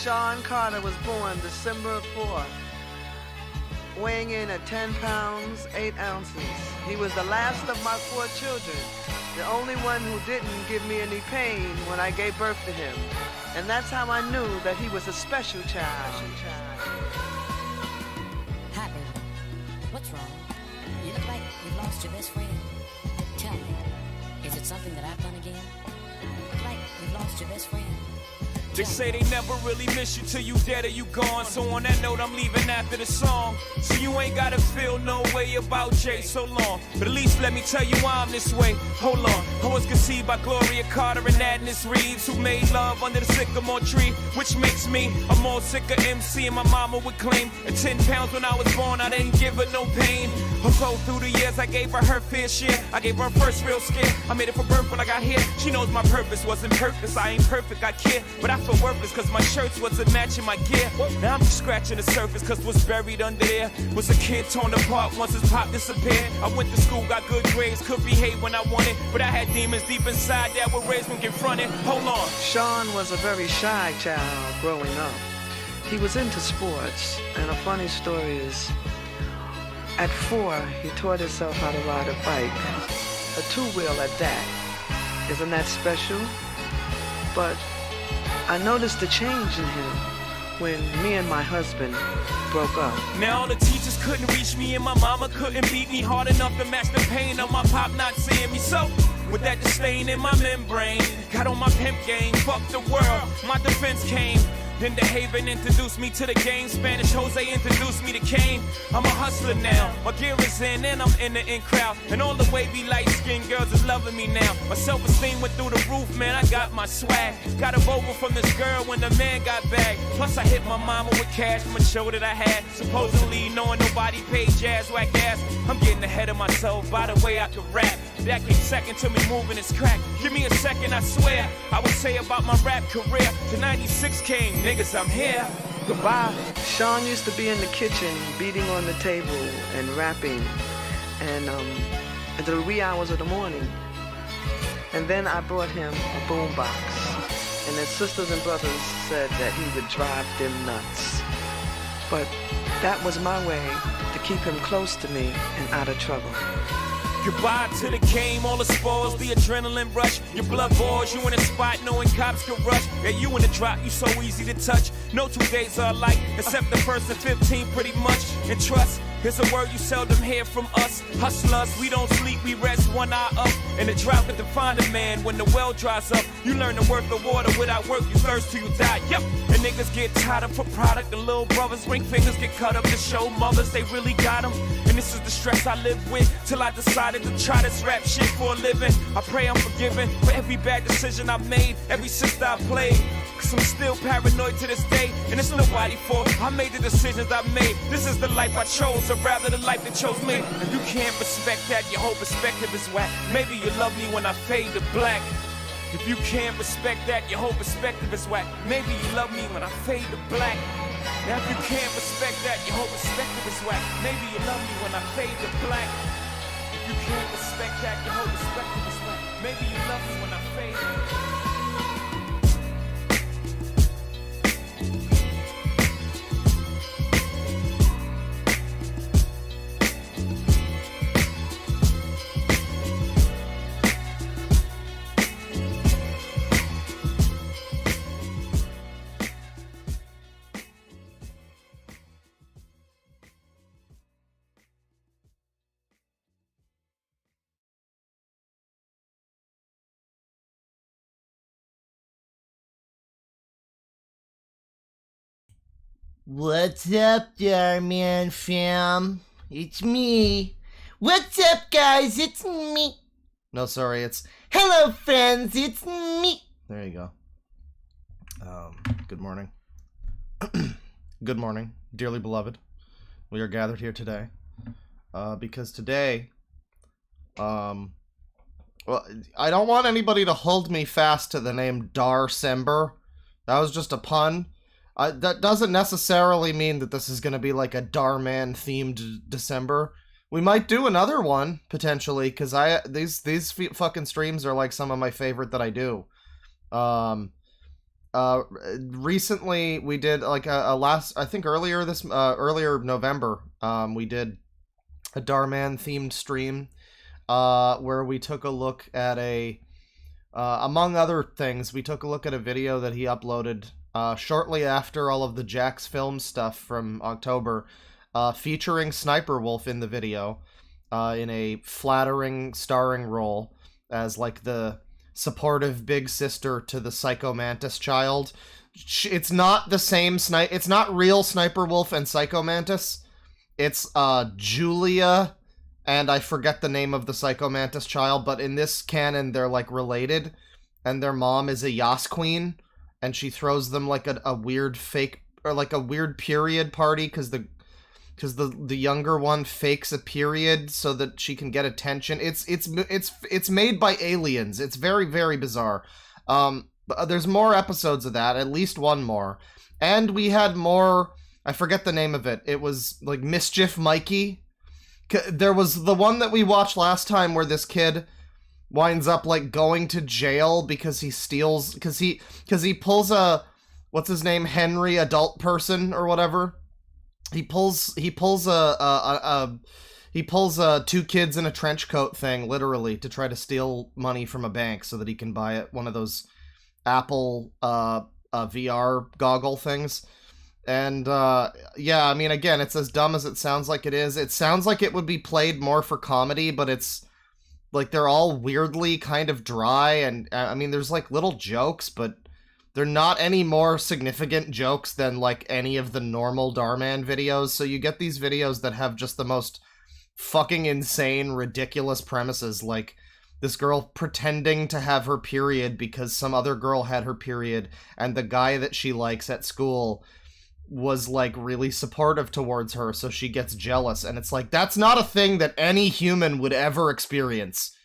Sean Carter was born December 4th, weighing in at 10 pounds, 8 ounces. He was the last of my 4 children, the only one who didn't give me any pain when I gave birth to him. And that's how I knew that he was a special child. Hi, baby. What's wrong? You look like you've lost your best friend. Tell me, is it something that I've done again? Look like you've lost your best friend. They say they never really miss you till you dead or you gone. So on that note, I'm leaving after the song. So you ain't gotta feel no way about Jay so long. But at least let me tell you why I'm this way. Hold on. I was conceived by Gloria Carter and Agnes Reeves, who made love under the sycamore tree, which makes me a more sicker MC. And my mama would claim at 10 pounds when I was born, I didn't give her no pain. Although through the years I gave her her fair share, I gave her her first real scare. I made it for birth when I got here. She knows my purpose wasn't purpose. I ain't perfect, I care, but I feel worthless cause my shirts wasn't matching my gear. Now I'm just scratching the surface cause what's buried under there was a kid torn apart once his pop disappeared. I went to school, got good grades, could behave when I wanted, but I had demons deep inside that were raised when confronted. Hold on. Sean was a very shy child growing up. He was into sports, and a funny story is, at 4, he taught himself how to ride a bike, a 2-wheel at that. Isn't that special? But I noticed a change in him when me and my husband broke up. Now all the teachers couldn't reach me and my mama couldn't beat me hard enough to match the pain of my pop not seeing me. So with that disdain in my membrane, got on my pimp game, fuck the world, my defense came. Then the Haven introduced me to the game. Spanish Jose introduced me to Kane. I'm a hustler now. My gear is in and I'm in the in crowd. And all the wavy light-skinned girls is loving me now. My self-esteem went through the roof, man. I got my swag. Got a Volvo from this girl when the man got bagged. Plus I hit my mama with cash from a show that I had. Supposedly knowing nobody paid jazz whack ass. I'm getting ahead of myself by the way I could rap. That came second to me moving this crack. Give me a second, I swear. I would say about my rap career. The 96 came, niggas, I'm here. Goodbye. Sean used to be in the kitchen beating on the table and rapping and until the wee hours of the morning. And then I brought him a boombox. And his sisters and brothers said that he would drive them nuts. But that was my way to keep him close to me and out of trouble. Goodbye to the game, all the spoils, the adrenaline rush. Your blood boils, you in a spot knowing cops can rush. Yeah, you in the drop, you so easy to touch. No 2 days are alike, except the first and 15 pretty much. And trust, here's a word you seldom hear from us. Hustlers, we don't sleep, we rest one eye up. And the drought can define a man when the well dries up. You learn the worth of water, without work you thirst till you die. Yep, and niggas get tied up for product. The little brothers, ring fingers get cut up to show mothers they really got them. And this is the stress I live with till I decided to try this rap shit for a living. I pray I'm forgiven for every bad decision I've made, every sister I played. Cause I'm still paranoid to this day, and it's nobody's fault. I made the decisions I made. This is the life I chose, or rather the life that chose me. If you can't respect that, your whole perspective is whack. Maybe you love me when I fade to black. If you can't respect that, your whole perspective is whack. Maybe you love me when I fade to black. Now if you can't respect that, your whole perspective is whack. Maybe you love me when I fade to black. If you can't respect that, your whole perspective is whack. Maybe you love me when I fade to black. What's up, Darman fam? It's me. What's up, guys? It's me. No, sorry, it's hello, friends. It's me. There you go. Good morning. Good morning, dearly beloved. We are gathered here today because today, well, I don't want anybody to hold me fast to the name Dharcember. That was just a pun. That doesn't necessarily mean that this is going to be like a Darman themed December. We might do another one potentially, because these fucking streams are like some of my favorite that I do. recently we did like a last, I think earlier November, we did a Darman themed stream, where we took a look at among other things, we took a look at a video that he uploaded, shortly after all of the Jax film stuff from October, featuring SSSniperwolf in the video, in a flattering starring role as like the supportive big sister to the Psycho Mantis child. It's not the same it's not real SSniperwolf and Psycho Mantis. It's Julia, and I forget the name of the Psycho Mantis child, but in this canon they're like related, and their mom is a Yas Queen, and she throws them like a weird fake, or like a weird period party because the younger one fakes a period so that she can get attention. It's made by aliens. It's very, very bizarre. There's more episodes of that, at least one more. And we had more, I forget the name of it. It was like Mischief Mikey. There was the one that we watched last time where this kid winds up like going to jail because he steals, because he pulls a, what's his name, Henry adult person or whatever. He pulls two kids in a trench coat thing, literally, to try to steal money from a bank so that he can buy one of those Apple VR goggle things. And yeah, I mean, again, it's as dumb as it sounds like it is. It sounds like it would be played more for comedy, but it's like they're all weirdly kind of dry, and I mean, there's like little jokes, but they're not any more significant jokes than like any of the normal Darman videos. So you get these videos that have just the most fucking insane, ridiculous premises, like this girl pretending to have her period because some other girl had her period, and the guy that she likes at school was like really supportive towards her, so she gets jealous. And it's like, that's not a thing that any human would ever experience.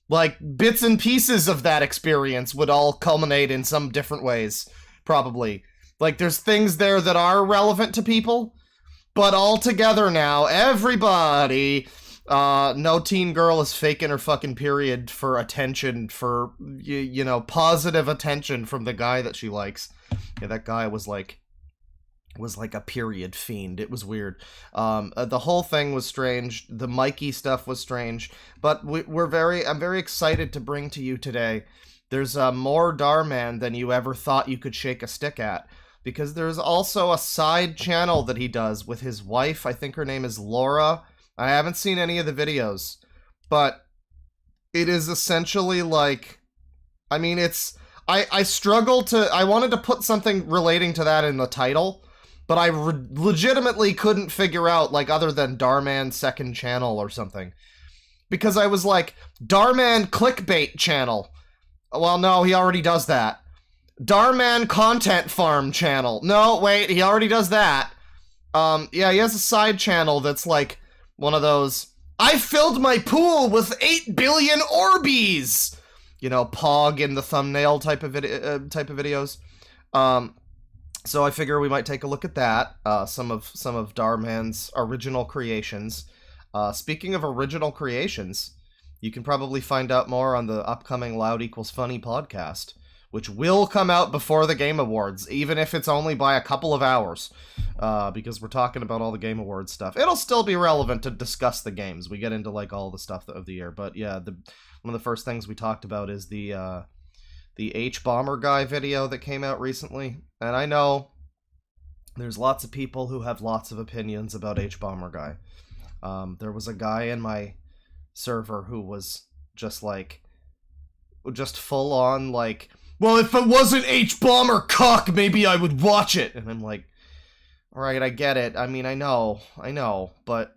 Like, bits and pieces of that experience would all culminate in some different ways, probably. Like, there's things there that are relevant to people, but all together now, everybody, no teen girl is faking her fucking period for attention, for, you know, positive attention from the guy that she likes. Yeah, that guy was like a period fiend. It was weird. The whole thing was strange. The Mikey stuff was strange. But I'm very excited to bring to you today. There's more Darman than you ever thought you could shake a stick at. Because there's also a side channel that he does with his wife. I think her name is Laura. I haven't seen any of the videos. But it is essentially like, I mean, it's, I wanted to put something relating to that in the title, but I legitimately couldn't figure out, like, other than Darman second channel or something. Because I was like, Darman clickbait channel. Well, no, he already does that. Darman content farm channel. No, wait, he already does that. Yeah, he has a side channel that's like one of those, I filled my pool with 8 billion Orbeez! You know, Pog in the thumbnail type of videos. So I figure we might take a look at that, some of Darman's original creations. Speaking of original creations, you can probably find out more on the upcoming Loud Equals Funny podcast, which will come out before the Game Awards, even if it's only by a couple of hours, because we're talking about all the Game Awards stuff. It'll still be relevant to discuss the games. We get into, like, all the stuff of the year, but yeah, one of the first things we talked about is the H-Bomber guy video that came out recently. And I know there's lots of people who have lots of opinions about H-Bomber guy. There was a guy in my server who was just full on like, well, if it wasn't H-Bomber cock, maybe I would watch it. And I'm like, all right, I get it. I mean, I know, but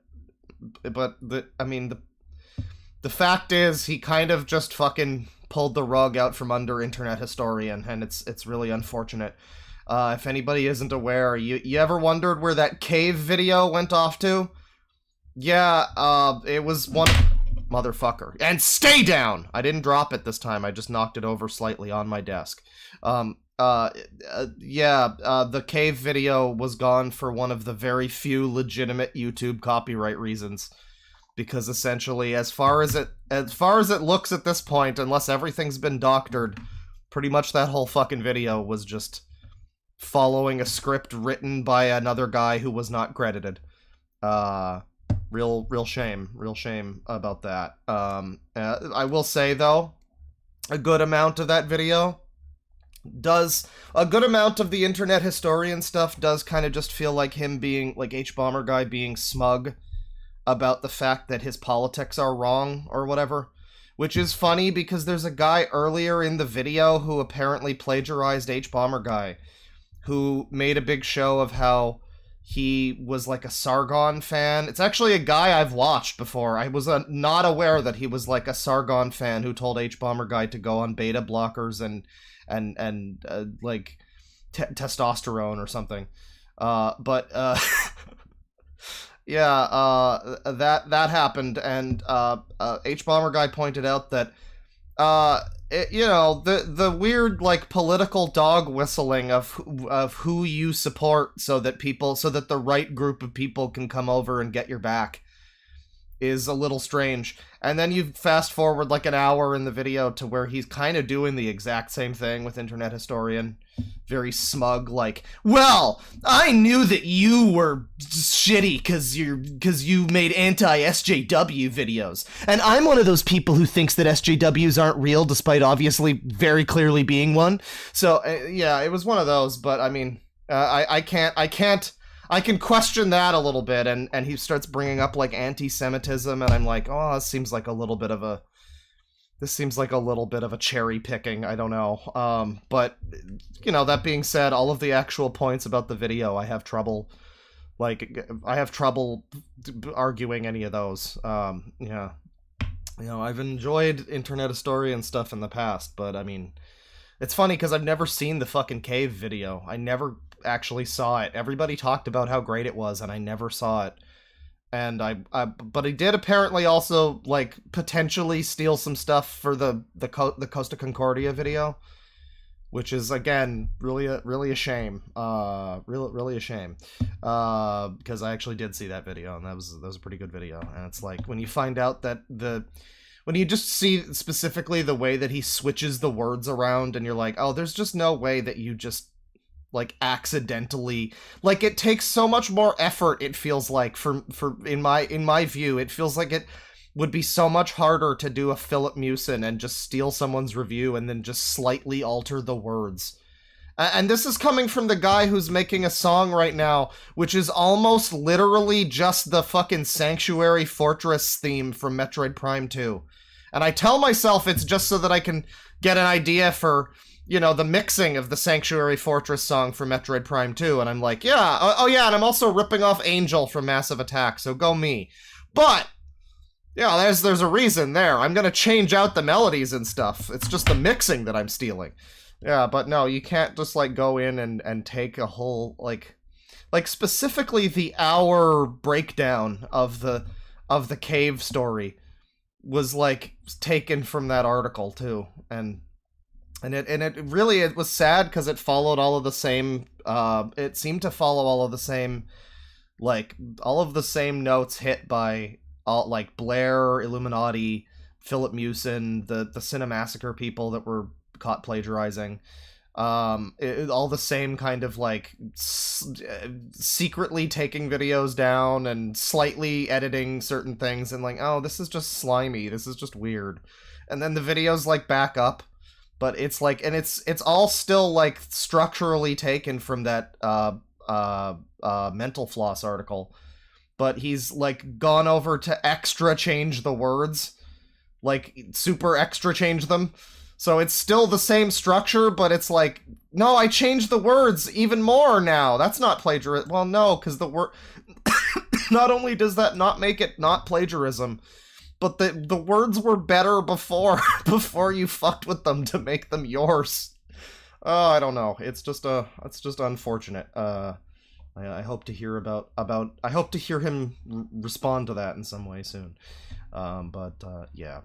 the fact is, he kind of just fucking pulled the rug out from under Internet Historian, and it's really unfortunate. If anybody isn't aware, you ever wondered where that cave video went off to? Yeah, it was one... Motherfucker. And stay down! I didn't drop it this time, I just knocked it over slightly on my desk. The cave video was gone for one of the very few legitimate YouTube copyright reasons. Because essentially, as far as it looks at this point, unless everything's been doctored, Pretty much that whole fucking video was just following a script written by another guy who was not credited. Real shame about that. I will say, though, a good amount of that video a good amount of the internet historian stuff does kind of just feel like him being, like H-Bomber guy being smug about the fact that his politics are wrong or whatever. Which is funny because there's a guy earlier in the video who apparently plagiarized H-Bomber guy, who made a big show of how he was like a Sargon fan. It's actually a guy I've watched before. I was not aware that he was like a Sargon fan who told H-Bomber guy to go on beta blockers and like testosterone or something. Yeah, that happened, and H-Bomber guy pointed out that you know, the weird like political dog whistling of who you support so that the right group of people can come over and get your back is a little strange. And then you fast forward like an hour in the video to where he's kind of doing the exact same thing with Internet Historian. Very smug, like, well, I knew that you were shitty because you made anti-SJW videos. And I'm one of those people who thinks that SJWs aren't real despite obviously very clearly being one. So, yeah, it was one of those, but I mean, I can question that a little bit, and he starts bringing up, like, anti-Semitism, and I'm like, oh, this seems like a little bit of a cherry picking, I don't know. But, you know, that being said, all of the actual points about the video, I have trouble arguing any of those. Yeah. You know, I've enjoyed Internet Historian stuff in the past, but, I mean, it's funny, because I've never seen the fucking cave video. I never actually saw it. Everybody talked about how great it was, and I never saw it. And but he did apparently also, like, potentially steal some stuff for the Costa Concordia video, which is, again, really a shame. Really a shame. Because I actually did see that video, and that was a pretty good video. And it's like, when you find out that when you just see specifically the way that he switches the words around, and you're like, oh, there's just no way that you just, like, accidentally, like, it takes so much more effort, it feels like, in my view, it feels like it would be so much harder to do a Philip Mewson and just steal someone's review and then just slightly alter the words. And this is coming from the guy who's making a song right now, which is almost literally just the fucking Sanctuary Fortress theme from Metroid Prime 2. And I tell myself it's just so that I can get an idea for, you know, the mixing of the Sanctuary Fortress song from Metroid Prime 2, and I'm like, yeah, oh yeah, and I'm also ripping off Angel from Massive Attack, so go me. But, yeah, there's a reason there. I'm gonna change out the melodies and stuff. It's just the mixing that I'm stealing. Yeah, but no, you can't just, like, go in and take a whole, like specifically the hour breakdown of the cave story was, like, taken from that article, too, and it was sad because it followed all of the same, it seemed to follow all of the same, like, all of the same notes hit by, like, Blair, Illuminati, Philip Mewson, the Cinemassacre people that were caught plagiarizing, all the same kind of, like, secretly taking videos down and slightly editing certain things and, like, oh, this is just slimy, this is just weird. And then the videos, like, back up. But it's like, and it's all still, like, structurally taken from that Mental Floss article. But he's, like, gone over to extra change the words. Like, super extra change them. So it's still the same structure, but it's like, no, I changed the words even more now. That's not plagiarism. Well, no, because the word... Not only does that not make it not plagiarism, but the words were better before you fucked with them to make them yours. I don't know. It's just unfortunate. I hope to hear I hope to hear him respond to that in some way soon. Yeah.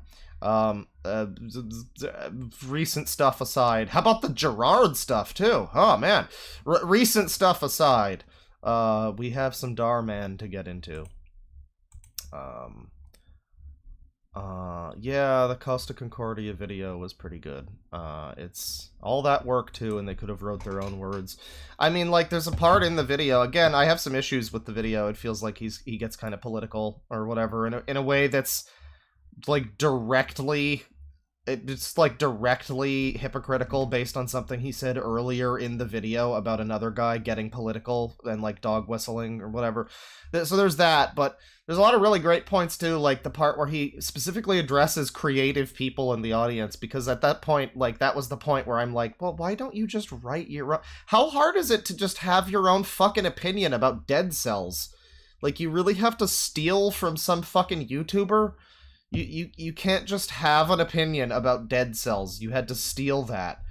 Recent stuff aside, how about the Gerard stuff too? Oh man, recent stuff aside, we have some Dhar Man to get into. Yeah, the Costa Concordia video was pretty good. It's all that work too, and they could have wrote their own words. I mean, like, there's a part in the video. Again, I have some issues with the video. It feels like he gets kind of political or whatever in a way that's like directly hypocritical based on something he said earlier in the video about another guy getting political and like dog whistling or whatever. So there's that, but there's a lot of really great points too, like the part where he specifically addresses creative people in the audience, because at that point, like, that was the point where I'm like, well, why don't you just write your own? How hard is it to just have your own fucking opinion about Dead Cells? Like, you really have to steal from some fucking YouTuber? You can't just have an opinion about Dead Cells. You had to steal that.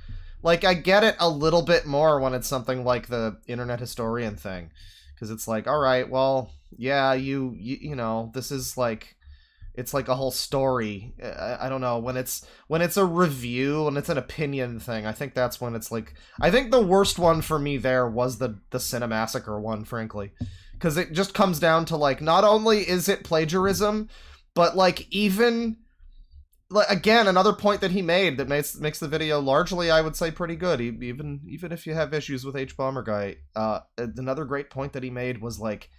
Like, I get it a little bit more when it's something like the Internet Historian thing. Because it's like, alright, well, yeah, you know, this is like, it's like a whole story. I don't know, when it's a review and it's an opinion thing, I think that's when it's like, I think the worst one for me there was the Cinemassacre one, frankly. Because it just comes down to, like, not only is it plagiarism, but, like, even, like, again, another point that he made that makes the video largely, I would say, pretty good, even if you have issues with H-Bomber Guy. Another great point that he made was, like,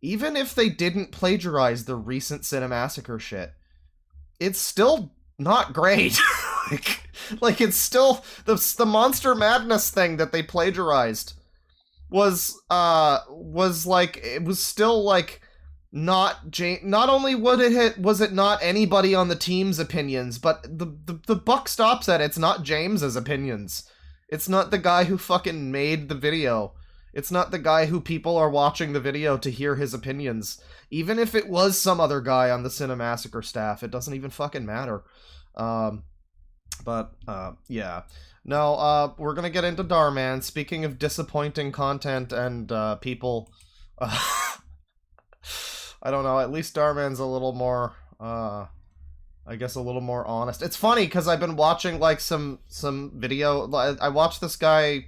even if they didn't plagiarize the recent Cinemassacre shit, it's still not great. like, it's still, the Monster Madness thing that they plagiarized was like, it was still, like, not only was it not anybody on the team's opinions, but the buck stops at it's not James's opinions. It's not the guy who fucking made the video. It's not the guy who people are watching the video to hear his opinions. Even if it was some other guy on the Cinemassacre staff, it doesn't even fucking matter. Yeah. No, we're gonna get into Dhar, speaking of disappointing content and people. I don't know, at least Dhar a little more, I guess a little more honest. It's funny, because I've been watching, like, some video. I watched this guy,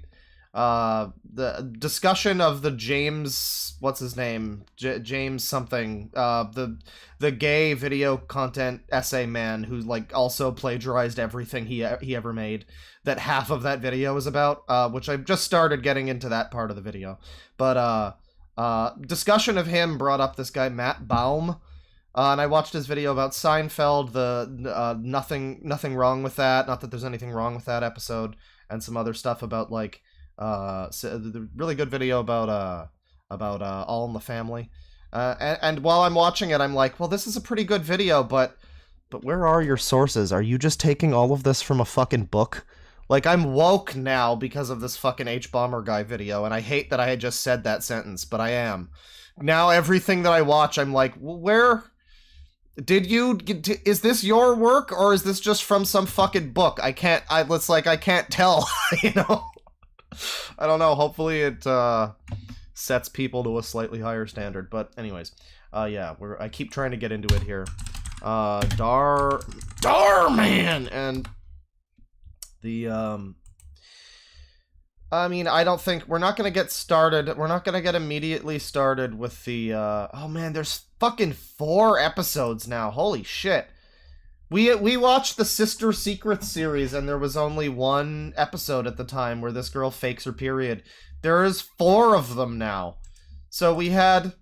the discussion of the James, what's his name? James something, the gay video content essay man who, like, also plagiarized everything he ever made, that half of that video is about, which I've just started getting into that part of the video. But, discussion of him brought up this guy, Matt Baum, and I watched his video about Seinfeld, the nothing wrong with that, not that there's anything wrong with that episode, and some other stuff about, like, the really good video about All in the Family. And while I'm watching it, I'm like, well, this is a pretty good video, but where are your sources? Are you just taking all of this from a fucking book? Like, I'm woke now because of this fucking H-Bomber Guy video, and I hate that I had just said that sentence, but I am. Now everything that I watch, I'm like, well, where... is this your work, or is this just from some fucking book? I can't tell, you know? I don't know, hopefully it, sets people to a slightly higher standard, but anyways. Yeah, I keep trying to get into it here. Dhar, and... I mean, I don't think we're not gonna get started. We're not gonna get immediately started with the, oh man, there's fucking 4 episodes now. Holy shit. We watched the Sister Secrets series, and there was only 1 episode at the time where this girl fakes her period. There is 4 of them now. So we had,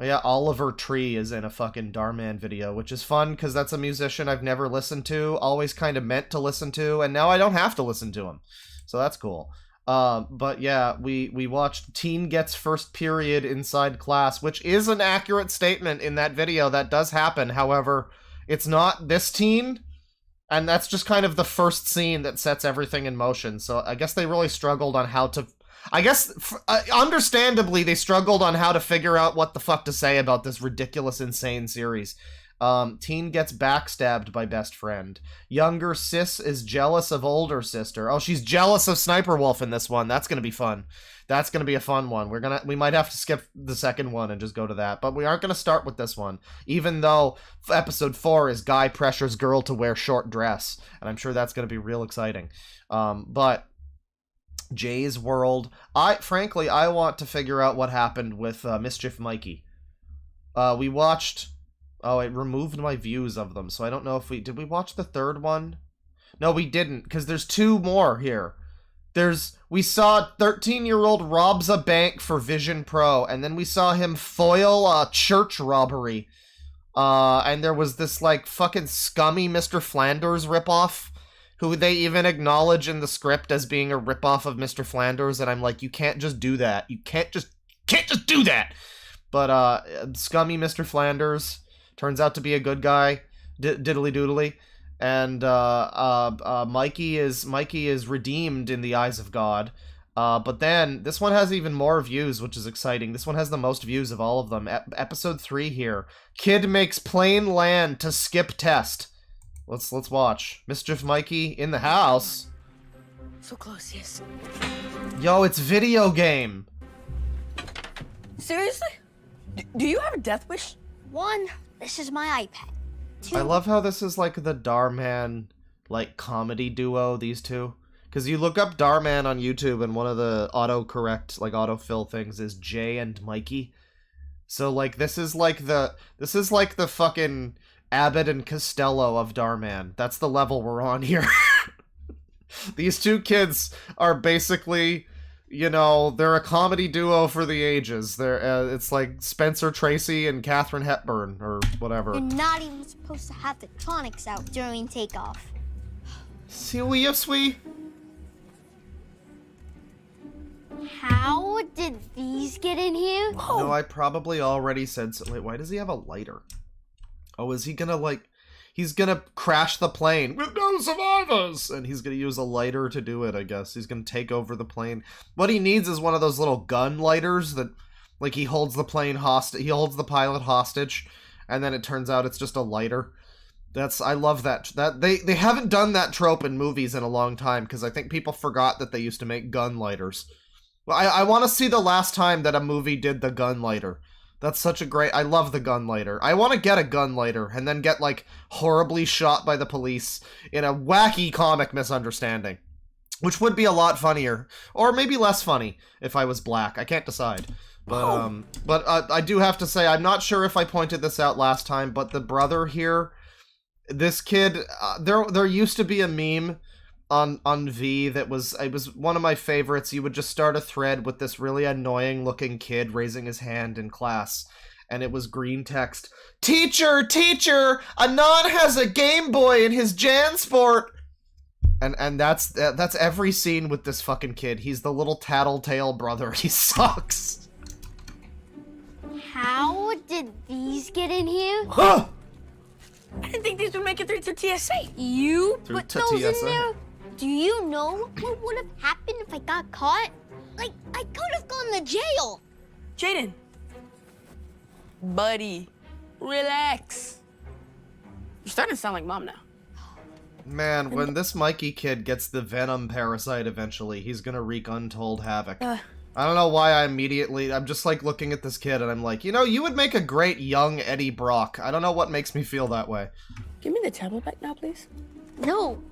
yeah, Oliver Tree is in a fucking Dhar video, which is fun, because that's a musician I've never listened to, always kind of meant to listen to, and now I don't have to listen to him. So that's cool. But yeah, we watched Teen Gets First Period Inside Class, which is an accurate statement in that video. That does happen. However, it's not this teen, and that's just kind of the first scene that sets everything in motion. So I guess they really struggled on how to... I guess, understandably, they struggled on how to figure out what the fuck to say about this ridiculous, insane series. Teen gets backstabbed by best friend. Younger sis is jealous of older sister. Oh, she's jealous of Sniperwolf in this one. That's gonna be fun. That's gonna be a fun one. We might have to skip the second one and just go to that, but we aren't gonna start with this one, even though episode 4 is guy pressures girl to wear short dress, and I'm sure that's gonna be real exciting. But Jay's World. Frankly, I want to figure out what happened with Mischief Mikey. We watched Oh, it removed my views of them, so I don't know if did we watch the third one? No, we didn't, because there's 2 more here. We saw 13-year-old robs a bank for Vision Pro, and then we saw him foil a church robbery. And there was this, like, fucking scummy Mr. Flanders ripoff, who they even acknowledge in the script as being a ripoff of Mr. Flanders, and I'm like, you can't just do that. You can't just do that! But, scummy Mr. Flanders turns out to be a good guy, diddly doodly. And Mikey is redeemed in the eyes of God. But then this one has even more views, which is exciting. This one has the most views of all of them. Episode 3 here. Kid makes plane land to skip test. Let's watch. Mischief Mikey in the house. So close, yes. Yo, it's video game. Seriously? Do you have a death wish? 1, this is my iPad. 2, I love how this is like the Dhar like comedy duo, these two. Because you look up Dhar on YouTube and one of the autocorrect, like autofill things is Jay and Mikey. So like this is like the fucking Abbott and Costello of Dhar. That's the level we're on here. These 2 kids are basically, you know, they're a comedy duo for the ages. It's like Spencer Tracy and Katharine Hepburn, or whatever. you're not even supposed to have the tonics out during takeoff. Seriously? How did these get in here? No, I probably already said so. Wait, why does he have a lighter? Oh, is he gonna, like... He's gonna crash the plane with no survivors! And he's gonna use a lighter to do it, I guess. He's gonna take over the plane. What he needs is one of those little gun lighters that, like, he holds the plane hostage. He holds the pilot hostage, and then it turns out it's just a lighter. I love that. They haven't done that trope in movies in a long time, because I think people forgot that they used to make gun lighters. Well, I want to see the last time that a movie did the gun lighter. That's such a great... I love the gun lighter. I want to get a gun lighter and then get, like, horribly shot by the police in a wacky comic misunderstanding. Which would be a lot funnier. Or maybe less funny if I was black. I can't decide. But I do have to say, I'm not sure if I pointed this out last time, but the brother here... This kid... there used to be a meme on V that was... It was one of my favorites. You would just start a thread with this really annoying looking kid raising his hand in class. And it was green text. Teacher! Teacher! Anon has a Game Boy in his Jansport! And that's every scene with this fucking kid. He's the little tattletale brother. He sucks. How did these get in here? Huh! I didn't think these would make it through to TSA. You Through put to those in TSA. there? Do you know what would have happened if I got caught? Like, I could have gone to jail. Jaden. Buddy, relax. You're starting to sound like Mom now. Man, when this Mikey kid gets the venom parasite eventually, he's gonna wreak untold havoc. I don't know why I'm just like looking at this kid and I'm like, you know, you would make a great young Eddie Brock. I don't know what makes me feel that way. Give me the tablet back now, please. No.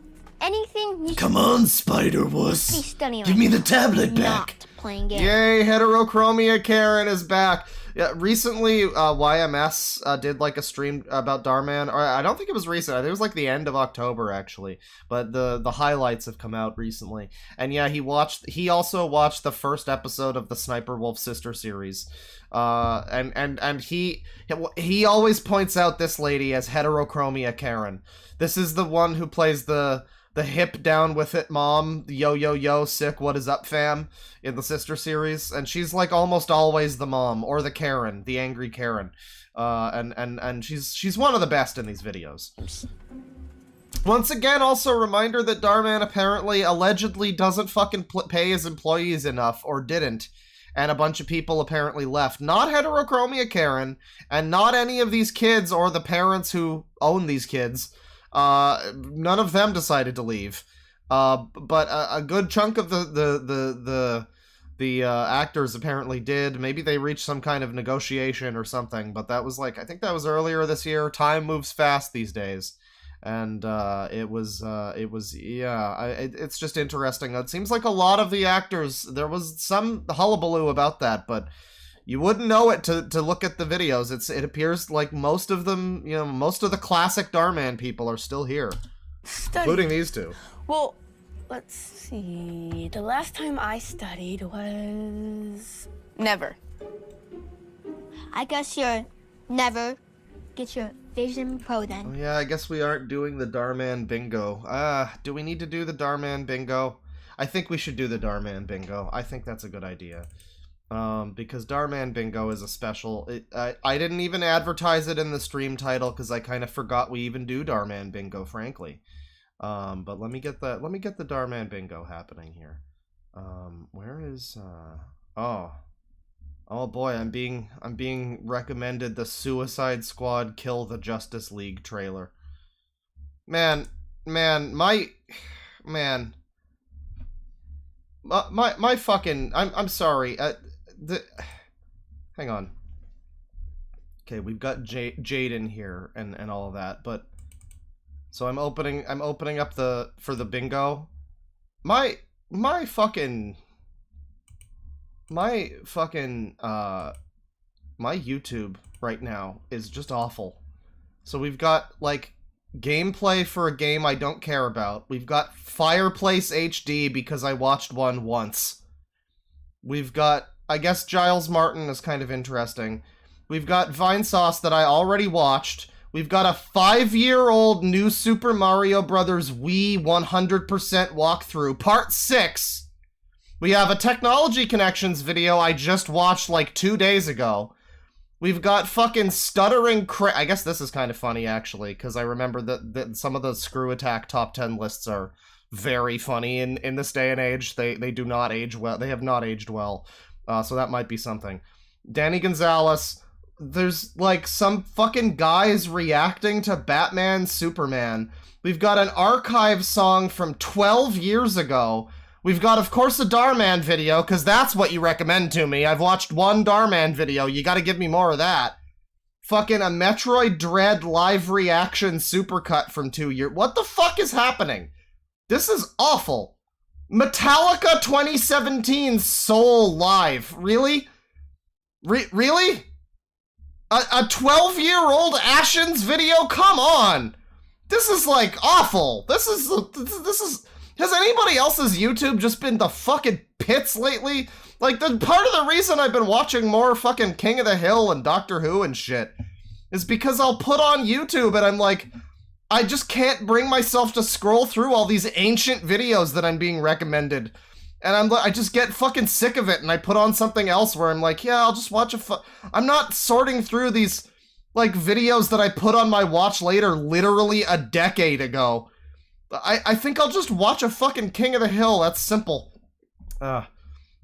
Anything you Come on, Spider should be Wuss. studying. Give me the tablet back. Not playing games. Yay, Heterochromia Karen is back. Yeah, recently, YMS did like a stream about Dhar. Or I don't think it was recent. I think it was like the end of October actually. But the highlights have come out recently. And yeah, he also watched the first episode of the Sniperwolf sister series. And he always points out this lady as Heterochromia Karen. This is the one who plays the hip down with it mom, the yo sick what is up fam in the sister series, and she's like almost always the mom or the Karen, the angry Karen. And she's one of the best in these videos. Once again, also a reminder that Dhar apparently allegedly doesn't fucking pay his employees enough, or didn't, and a bunch of people apparently left. Not Heterochromia Karen, and not any of these kids or the parents who own these kids. None of them decided to leave. But a good chunk of the actors apparently did. Maybe they reached some kind of negotiation or something, but that was like, I think that was earlier this year. Time moves fast these days. And, it's just interesting. It seems like a lot of the actors, there was some hullabaloo about that, but You wouldn't know it to look at the videos. It appears like most of them, you know, most of the classic Dharman people are still here. Including these two. Well, let's see. The last time I studied was... never. I guess you're never get your Vision Pro then. Oh, yeah, I guess we aren't doing the Dharman bingo. Do we need to do the Dharman bingo? I think we should do the Dharman bingo. I think that's a good idea. Because Dharman bingo is a special... I didn't even advertise it in the stream title because I kind of forgot we even do Dharman bingo, frankly. But let me get the Dharman bingo happening here. Where is oh boy, I'm being recommended the Suicide Squad Kill the Justice League trailer. My fucking, I'm sorry. Hang on. Okay, we've got Jaden here and all of that, but so I'm opening up for the bingo. My YouTube right now is just awful. So we've got like gameplay for a game I don't care about. We've got Fireplace HD because I watched one once. We've got, I guess, Giles Martin is kind of interesting. We've got Vinesauce that I already watched. We've got a 5-year-old new Super Mario Bros. Wii 100% walkthrough, Part 6. We have a Technology Connections video I just watched like 2 days ago. We've got fucking stuttering I guess this is kind of funny, actually, because I remember that some of the Screw Attack top 10 lists are very funny in this day and age. They do not age well. They have not aged well. So that might be something. Danny Gonzalez. There's, like, some fucking guys reacting to Batman Superman. We've got an archive song from 12 years ago. We've got, of course, a Dharman video, because that's what you recommend to me. I've watched one Dharman video. You gotta give me more of that. Fucking a Metroid Dread live reaction supercut from 2 years. What the fuck is happening? This is awful. Metallica 2017 Soul Live. Really? Really? A 12-year-old Ashens video? Come on! This is, like, awful. This is... Has anybody else's YouTube just been the fucking pits lately? Like, part of the reason I've been watching more fucking King of the Hill and Doctor Who and shit is because I'll put on YouTube and I'm like, I just can't bring myself to scroll through all these ancient videos that I'm being recommended. And I just get fucking sick of it and I put on something else where I'm like, yeah, I'll just watch I'm not sorting through these, like, videos that I put on my watch later literally a decade ago. I think I'll just watch a fucking King of the Hill. That's simple. I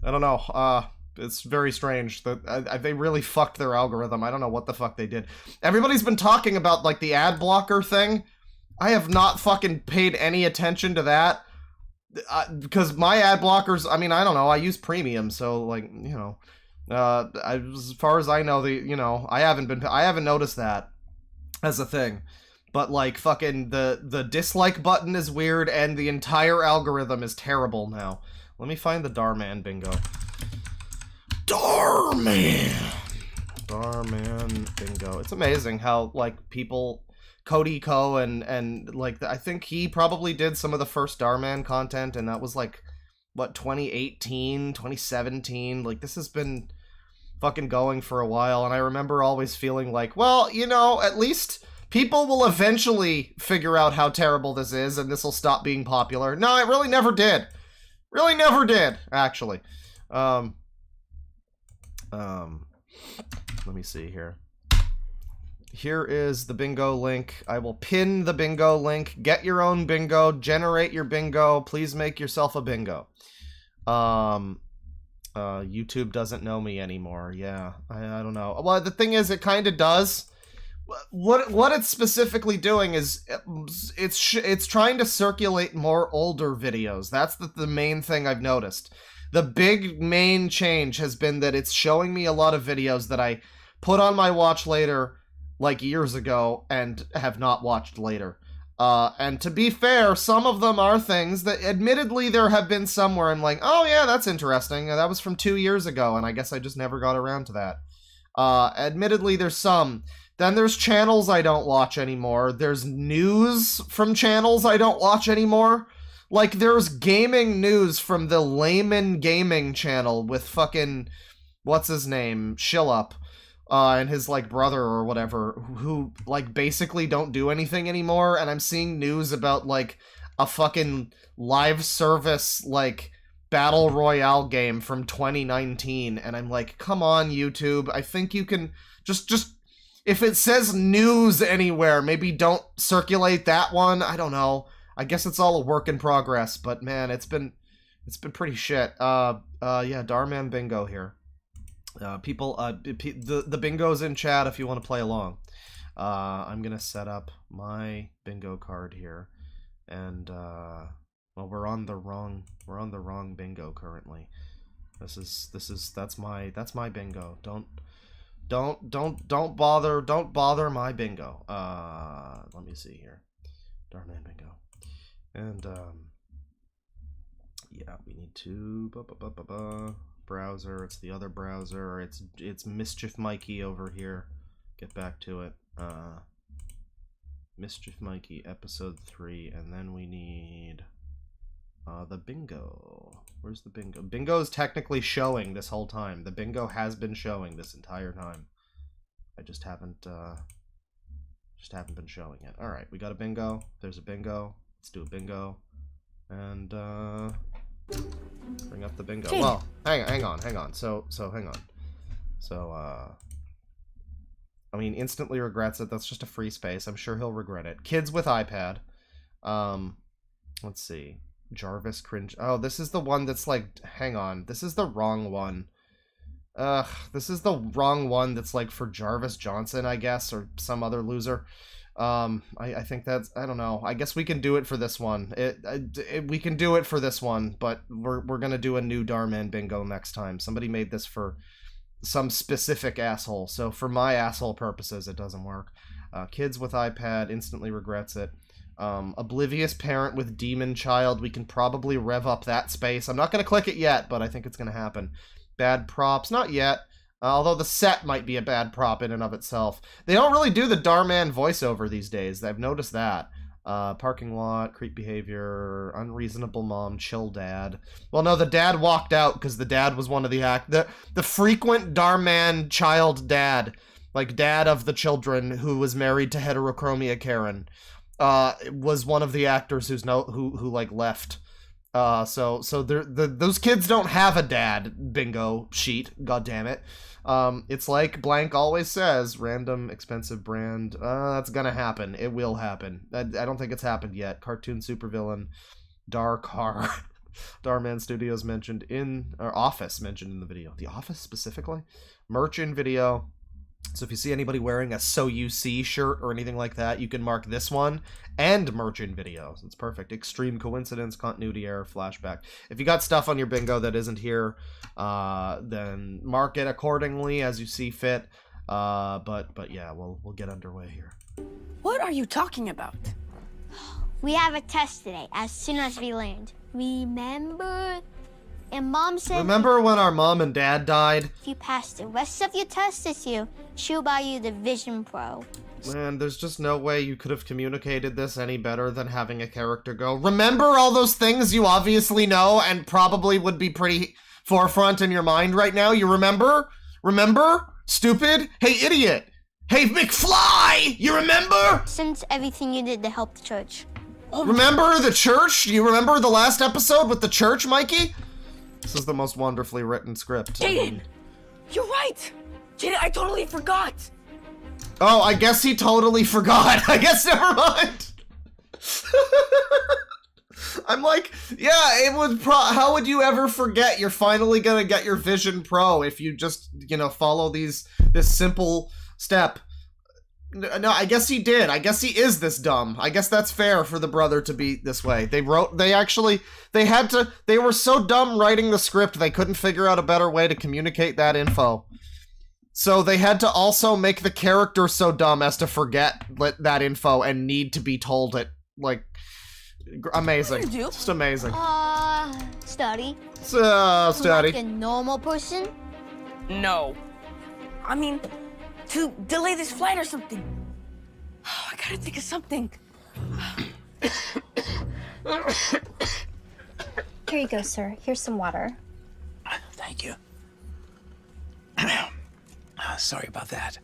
don't know. It's very strange. They really fucked their algorithm. I don't know what the fuck they did. Everybody's been talking about, like, the ad blocker thing. I have not fucking paid any attention to that. Because my ad blockers, I mean, I don't know. I use premium, so, like, you know. As far as I know, I haven't noticed that as a thing. But, like, fucking the dislike button is weird, and the entire algorithm is terrible now. Let me find the Dharman bingo. Dharman bingo. It's amazing how, like, people... Cody Ko and like, I think he probably did some of the first Dharman content, and that was, like, what, 2018, 2017? Like, this has been fucking going for a while, and I remember always feeling like, well, you know, at least... people will eventually figure out how terrible this is, and this will stop being popular. No, it really never did. Really never did, actually. Let me see here. Here is the bingo link. I will pin the bingo link. Get your own bingo. Generate your bingo. Please make yourself a bingo. YouTube doesn't know me anymore. Yeah, I don't know. Well, the thing is, it kind of does. What it's specifically doing is it's trying to circulate more older videos. That's the main thing I've noticed. The big main change has been that it's showing me a lot of videos that I put on my watch later, like, years ago, and have not watched later. And to be fair, some of them are things that admittedly there have been some where I'm like, oh yeah, that's interesting. That was from 2 years ago, and I guess I just never got around to that. Admittedly, there's some. Then there's channels I don't watch anymore. There's news from channels I don't watch anymore. Like, there's gaming news from the Layman Gaming channel with fucking, what's his name, Shillup, and his, like, brother or whatever, who, like, basically don't do anything anymore, and I'm seeing news about, like, a fucking live service, like, Battle Royale game from 2019, and I'm like, come on, YouTube, I think you can just if it says news anywhere, maybe don't circulate that one. I don't know. I guess it's all a work in progress, but man, it's been pretty shit. Yeah, Darman Bingo here. People, the bingo's in chat if you want to play along. I'm gonna set up my bingo card here, and well, we're on the wrong bingo currently. That's my bingo. Don't bother my bingo. Let me see here. Darman Bingo. And yeah, we need to browser. It's the other browser. It's Mischief Mikey over here. Get back to it. Mischief Mikey episode 3, and then we need the bingo. Where's the bingo? Bingo is technically showing this whole time. The bingo has been showing this entire time. I just haven't been showing it. All right, we got a bingo. There's a bingo. Let's do a bingo, and bring up the bingo. Well, hang on. So hang on. So I mean, instantly regrets it. That's just a free space. I'm sure he'll regret it. Kids with iPad. Let's see. Jarvis cringe. Oh, this is the one that's like, hang on. This is the wrong one. This is the wrong one that's like for Jarvis Johnson, I guess, or some other loser. I think that's, I don't know. I guess we can do it for this one. We can do it for this one, but we're gonna do a new Darman Bingo next time. Somebody made this for some specific asshole, so for my asshole purposes, it doesn't work. Kids with iPad, instantly regrets it. Oblivious parent with demon child, we can probably rev up that space. I'm not going to click it yet, but I think it's going to happen. Bad props, not yet. Although the set might be a bad prop in and of itself. They don't really do the Darman voiceover these days. I've noticed that. Parking lot, creep behavior, unreasonable mom, chill dad. Well, no, the dad walked out because the dad was one of the frequent Darman child dad. Like, dad of the children who was married to heterochromia Karen. Was one of the actors who like left. So those kids don't have a dad bingo sheet. God damn it. It's like Blank always says, random expensive brand. That's gonna happen. It will happen. I don't think it's happened yet. Cartoon supervillain, Dark Horror. Darman Studios mentioned in, or Office mentioned in the video. The Office specifically. Merch in video. So if you see anybody wearing a So You See shirt or anything like that, you can mark this one and merch in videos. It's perfect. Extreme coincidence, continuity error, flashback. If you got stuff on your bingo that isn't here, then mark it accordingly as you see fit. But yeah, we'll get underway here. What are you talking about? We have a test today as soon as we land. Remember? And Mom said, remember when our mom and dad died? if you pass the rest of your tests this year, she'll buy you the Vision Pro. Man, there's just no way you could have communicated this any better than having a character go, remember all those things you obviously know and probably would be pretty forefront in your mind right now? You remember? Remember? Stupid? Hey, idiot! Hey, McFly! You remember? Since everything you did to help the church. Remember the church? You remember the last episode with the church, Mikey? This is the most wonderfully written script. Jaden! You're right! Jaden, I totally forgot! Oh, I guess he totally forgot. I guess never mind. I'm like, yeah, it would how would you ever forget you're finally gonna get your Vision Pro if you just, follow this simple step. No, I guess he did. I guess he is this dumb. I guess that's fair for the brother to be this way. They were so dumb writing the script, they couldn't figure out a better way to communicate that info. So they had to also make the character so dumb as to forget that info and need to be told it like, amazing. What do you do? Just amazing. Study. Study. Like a normal person? No. I mean, to delay this flight or something. Oh, I gotta think of something. Here you go, sir. Here's some water. Thank you. Sorry about that.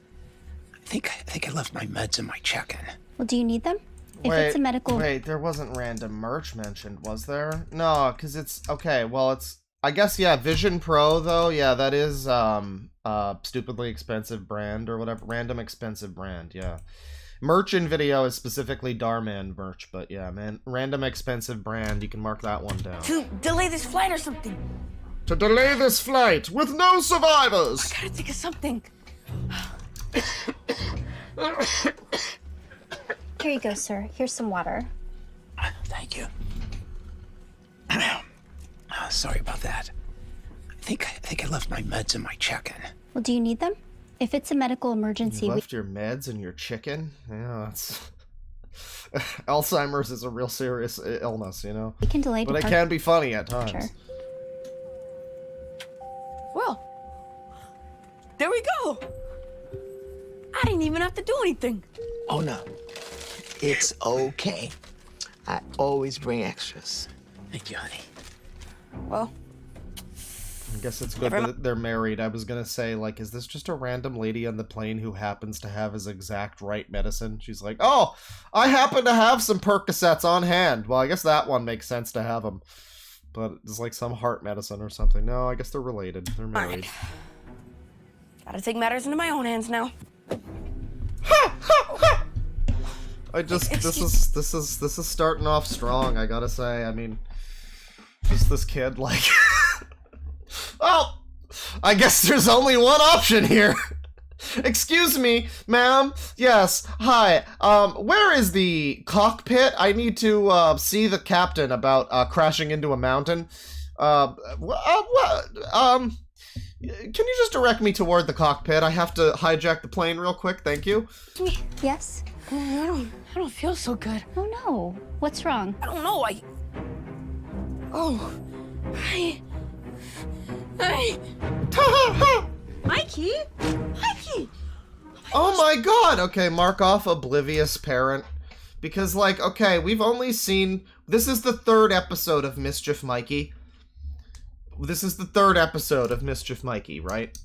I think I left my meds in my check-in. Well, do you need them? If it's a medical... Wait, there wasn't random merch mentioned, was there? No, because it's... Okay, well, it's... I guess, yeah, Vision Pro, though, yeah, that is, stupidly expensive brand or whatever. Random expensive brand, yeah. Merch in video is specifically Darman merch, but yeah, man, random expensive brand, you can mark that one down. To delay this flight or something. To delay this flight with no survivors! I gotta think of something. Here you go, sir. Here's some water. Thank you. Sorry about that. I think I left my meds in my check-in. Well, do you need them? If it's a medical emergency... You left your meds and your chicken? Yeah, that's... Alzheimer's is a real serious illness, you know? We can delay... But it can be funny at times. Sure. Well, there we go. I didn't even have to do anything. Oh no, it's okay. I always bring extras. Thank you, honey. Well, I guess it's good that they're married. I was gonna say, like, is this just a random lady on the plane who happens to have his exact right medicine? She's like, oh, I happen to have some Percocets on hand. Well, I guess that one makes sense to have them. But it's like some heart medicine or something. No, I guess they're related. They're married. Right. Gotta take matters into my own hands now. I just this is starting off strong, I gotta say. I mean, just this kid, like, well, I guess there's only one option here. Excuse me, ma'am. Yes, hi. Where is the cockpit? I need to see the captain about crashing into a mountain. Can you just direct me toward the cockpit? I have to hijack the plane real quick, thank you. Yes? I don't feel so good. Oh, no. What's wrong? I don't know, Mikey? Mikey! Oh my god! Okay, mark off oblivious parent. Because, like, okay, we've only seen... This is the third episode of Mischief Mikey. This is the third episode of Mischief Mikey, right?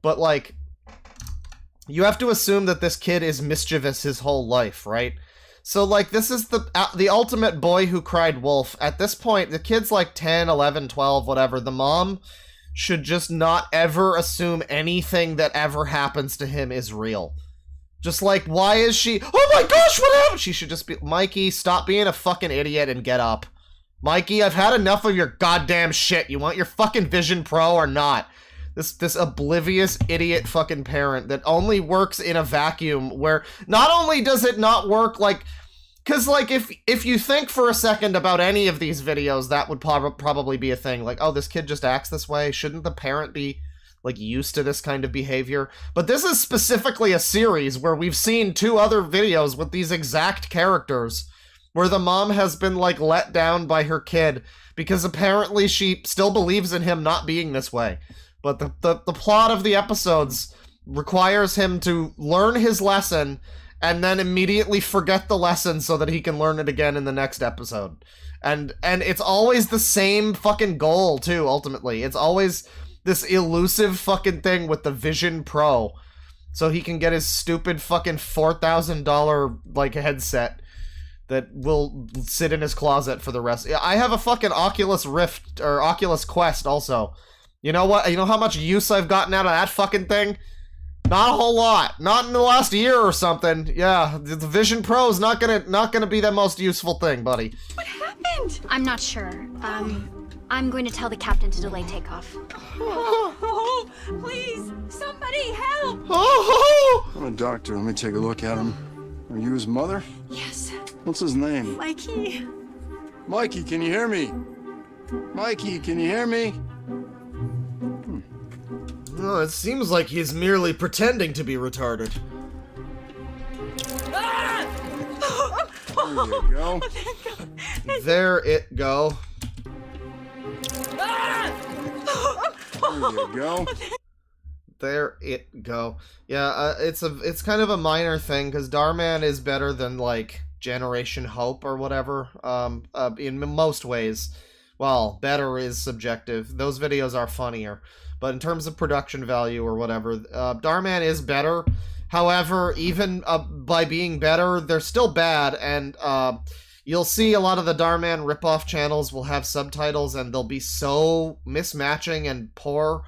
But, like, you have to assume that this kid is mischievous his whole life, right? So, like, this is the ultimate boy who cried wolf. At this point, the kid's like 10, 11, 12, whatever. The mom should just not ever assume anything that ever happens to him is real. Just like, why is she... Oh my gosh, what happened? She should just be... Mikey, stop being a fucking idiot and get up. Mikey, I've had enough of your goddamn shit. You want your fucking Vision Pro or not? This oblivious idiot fucking parent that only works in a vacuum where not only does it not work, like... Because, like, if you think for a second about any of these videos, that would probably be a thing. Like, oh, this kid just acts this way. Shouldn't the parent be, like, used to this kind of behavior? But this is specifically a series where we've seen 2 other videos with these exact characters where the mom has been, like, let down by her kid because apparently she still believes in him not being this way. But the plot of the episodes requires him to learn his lesson and then immediately forget the lesson so that he can learn it again in the next episode. And it's always the same fucking goal, too, ultimately. It's always this elusive fucking thing with the Vision Pro. So he can get his stupid fucking $4,000, like, headset that will sit in his closet for the rest. I have a fucking Oculus Rift, or Oculus Quest, also. You know what? You know how much use I've gotten out of that fucking thing? Not a whole lot. Not in the last year or something. Yeah, the Vision Pro is not gonna be the most useful thing, buddy. What happened? I'm not sure. I'm going to tell the captain to delay takeoff. Oh, please, somebody help! I'm a doctor. Let me take a look at him. Are you his mother? Yes. What's his name? Mikey. Mikey, can you hear me? Mikey, can you hear me? Well, it seems like he's merely pretending to be retarded. Are There you go. There it go. There you go. There it go. Yeah, it's kind of a minor thing because Dhar is better than like Generation Hope or whatever. In most ways. Well, better is subjective. Those videos are funnier, but in terms of production value or whatever, Dhar is better. However, even by being better, they're still bad, and you'll see a lot of the Dhar ripoff channels will have subtitles, and they'll be so mismatching and poor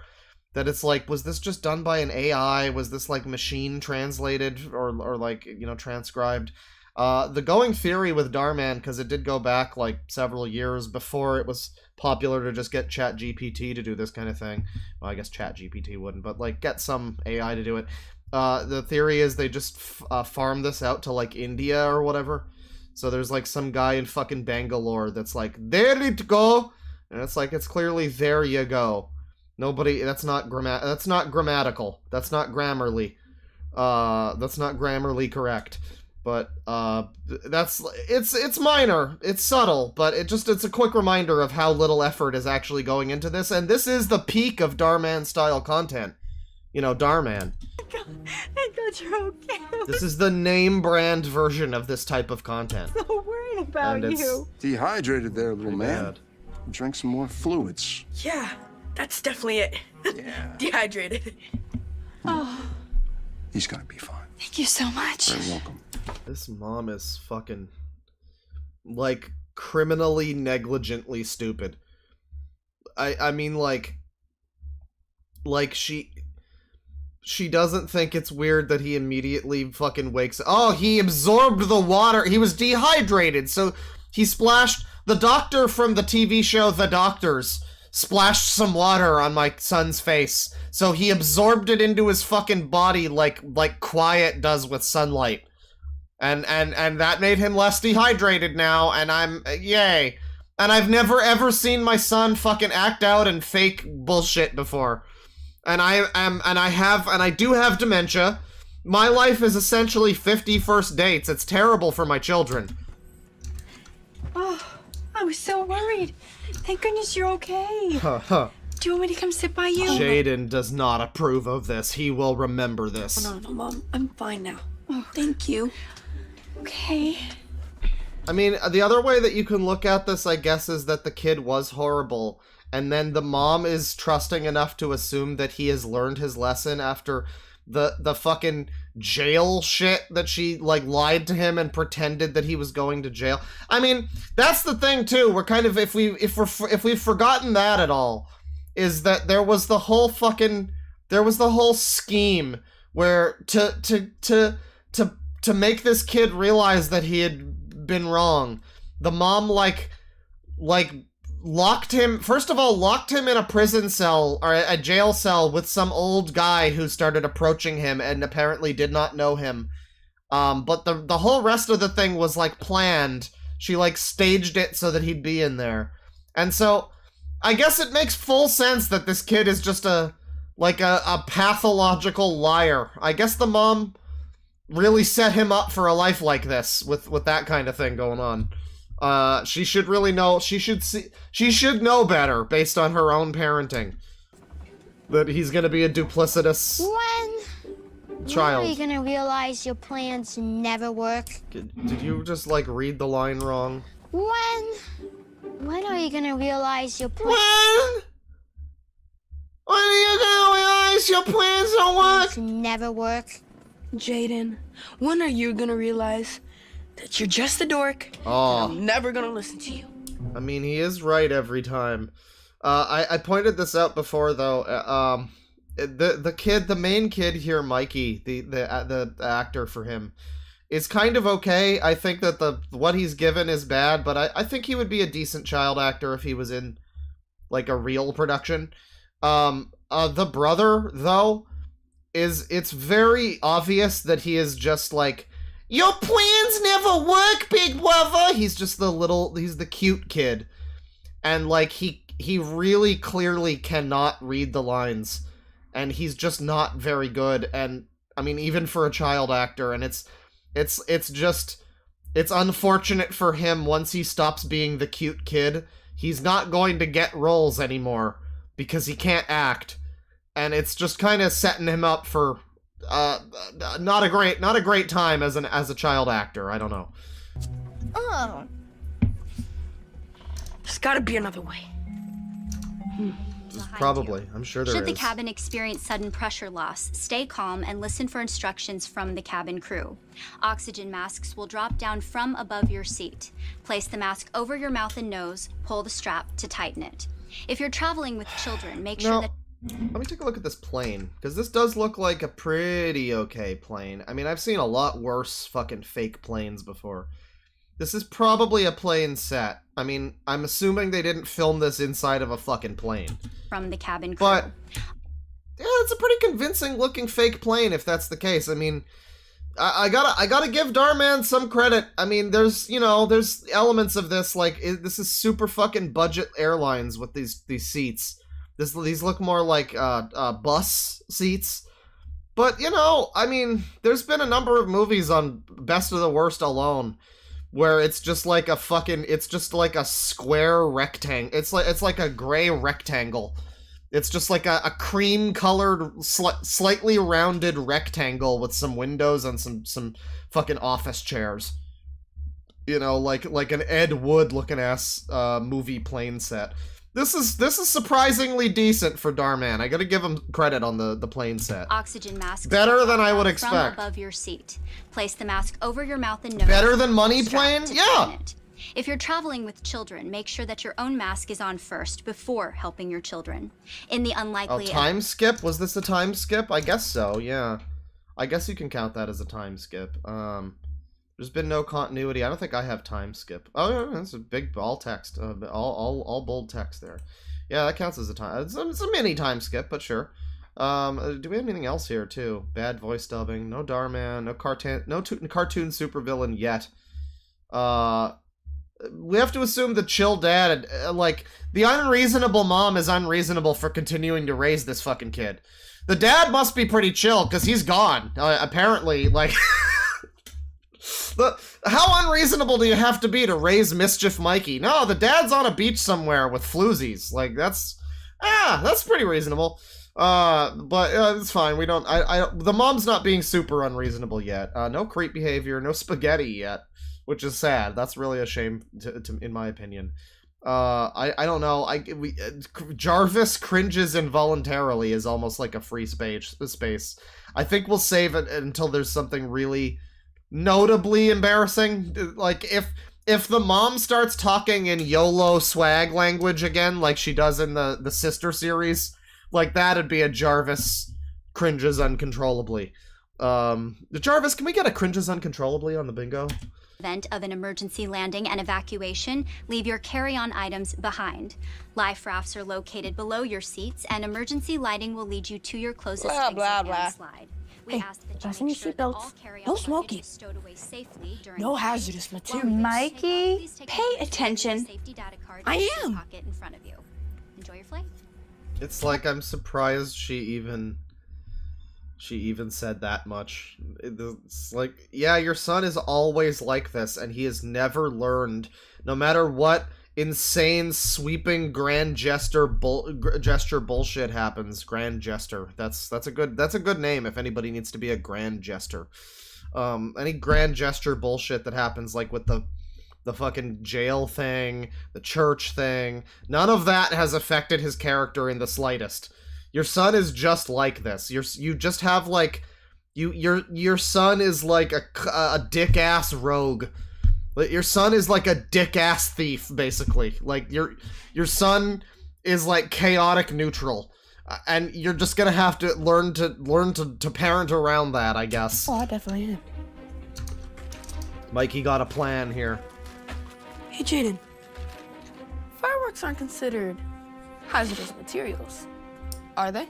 that it's like, was this just done by an AI? Was this like machine translated or like, you know, transcribed? The going theory with Dhar because it did go back like several years before it was popular to just get ChatGPT to do this kind of thing. Well, I guess ChatGPT wouldn't, but like get some AI to do it. The theory is they just farm this out to like India or whatever. So there's like some guy in fucking Bangalore that's like, there it go, and it's like, it's clearly there you go. Nobody, that's not grammatical. That's not grammarly. That's not grammarly correct. But it's minor, it's subtle, but it's a quick reminder of how little effort is actually going into this, and this is the peak of Dhar style content. You know, Dhar. Thank God you're okay. This is the name brand version of this type of content. So worried about you. Dehydrated there, little man. Bad. Drink some more fluids. Yeah, that's definitely it. Yeah. Dehydrated. Oh, He's gonna be fine. thank you so much. Very welcome. This mom is fucking, like, criminally negligently stupid. I mean, like she doesn't think it's weird that he immediately fucking wakes up. Oh, he absorbed the water. He was dehydrated, so he splashed. The doctor from the TV show The Doctors splashed some water on my son's face, so he absorbed it into his fucking body like Quiet does with sunlight. And that made him less dehydrated now, and I'm, yay. And I've never ever seen my son fucking act out and fake bullshit before. And I do have dementia. My life is essentially 50 first dates. It's terrible for my children. Oh, I was so worried. Thank goodness you're okay. Huh. Do you want me to come sit by you? Jaden does not approve of this. He will remember this. No, Mom. I'm fine now. Oh, thank you. Okay. I mean, the other way that you can look at this, I guess, is that the kid was horrible, and then the mom is trusting enough to assume that he has learned his lesson after the fucking jail shit that she, like, lied to him and pretended that he was going to jail. I mean, that's the thing, too. We're kind of, if we've forgotten that at all, is that there was the whole scheme where to make this kid realize that he had been wrong, the mom like locked him in a prison cell or a jail cell with some old guy who started approaching him and apparently did not know him. But the whole rest of the thing was like planned. She like staged it so that he'd be in there. And so I guess it makes full sense that this kid is just a pathological liar. I guess the mom really set him up for a life like this with that kind of thing going on. She should really know. She should know better based on her own parenting. That he's gonna be a duplicitous child. When are you gonna realize your plans never work? Did you just like read the line wrong? When are you gonna realize your plans? When are you gonna realize your plans don't work? Never work. Jaden, when are you gonna realize that you're just a dork and I'm never gonna listen to you? I mean, he is right every time. I pointed this out before, though. The main kid here, Mikey, the actor for him, is kind of okay. I think that what he's given is bad, but I think he would be a decent child actor if he was in, like, a real production. The brother, though, it's very obvious that he is just like, your plans never work, big brother. He's just he's the cute kid. And like, he really clearly cannot read the lines. And he's just not very good. And I mean, even for a child actor, and it's It's unfortunate for him once he stops being the cute kid. He's not going to get roles anymore because he can't act. And it's just kind of setting him up for not a great time as a child actor. I don't know. Oh. There's gotta be another way. Probably. I'm sure there is. Should the cabin experience sudden pressure loss, stay calm and listen for instructions from the cabin crew. Oxygen masks will drop down from above your seat. Place the mask over your mouth and nose, pull the strap to tighten it. If you're traveling with children, make sure that... Let me take a look at this plane, because this does look like a pretty okay plane. I mean, I've seen a lot worse fucking fake planes before. This is probably a plane set. I mean, I'm assuming they didn't film this inside of a fucking plane. From the cabin crew. But, yeah, it's a pretty convincing looking fake plane if that's the case. I mean, I gotta give Dhar some credit. I mean, there's elements of this, like, this is super fucking budget airlines with these seats. These look more like bus seats. But, I mean, there's been a number of movies on Best of the Worst alone where it's just like a square rectangle. It's like a gray rectangle. It's just like a cream-colored, slightly rounded rectangle with some windows and some fucking office chairs. Like an Ed Wood-looking ass movie plane set. This is surprisingly decent for Dhar. I gotta give him credit on the plane set. Oxygen mask. Better than I would expect. From above your seat. Place the mask over your mouth and nose. Better than Money Plane? Yeah. If you're traveling with children, make sure that your own mask is on first before helping your children. In the unlikely... time skip? Was this a time skip? I guess so, yeah. I guess you can count that as a time skip. There's been no continuity. I don't think I have time skip. Oh, yeah, that's a big all text. All bold text there. Yeah, that counts as a time. It's a mini time skip, but sure. Do we have anything else here, too? Bad voice dubbing. No Dhar, no cartoon supervillain yet. We have to assume the chill dad, the unreasonable mom is unreasonable for continuing to raise this fucking kid. The dad must be pretty chill, because he's gone. Apparently, how unreasonable do you have to be to raise Mischief Mikey? No, the dad's on a beach somewhere with floozies. That's pretty reasonable. But it's fine. The mom's not being super unreasonable yet. No creep behavior, no spaghetti yet, which is sad. That's really a shame, in my opinion. I don't know. Jarvis cringes involuntarily is almost like a free space. I think we'll save it until there's something really notably embarrassing. If the mom starts talking in YOLO swag language again, like she does in the Sister series, that'd be a Jarvis cringes uncontrollably. Jarvis, can we get a cringes uncontrollably on the bingo? Event of an emergency landing and evacuation, leave your carry-on items behind. Life rafts are located below your seats, and emergency lighting will lead you to your closest exit and slide. Hey, fasten your seatbelts. No smoking. No hazardous materials. Mikey, pay attention. I am. Enjoy your flight. It's like I'm surprised she even said that much. It's like, yeah, your son is always like this, and he has never learned, no matter what insane, sweeping, grand gesture bullshit happens. Grand Jester. That's a good name if anybody needs to be a grand jester. Any grand gesture bullshit that happens, like with the fucking jail thing, the church thing, none of that has affected his character in the slightest. Your son is just like this. You just have your son is like a dick ass rogue. Your son is like a dick ass thief, basically. Your son is like chaotic neutral, and you're just gonna have to learn to parent around that, I guess. Oh, I definitely am. Mikey got a plan here. Hey, Jaden. Fireworks aren't considered hazardous materials, are they?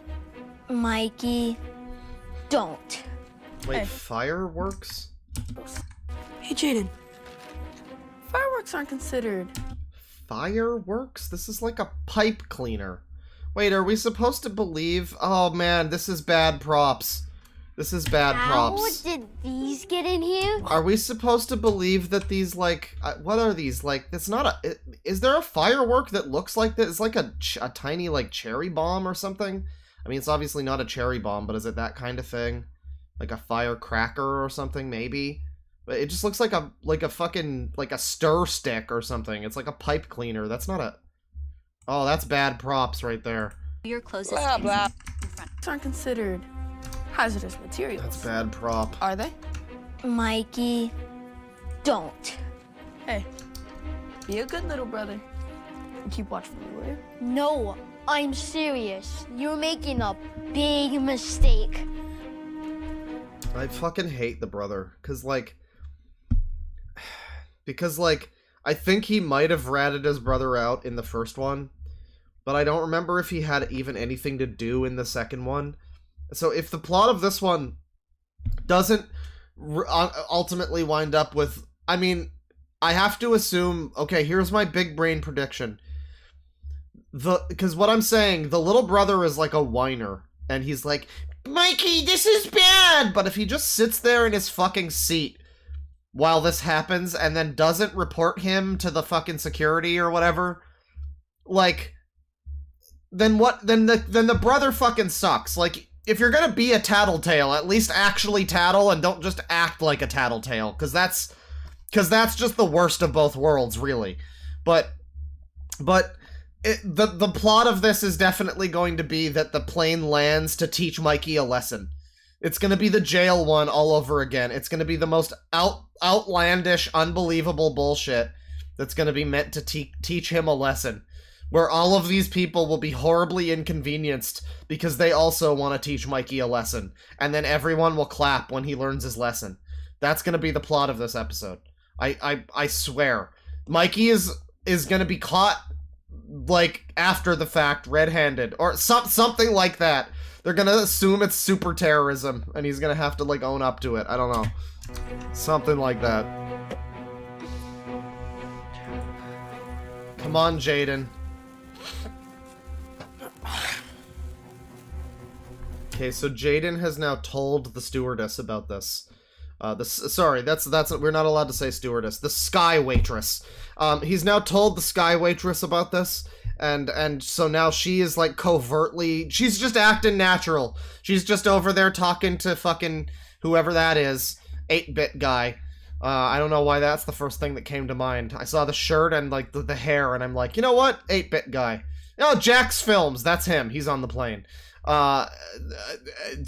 Mikey, don't. Wait, fireworks? Hey, Jaden. Fireworks aren't considered... Fireworks? This is like a pipe cleaner. Wait, are we supposed to believe... Oh, man, this is bad props. This is bad props. How did these get in here? Are we supposed to believe that these, like, what are these? Like, it's not a, is there a firework that looks like this? It's like a tiny, like, cherry bomb or something? I mean, it's obviously not a cherry bomb, but is it that kind of thing? Like a firecracker or something, maybe? But it just looks like a fucking, like a stir stick or something. It's like a pipe cleaner. That's not a, oh, that's bad props right there. Your closest Blah, blah. in front. These aren't considered hazardous materials. That's bad prop. Are they? Mikey, don't. Hey, be a good little brother. And keep watch for me, will you? No, I'm serious. You're making a big mistake. I fucking hate the brother. Because, like, I think he might have ratted his brother out in the first one. But I don't remember if he had even anything to do in the second one. So if the plot of this one doesn't ultimately wind up with... I mean, I have to assume... Okay, here's my big brain prediction. Because what I'm saying, the little brother is like a whiner. And he's like, Mikey, this is bad! But if he just sits there in his fucking seat while this happens and then doesn't report him to the fucking security or whatever, like... Then what? Then the brother fucking sucks. Like, if you're gonna be a tattletale, at least actually tattle and don't just act like a tattletale, because that's just the worst of both worlds, really. But the plot of this is definitely going to be that the plane lands to teach Mikey a lesson. It's gonna be the jail one all over again. It's gonna be the most outlandish, unbelievable bullshit that's gonna be meant to teach him a lesson. Where all of these people will be horribly inconvenienced because they also want to teach Mikey a lesson. And then everyone will clap when he learns his lesson. That's going to be the plot of this episode. I swear. Mikey is going to be caught, like, after the fact, red-handed. Or something like that. They're going to assume it's super terrorism. And he's going to have to, like, own up to it. I don't know. Something like that. Come on, Jaden. Okay, so Jaden has now told the stewardess about this. Sorry, that's we're not allowed to say stewardess. The sky waitress. He's now told the sky waitress about this, and so now she is like covertly. She's just acting natural. She's just over there talking to fucking whoever that is, 8-bit guy. I don't know why that's the first thing that came to mind. I saw the shirt and like the hair, and I'm like, you know what, 8-bit guy. Oh, Jack's Films. That's him. He's on the plane.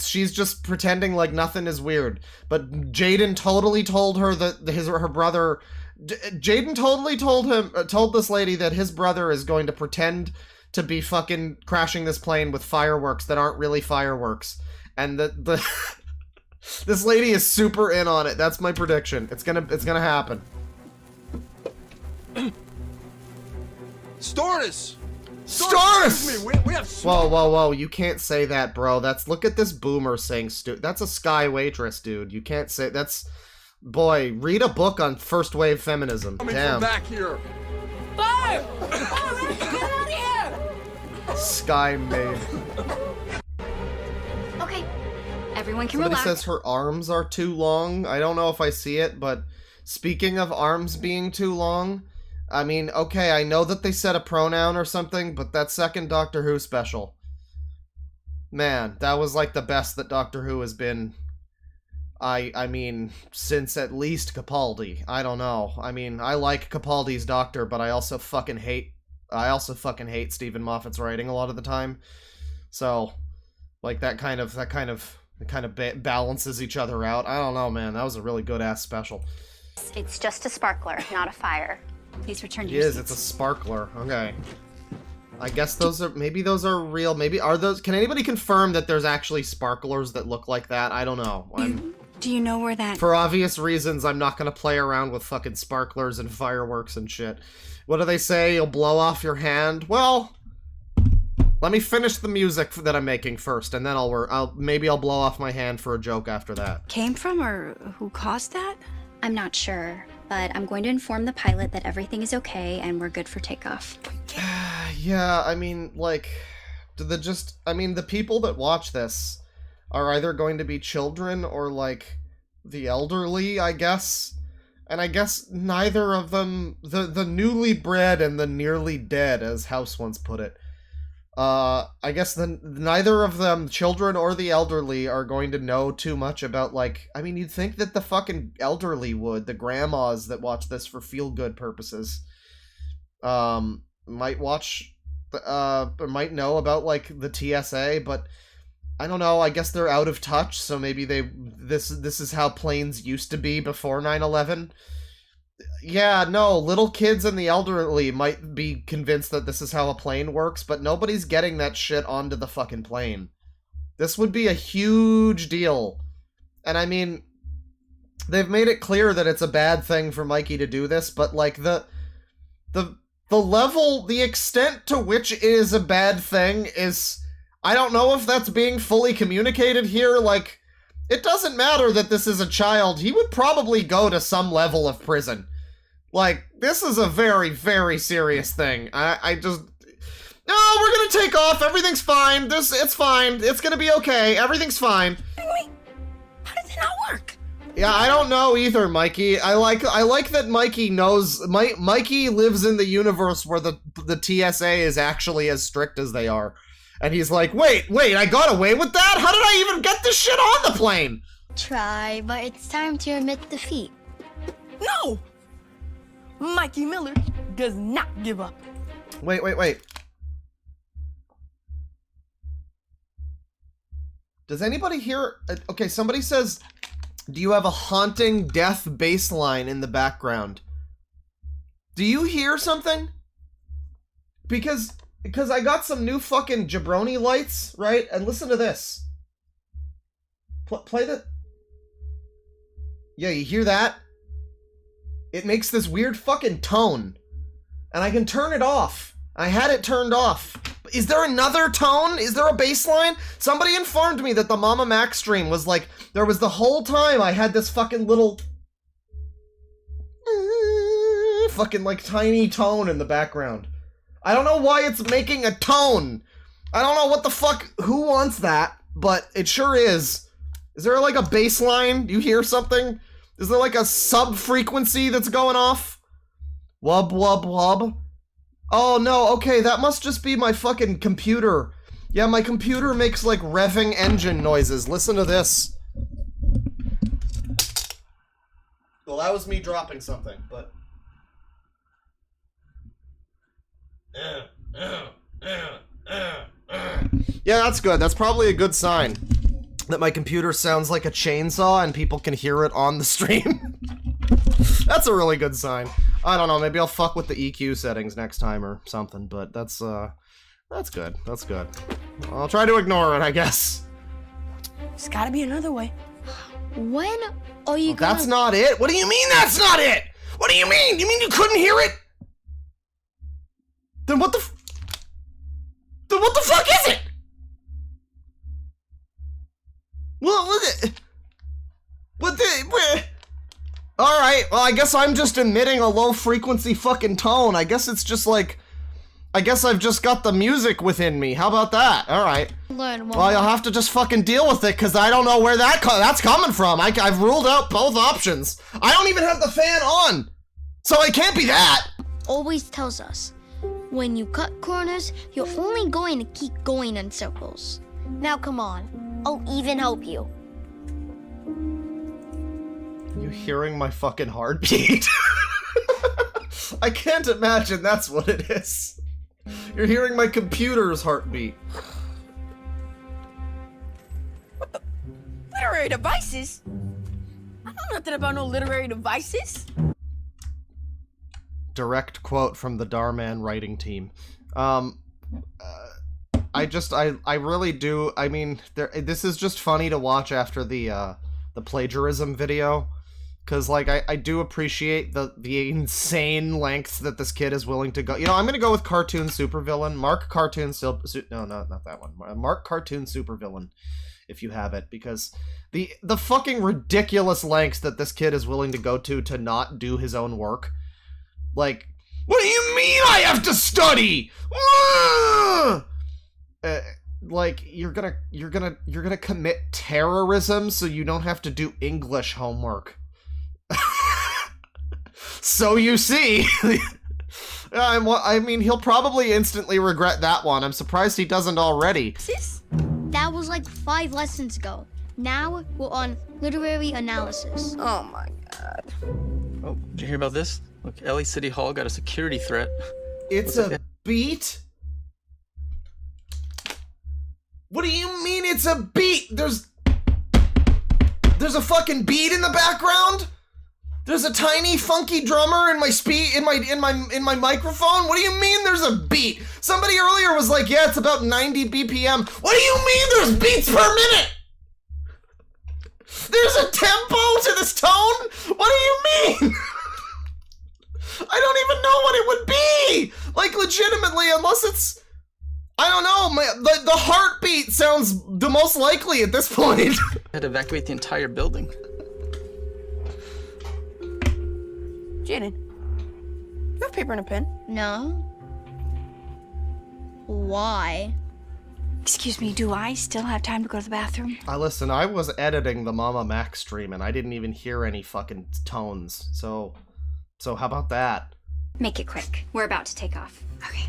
She's just pretending like nothing is weird. But Jaden totally told her that her brother... Jaden totally told this lady that his brother is going to pretend to be fucking crashing this plane with fireworks that aren't really fireworks. And this lady is super in on it. That's my prediction. It's gonna happen. Stewardess! Stars! We have smoke. Whoa, you can't say that, bro. Look at this boomer saying that's a sky waitress, dude. You can't say, that's, boy, read a book on first wave feminism. Damn. Back here. Fire! Fire! Get out of here! Sky maid. Okay, everyone can Somebody relax. says her arms are too long. I don't know if I see it, but speaking of arms being too long, I mean, okay, I know that they said a pronoun or something, but that second Doctor Who special, man, that was like the best that Doctor Who has been, I mean, since at least Capaldi. I don't know. I mean, I like Capaldi's Doctor, but I also fucking hate Stephen Moffat's writing a lot of the time. So, like, that kind of balances each other out. I don't know, man. That was a really good-ass special. It's just a sparkler, not a fire. Please return to It your is, seats. it's a sparkler. Okay. I guess those are real. Maybe are those, can anybody confirm that there's actually sparklers that look like that? I don't know. Do you know where that... For obvious reasons, I'm not gonna play around with fucking sparklers and fireworks and shit. What do they say? You'll blow off your hand? Well, let me finish the music that I'm making first, and then maybe I'll blow off my hand for a joke after that. Came from, or who caused that? I'm not sure, but I'm going to inform the pilot that everything is okay and we're good for takeoff. Yeah, I mean, like, the people that watch this, are either going to be children or, like, the elderly, I guess. And I guess neither of them, the newly bred and the nearly dead, as House once put it, I guess neither of them, children or the elderly, are going to know too much about, like, I mean, you'd think that the fucking elderly would, the grandmas that watch this for feel-good purposes, might watch, might know about, like, the TSA, but I don't know, I guess they're out of touch, so maybe this is how planes used to be before 9/11. Yeah, no, little kids and the elderly might be convinced that this is how a plane works, but nobody's getting that shit onto the fucking plane. This would be a huge deal. And I mean, they've made it clear that it's a bad thing for Mikey to do this, but like the level, the extent to which it is a bad thing is, I don't know if that's being fully communicated here. Like, it doesn't matter that this is a child. He would probably go to some level of prison. Like, this is a very, very serious thing. I just... No, we're gonna take off. Everything's fine. It's fine. It's gonna be okay. Everything's fine. Wait, how did that not work? Yeah, I don't know either, Mikey. I like that Mikey knows... Mikey lives in the universe where the TSA is actually as strict as they are. And he's like, wait, I got away with that? How did I even get this shit on the plane? Try, but it's time to admit defeat. No! Mikey Miller does not give up. Wait. Does anybody hear... Okay, somebody says, do you have a haunting death bass line in the background? Do you hear something? Because I got some new fucking jabroni lights, right? And listen to this. Play the... Yeah, you hear that? It makes this weird fucking tone. And I can turn it off. I had it turned off. Is there another tone? Is there a bass line? Somebody informed me that the Mama Mac stream was like... There was the whole time I had this fucking little... fucking like tiny tone in the background. I don't know why it's making a tone. I don't know what the fuck, who wants that, but it sure is. Is there like a bass line? Do you hear something? Is there like a sub-frequency that's going off? Wub, wub, wub. Oh no, okay, that must just be my fucking computer. Yeah, my computer makes like revving engine noises. Listen to this. Well, that was me dropping something, but... Yeah, that's good. That's probably a good sign that my computer sounds like a chainsaw and people can hear it on the stream. That's a really good sign. I don't know, maybe I'll fuck with the EQ settings next time or something, but that's good. That's good. I'll try to ignore it, I guess. There's gotta be another way. When are you gonna... That's not it? What do you mean that's not it? What do you mean? You mean you couldn't hear it? Then what the fuck is it? Alright, well I guess I'm just emitting a low frequency fucking tone. I guess it's just like, I guess I've just got the music within me. How about that? Alright. Well, you'll have to just fucking deal with it, because I don't know where that's coming from. I've ruled out both options. I don't even have the fan on! So it can't be that! Always tells us, when you cut corners, you're only going to keep going in circles. Now come on, I'll even help you. You hearing my fucking heartbeat? I can't imagine that's what it is. You're hearing my computer's heartbeat. What the? Literary devices? I know nothing about no literary devices. Direct quote from the Dhar writing team. I really do. I mean, this is just funny to watch after the plagiarism video, because like I do appreciate the insane lengths that this kid is willing to go. You know, I'm gonna go with cartoon supervillain, Mark Cartoon no, not that one. Mark Cartoon Supervillain, if you have it, because the fucking ridiculous lengths that this kid is willing to go to not do his own work. Like, what do you mean I have to study? like, you're gonna commit terrorism so you don't have to do English homework. So you see. I mean, he'll probably instantly regret that one. I'm surprised he doesn't already. That was like 5 lessons ago. Now we're on literary analysis. Oh my god. Oh, did you hear about this? Look, LA City Hall got a security threat. It's a beat? What do you mean it's a beat? There's a fucking beat in the background? There's a tiny funky drummer in my microphone? What do you mean there's a beat? Somebody earlier was like, yeah, it's about 90 BPM. What do you mean there's beats per minute? There's a tempo to this tone? What do you mean? I don't even know what it would be! Like, legitimately, unless it's... I don't know, the heartbeat sounds the most likely at this point. I had to evacuate the entire building. Jaden, you have paper and a pen? No. Why? Excuse me, do I still have time to go to the bathroom? Listen, I was editing the Mama Mac stream and I didn't even hear any fucking tones, so how about that? Make it quick. We're about to take off. Okay.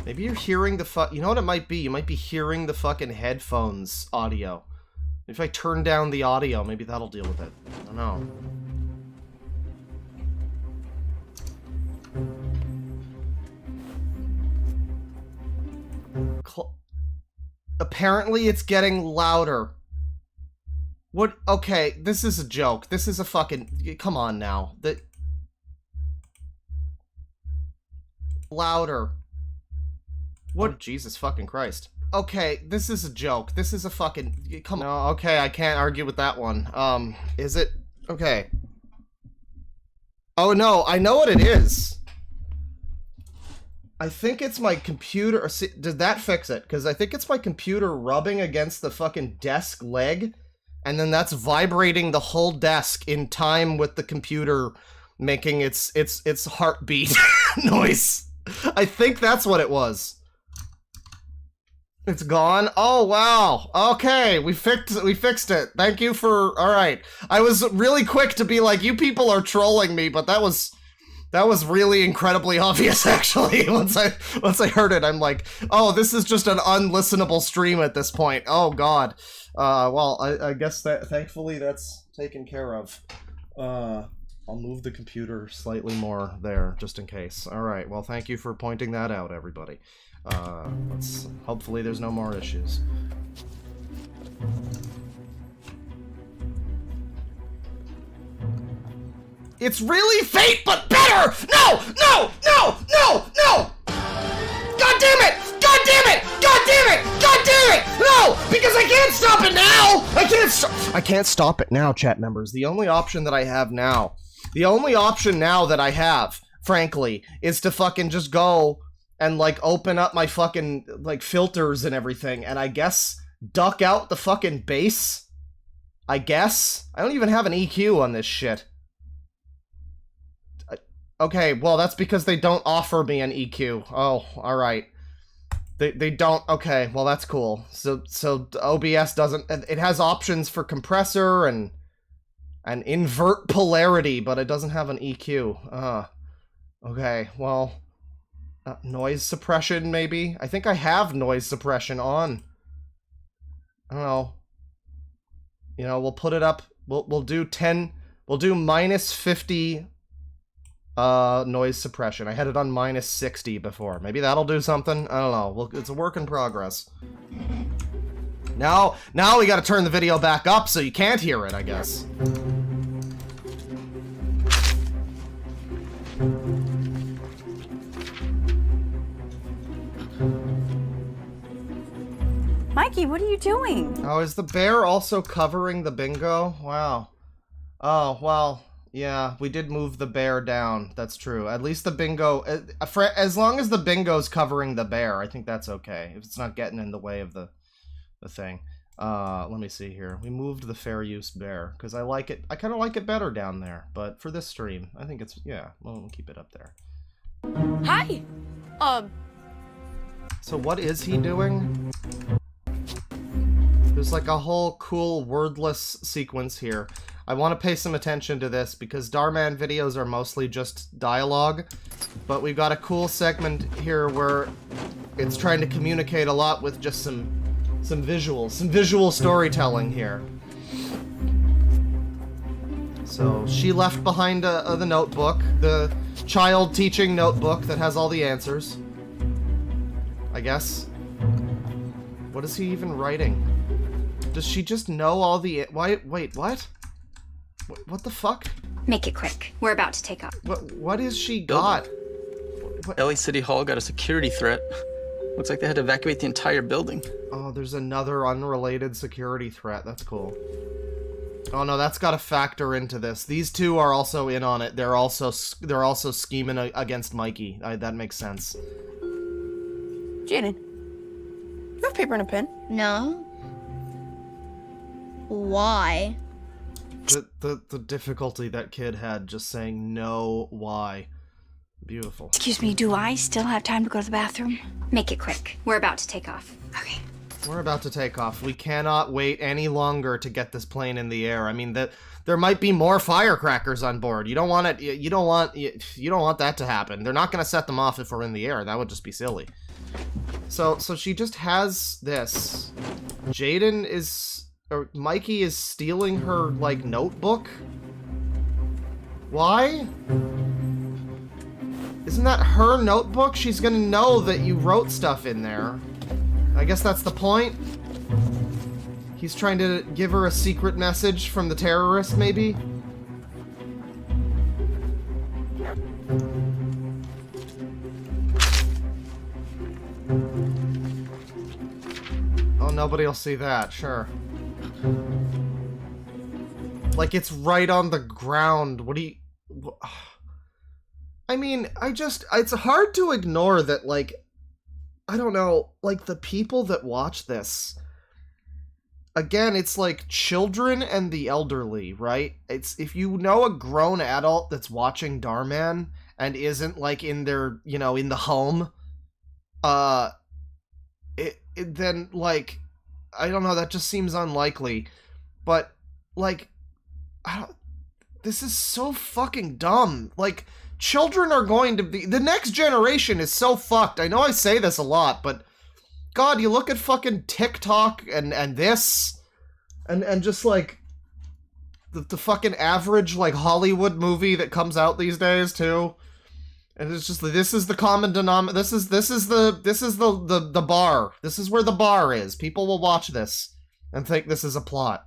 Maybe you're hearing the you know what it might be? You might be hearing the fucking headphones audio. If I turn down the audio, maybe that'll deal with it. I don't know. Apparently it's getting louder. What? Okay, this is a joke. This is a fucking... Come on now. Louder. What? Jesus fucking Christ. Okay, this is a joke. This is a fucking... Come on. No, okay, I can't argue with that one. Is it... Okay. Oh no, I know what it is. I think it's my computer... Did that fix it? Because I think it's my computer rubbing against the fucking desk leg, and then that's vibrating the whole desk in time with the computer making its heartbeat noise. I think that's what it was. It's gone? Oh, wow. Okay, we fixed it. Thank you for... Alright. I was really quick to be like, you people are trolling me, but that was really incredibly obvious, actually. Once I heard it, I'm like, oh, this is just an unlistenable stream at this point. Oh, God. Well, I guess that, thankfully, that's taken care of. I'll move the computer slightly more there, just in case. Alright, well, thank you for pointing that out, everybody. Hopefully there's no more issues. It's really Fate, but better! No! No! No! No! No! God damn it! God damn it! God damn it! God damn it! No! Because I can't stop it now! I can't stop it now, chat members. The only option that I have now, that I have, frankly, is to fucking just go and, like, open up my fucking, like, filters and everything, and I guess duck out the fucking bass? I guess? I don't even have an EQ on this shit. Okay, well, that's because they don't offer me an EQ. Oh, alright. They don't... Okay, well, that's cool. So OBS doesn't... It has options for compressor and invert polarity, but it doesn't have an EQ. Okay, well... noise suppression, maybe? I think I have noise suppression on. I don't know. You know, we'll put it up... We'll do 10... We'll do -50... noise suppression. I had it on -60 before. Maybe that'll do something? I don't know. Well, it's a work in progress. Now we gotta turn the video back up so you can't hear it, I guess. Mikey, what are you doing? Oh, is the bear also covering the bingo? Wow. Oh, well... Yeah, we did move the bear down. That's true. At least the bingo... as long as the bingo's covering the bear, I think that's okay. If it's not getting in the way of the thing. Let me see here. We moved the fair use bear, because I like it. I kind of like it better down there. But for this stream, I think it's... Yeah, we'll keep it up there. Hi! So what is he doing? There's like a whole cool wordless sequence here. I want to pay some attention to this because Dhar videos are mostly just dialogue, but we've got a cool segment here where it's trying to communicate a lot with just some visual storytelling here. So she left behind the notebook, the child teaching notebook that has all the answers, I guess. What is he even writing? Does she just know all the... Wait, what? What the fuck? Make it quick. We're about to take off. What is she got? LA City Hall got a security threat. Looks like they had to evacuate the entire building. Oh, there's another unrelated security threat. That's cool. Oh no, that's got to factor into this. These two are also in on it. They're also scheming against Mikey. That makes sense. Jaden, you have paper and a pen? No. Why? The difficulty that kid had just saying no, why. Beautiful. Excuse me, do I still have time to go to the bathroom? Make it quick. We're about to take off. Okay. We're about to take off. We cannot wait any longer to get this plane in the air. I mean, there might be more firecrackers on board. You don't want it. You don't want that to happen. They're not going to set them off if we're in the air. That would just be silly. So she just has this. Jaden is, or Mikey is stealing her like notebook. Why? Isn't that her notebook? She's gonna know that you wrote stuff in there. I guess that's the point. He's trying to give her a secret message from the terrorist, maybe? Oh, nobody will see that, sure. Like, it's right on the ground. What do you... I mean, it's hard to ignore that, like, I don't know, like, the people that watch this, again, it's like children and the elderly, right? It's, if you know a grown adult that's watching Dhar and isn't, like, in their, you know, in the home, then, like, I don't know, that just seems unlikely, but, like, this is so fucking dumb, like, children are going to be... The next generation is so fucked. I know I say this a lot, but... God, you look at fucking TikTok and this... And just, like... The fucking average, like, Hollywood movie that comes out these days, too. And it's just... This is the common denominator... This is the bar. This is where the bar is. People will watch this and think this is a plot.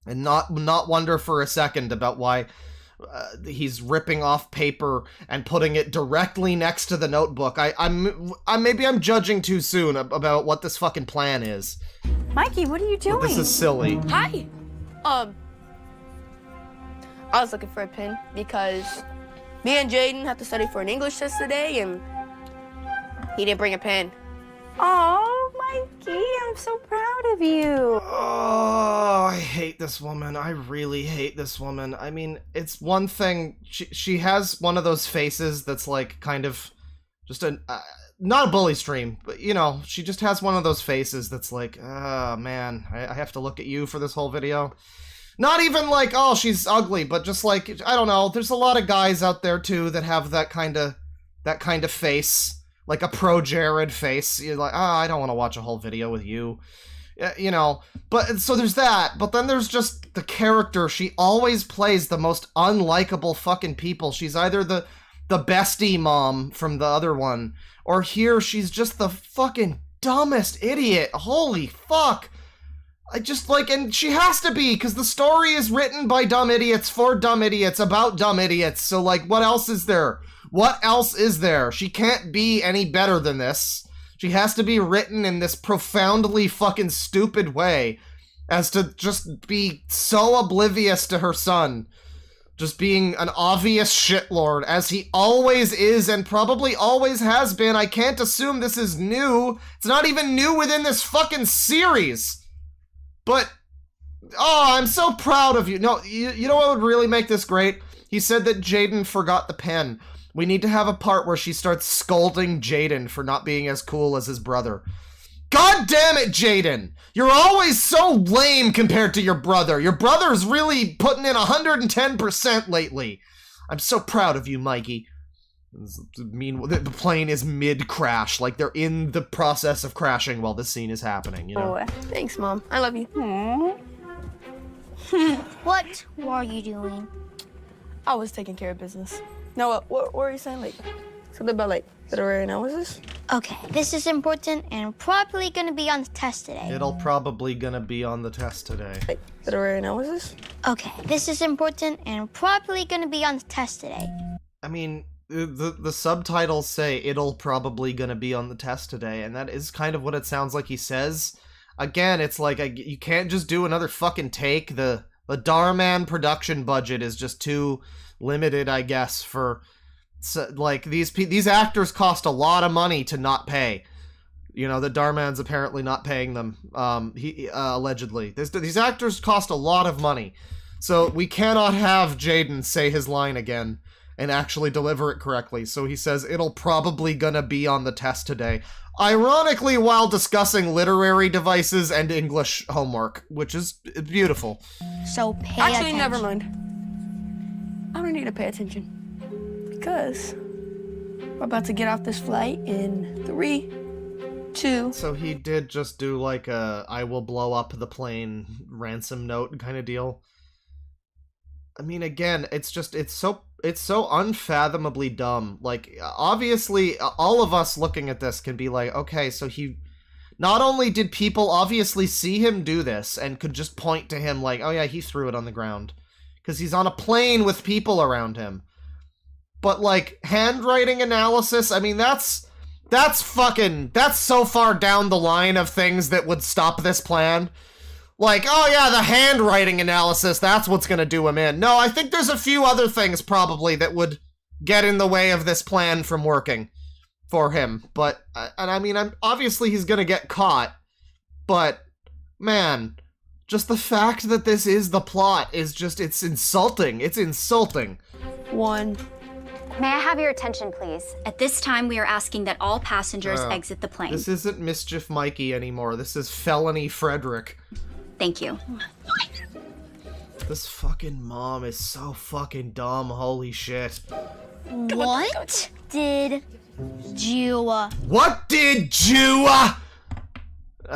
And not wonder for a second about why... he's ripping off paper and putting it directly next to the notebook. Maybe I'm judging too soon about what this fucking plan is. Mikey, what are you doing? Well, this is silly. Hi. I was looking for a pen because me and Jaden have to study for an English test today, and he didn't bring a pen. Oh, Mikey, I'm so proud of you. Oh, I hate this woman. I really hate this woman. I mean, it's one thing. She has one of those faces that's like kind of just a not a bully stream, but you know, she just has one of those faces that's like, oh man, I have to look at you for this whole video. Not even like, oh, she's ugly, but just like, I don't know. There's a lot of guys out there too that have that kind of face. Like a pro-Jared face. You're like, I don't want to watch a whole video with you. You know, but so there's that. But then there's just the character. She always plays the most unlikable fucking people. She's either the bestie mom from the other one, or here she's just the fucking dumbest idiot. Holy fuck. I just like, and she has to be, because the story is written by dumb idiots for dumb idiots about dumb idiots. So like, what else is there? What else is there? She can't be any better than this. She has to be written in this profoundly fucking stupid way as to just be so oblivious to her son. Just being an obvious shitlord, as he always is and probably always has been. I can't assume this is new. It's not even new within this fucking series. But, oh, I'm so proud of you. No, you know what would really make this great? He said that Jaden forgot the pen. We need to have a part where she starts scolding Jaden for not being as cool as his brother. God damn it, Jaden! You're always so lame compared to your brother. Your brother's really putting in 110% lately. I'm so proud of you, Mikey. Meanwhile, the plane is mid-crash, like they're in the process of crashing while this scene is happening, you know? Oh, thanks, Mom. I love you. What were you doing? I was taking care of business. No, what were you saying? Like, something about, like, literary analysis? Okay, this is important and probably gonna be on the test today. It'll probably gonna be on the test today. Like, literary analysis? Okay, this is important and probably gonna be on the test today. I mean, the subtitles say it'll probably gonna be on the test today, and that is kind of what it sounds like he says. Again, it's like, you can't just do another fucking take. The Dhar production budget is just too limited, I guess, for... So, like, these actors cost a lot of money to not pay. You know, the Dhar apparently not paying them, allegedly. These actors cost a lot of money. So we cannot have Jaden say his line again and actually deliver it correctly. So he says, it'll probably gonna be on the test today. Ironically, while discussing literary devices and English homework, which is beautiful. So pay attention. Actually, never mind. I don't need to pay attention. Because we're about to get off this flight in 3, 2... So he did just do like a I will blow up the plane ransom note kind of deal. I mean, again, it's so unfathomably dumb. Like, obviously, all of us looking at this can be like, okay, so he... Not only did people obviously see him do this and could just point to him like, oh yeah, he threw it on the ground. Because he's on a plane with people around him. But, like, handwriting analysis, I mean, that's so far down the line of things that would stop this plan. Like, oh yeah, the handwriting analysis, that's what's gonna do him in. No, I think there's a few other things, probably, that would get in the way of this plan from working for him. But, and I mean, obviously he's gonna get caught, but, man, just the fact that this is the plot is just, it's insulting. It's insulting. 1... May I have your attention, please? At this time, we are asking that all passengers exit the plane. This isn't Mischief Mikey anymore. This is Felony Frederick. Thank you. This fucking mom is so fucking dumb. Holy shit. What did you... What did you... I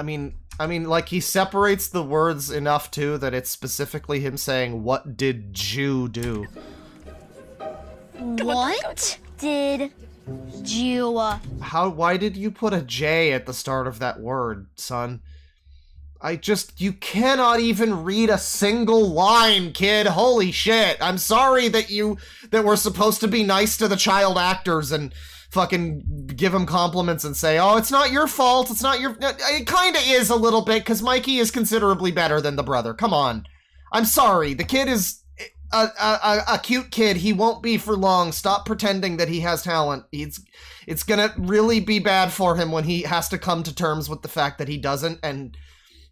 mean, like, he separates the words enough, too, that it's specifically him saying, what did Jew do? What did you... Why did you put a J at the start of that word, son? You cannot even read a single line, kid. Holy shit. I'm sorry that we're supposed to be nice to the child actors and fucking give them compliments and say, oh, it's not your fault, it's not your... It kinda is a little bit, because Mikey is considerably better than the brother. Come on. I'm sorry. The kid is... A cute kid. He won't be for long. Stop pretending that he has talent. It's gonna really be bad for him when he has to come to terms with the fact that he doesn't, and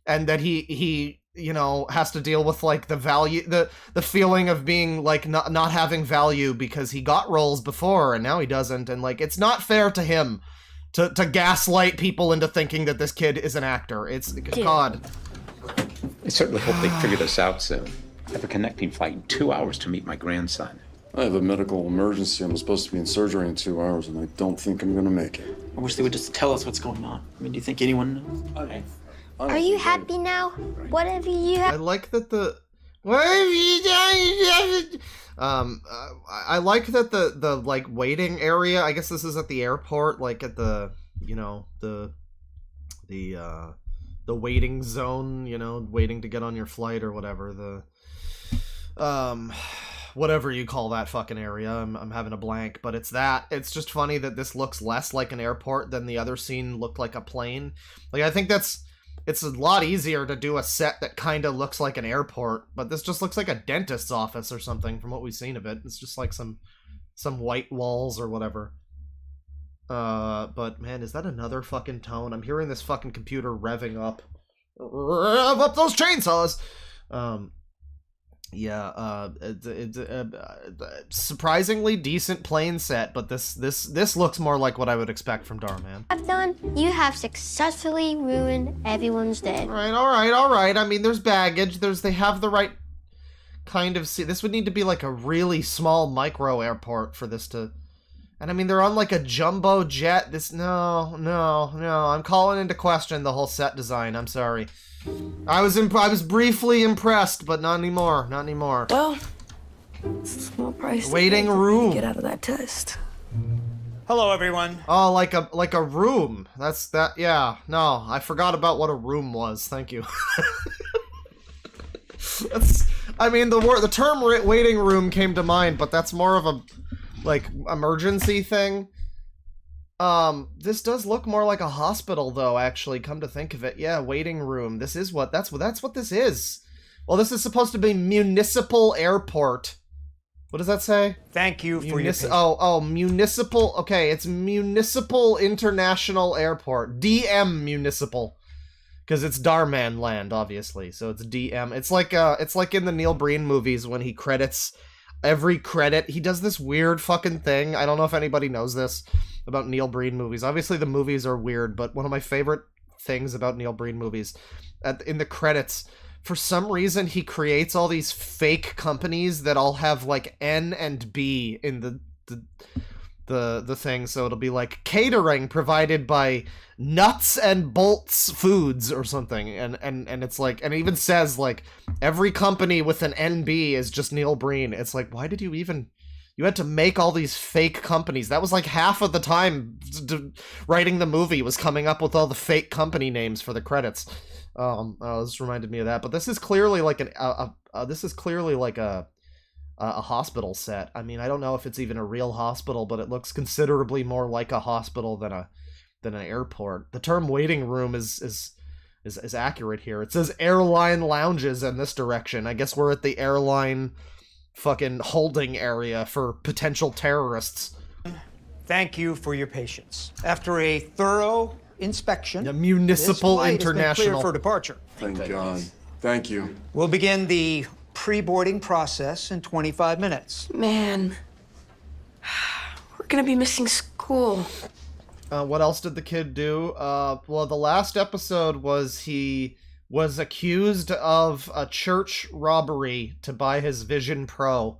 that he you know, has to deal with, like, the value, the feeling of being, like, not having value because he got roles before and now he doesn't, and, like, it's not fair to him to gaslight people into thinking that this kid is an actor. It's... God. I certainly hope they figure this out soon. I have a connecting flight in 2 hours to meet my grandson. I have a medical emergency. I'm supposed to be in surgery in 2 hours, and I don't think I'm gonna make it. I wish they would just tell us what's going on. I mean, do you think anyone knows? Are you happy now? Whatever you have... I like that the... I like that the like, waiting area, I guess this is at the airport, like, at the, you know, the waiting zone, you know, waiting to get on your flight or whatever, whatever you call that fucking area. I'm having a blank, but it's that. It's just funny that this looks less like an airport than the other scene looked like a plane. Like, I think it's a lot easier to do a set that kind of looks like an airport, but this just looks like a dentist's office or something from what we've seen of it. It's just like some white walls or whatever. But man, is that another fucking tone? I'm hearing this fucking computer revving up. Rev up those chainsaws! Yeah, it's surprisingly decent plane set, but this looks more like what I would expect from Dhar, man. I've done. You have successfully ruined everyone's day. All right. I mean, there's baggage. They have the right kind of. This would need to be like a really small micro airport for this to. And I mean, they're on like a jumbo jet. No. I'm calling into question the whole set design. I'm sorry. I was briefly impressed, but not anymore. Well, it's a small price. Waiting room. Get out of that test. Hello, everyone. Oh, like a room. That's that. Yeah. No, I forgot about what a room was. Thank you. I mean, the term waiting room came to mind, but that's more of a like emergency thing. This does look more like a hospital, though. Actually, come to think of it, yeah, waiting room. That's what this is. Well, this is supposed to be municipal airport. What does that say? Thank you for your patience. Oh, municipal. Okay, it's Municipal International Airport. DM Municipal. Because it's Dharman land, obviously. So it's DM. It's like in the Neil Breen movies when he credits every credit. He does this weird fucking thing. I don't know if anybody knows this about Neil Breen movies. Obviously the movies are weird, but one of my favorite things about Neil Breen movies, in the credits, for some reason he creates all these fake companies that all have like N and B in the thing, so it'll be like catering provided by Nuts and Bolts Foods or something, and it's like, and it even says like every company with an NB is just Neil Breen. It's like, why did you had to make all these fake companies? That was like half of the time writing the movie was coming up with all the fake company names for the credits. This reminded me of that, but this is clearly like a hospital set. I mean, I don't know if it's even a real hospital, but it looks considerably more like a hospital than an airport. The term waiting room is accurate here. It says airline lounges in this direction. I guess we're at the airline fucking holding area for potential terrorists. Thank you for your patience. After a thorough inspection, the Municipal this flight International has been cleared for departure. Thank God. Thank you. We'll begin the pre-boarding process in 25 minutes. Man, we're gonna be missing school. What else did the kid do? Well, the last episode was he was accused of a church robbery to buy his Vision Pro.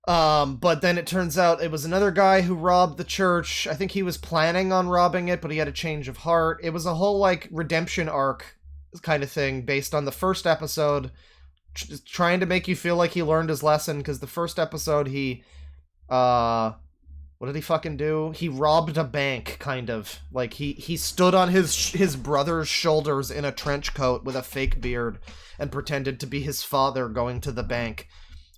But then it turns out it was another guy who robbed the church. I think he was planning on robbing it, but he had a change of heart. It was a whole, like, redemption arc kind of thing based on the first episode, trying to make you feel like he learned his lesson, because the first episode he, what did he fucking do? He robbed a bank, kind of. Like, he stood on his brother's shoulders in a trench coat with a fake beard and pretended to be his father going to the bank.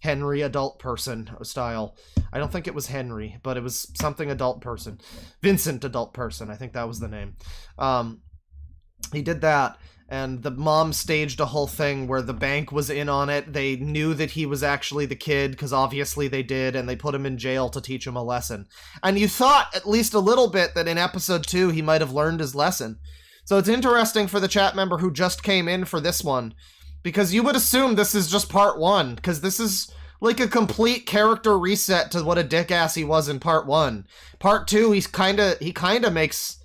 Henry adult person style. I don't think it was Henry, but it was something adult person. Vincent adult person, I think that was the name. He did that, and the mom staged a whole thing where the bank was in on it. They knew that he was actually the kid, because obviously they did, and they put him in jail to teach him a lesson. And you thought, at least a little bit, that in episode 2 he might have learned his lesson. So it's interesting for the chat member who just came in for this one, because you would assume this is just part 1, because this is like a complete character reset to what a dick-ass he was in part 1. Part 2, he kind of makes,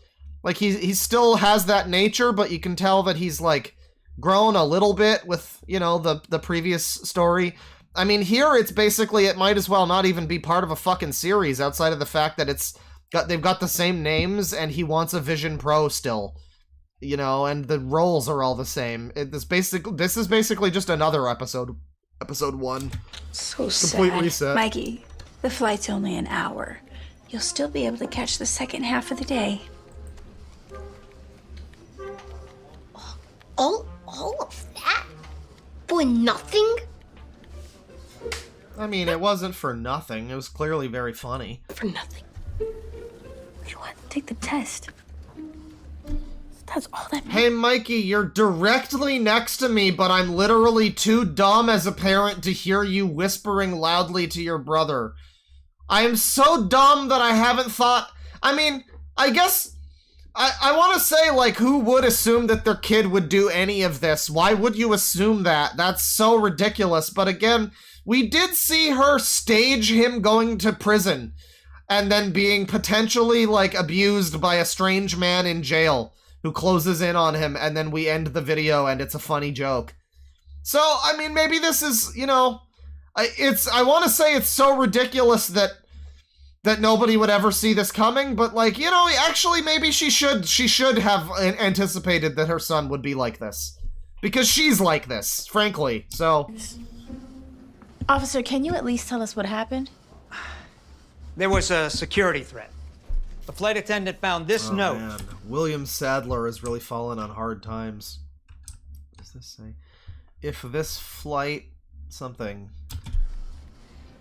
like, he still has that nature, but you can tell that he's, like, grown a little bit with, you know, the previous story. I mean, here it's basically, it might as well not even be part of a fucking series, outside of the fact that they've got the same names, and he wants a Vision Pro still. You know, and the roles are all the same. This is basically just another episode 1. So complete sad. reset. Mikey, the flight's only an hour. You'll still be able to catch the second half of the day. All of that? For nothing? I mean, it wasn't for nothing. It was clearly very funny. For nothing. You want to take the test? That's all that matters. Hey, Mikey, you're directly next to me, but I'm literally too dumb as a parent to hear you whispering loudly to your brother. I am so dumb that I haven't thought... I mean, I guess I want to say, like, who would assume that their kid would do any of this? Why would you assume that? That's so ridiculous. But again, we did see her stage him going to prison and then being potentially, like, abused by a strange man in jail who closes in on him, and then we end the video and it's a funny joke. So, I mean, maybe this is, you know, I want to say it's so ridiculous that nobody would ever see this coming, but, like, you know, actually maybe she should have anticipated that her son would be like this. Because she's like this, frankly, so... Officer, can you at least tell us what happened? There was a security threat. The flight attendant found this note. Man. William Sadler has really fallen on hard times. What does this say? If this flight... something...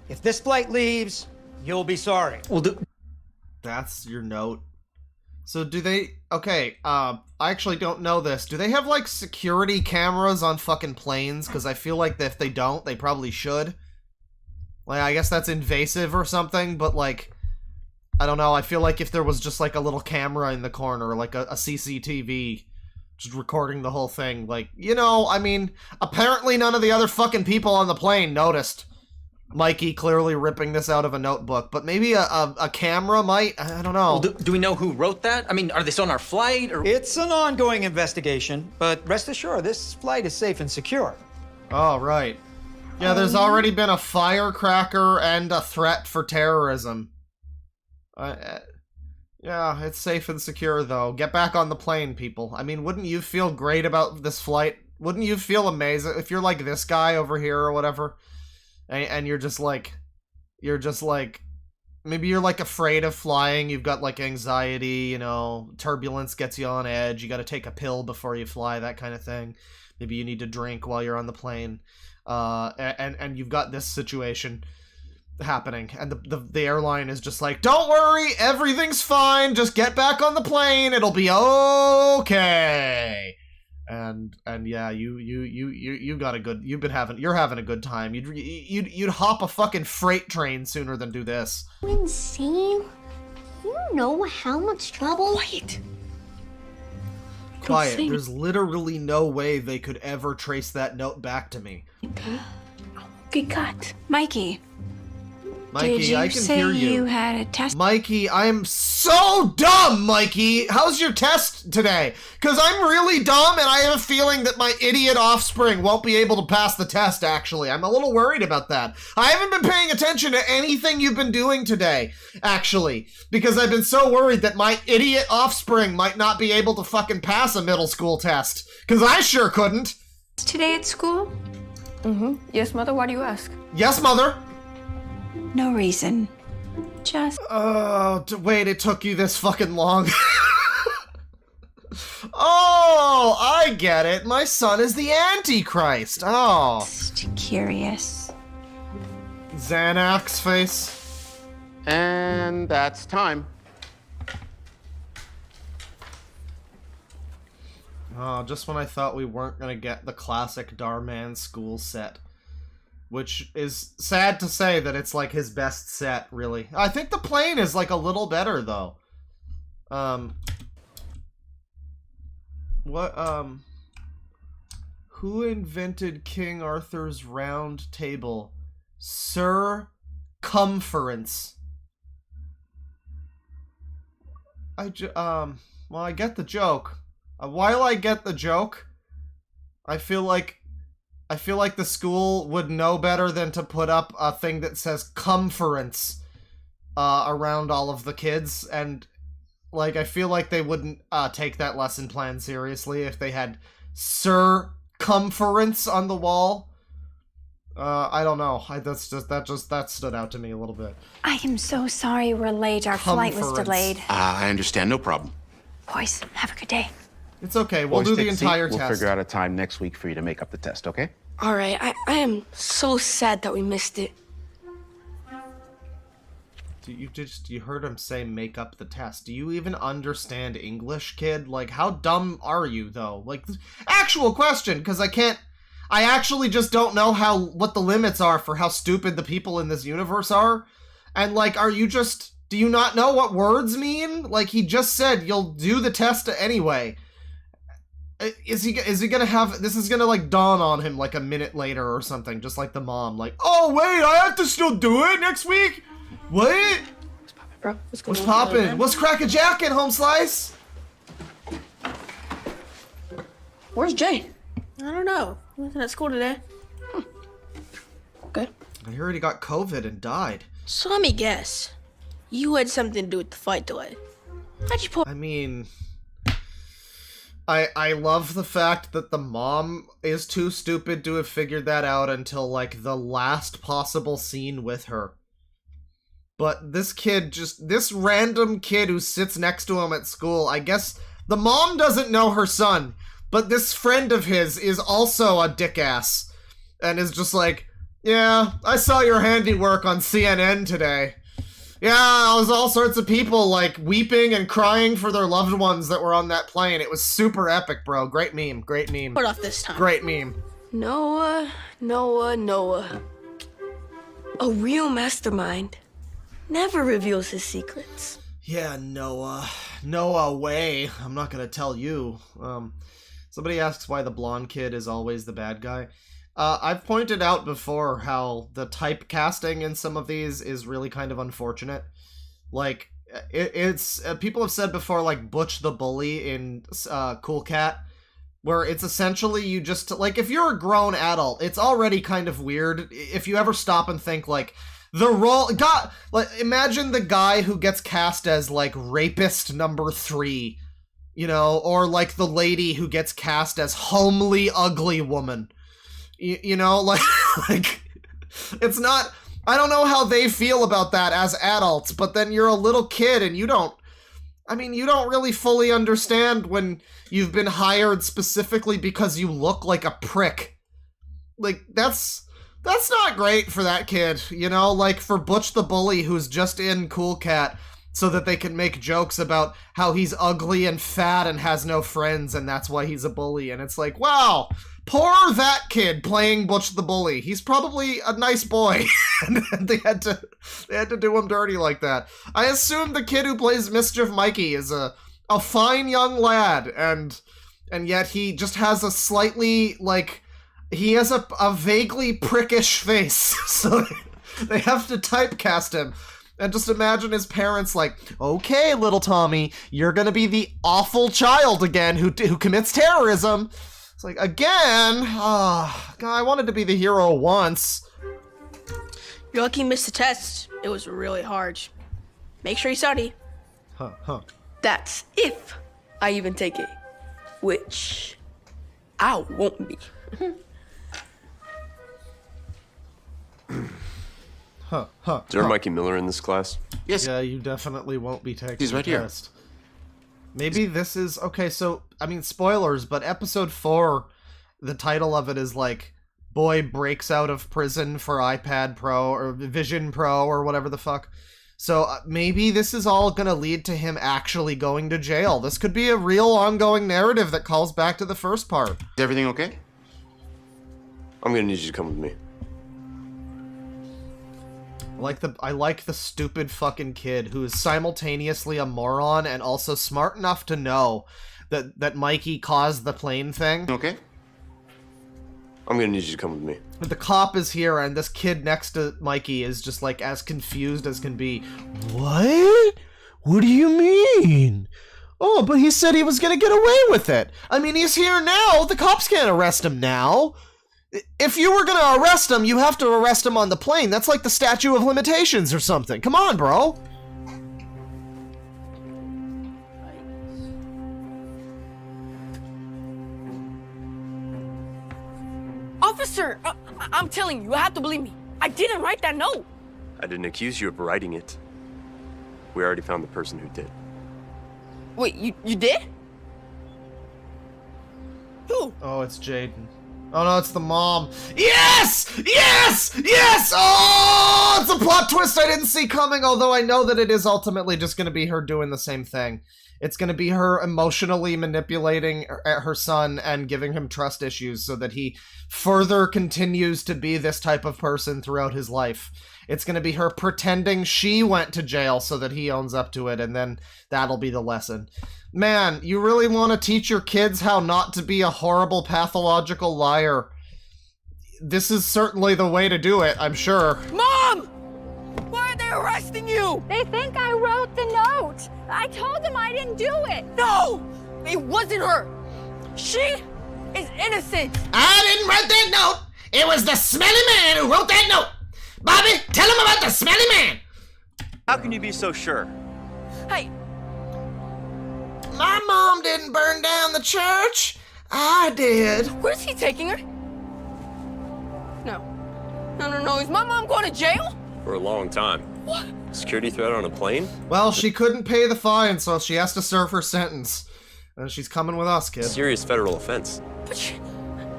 If this flight leaves, you'll be sorry. Well, that's your note. So do they... Okay, I actually don't know this. Do they have, like, security cameras on fucking planes? Because I feel like if they don't, they probably should. Like, I guess that's invasive or something, but, like... I don't know, I feel like if there was just, like, a little camera in the corner, like a CCTV, just recording the whole thing, like, you know, I mean, apparently none of the other fucking people on the plane noticed Mikey clearly ripping this out of a notebook, but maybe a camera might? I don't know. Well, do we know who wrote that? I mean, are they still on our flight, or...? It's an ongoing investigation, but rest assured, this flight is safe and secure. Oh, right. Yeah, there's already been a firecracker and a threat for terrorism. Yeah, it's safe and secure, though. Get back on the plane, people. I mean, wouldn't you feel great about this flight? Wouldn't you feel amazing if you're like this guy over here or whatever? And you're just like, maybe you're like afraid of flying, you've got like anxiety, you know, turbulence gets you on edge, you gotta take a pill before you fly, that kind of thing. Maybe you need to drink while you're on the plane. And you've got this situation happening, and the airline is just like, don't worry, everything's fine, just get back on the plane, it'll be okay. And yeah, you got a good, you're having a good time. You'd hop a fucking freight train sooner than do this. Insane. You know how much trouble? Quiet. There's literally no way they could ever trace that note back to me. Good cut. Mikey, Mikey, I can hear you. You had a test? Mikey, I'm so dumb, Mikey! How's your test today? Because I'm really dumb and I have a feeling that my idiot offspring won't be able to pass the test, actually. I'm a little worried about that. I haven't been paying attention to anything you've been doing today, actually, because I've been so worried that my idiot offspring might not be able to fucking pass a middle school test. Because I sure couldn't. Today at school? Mm-hmm. Yes, Mother, why do you ask? Yes, Mother. No reason. Just... Oh, wait, it took you this fucking long. Oh, I get it. My son is the Antichrist. Oh. Just curious. Xanax face. And that's time. Oh, just when I thought we weren't gonna get the classic Dhar school set. Which is sad to say that it's like his best set, really. I think the plane is like a little better, though. Who invented King Arthur's round table? Circumference. Well, I get the joke. While I get the joke, I feel like the school would know better than to put up a thing that says conference around all of the kids, and like I feel like they wouldn't take that lesson plan seriously if they had circumference on the wall. I don't know. That stood out to me a little bit. I am so sorry we're late. Our flight was delayed. I understand. No problem. Boys, have a good day. It's okay. We'll do the entire test. We'll figure out a time next week for you to make up the test, okay? All right, I am so sad that we missed it. You heard him say make up the test. Do you even understand English, kid? Like, how dumb are you, though? Like, actual question, because I actually just don't know what the limits are for how stupid the people in this universe are. And, like, are you just Do you not know what words mean? Like, he just said you'll do the test anyway. Is he gonna have, this is gonna like dawn on him like a minute later or something, just like the mom, like, oh wait, I have to still do it next week? What? What's poppin', bro? What's poppin'? What's crack-a-jackin', home slice? Where's Jay? I don't know. He wasn't at school today. Okay. I heard he got COVID and died. So let me guess. You had something to do with the fight delay. How'd you pull? I mean, I love the fact that the mom is too stupid to have figured that out until, like, the last possible scene with her. But this kid this random kid who sits next to him at school, I guess the mom doesn't know her son, but this friend of his is also a dick-ass. And is just like, yeah, I saw your handiwork on CNN today. Yeah, it was all sorts of people, like, weeping and crying for their loved ones that were on that plane. It was super epic, bro. Great meme. Great meme. Put off this time. Great meme. Noah. A real mastermind never reveals his secrets. Yeah, Noah. Noah way. I'm not gonna tell you. Somebody asks why the blonde kid is always the bad guy. I've pointed out before how the typecasting in some of these is really kind of unfortunate. Like, it's people have said before, like, Butch the Bully in Cool Cat, where it's essentially you just, like, if you're a grown adult, it's already kind of weird if you ever stop and think, like, the role, God, like, imagine the guy who gets cast as, like, rapist number 3, you know, or, like, the lady who gets cast as homely, ugly woman. You know, like, it's not, I don't know how they feel about that as adults, but then you're a little kid and you don't really fully understand when you've been hired specifically because you look like a prick. Like, that's not great for that kid, you know, like, for Butch the Bully who's just in Cool Cat so that they can make jokes about how he's ugly and fat and has no friends and that's why he's a bully, and it's like, wow, poor that kid playing Butch the Bully. He's probably a nice boy, and they had to do him dirty like that. I assume the kid who plays Mischief Mikey is a fine young lad, and yet he just has a slightly, like, he has a vaguely prickish face, so they have to typecast him. And just imagine his parents like, okay, little Tommy, you're gonna be the awful child again who commits terrorism. It's like, again? God, I wanted to be the hero once. You're lucky you missed the test. It was really hard. Make sure you study. Huh. That's if I even take it. Which I won't be. Huh. Is there a Mikey Miller in this class? Yes. Yeah, you definitely won't be taking He's right the here. test. Maybe this is, okay, so, I mean, spoilers, but episode 4, the title of it is like, boy breaks out of prison for iPad Pro, or Vision Pro, or whatever the fuck. So maybe this is all gonna lead to him actually going to jail. This could be a real ongoing narrative that calls back to the first part. Is everything okay? I'm gonna need you to come with me. I like the stupid fucking kid who is simultaneously a moron and also smart enough to know that Mikey caused the plane thing. Okay. I'm gonna need you to come with me. But the cop is here and this kid next to Mikey is just like as confused as can be. What? What do you mean? Oh, but he said he was gonna get away with it. I mean, he's here now. The cops can't arrest him now. If you were gonna arrest him, you have to arrest him on the plane. That's like the statute of limitations or something. Come on, bro. Officer, I'm telling you have to believe me. I didn't write that note. I didn't accuse you of writing it. We already found the person who did. Wait, you did? Who? Oh, it's Jaden. Oh no, it's the mom. Yes! Yes! Yes! Oh, it's a plot twist I didn't see coming, although I know that it is ultimately just going to be her doing the same thing. It's going to be her emotionally manipulating her son and giving him trust issues so that he further continues to be this type of person throughout his life. It's gonna be her pretending she went to jail so that he owns up to it, and then that'll be the lesson. Man, you really want to teach your kids how not to be a horrible pathological liar. This is certainly the way to do it, I'm sure. Mom! Why are they arresting you? They think I wrote the note. I told them I didn't do it. No! It wasn't her. She is innocent. I didn't write that note. It was the smelly man who wrote that note. Bobby, tell him about the smelly man. How can you be so sure? Hey. My mom didn't burn down the church. I did. Where's he taking her? No. No. Is my mom going to jail? For a long time. What? Security threat on a plane? Well, she couldn't pay the fine, so she has to serve her sentence. And she's coming with us, kid. Serious federal offense. But she...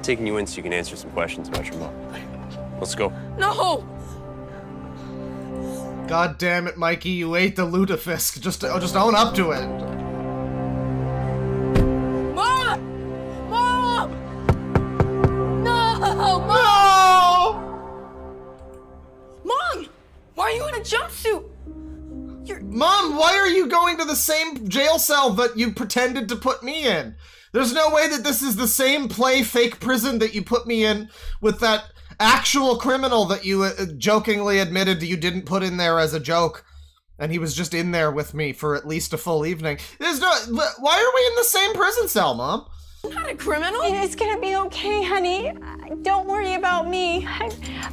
Taking you in so you can answer some questions about your mom. Let's go. No! God damn it, Mikey, you ate the lutefisk. Just own up to it. Mom! Mom! No! Mom! No! Mom! Why are you in a jumpsuit? Mom, why are you going to the same jail cell that you pretended to put me in? There's no way that this is the same play fake prison that you put me in with that actual criminal that you jokingly admitted you didn't put in there as a joke. And he was just in there with me for at least a full evening. Why are we in the same prison cell, Mom? I'm not a criminal. It's gonna be okay, honey. Don't worry about me. I'm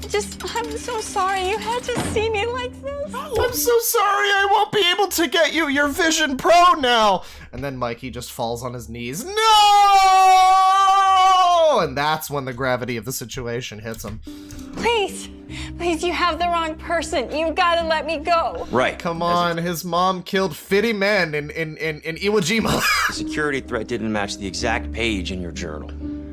so sorry you had to see me like this. I'm so sorry I won't be able to get you your Vision Pro now. And then Mikey just falls on his knees. No! And that's when the gravity of the situation hits him. Please, you have the wrong person. You've got to let me go. Right. Come on, his mom killed 50 men in Iwo Jima. The security threat didn't match the exact page in your journal.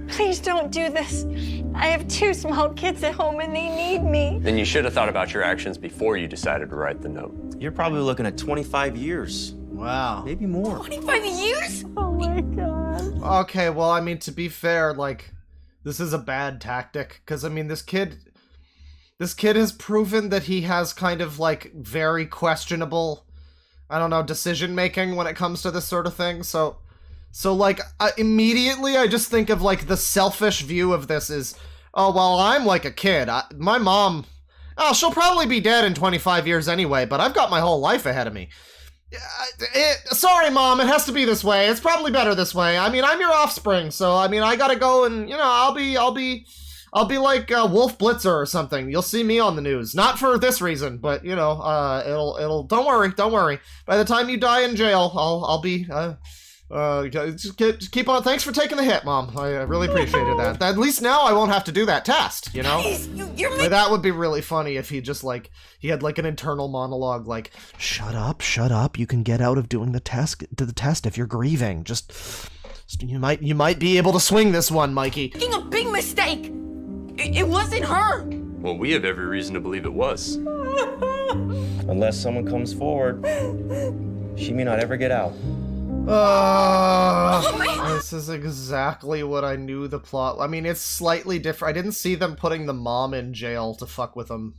Please don't do this. I have 2 small kids at home and they need me. Then you should have thought about your actions before you decided to write the note. You're probably looking at 25 years. Wow. Maybe more. 25 years? Oh my god. Okay, well, I mean, to be fair, like, this is a bad tactic. Because, I mean, this kid has proven that he has kind of, like, very questionable, I don't know, decision-making when it comes to this sort of thing. So like, immediately I just think of, like, the selfish view of this is, oh, well, I'm like a kid. My mom, she'll probably be dead in 25 years anyway, but I've got my whole life ahead of me. Sorry, Mom, it has to be this way. It's probably better this way. I mean, I'm your offspring, so, I mean, I gotta go and, you know, I'll be like Wolf Blitzer or something. You'll see me on the news. Not for this reason, but, you know, it'll, don't worry. By the time you die in jail, I'll be, just keep on. Thanks for taking the hit, Mom. I really appreciated that. At least now I won't have to do that test, you know? Like, that would be really funny if he just, like, he had, like, an internal monologue, like, shut up, you can get out of doing the test if you're grieving. Just you might be able to swing this one, Mikey. Making a big mistake. It wasn't her. Well, we have every reason to believe it was. Unless someone comes forward, she may not ever get out. This is exactly what I knew the plot. I mean, it's slightly different. I didn't see them putting the mom in jail to fuck with him,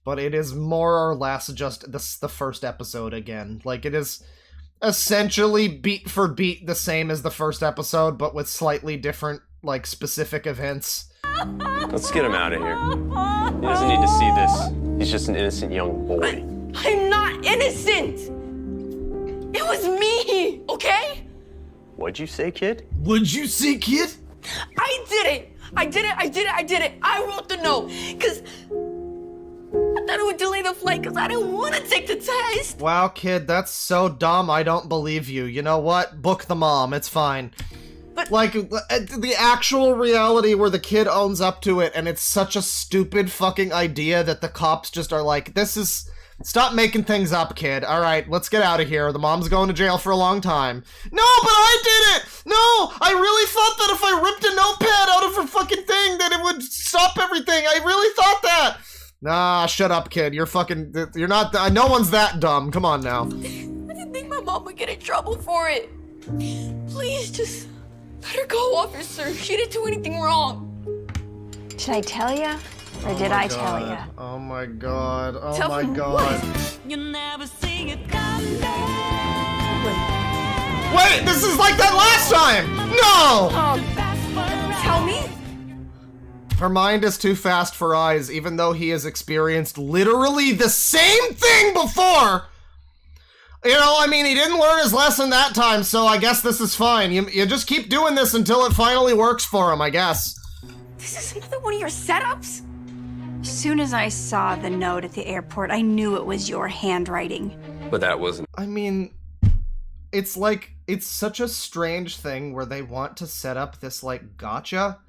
but it is more or less just the first episode again. Like, it is essentially beat for beat the same as the first episode, but with slightly different, like, specific events. Let's get him out of here. He doesn't need to see this. He's just an innocent young boy. I'm not innocent. It was me, okay? What'd you say, kid? I did it. I did it. I wrote the note, because I thought it would delay the flight because I didn't want to take the test. Wow, kid, that's so dumb, I don't believe you. You know what? Book the mom, it's fine. But, like, the actual reality where the kid owns up to it, and it's such a stupid fucking idea that the cops just are like, stop making things up, kid. Alright, let's get out of here. The mom's going to jail for a long time. No, but I did it! No! I really thought that if I ripped a notepad out of her fucking thing, that it would stop everything. I really thought that! Nah, shut up, kid. You're not, no one's that dumb. Come on now. I didn't think my mom would get in trouble for it. Please, just let her go, officer. She didn't do anything wrong. Should I tell you? Or did I tell you? Oh my god. Oh Tell my me god. You never see it coming. Wait, this is like that last time! No! Tell me? Her mind is too fast for eyes, even though he has experienced literally the same thing before! You know, I mean, he didn't learn his lesson that time, so I guess this is fine. You just keep doing this until it finally works for him, I guess. This is another one of your setups? As soon as I saw the note at the airport, I knew it was your handwriting. But that wasn't. I mean, it's like, it's such a strange thing where they want to set up this, like, gotcha.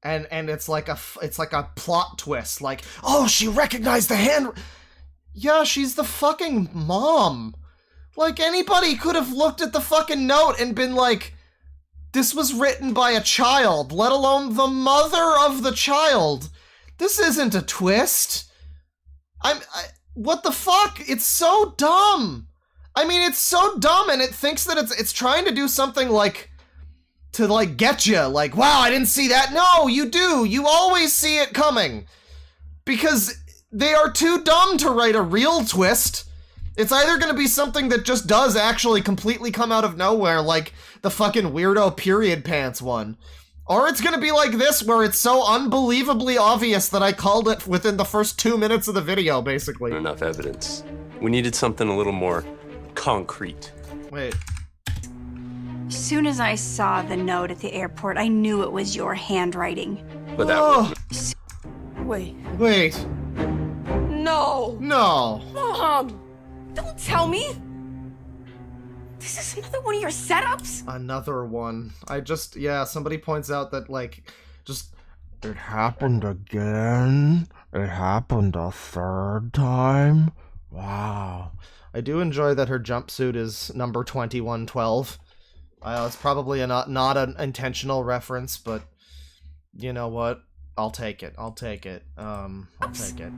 And it's like a plot twist, like, oh, she recognized the hand. Yeah, she's the fucking mom. Like, anybody could have looked at the fucking note and been like, this was written by a child, let alone the mother of the child. This isn't a twist. What the fuck? It's so dumb. I mean, it's so dumb, and it thinks that it's trying to do something like, to like get you, like, wow, I didn't see that. No, you do. You always see it coming. Because they are too dumb to write a real twist. It's either gonna be something that just does actually completely come out of nowhere, like the fucking weirdo period pants one. Or it's gonna be like this, where it's so unbelievably obvious that I called it within the first 2 minutes of the video, basically. Enough evidence. We needed something a little more concrete. Wait. As soon as I saw the note at the airport, I knew it was your handwriting. But that wasn't. Wait. Wait. No. No. Mom! Don't tell me! This is another one of your setups? Another one. Yeah, somebody points out that, like, it happened again? It happened a third time? Wow. I do enjoy that her jumpsuit is number 2112. It's probably not an intentional reference, but you know what? I'll take it. I'll take it. I'll take it.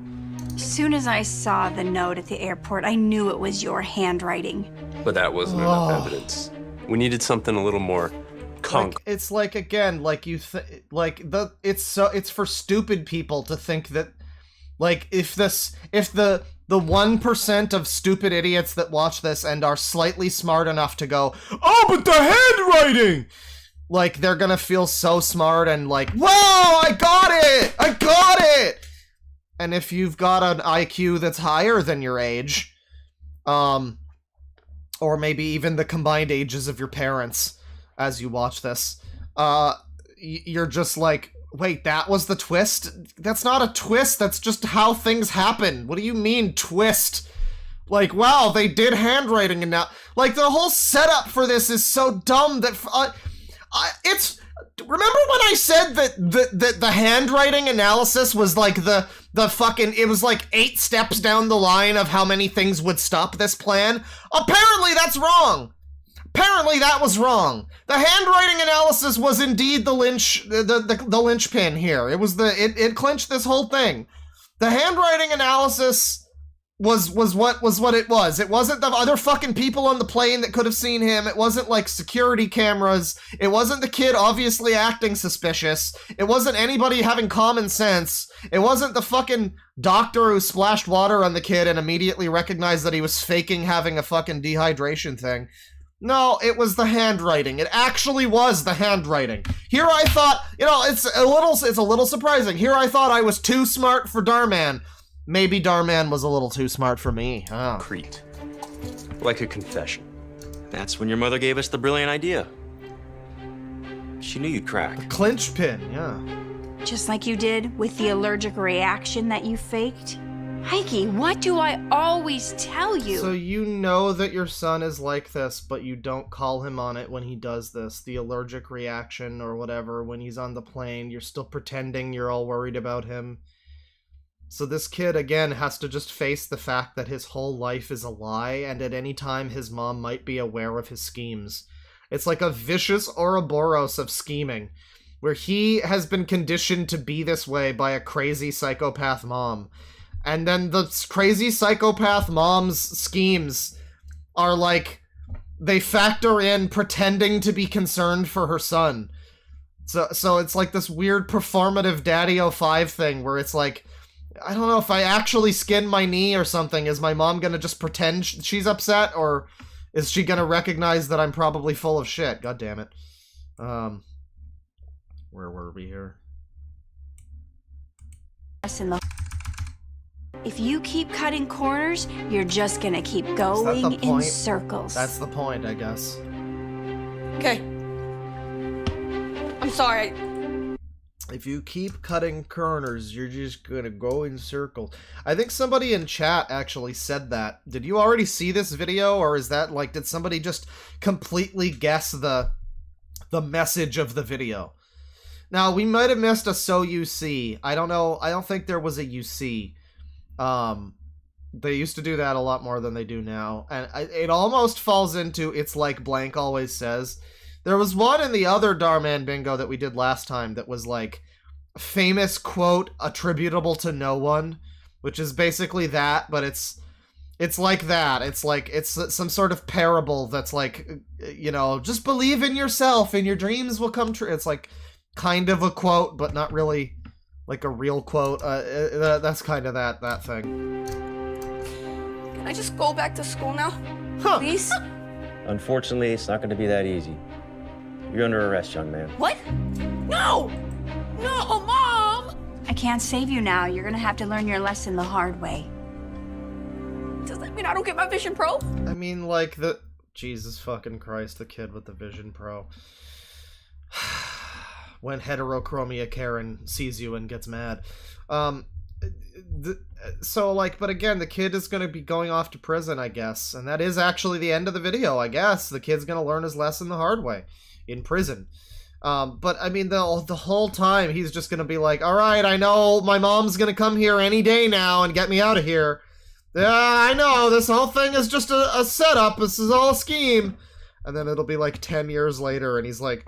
As soon as I saw the note at the airport, I knew it was your handwriting. But that wasn't enough evidence. We needed something a little more concrete. Like, it's like, again, like it's for stupid people to think that, like, if the 1% of stupid idiots that watch this and are slightly smart enough to go, oh, but the handwriting! Like, they're gonna feel so smart and like, whoa, I got it! I got it! And if you've got an IQ that's higher than your age, or maybe even the combined ages of your parents as you watch this, you're just like, wait, that was the twist? That's not a twist, that's just how things happen. What do you mean, twist? Like, wow, they did handwriting and now... Like, the whole setup for this is so dumb that... Remember when I said that the handwriting analysis was like the fucking... It was like 8 steps down the line of how many things would stop this plan? Apparently that's wrong! Apparently that was wrong. The handwriting analysis was indeed the linchpin here. It was it clinched this whole thing. The handwriting analysis was what it was. It wasn't the other fucking people on the plane that could have seen him. It wasn't like security cameras. It wasn't the kid obviously acting suspicious. It wasn't anybody having common sense. It wasn't the fucking doctor who splashed water on the kid and immediately recognized that he was faking having a fucking dehydration thing. No, it was the handwriting. It actually was the handwriting. Here I thought, you know, it's a little surprising. Here I thought I was too smart for Darman. Maybe Darman was a little too smart for me. Oh. Concrete. Like a confession. That's when your mother gave us the brilliant idea. She knew you'd crack. Clinch pin, yeah. Just like you did with the allergic reaction that you faked. Heike, what do I always tell you? So you know that your son is like this, but you don't call him on it when he does this. The allergic reaction or whatever, when he's on the plane, you're still pretending you're all worried about him. So this kid, again, has to just face the fact that his whole life is a lie, and at any time his mom might be aware of his schemes. It's like a vicious Ouroboros of scheming, where he has been conditioned to be this way by a crazy psychopath mom. And then the crazy psychopath mom's schemes are like, they factor in pretending to be concerned for her son. So it's like this weird performative Daddy 05 thing where it's like, I don't know, if I actually skin my knee or something, is my mom gonna just pretend she's upset, or is she gonna recognize that I'm probably full of shit? God damn it. Where were we here? If you keep cutting corners, you're just gonna keep going in circles. That's the point, I guess. Okay. I'm sorry. If you keep cutting corners, you're just gonna go in circles. I think somebody in chat actually said that. Did you already see this video, or is that like, did somebody just completely guess the message of the video? Now, we might have missed a So You See. I don't know. I don't think there was a You See. They used to do that a lot more than they do now. And it almost falls into It's Like Blank Always Says. There was one in the other Darman bingo that we did last time that was like famous quote attributable to no one, which is basically that, but it's like that. It's like, it's some sort of parable that's like, you know, just believe in yourself and your dreams will come true. It's like kind of a quote, but not really like a real quote. That's kind of that thing. Can I just go back to school now? Please? Unfortunately, it's not going to be that easy. You're under arrest, young man. What? No! No, Mom! I can't save you now. You're gonna have to learn your lesson the hard way. Does that mean I don't get my Vision Pro? I mean, like the... Jesus fucking Christ, the kid with the Vision Pro. When heterochromia Karen sees you and gets mad. So, like, but again, the kid is going to be going off to prison, I guess. And that is actually the end of the video, I guess. The kid's going to learn his lesson the hard way. In prison. But, I mean, the whole time, he's just going to be like, alright, I know my mom's going to come here any day now and get me out of here. Yeah, I know, this whole thing is just a setup. This is all a scheme. And then it'll be like 10 years later, and he's like,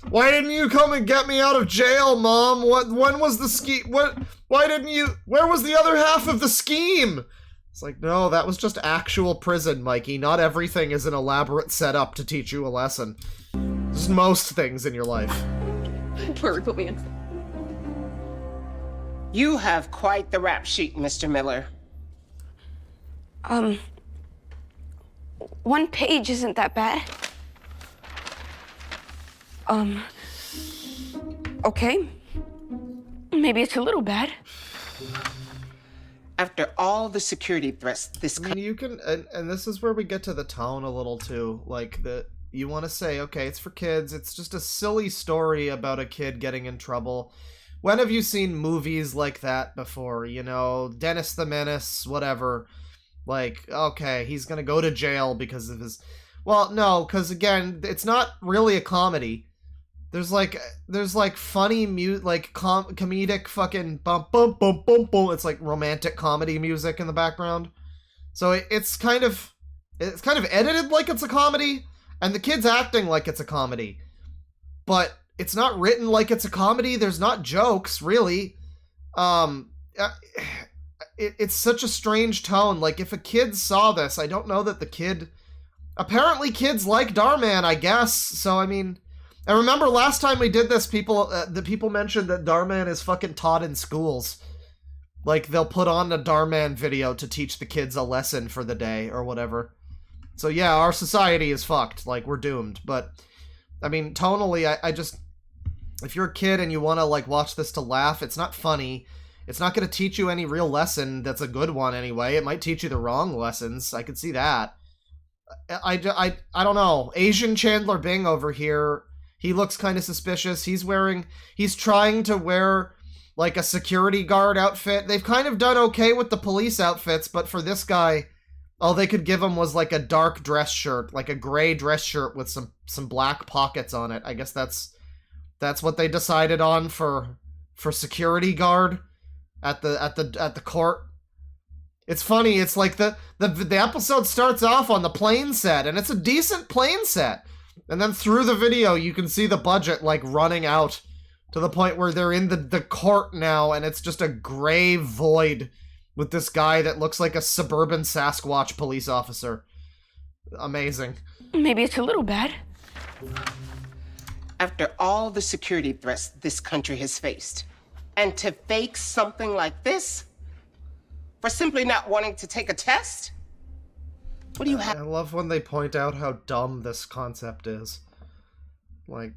why didn't you come and get me out of jail, Mom? When was the scheme? Why didn't you? Where was the other half of the scheme? It's like, no, that was just actual prison, Mikey. Not everything is an elaborate setup to teach you a lesson. Just most things in your life. Where put me in? You have quite the rap sheet, Mr. Miller. One page isn't that bad. Okay. Maybe it's a little bad. After all the security threats, this... I mean, you can... And this is where we get to the tone a little, too. Like, you want to say, okay, it's for kids. It's just a silly story about a kid getting in trouble. When have you seen movies like that before? You know, Dennis the Menace, whatever. Like, okay, he's gonna go to jail because of his... Well, no, because, again, it's not really a comedy. There's like funny comedic fucking bum bum bum bum bum. It's like romantic comedy music in the background. So it's kind of edited like it's a comedy, and the kid's acting like it's a comedy. But it's not written like it's a comedy. There's not jokes, really. It's such a strange tone. Like, if a kid saw this, I don't know that the kid... Apparently kids like Darman, I guess. So, I mean... I remember last time we did this, the people mentioned that Darman is fucking taught in schools. Like, they'll put on a Darman video to teach the kids a lesson for the day, or whatever. So yeah, our society is fucked. Like, we're doomed. But, I mean, tonally, I just... If you're a kid and you want to, like, watch this to laugh, it's not funny. It's not going to teach you any real lesson that's a good one, anyway. It might teach you the wrong lessons. I could see that. I don't know. Asian Chandler Bing over here... He looks kind of suspicious. He's trying to wear, like, a security guard outfit. They've kind of done okay with the police outfits, but for this guy, all they could give him was, like, a dark dress shirt, like a gray dress shirt with some black pockets on it. I guess that's what they decided on for security guard at the court. It's funny. It's like the episode starts off on the plane set, and it's a decent plane set. And then through the video, you can see the budget, like, running out to the point where they're in the court now, and it's just a gray void with this guy that looks like a suburban Sasquatch police officer. Amazing. Maybe it's a little bad. after all the security threats this country has faced. And to fake something like this? For simply not wanting to take a test? What do you have? I love when they point out how dumb this concept is. Like,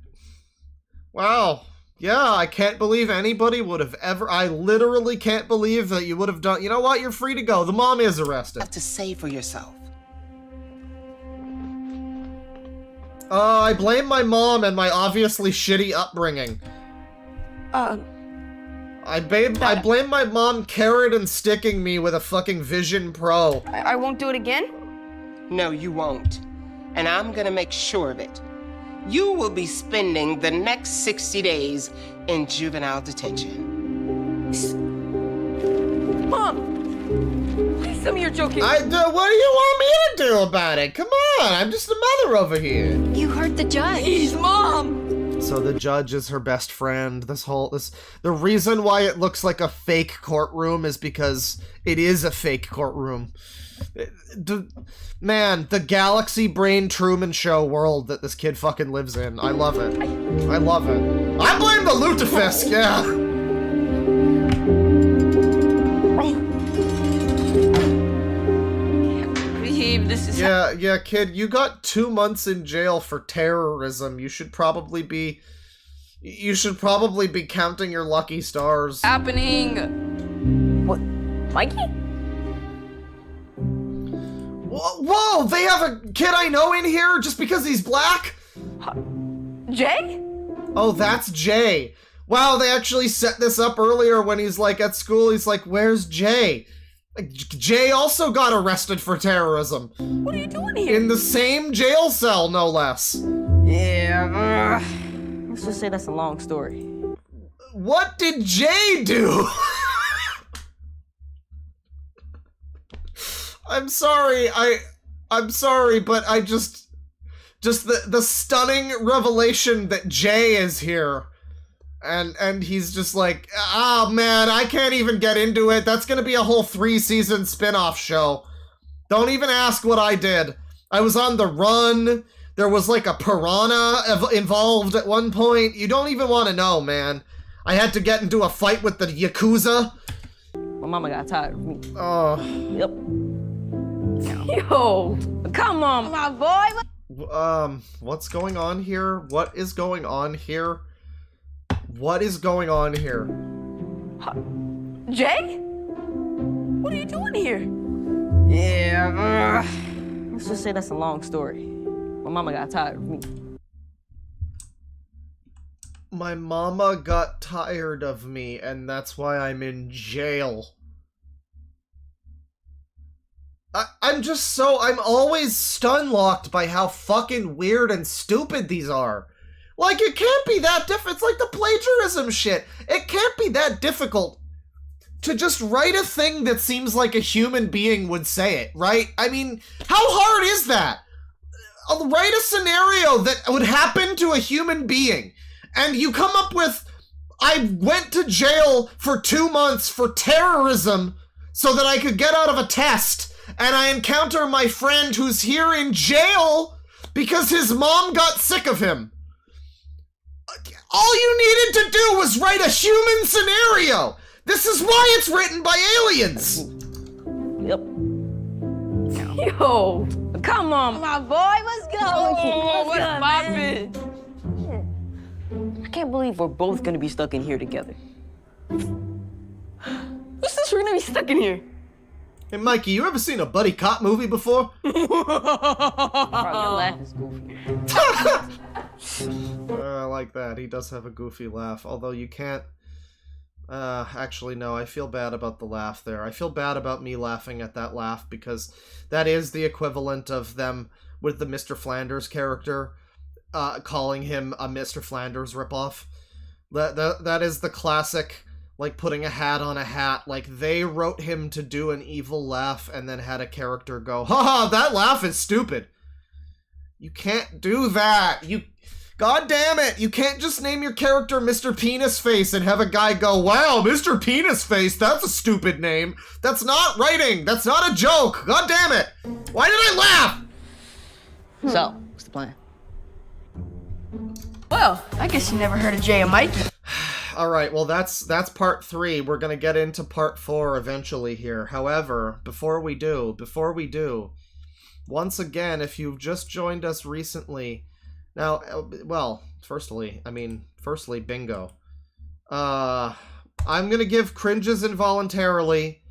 wow. Yeah, I can't believe anybody would have ever... I literally can't believe that you would have done... You know what? You're free to go. The mom is arrested. Have to say for yourself. I blame my mom and my obviously shitty upbringing. I blame my mom carrot and sticking me with a fucking Vision Pro. I won't do it again? No, you won't. And I'm gonna make sure of it. You will be spending the next 60 days in juvenile detention. Mom! Please tell me you're joking. What do you want me to do about it? Come on, I'm just the mother over here. You heard the judge. Please, Mom! So the judge is her best friend. The reason why it looks like a fake courtroom is because it is a fake courtroom. Man, the galaxy brain Truman Show world that this kid fucking lives in. I love it. I love it. I blame the lutefisk, yeah. This is yeah, kid, you got 2 months in jail for terrorism. You should probably be counting your lucky stars. happening. What? Mikey? Whoa, they have a kid I know in here just because he's black? Jay? Oh, that's Jay. Wow, they actually set this up earlier when he's like at school. He's like, where's Jay? Jay also got arrested for terrorism. What are you doing here? In the same jail cell, no less. Yeah, let's just say that's a long story. What did Jay do? I'm sorry, I'm sorry, but I just the stunning revelation that Jay is here. And he's just like, oh man, I can't even get into it. That's gonna be a whole 3-season spin-off show. Don't even ask what I did. I was on the run. There was like a piranha involved at one point. You don't even want to know, man. I had to get into a fight with the Yakuza. My mama got tired of me. Oh. Yep. Yo, come on, my boy. What's going on here? What is going on here? What is going on here? Jay? What are you doing here? Yeah, let's just say that's a long story. My mama got tired of me. My mama got tired of me, and that's why I'm in jail. I'm always stun-locked by how fucking weird and stupid these are. Like, it can't be that difficult. It's like the plagiarism shit. It can't be that difficult to just write a thing that seems like a human being would say it, right? I mean, how hard is that? I'll write a scenario that would happen to a human being, and you come up with, I went to jail for 2 months for terrorism so that I could get out of a test, and I encounter my friend who's here in jail because his mom got sick of him. All you needed to do was write a human scenario. This is why it's written by aliens. Yep. Yo, come on, my boy. Let's go. Oh, what's poppin'? I can't believe we're both gonna be stuck in here together. Who says we're gonna be stuck in here? Hey, Mikey, you ever seen a buddy cop movie before? Bro, your laugh is goofy. I like that. He does have a goofy laugh, although you can't... actually, no, I feel bad about the laugh there. I feel bad about me laughing at that laugh, because that is the equivalent of them with the Mr. Flanders character, calling him a Mr. Flanders ripoff. That is the classic, like, putting a hat on a hat. Like, they wrote him to do an evil laugh and then had a character go, haha, that laugh is stupid. You can't do that. God damn it, you can't just name your character Mr. Penis Face and have a guy go, wow, Mr. Penis Face, that's a stupid name. That's not writing. That's not a joke. God damn it. Why did I laugh? So, what's the plan? Whoa, Well, I guess you never heard of Jay and Mikey. All right, well, that's part 3. We're going to get into part 4 eventually here. However, before we do, once again, if you've just joined us recently, now, well, firstly, bingo. I'm going to give cringes involuntarily,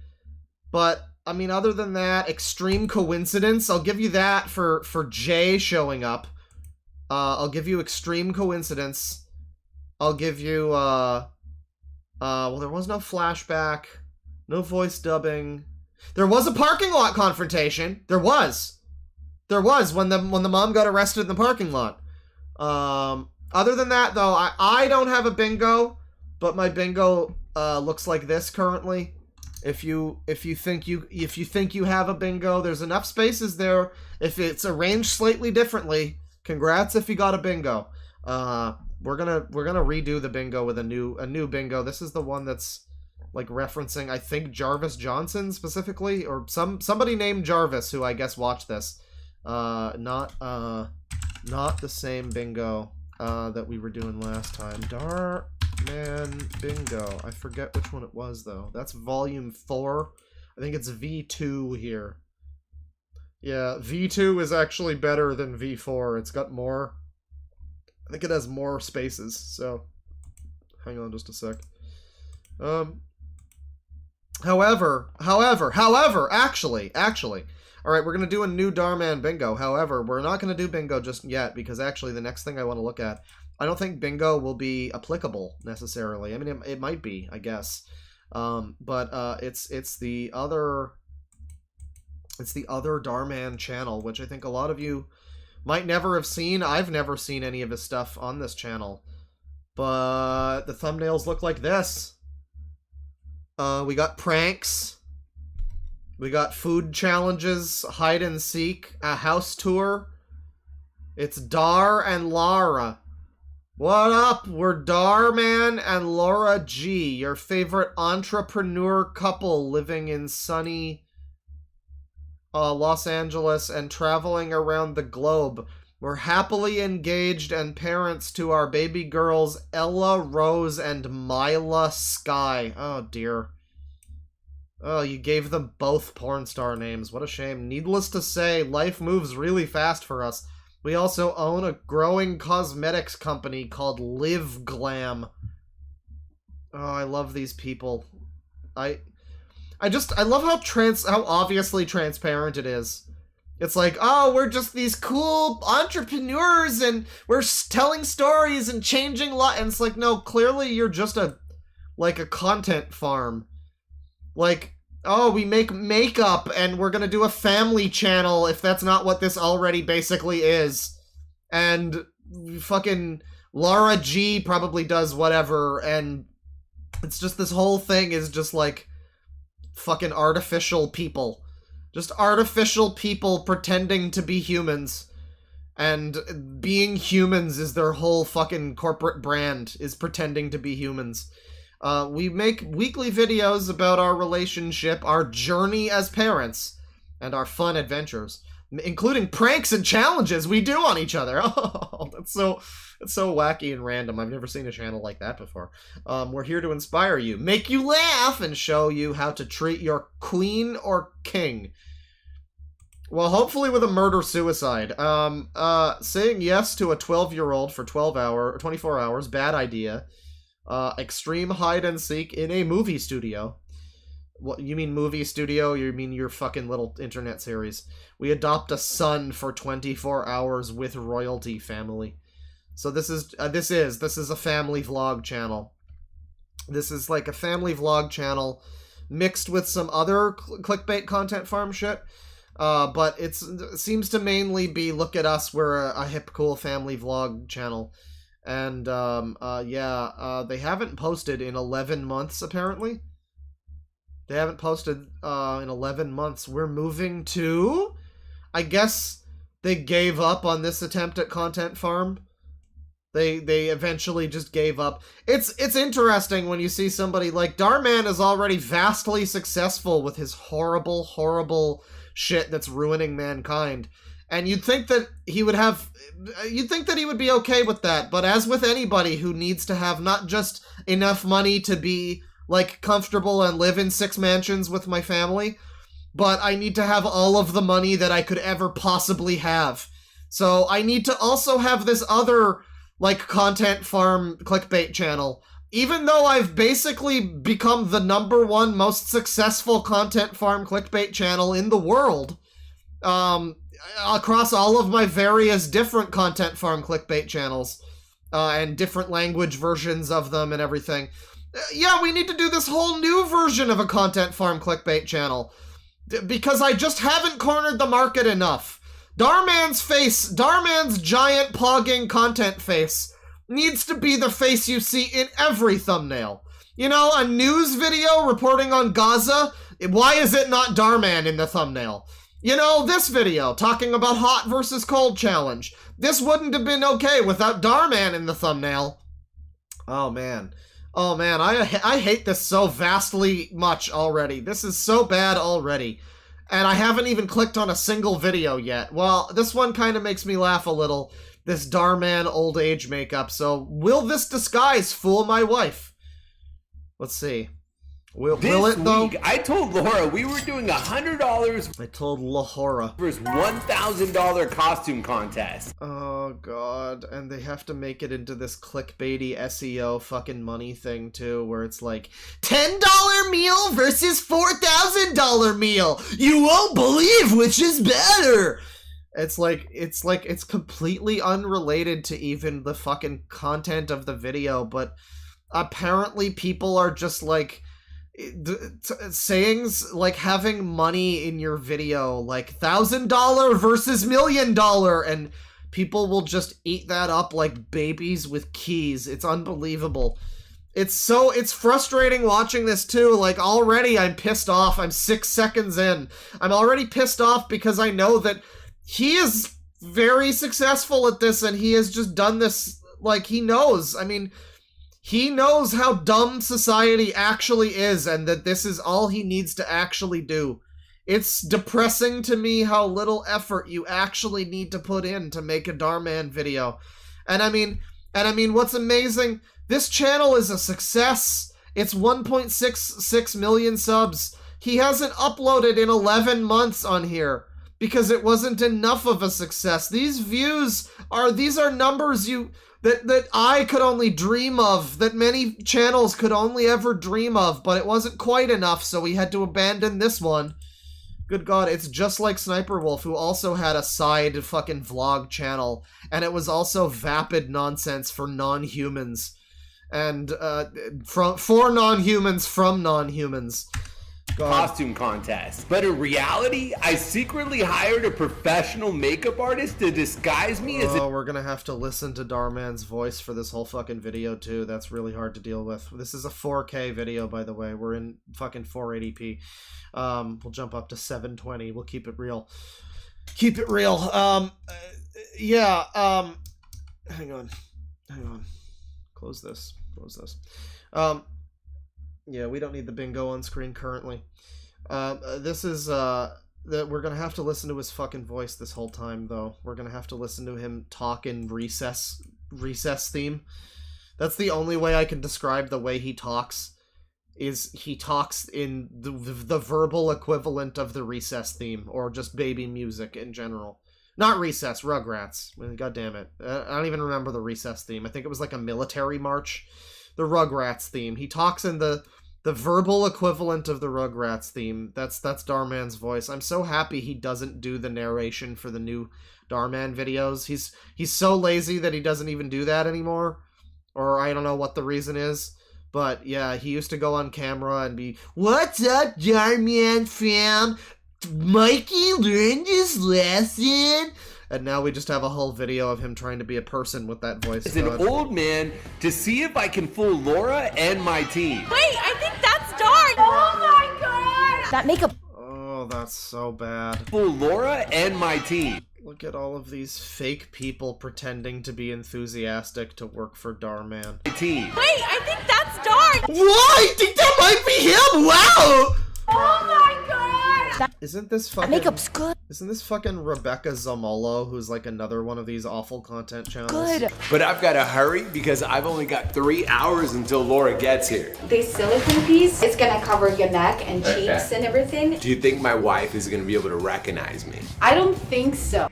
but, I mean, other than that, extreme coincidence, I'll give you that for Jay showing up. I'll give you extreme coincidence. I'll give you, well, there was no flashback, no voice dubbing. There was a parking lot confrontation. There was when the mom got arrested in the parking lot. Other than that, though, I don't have a bingo, but my bingo looks like this currently. If you think you have a bingo, there's enough spaces there. If it's arranged slightly differently, congrats if you got a bingo. We're gonna redo the bingo with a new bingo. This is the one that's like referencing, I think, Jarvis Johnson specifically, or somebody named Jarvis who I guess watched this. Not the same bingo that we were doing last time. Dhar Man bingo. I forget which one it was though. That's volume 4. I think it's V2 here. Yeah, V2 is actually better than V4. It's got more. I think it has more spaces, so hang on just a sec. However, actually, all right, we're going to do a new Dharman bingo. However, we're not going to do bingo just yet because actually the next thing I want to look at, I don't think bingo will be applicable necessarily. I mean, it might be, I guess. But it's the other Dharman channel, which I think a lot of you might never have seen. I've never seen any of his stuff on this channel. But the thumbnails look like this. We got pranks. We got food challenges, hide and seek, a house tour. It's Dhar and Lara. What up? We're Dharman and Laura G, your favorite entrepreneur couple living in sunny Los Angeles and traveling around the globe. We're happily engaged and parents to our baby girls Ella Rose and Mila Sky. Oh dear. Oh, you gave them both porn star names. What a shame. Needless to say, life moves really fast for us. We also own a growing cosmetics company called Live Glam. Oh, I love these people. I love how obviously transparent it is. It's like, oh, we're just these cool entrepreneurs and we're telling stories and changing lives. And it's like, no, clearly you're just a content farm. Like, oh, we make makeup and we're gonna do a family channel if that's not what this already basically is. And fucking Laura G probably does whatever, and it's just this whole thing is just like fucking artificial people. Just artificial people pretending to be humans. And being humans is their whole fucking corporate brand, is pretending to be humans. We make weekly videos about our relationship, our journey as parents, and our fun adventures, including pranks and challenges we do on each other. Oh, that's so wacky and random. I've never seen a channel like that before. We're here to inspire you, make you laugh, and show you how to treat your queen or king. Well, hopefully with a murder-suicide. Saying yes to a 12-year-old for 24 hours, bad idea. Extreme hide and seek in a movie studio. What, you mean movie studio? You mean your fucking little internet series. We adopt a son for 24 hours with royalty family. So this is a family vlog channel. This is like a family vlog channel mixed with some other clickbait content farm shit. But it seems to mainly be, look at us, we're a hip cool family vlog channel. And, they haven't posted in 11 months, apparently. They haven't posted, in 11 months. We're moving to... I guess they gave up on this attempt at content farm. They eventually just gave up. It's interesting when you see somebody like... Dharman is already vastly successful with his horrible, horrible shit that's ruining mankind. And you'd think that he would be okay with that, but as with anybody who needs to have not just enough money to be, like, comfortable and live in 6 mansions with my family, but I need to have all of the money that I could ever possibly have. So I need to also have this other, like, content farm clickbait channel. Even though I've basically become the #1 most successful content farm clickbait channel in the world, across all of my various different content farm clickbait channels, and different language versions of them and everything. Yeah, we need to do this whole new version of a content farm clickbait channel. Because I just haven't cornered the market enough. Darman's face, Darman's giant pogging content face, needs to be the face you see in every thumbnail. You know, a news video reporting on Gaza, why is it not Darman in the thumbnail? You know, this video talking about hot versus cold challenge, this wouldn't have been okay without Darman in the thumbnail. Oh man, I hate this so vastly much already. This is so bad already. And I haven't even clicked on a single video yet. Well, this one kind of makes me laugh a little. This Darman old age makeup. So, will this disguise fool my wife? Let's see. Will it though? Week, I told Laura we were doing $100. I told Lahora. Versus $1,000 costume contest. Oh god, and they have to make it into this clickbaity SEO fucking money thing too, where it's like $10 meal versus $4,000 meal. You won't believe which is better. It's completely unrelated to even the fucking content of the video, but apparently people are just like sayings like having money in your video, like $1,000 versus $1 million, and people will just eat that up like babies with keys. It's unbelievable. It's frustrating watching this too. Like, already I'm pissed off. I'm 6 seconds in. I'm already pissed off because I know that he is very successful at this, and he has just done this, like, he knows. I mean, he knows how dumb society actually is, and that this is all he needs to actually do. It's depressing to me how little effort you actually need to put in to make a Darman video. And I mean, what's amazing, this channel is a success. It's 1.66 million subs. He hasn't uploaded in 11 months on here because it wasn't enough of a success. These views these are numbers that I could only dream of, that many channels could only ever dream of, but it wasn't quite enough, so we had to abandon this one. Good God, it's just like Sniperwolf, who also had a side fucking vlog channel, and it was also vapid nonsense for non-humans. And, for non-humans from non-humans. God. Costume contest. But in reality, I secretly hired a professional makeup artist to disguise me as a... we're gonna have to listen to Darman's voice for this whole fucking video too. That's really hard to deal with. This is a 4K video, by the way. We're in fucking 480p. We'll jump up to 720. We'll keep it real. Keep it real. Yeah, hang on. Close this. Yeah, we don't need the bingo on screen currently. This is, that we're gonna have to listen to his fucking voice this whole time, though. We're gonna have to listen to him talk in recess theme. That's the only way I can describe the way he talks, is he talks in the verbal equivalent of the recess theme, or just baby music in general. Not recess, Rugrats. God damn it. I don't even remember the recess theme. I think it was like a military march. The Rugrats theme. He talks in the verbal equivalent of the Rugrats theme. That's Darman's voice. I'm so happy he doesn't do the narration for the new Darman videos. He's so lazy that he doesn't even do that anymore. Or I don't know what the reason is. But yeah, he used to go on camera and be, "What's up, Darman fam? Mikey learned his lesson." And now we just have a whole video of him trying to be a person with that voice. As an old man to see if I can fool Laura and my team. Wait, I think that's Dark. Oh my god! That makeup. Oh, that's so bad. Fool Laura and my team. Look at all of these fake people pretending to be enthusiastic to work for Darman. Team. Wait, I think that's Dark. What? I think that might be him. Wow! Oh my god! Isn't this fucking makeup's good. Isn't this fucking Rebecca Zamolo, who's like another one of these awful content channels? Good. But I've got to hurry because I've only got 3 hours until Laura gets here. This silicone piece is gonna cover your neck and cheeks and everything. Do you think my wife is gonna be able to recognize me? I don't think so.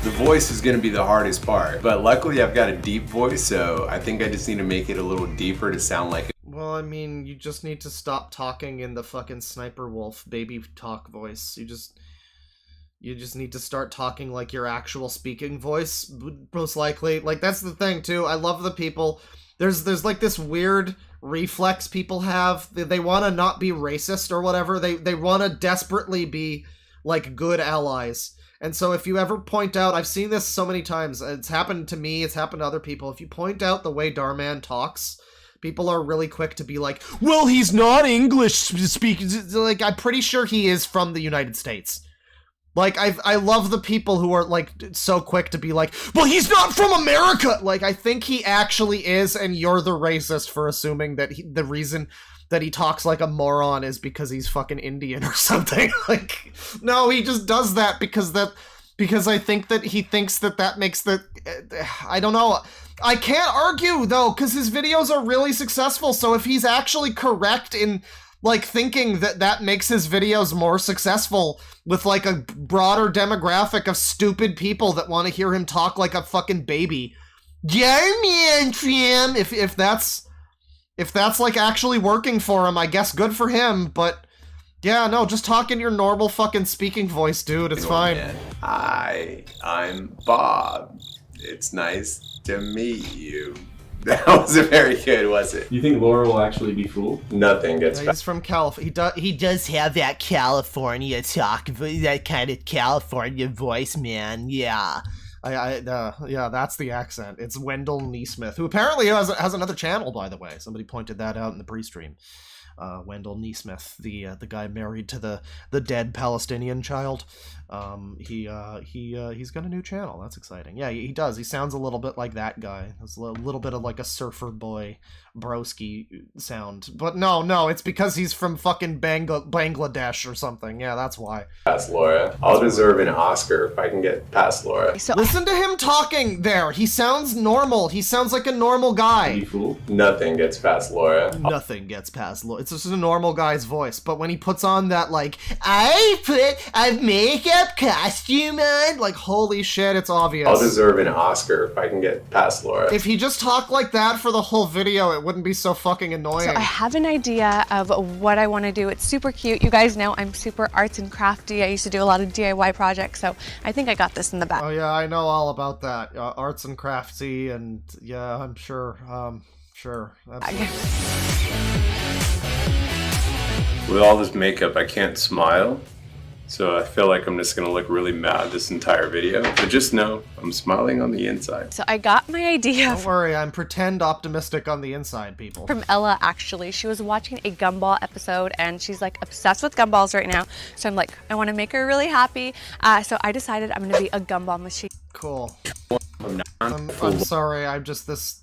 The voice is gonna be the hardest part, but luckily I've got a deep voice, so I think I just need to make it a little deeper to sound like it. Well, I mean, you just need to stop talking in the fucking Sniperwolf baby talk voice. You just need to start talking like your actual speaking voice, most likely. Like, that's the thing, too. I love the people. There's like this weird reflex people have. They want to not be racist or whatever. They want to desperately be, like, good allies. And so if you ever point out, I've seen this so many times. It's happened to me. It's happened to other people. If you point out the way Darman talks, people are really quick to be like, well, he's not English speaking. Like, I'm pretty sure he is from the United States. Like, I love the people who are, like, so quick to be like, well, he's not from America! Like, I think he actually is, and you're the racist for assuming that the reason that he talks like a moron is because he's fucking Indian or something. Like, no, he just does that because I think that he thinks that makes the... I don't know. I can't argue, though, because his videos are really successful, so if he's actually correct in, like, thinking that makes his videos more successful with, like, a broader demographic of stupid people that want to hear him talk like a fucking baby. Yeah, man, Trim! If that's, like, actually working for him, I guess good for him, but... Yeah, no, just talk in your normal fucking speaking voice, dude. It's fine. Hi, I'm Bob. It's nice to meet you. That wasn't very good, was it? You think Laura will actually be fooled? Nothing gets He's from California. He does have that California talk, that kind of California voice, man. Yeah. Yeah, that's the accent. It's Wendell Neesmith, who apparently has another channel, by the way. Somebody pointed that out in the pre-stream. Wendell Neesmith, the guy married to the dead Palestinian child. He's got a new channel. That's exciting. Yeah, he does. He sounds a little bit like that guy. There's a little bit of like a surfer boy broski sound. But no, it's because he's from fucking Bangladesh or something. Yeah, that's why. Past Laura. I'll deserve an Oscar if I can get past Laura. Listen to him talking there. He sounds normal. He sounds like a normal guy. Nothing gets past Laura. Nothing gets past Laura. It's just a normal guy's voice. But when he puts on that, like, I put a makeup costume on, like, holy shit, it's obvious. I'll deserve an Oscar if I can get past Laura. If he just talked like that for the whole video, it wouldn't be so fucking annoying. So I have an idea of what I want to do. It's super cute. You guys know I'm super arts and crafty. I used to do a lot of DIY projects, so I think I got this in the back. Oh yeah, I know all about that. Arts and crafty, and yeah, I'm sure. Sure. With all this makeup, I can't smile. So I feel like I'm just gonna look really mad this entire video. But just know, I'm smiling on the inside. So I got my idea. Don't worry, I'm pretend optimistic on the inside, people. From Ella, actually. She was watching a Gumball episode and she's like obsessed with gumballs right now. So I'm like, I want to make her really happy. So I decided I'm gonna be a gumball machine. Cool. I'm sorry, I'm just this...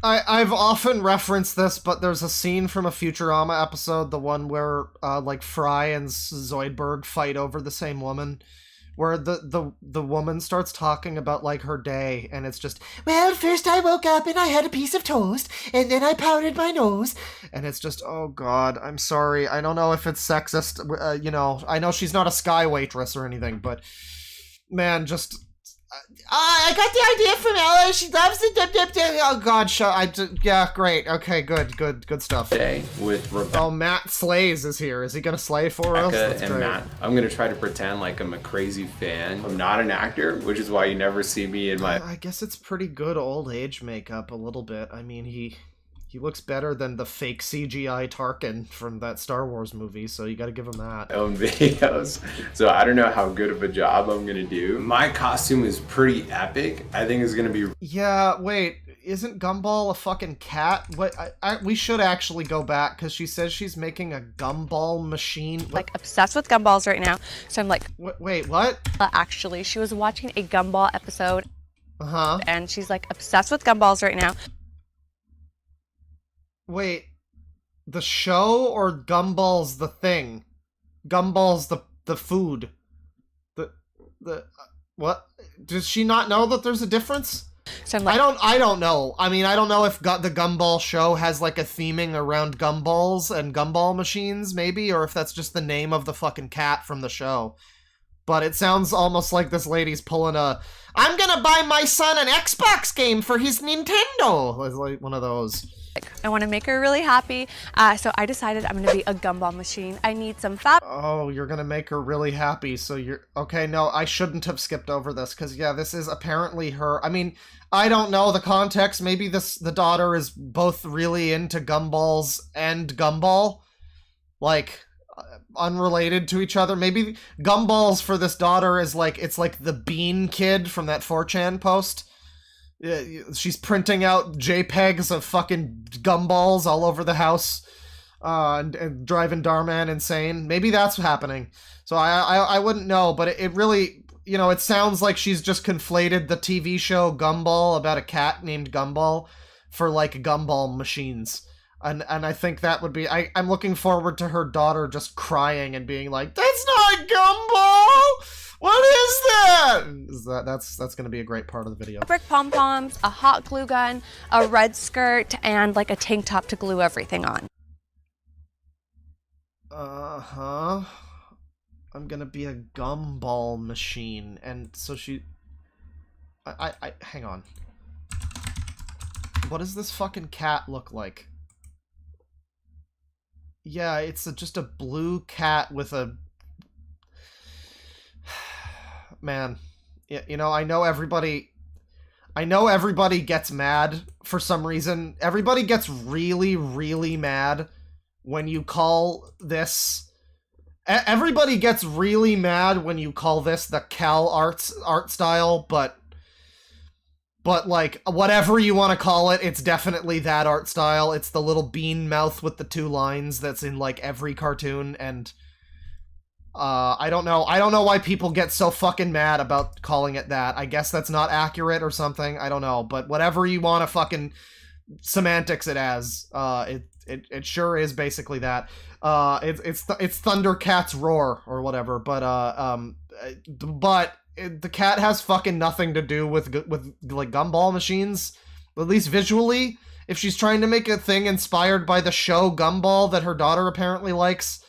I've often referenced this, but there's a scene from a Futurama episode, the one where, like, Fry and Zoidberg fight over the same woman, where the woman starts talking about, like, her day, and it's just, well, first I woke up and I had a piece of toast, and then I powdered my nose, and it's just, oh god, I'm sorry, I don't know if it's sexist, you know, I know she's not a Sky waitress or anything, but, man, just... I got the idea from Ella. She loves the oh god, yeah, great. Okay, good stuff. Today with Rebecca. Oh, Matt Slays is here. Is he gonna slay for us? That's and great. Matt. I'm gonna try to pretend like I'm a crazy fan. I'm not an actor, which is why you never see me in my... I guess it's pretty good old age makeup a little bit. I mean, he looks better than the fake CGI Tarkin from that Star Wars movie, so you gotta give him that. Own videos. So I don't know how good of a job I'm gonna do. My costume is pretty epic. I think it's gonna be... Yeah, wait, isn't Gumball a fucking cat? What? We should actually go back, because she says she's making a gumball machine. Like, obsessed with gumballs right now. So I'm like... Wait, what? Actually, she was watching a Gumball episode. Uh-huh. And she's like obsessed with gumballs right now. Wait, the show or Gumball's the thing? Gumball's the food. What? Does she not know that there's a difference? So I'm like, I don't know. I mean, I don't know if the Gumball show has like a theming around gumballs and gumball machines, maybe, or if that's just the name of the fucking cat from the show. But it sounds almost like this lady's pulling a, I'm gonna buy my son an Xbox game for his Nintendo. It's like one of those. I want to make her really happy, so I decided I'm gonna be a gumball machine. I need some fab. Oh, you're gonna make her really happy, so you're... Okay, no, I shouldn't have skipped over this, because, yeah, this is apparently her... I mean, I don't know the context. Maybe the daughter is both really into gumballs and gumball. Like, unrelated to each other. Maybe gumballs for this daughter is like... It's like the Bean Kid from that 4chan post. She's printing out JPEGs of fucking gumballs all over the house, and driving Dharman insane. Maybe that's happening. So I wouldn't know, but it really, you know, it sounds like she's just conflated the TV show Gumball about a cat named Gumball for like gumball machines. And I think that would be, I'm looking forward to her daughter just crying and being like, that's not Gumball! What is that? That's gonna be a great part of the video. Brick pom-poms, a hot glue gun, a red skirt, and like a tank top to glue everything on. Uh-huh. I'm gonna be a gumball machine, and so she... I hang on. What does this fucking cat look like? Yeah, it's just a blue cat with a... Man, you know, I know everybody gets mad for some reason. Everybody gets really, really mad when you call this... Everybody gets really mad when you call this the Cal art style, but like, whatever you want to call it, it's definitely that art style. It's the little bean mouth with the 2 lines that's in, like, every cartoon, and... I don't know why people get so fucking mad about calling it that. I guess that's not accurate or something. I don't know, but whatever you want to fucking semantics it as, it sure is basically that. It's Thundercat's roar or whatever, but the cat has fucking nothing to do with like gumball machines, at least visually. If she's trying to make a thing inspired by the show Gumball that her daughter apparently likes,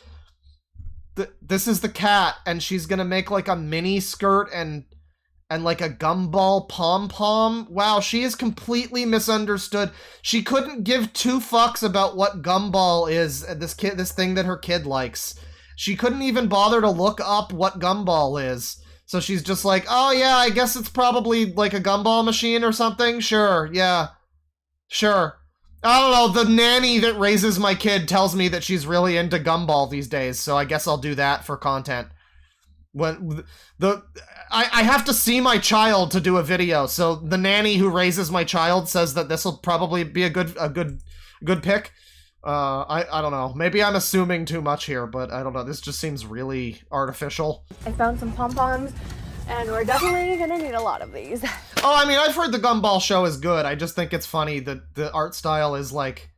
this is the cat, and she's gonna make like a mini skirt and like a gumball pom-pom. Wow, she is completely misunderstood. She couldn't give 2 fucks about what gumball is, this thing that her kid likes. She couldn't even bother to look up what gumball is. So she's just like, oh yeah, I guess it's probably like a gumball machine or something. Sure, yeah. Sure. I don't know, the nanny that raises my kid tells me that she's really into Gumball these days, so I guess I'll do that for content. I have to see my child to do a video, so the nanny who raises my child says that this will probably be a good pick. I don't know. Maybe I'm assuming too much here, but I don't know. This just seems really artificial. I found some pom-poms, and we're definitely gonna need a lot of these. Oh, I mean, I've heard the Gumball show is good. I just think it's funny that the art style is like...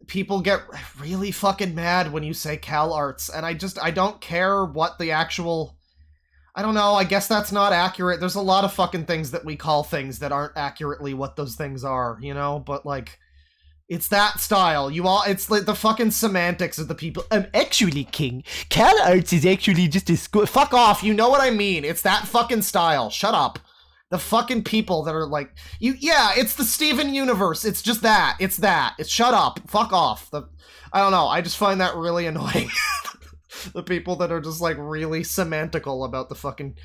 People get really fucking mad when you say Cal Arts, and I don't care what the actual... I don't know, I guess that's not accurate. There's a lot of fucking things that we call things that aren't accurately what those things are, you know? But, like, it's that style. It's like the fucking semantics of the people. Actually, King, Cal Arts is actually just a school. Fuck off, you know what I mean. It's that fucking style. Shut up. The fucking people that are like, yeah, it's the Steven Universe. It's just that. It's that. It's shut up. Fuck off. I don't know. I just find that really annoying. The people that are just like really semantical about the fucking,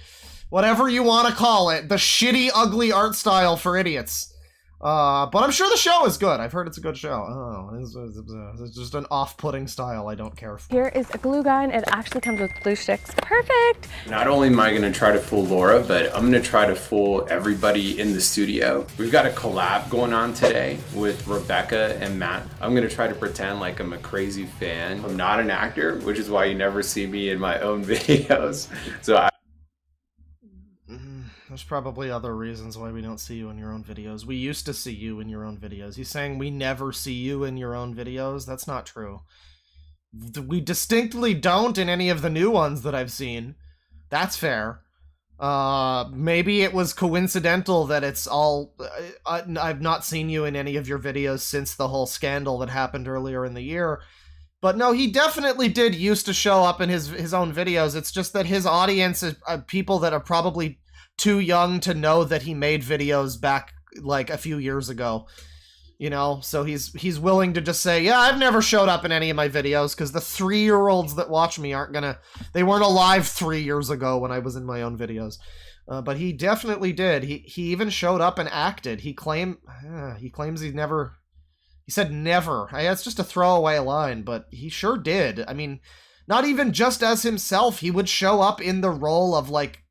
whatever you want to call it, the shitty, ugly art style for idiots. But I'm sure the show is good. I've heard it's a good show. Oh, it's just an off-putting style I don't care for. Here is a glue gun. It actually comes with glue sticks. Perfect! Not only am I going to try to fool Laura, but I'm going to try to fool everybody in the studio. We've got a collab going on today with Rebecca and Matt. I'm going to try to pretend like I'm a crazy fan. I'm not an actor, which is why you never see me in my own videos. So There's probably other reasons why we don't see you in your own videos. We used to see you in your own videos. He's saying we never see you in your own videos? That's not true. We distinctly don't in any of the new ones that I've seen. That's fair. Maybe it was coincidental that it's all... I've not seen you in any of your videos since the whole scandal that happened earlier in the year. But no, he definitely did used to show up in his own videos. It's just that his audience is people that are probably too young to know that he made videos back, like, a few years ago. You know, so he's willing to just say, yeah, I've never showed up in any of my videos, because the 3-year-olds that watch me aren't gonna... They weren't alive 3 years ago when I was in my own videos. But he definitely did. He even showed up and acted. He claims he never... He said never. It's just a throwaway line, but he sure did. I mean, not even just as himself. He would show up in the role of, like,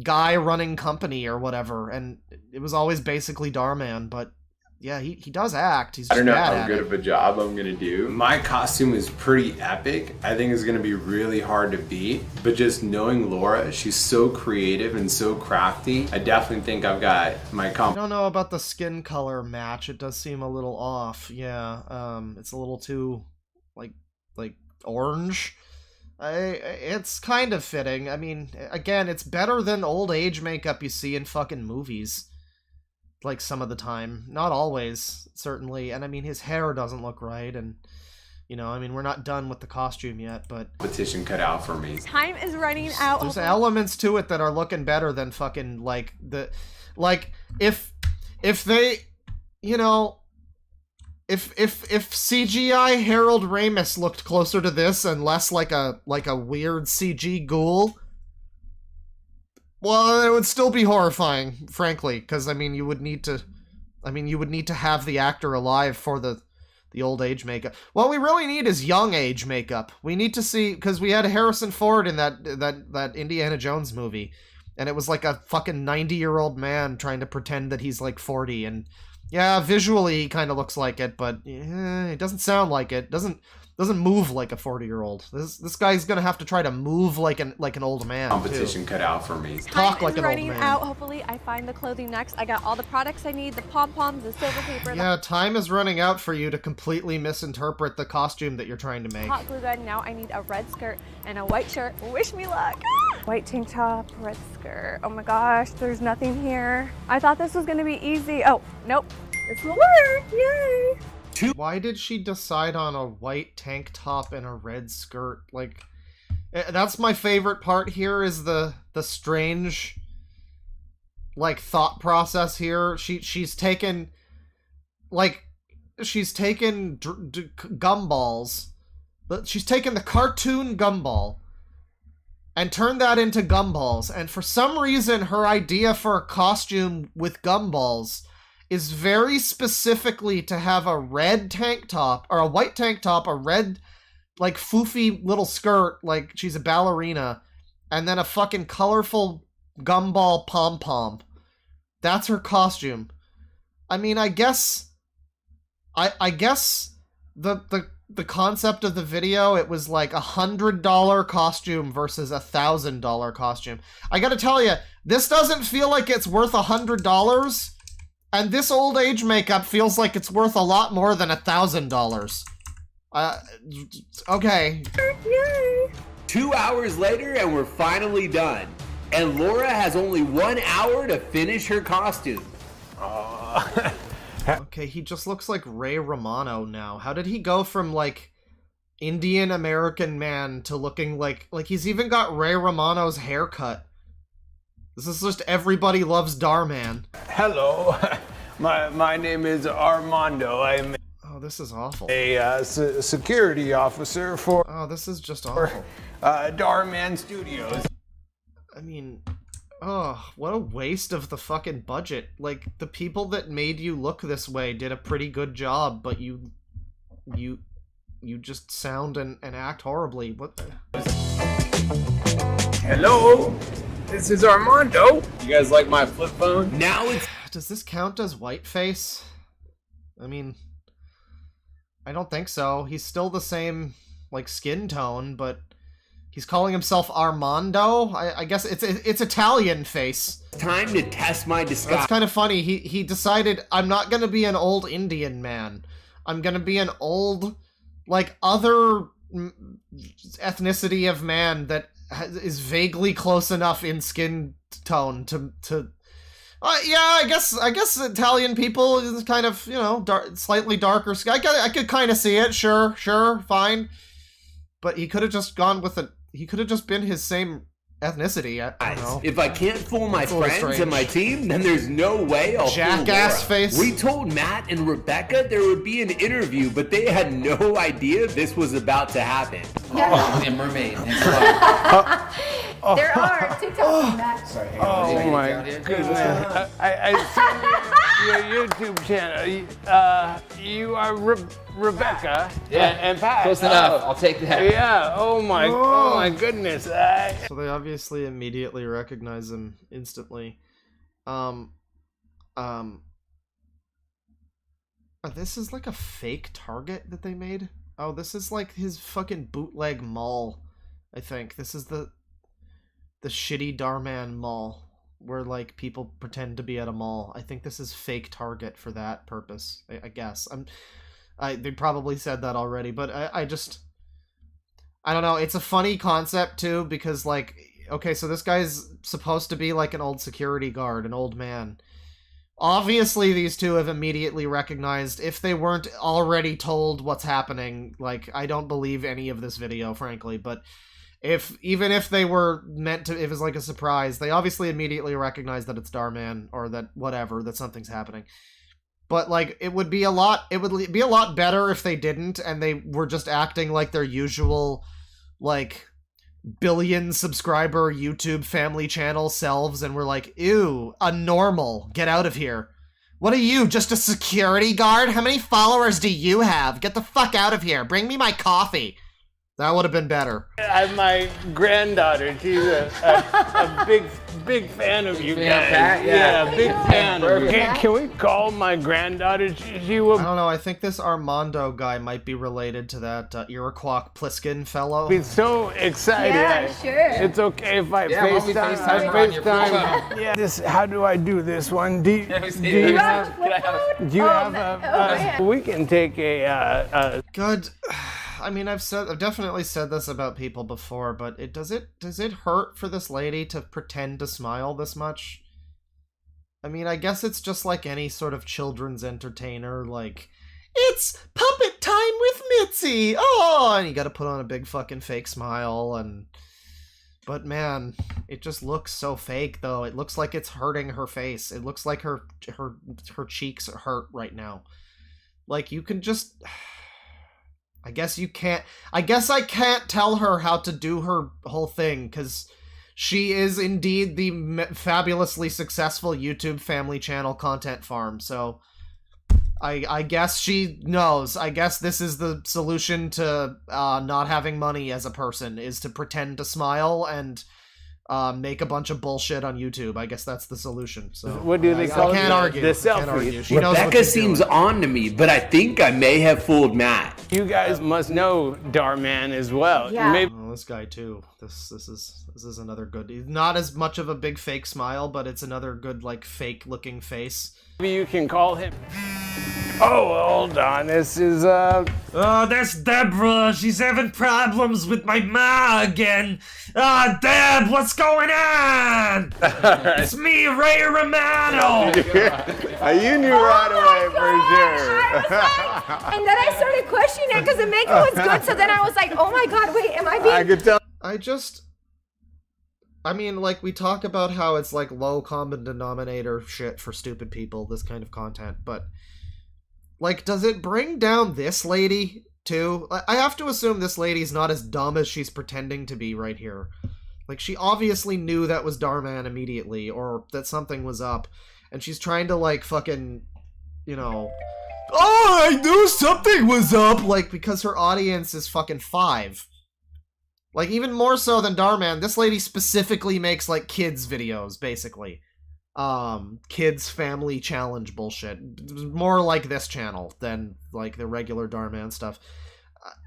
guy running company or whatever, and it was always basically Darman, but... Yeah, he does act. He's just I don't know bad how at good it. of a job I'm gonna do. My costume is pretty epic. I think it's gonna be really hard to beat. But just knowing Laura, she's so creative and so crafty. I definitely think I've got my I don't know about the skin color match. It does seem a little off. Yeah, it's a little too like orange. It's kind of fitting. I mean, again, it's better than old age makeup you see in fucking movies. Like, some of the time. Not always, certainly. And I mean, his hair doesn't look right, and, you know, I mean, we're not done with the costume yet, but... competition cut out for me. Time is running out. There's elements to it that are looking better than fucking, like, if they, you know... If CGI Harold Ramis looked closer to this and less like a weird CG ghoul... Well, it would still be horrifying, frankly, because, I mean, you would need to have the actor alive for the old age makeup. What we really need is young age makeup. We need to see, because we had Harrison Ford in that Indiana Jones movie, and it was like a fucking 90-year-old man trying to pretend that he's like 40, and yeah, visually he kind of looks like it, but it doesn't sound like it. Doesn't move like a 40-year-old. This guy's gonna have to try to move like an old man. Competition cut out for me. Talk like an old man. Running out. Hopefully, I find the clothing next. I got all the products I need: the pom poms, the silver paper. Yeah, time is running out for you to completely misinterpret the costume that you're trying to make. Hot glue gun. Now I need a red skirt and a white shirt. Wish me luck. White tank top, red skirt. Oh my gosh, there's nothing here. I thought this was gonna be easy. Oh, nope. This will work. Yay. Why did she decide on a white tank top and a red skirt? Like, that's my favorite part here, is the strange, like, thought process here. She's taken gumballs. She's taken the cartoon gumball and turned that into gumballs. And for some reason, her idea for a costume with gumballs is very specifically to have a red tank top, or a white tank top, a red, like, foofy little skirt, like she's a ballerina, and then a fucking colorful gumball pom-pom. That's her costume. I mean, I guess the concept of the video, it was like $100 costume versus $1,000 costume. I gotta tell you, this doesn't feel like it's worth $100. And this old age makeup feels like it's worth a lot more than $1,000. Okay. Yay. 2 hours later, and we're finally done. And Laura has only 1 hour to finish her costume. Okay, he just looks like Ray Romano now. How did he go from, like, Indian American man to looking like he's even got Ray Romano's haircut? This is just Everybody Loves Darman. Hello, my name is Armando. I'm this is awful. A security officer for. Oh, this is just awful. Darman Studios. I mean, oh, what a waste of the fucking budget. Like, the people that made you look this way did a pretty good job, but you just sound and act horribly. What the? Hello. This is Armando. You guys like my flip phone? Now it's... Does this count as whiteface? I mean, I don't think so. He's still the same, like, skin tone, but he's calling himself Armando? I guess it's Italian face. Time to test my disguise. That's kind of funny. He decided, I'm not gonna be an old Indian man. I'm gonna be an old, like, other ethnicity of man that is vaguely close enough in skin tone to yeah, I guess Italian people is kind of, you know, slightly darker skin. I could kind of see it. Sure, fine. But he could have just gone with he could have just been his same ethnicity. I don't know. If I can't fool my friends and my team, then there's no way I'll jackass fool face. We told Matt and Rebecca there would be an interview, but they had no idea this was about to happen. The mermaid. There are TikToks on that. Sorry, Oh my goodness. I see your YouTube channel. You are Rebecca and Pat. Close enough. I'll take that. Yeah. Oh my goodness. So they obviously immediately recognize him instantly. This is like a fake Target that they made. Oh, this is like his fucking bootleg mall. I think this is the shitty Darman mall where like people pretend to be at a mall. I think this is fake Target for that purpose. I guess they probably said that already, but I don't know. It's a funny concept too because like, okay, so this guy's supposed to be like an old security guard, an old man. Obviously, these two have immediately recognized, if they weren't already told what's happening. Like, I don't believe any of this video, frankly, but even if they were meant to, if it's like a surprise, they obviously immediately recognize that it's Darman, or that whatever, that something's happening. But like, it would be a lot better if they didn't, and they were just acting like their usual, like, billion subscriber YouTube family channel selves, and we're like, ew, a normal, get out of here. What are you, just a security guard? How many followers do you have? Get the fuck out of here. Bring me my coffee. That would have been better. I have my granddaughter. She's a big fan of you guys. Pat? Yeah, big fan of you. Can we call my granddaughter? She will. I don't know. I think this Armando guy might be related to that Iroquois Pliskin fellow. Be so excited. Yeah, sure. It's okay if I Yeah, we'll be FaceTime. FaceTiming. Yeah. This. How do I do this one? Do you have a? We can take a. Good. I mean, I've definitely said this about people before, but does it hurt for this lady to pretend to smile this much? I mean, I guess it's just like any sort of children's entertainer, like, it's puppet time with Mitzi! Oh! And you gotta put on a big fucking fake smile, but man, it just looks so fake, though. It looks like it's hurting her face. It looks like her cheeks hurt right now. Like, you can just... I guess I can't tell her how to do her whole thing, because she is indeed the fabulously successful YouTube family channel content farm, so I guess she knows. I guess this is the solution to not having money as a person, is to pretend to smile and make a bunch of bullshit on YouTube. I guess that's the solution. So what do they call it? I can't argue. The selfie. Can't argue. She knows what Rebecca she's seems doing. on to me, but I think I may have fooled Matt. You guys must know Darman as well. Yeah. Maybe Oh, this guy too. This is another good. Not as much of a big fake smile, but it's another good like fake looking face. you can call him. Oh, hold on. This is Oh, that's Deborah. She's having problems with my ma again. Ah, Deb, what's going on? It's me, Ray Romano. You knew right away for sure. And then I started questioning it because the makeup was good. So then I was like, oh my God, wait, am I being... I could tell. I mean, like, we talk about how it's like low common denominator shit for stupid people, this kind of content, but like, does it bring down this lady too? I have to assume this lady's not as dumb as she's pretending to be right here. Like, she obviously knew that was Darman immediately, or that something was up, and she's trying to like fucking, you know, oh, I knew something was up, like, because her audience is fucking 5. Like, even more so than Darman, this lady specifically makes, like, kids videos, basically. Kids family challenge bullshit. More like this channel than, like, the regular Darman stuff.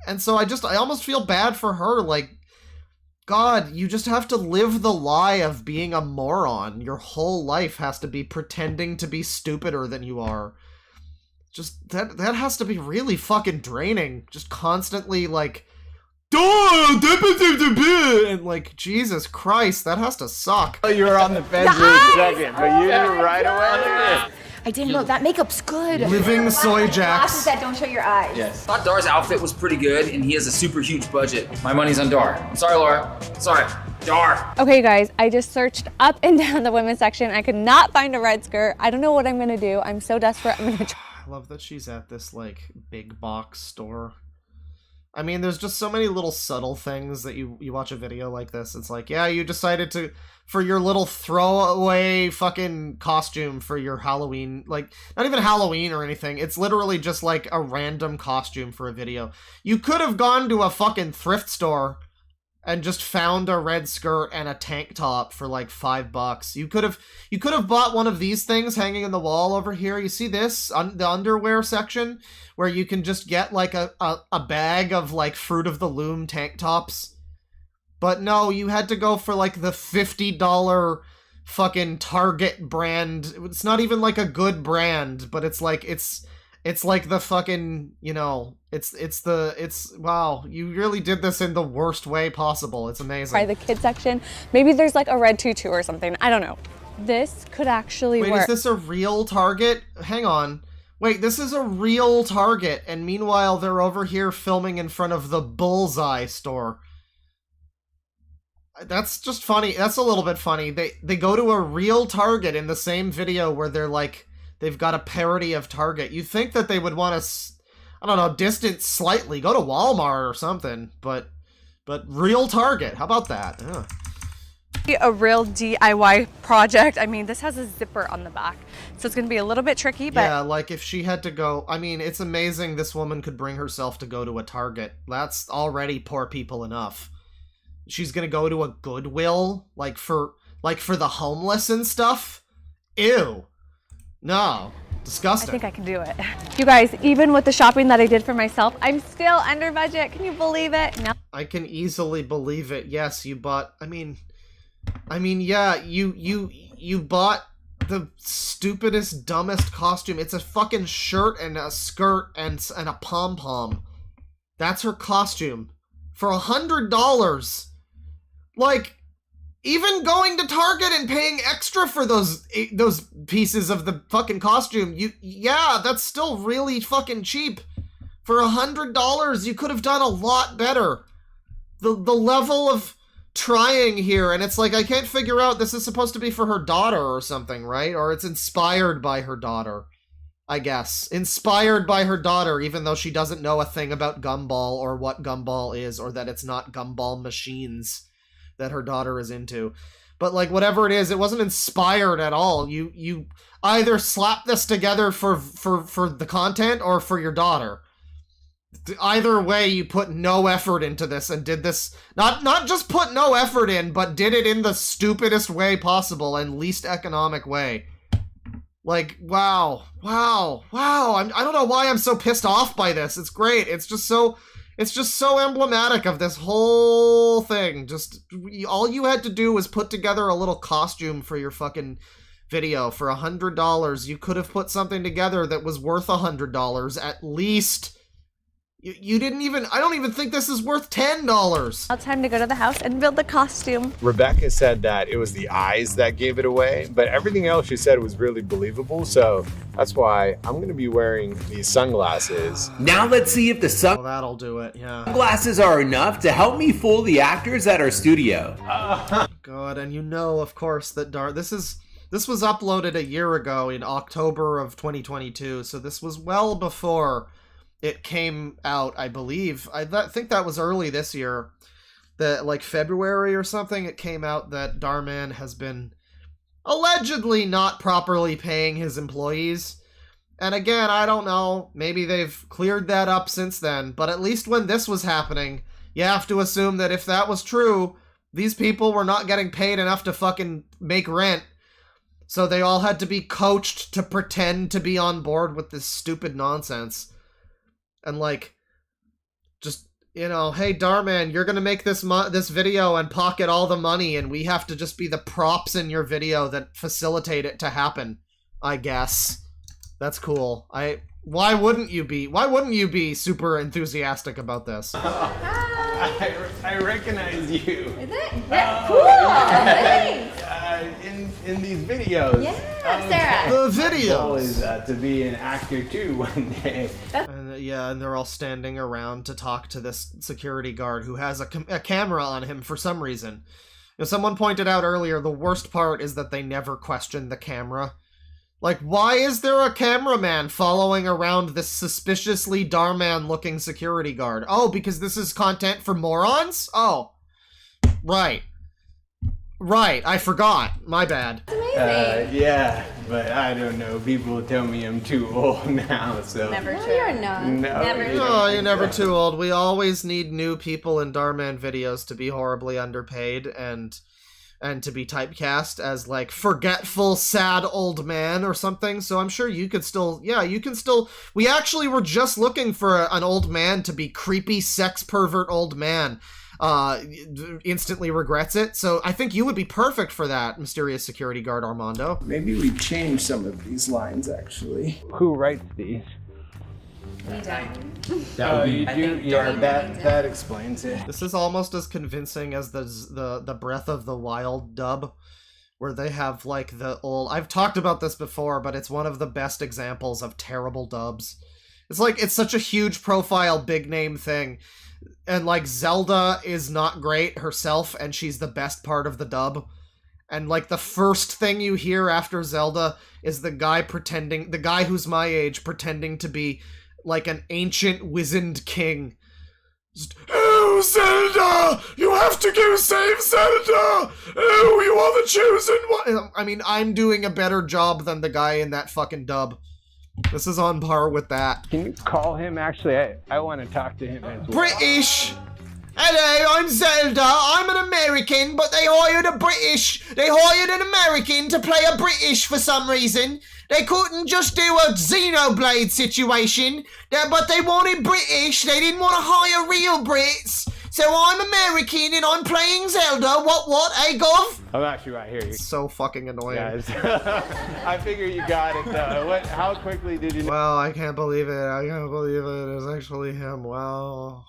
And so I almost feel bad for her, like, God, you just have to live the lie of being a moron. Your whole life has to be pretending to be stupider than you are. Just, that has to be really fucking draining. Just constantly, like... And like, Jesus Christ, that has to suck. You were on the fence for a second, but you knew right away. I didn't know that makeup's good. Living soy Glasses jacks. that don't show your eyes. Yes. Thought Dar's outfit was pretty good, and he has a super huge budget. My money's on Dar. I'm sorry, Laura. Sorry. Dar. Okay, guys, I just searched up and down the women's section. I could not find a red skirt. I don't know what I'm gonna do. I'm so desperate. I'm gonna try. I love that she's at this, like, big box store. I mean, there's just so many little subtle things that you watch a video like this. It's like, yeah, you decided to, for your little throwaway fucking costume for your Halloween, like, not even Halloween or anything. It's literally just like a random costume for a video. You could have gone to a fucking thrift store and just found a red skirt and a tank top for like $5. You could have bought one of these things hanging in the wall over here. You see this the underwear section where you can just get like a bag of like Fruit of the Loom tank tops. But no, you had to go for like the $50 fucking Target brand. It's not even like a good brand, but it's like it's like the fucking, you know, it's wow, you really did this in the worst way possible. It's amazing. Try the kids section. Maybe there's like a red tutu or something. I don't know. This could actually work. Wait, is this a real Target? Hang on. Wait, this is a real Target, and meanwhile they're over here filming in front of the Bullseye store. That's just funny. That's a little bit funny. They go to a real Target in the same video where they're like, they've got a parody of Target. You'd think that they would want to, I don't know, distance slightly. Go to Walmart or something. But real Target. How about that? Yeah. A real DIY project. I mean, this has a zipper on the back, so it's gonna be a little bit tricky, but yeah, like if she had to go, I mean, it's amazing this woman could bring herself to go to a Target. That's already poor people enough. She's gonna go to a Goodwill, like for the homeless and stuff. Ew. No. Disgusting. I think I can do it. You guys, even with the shopping that I did for myself, I'm still under budget. Can you believe it? No. I can easily believe it. Yes, you bought, I mean, yeah, you bought the stupidest, dumbest costume. It's a fucking shirt and a skirt and a pom-pom. That's her costume. For $100. Like, even going to Target and paying extra for those pieces of the fucking costume, yeah, that's still really fucking cheap. For $100, you could have done a lot better. The level of trying here, and it's like, I can't figure out, this is supposed to be for her daughter or something, right? Or it's inspired by her daughter, I guess. Inspired by her daughter, even though she doesn't know a thing about Gumball or what Gumball is, or that it's not Gumball machines that her daughter is into. But like, whatever it is, it wasn't inspired at all. You either slap this together for the content or for your daughter. Either way, you put no effort into this and did this, not just put no effort in, but did it in the stupidest way possible and least economic way. Like, wow. I don't know why I'm so pissed off by this. It's great. It's just so emblematic of this whole thing. Just, all you had to do was put together a little costume for your fucking video for $100. You could have put something together that was worth $100 at least. You didn't even, I don't even think this is worth $10. Now time to go to the house and build the costume. Rebecca said that it was the eyes that gave it away, but everything else she said was really believable, so that's why I'm going to be wearing these sunglasses. Now let's see if the Well, that'll do it, yeah. sunglasses are enough to help me fool the actors at our studio. God, and you know, of course, that this was uploaded a year ago in October of 2022, so this was well before it came out, I believe. I think that was early this year. That, like, February or something, it came out that Dharman has been allegedly not properly paying his employees. And again, I don't know, maybe they've cleared that up since then, but at least when this was happening, you have to assume that if that was true, these people were not getting paid enough to fucking make rent. So they all had to be coached to pretend to be on board with this stupid nonsense. And like, just, you know, hey Dharman, you're gonna make this video and pocket all the money, and we have to just be the props in your video that facilitate it to happen. I guess that's cool. Why wouldn't you be super enthusiastic about this? I recognize you. Is it? Yeah. Cool. Thanks. In these videos. Yeah, Sarah. The videos. goal is to be an actor too one day. And they're all standing around to talk to this security guard who has a camera on him for some reason. As someone pointed out earlier, the worst part is that they never question the camera. Like, why is there a cameraman following around this suspiciously Dhar-man-looking security guard? Oh, because this is content for morons? Oh. Right. Right, I forgot. My bad. Yeah, but I don't know. People tell me I'm too old now, so... Never true. You're not. No, No, you're never too old. We always need new people in Dhar-man videos to be horribly underpaid and to be typecast as, like, forgetful, sad old man or something. So I'm sure you could still... Yeah, you can still... We actually were just looking for an old man to be creepy, sex pervert old man. Instantly regrets it. So I think you would be perfect for that, mysterious security guard Armando. Maybe we change some of these lines, actually. Who writes these? Oh, you do? Yeah, that explains it. This is almost as convincing as the Breath of the Wild dub, where they have, like, the old... I've talked about this before, but it's one of the best examples of terrible dubs. It's like, it's such a huge profile, big name thing. And, like, Zelda is not great herself, and she's the best part of the dub. And, like, the first thing you hear after Zelda is the guy who's my age, pretending to be, like, an ancient, wizened king. Just, oh, Zelda! You have to go save Zelda! Oh, you are the chosen one! I mean, I'm doing a better job than the guy in that fucking dub. This is on par with that. Can you call him? Actually, I want to talk to him as well. British! Hello, I'm Zelda. I'm an American, but they hired an American to play a British for some reason. They couldn't just do a Xenoblade situation, but they wanted British. They didn't want to hire real Brits. So I'm American and I'm playing Zelda. What, eh, Gov? I'm actually right here. It's so fucking annoying. Guys, I figure you got it though. How quickly did you know? Wow, I can't believe it. I can't believe it. It's actually him. Wow.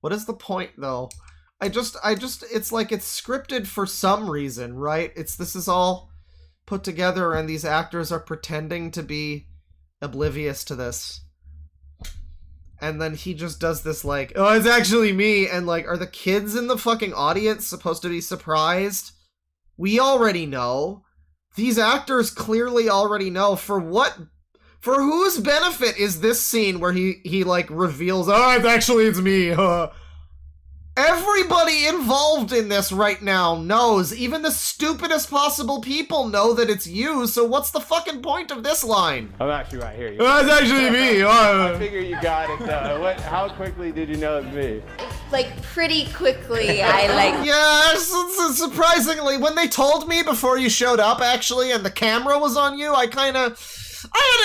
What is the point though? It's like it's scripted for some reason, right? This is all put together and these actors are pretending to be oblivious to this. And then he just does this like, oh, it's actually me. And like, are the kids in the fucking audience supposed to be surprised? We already know. These actors clearly already know. For whose benefit is this scene where he like reveals, oh, it's me. Everybody involved in this right now knows. Even the stupidest possible people know that it's you, so what's the fucking point of this line? I'm actually right here. Oh, it's actually me. I figure you got it though. How quickly did you know it's me? Like, pretty quickly, Yeah, surprisingly, when they told me before you showed up, actually, and the camera was on you, I had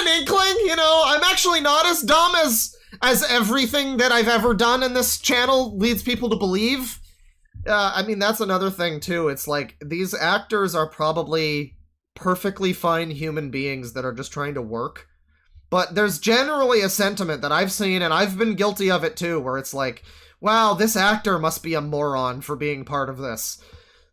an inkling, you know, I'm actually not as dumb as everything that I've ever done in this channel leads people to believe. I mean, that's another thing, too. It's like, these actors are probably perfectly fine human beings that are just trying to work. But there's generally a sentiment that I've seen, and I've been guilty of it, too, where it's like, wow, this actor must be a moron for being part of this.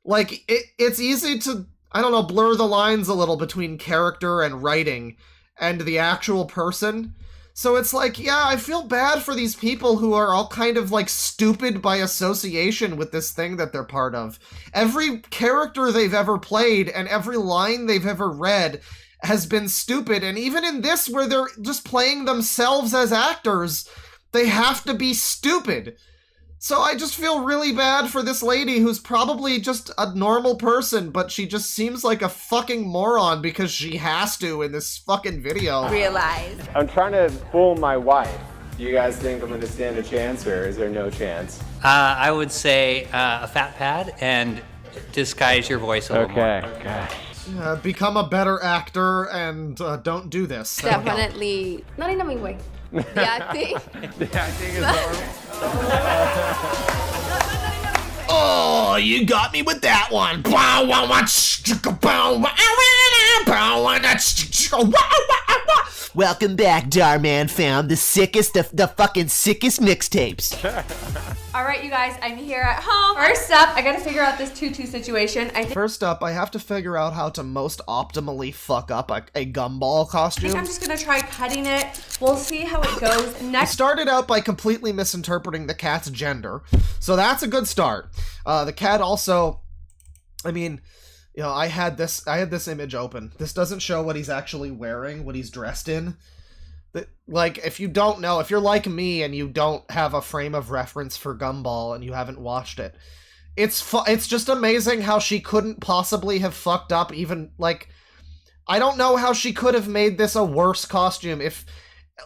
Like, it's easy to, I don't know, blur the lines a little between character and writing and the actual person. So it's like, yeah, I feel bad for these people who are all kind of like stupid by association with this thing that they're part of. Every character they've ever played and every line they've ever read has been stupid. And even in this, where they're just playing themselves as actors, they have to be stupid. So I just feel really bad for this lady who's probably just a normal person, but she just seems like a fucking moron because she has to in this fucking video. Realize. I'm trying to fool my wife. Do you guys think I'm going to stand a chance, or is there no chance? I would say a fat pad and disguise your voice a little more. Okay. Become a better actor and don't do this. Definitely. Not in a mean way. The acting. The acting is horrible. Oh, you got me with that one. Welcome back, Darman fam. The sickest, the fucking sickest mixtapes. All right, you guys, I'm here at home. First up, I gotta figure out this tutu situation. First up, I have to figure out how to most optimally fuck up a gumball I costume. think I'm just gonna try cutting it. We'll see how it goes. I Next, started out by completely misinterpreting the cat's gender, so that's a good start. The cat also, I mean, you know, I had this image open. This doesn't show what he's actually wearing, what he's dressed in. Like, if you don't know, if you're like me and you don't have a frame of reference for Gumball and you haven't watched it, it's just amazing how she couldn't possibly have fucked up even, like, I don't know how she could have made this a worse costume if,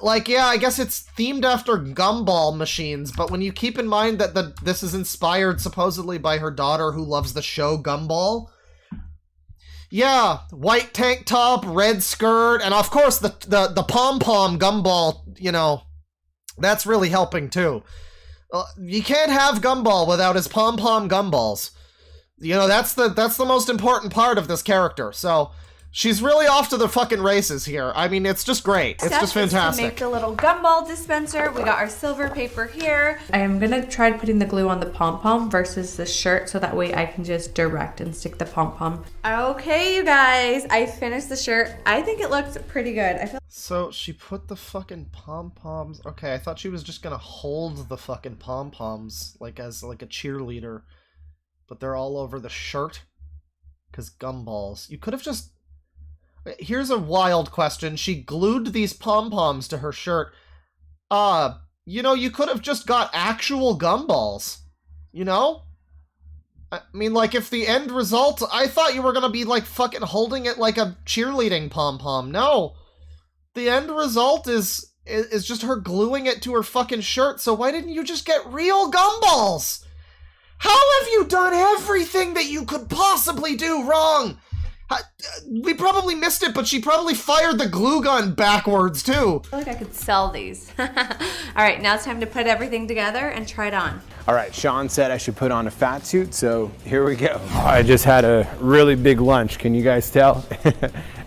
like, yeah, I guess it's themed after gumball machines, but when you keep in mind that this is inspired supposedly by her daughter who loves the show Gumball. Yeah, white tank top, red skirt, and of course the pom-pom gumball, you know, that's really helping too. You can't have Gumball without his pom-pom gumballs. You know, that's the most important part of this character, so she's really off to the fucking races here. I mean, it's just great. It's just fantastic. To make the little gumball dispenser, we got our silver paper here. I am gonna try putting the glue on the pom-pom versus the shirt so that way I can just direct and stick the pom-pom. Okay, you guys, I finished the shirt. I think it looks pretty good. So she put the fucking pom-poms. Okay, I thought she was just gonna hold the fucking pom-poms like as like a cheerleader, but they're all over the shirt. 'Cause gumballs. You could have just. Here's a wild question. She glued these pom-poms to her shirt. You know, you could have just got actual gumballs. You know? I mean, like, if the end result... I thought you were gonna be, like, fucking holding it like a cheerleading pom-pom. No. The end result is just her gluing it to her fucking shirt, so why didn't you just get real gumballs? How have you done everything that you could possibly do wrong? We probably missed it, but she probably fired the glue gun backwards, too. I feel like I could sell these. All right, now it's time to put everything together and try it on. All right, Sean said I should put on a fat suit, so here we go. I just had a really big lunch. Can you guys tell?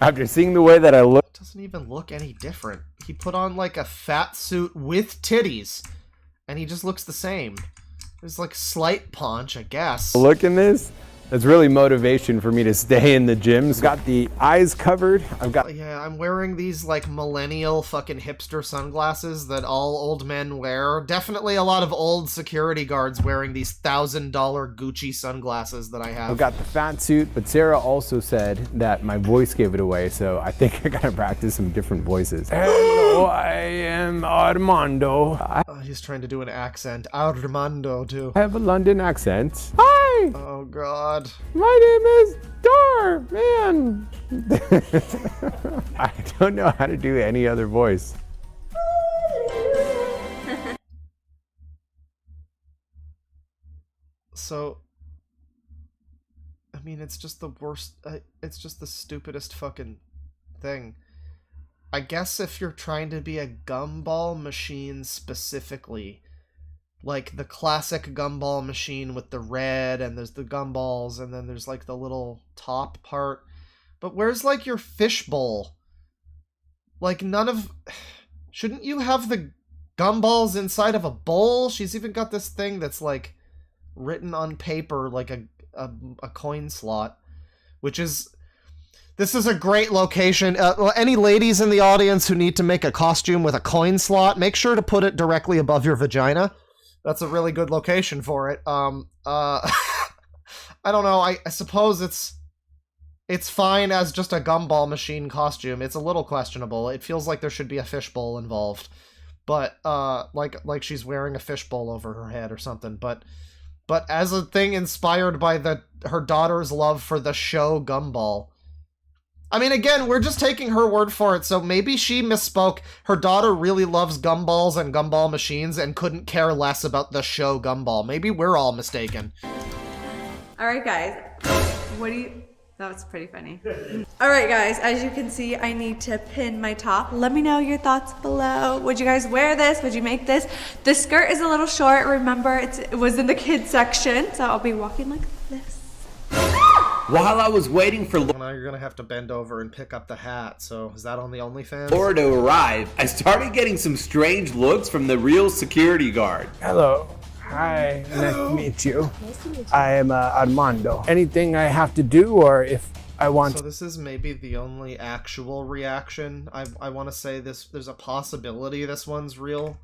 After seeing the way that I look... It doesn't even look any different. He put on, like, a fat suit with titties, and he just looks the same. There's, like, slight paunch, I guess. Look in this. That's really motivation for me to stay in the gyms. Got the eyes covered. Yeah, I'm wearing these like millennial fucking hipster sunglasses that all old men wear. Definitely a lot of old security guards wearing these $1,000 Gucci sunglasses that I have. I've got the fat suit, but Sarah also said that my voice gave it away, so I think I gotta practice some different voices. Hello, I am Armando. He's trying to do an accent. Armando, too. I have a London accent. Hi! Oh, God. My name is Dhar, man. I don't know how to do any other voice. So, I mean, it's just the worst. It's just the stupidest fucking thing. I guess if you're trying to be a gumball machine specifically, like the classic gumball machine with the red, and there's the gumballs, and then there's like the little top part. But where's like your fishbowl? Like none of... Shouldn't you have the gumballs inside of a bowl? She's even got this thing that's like written on paper like a coin slot, which is... This is a great location. Any ladies in the audience who need to make a costume with a coin slot, make sure to put it directly above your vagina. That's a really good location for it. I don't know. I suppose it's fine as just a gumball machine costume. It's a little questionable. It feels like there should be a fishbowl involved, but like she's wearing a fishbowl over her head or something. But as a thing inspired by her daughter's love for the show Gumball. I mean, again, we're just taking her word for it, so maybe she misspoke. Her daughter really loves gumballs and gumball machines and couldn't care less about the show Gumball. Maybe we're all mistaken. All right, guys. What do you... That was pretty funny. All right, guys, as you can see, I need to pin my top. Let me know your thoughts below. Would you guys wear this? Would you make this? The skirt is a little short. Remember, it was in the kids section, so I'll be walking like this. While I was waiting for Now you're gonna have to bend over and pick up the hat, so is that on the OnlyFans? Laura to arrive, I started getting some strange looks from the real security guard. Hello. Hi. Nice to meet you. I am Armando. Anything I have to do, or if I want So this is maybe the only actual reaction. I want to say this. There's a possibility this one's real.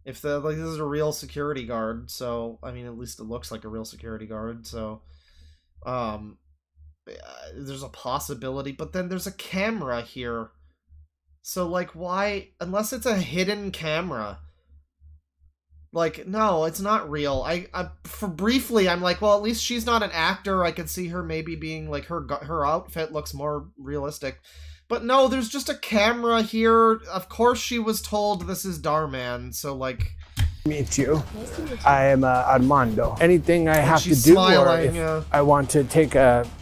If this is a real security guard, so I mean at least it looks like a real security guard. So, there's a possibility, but then there's a camera here. So like, why? Unless it's a hidden camera. Like, no, it's not real. For briefly, I'm like, well, at least she's not an actor. I could see her maybe being like, her outfit looks more realistic. But no, there's just a camera here. Of course she was told this is Dharman, so like... meet you. I am Armando. Anything I have to do, or if I want to take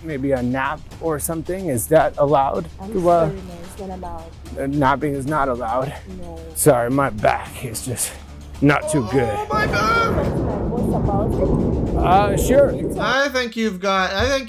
maybe a nap or something, is that allowed? I'm sorry, no, it's not allowed. Napping is not allowed? No. Sorry, my back is just not too good. Oh my god! What's about it? Sure. I think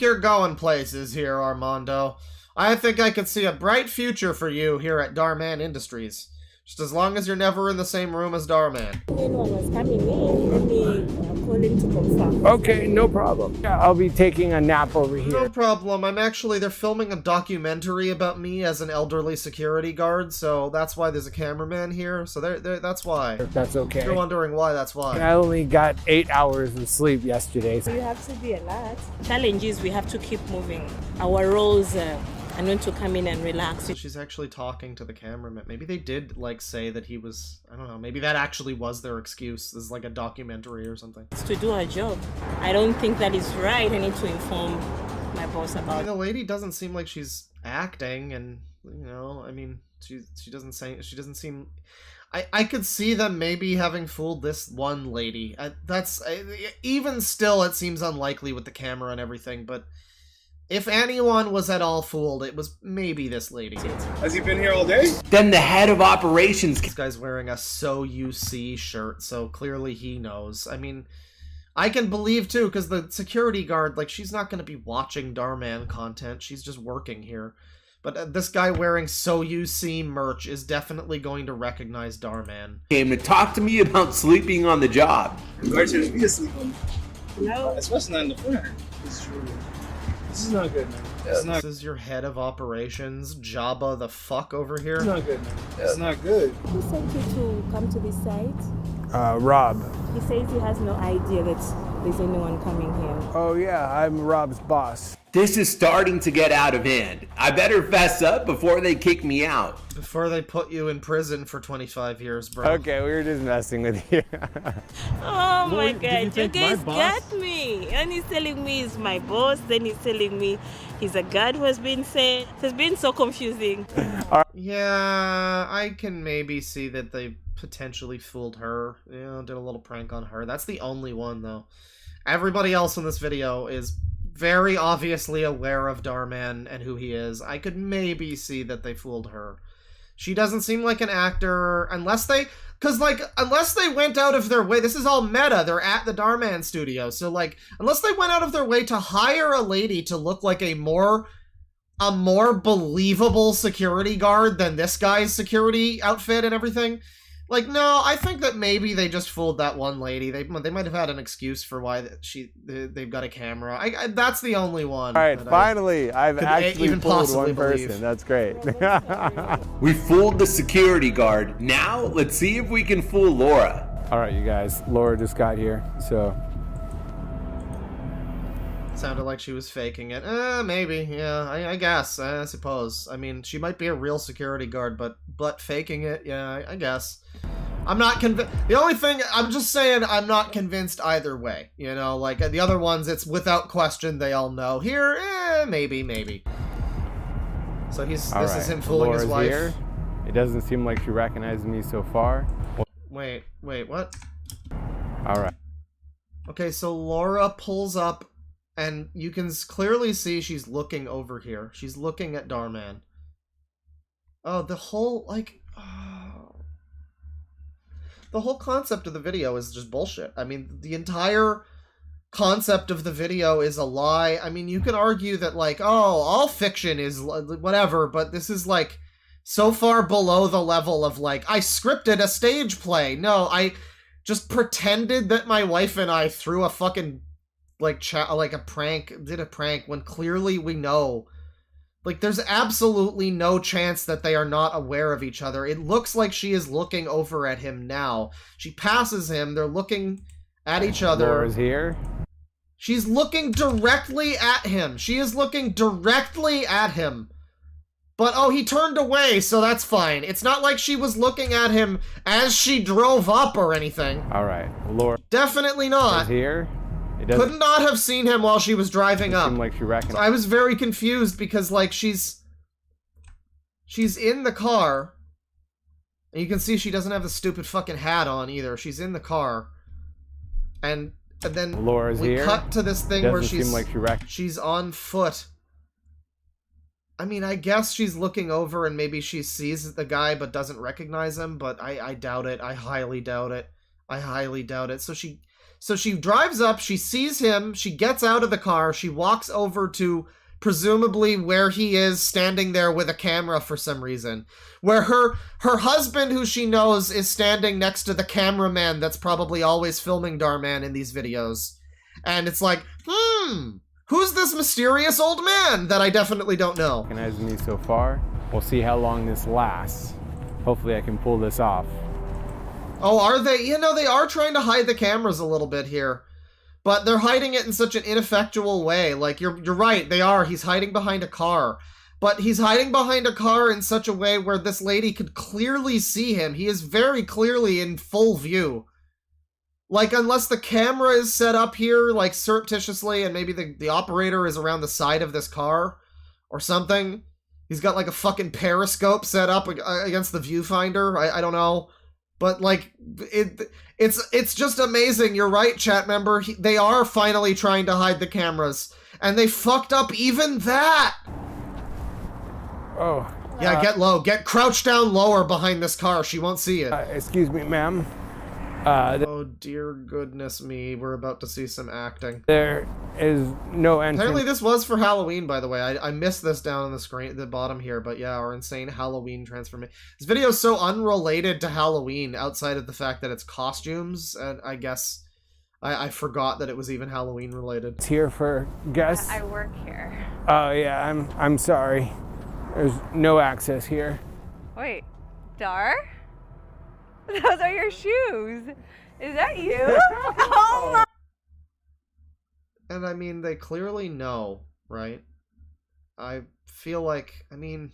you're going places here, Armando. I think I could see a bright future for you here at Dharman Industries. Just as long as you're never in the same room as Dharman. Anyone was coming in, let me call him to confirm. Okay, no problem. I'll be taking a nap over here. No problem. They're filming a documentary about me as an elderly security guard, so that's why there's a cameraman here. So that's why. That's okay. If you're wondering why, that's why. I only got 8 hours of sleep yesterday. You have to be alert. Challenge is we have to keep moving. Our roles are not to come in and relax. She's actually talking to the cameraman. Maybe they did like say that he was, I don't know, maybe that actually was their excuse. This is like a documentary or something. It's to do our job. I don't think that is right. I need to inform my boss about it. The lady doesn't seem like she's acting, and you know, I mean, she doesn't seem. I could see them maybe having fooled this one lady. Even still, it seems unlikely with the camera and everything, but if anyone was at all fooled, it was maybe this lady. Has he been here all day? Then the head of operations... This guy's wearing a So You See shirt, so clearly he knows. I mean, I can believe too, because the security guard, like, she's not going to be watching Dharman content. She's just working here. But this guy wearing So You See merch is definitely going to recognize Dharman. Came to talk to me about sleeping on the job. Guard shouldn't be asleep on no. Especially not in the front. It's true. This is not good, man. This is your head of operations, Jabba the fuck over here. It's not good, man. It's not good. Who sent you to come to this site? Rob. He says he has no idea that there's anyone coming here. Oh yeah, I'm Rob's boss. This is starting to get out of hand. I better fess up before they kick me out. Before they put you in prison for 25 years, bro. Okay, we were just messing with you. Oh my god, you guys got me. And he's telling me he's my boss, then he's telling me he's a guard who has been sent. It's been so confusing. Yeah, I can maybe see that they potentially fooled her. You know, did a little prank on her. That's the only one, though. Everybody else in this video is very obviously aware of Dharman and who he is. I could maybe see that they fooled her. She doesn't seem like an actor, unless they went out of their way. This is all meta. They're at the Dharman studio. So, like, unless they went out of their way to hire a lady to look like a more believable security guard than this guy's security outfit and everything. Like, no, I think that maybe they just fooled that one lady. They might have had an excuse for why they've got a camera. That's the only one. All right, finally, I've actually even fooled one believe. person. That's great. We fooled the security guard. Now, let's see if we can fool Laura. All right, you guys. Laura just got here, so... Sounded like she was faking it. Maybe. Yeah, I guess. I suppose. I mean, she might be a real security guard, but faking it, yeah, I guess. I'm not convinced. The only thing, I'm just saying I'm not convinced either way. You know, like the other ones, it's without question, they all know. Here, maybe. So this is him fooling his wife. Here. It doesn't seem like she recognizes me so far. Wait, what? All right. Okay, so Laura pulls up, and you can clearly see she's looking over here. She's looking at Dharman. Oh, the whole concept of the video is just bullshit. I mean, the entire concept of the video is a lie. I mean, you could argue that, like, oh, all fiction is whatever, but this is, like, so far below the level of, like, I scripted a stage play. No, I just pretended that my wife and I threw a fucking, like, did a prank when clearly we know. Like, there's absolutely no chance that they are not aware of each other. It looks like she is looking over at him now. She passes him. They're looking at each other. Laura's here. She's looking directly at him. She is looking directly at him. But, oh, he turned away, so that's fine. It's not like she was looking at him as she drove up or anything. All right, Laura. Definitely not. Here. Could not have seen him while she was driving up. Like she recognized. So I was very confused because, like, she's in the car. And you can see she doesn't have the stupid fucking hat on either. She's in the car. And then Laura's we here. cut to this thing where Seem like she's on foot. I mean, I guess she's looking over and maybe she sees the guy but doesn't recognize him, but I doubt it. I highly doubt it. I highly doubt it. So she drives up, she sees him, she gets out of the car, she walks over to presumably where he is standing there with a camera for some reason. Where her husband, who she knows, is standing next to the cameraman that's probably always filming Darman in these videos. And it's like, who's this mysterious old man that I definitely don't know? Recognizing me so far. We'll see how long this lasts. Hopefully I can pull this off. Oh, are they? You know, they are trying to hide the cameras a little bit here. But they're hiding it in such an ineffectual way. Like, you're right, they are. He's hiding behind a car. But he's hiding behind a car in such a way where this lady could clearly see him. He is very clearly in full view. Like, unless the camera is set up here, like, surreptitiously, and maybe the operator is around the side of this car or something. He's got, like, a fucking periscope set up against the viewfinder. I don't know. But, like, it's just amazing. You're right, chat member. They are finally trying to hide the cameras. And they fucked up even that! Oh. Yeah, get low. Get crouched down lower behind this car. She won't see it. Excuse me, ma'am. Oh, dear goodness me. We're about to see some acting. There is no entrance. Apparently this was for Halloween, by the way. I missed this down on the screen, the bottom here, but yeah, our insane Halloween transformation. This video is so unrelated to Halloween outside of the fact that it's costumes, and I guess I forgot that it was even Halloween related. It's here for guests. I work here. Oh yeah, I'm sorry. There's no access here. Wait, Dhar? Those are your shoes. Is that you? Oh my! And I mean, they clearly know, right? I feel like, I mean,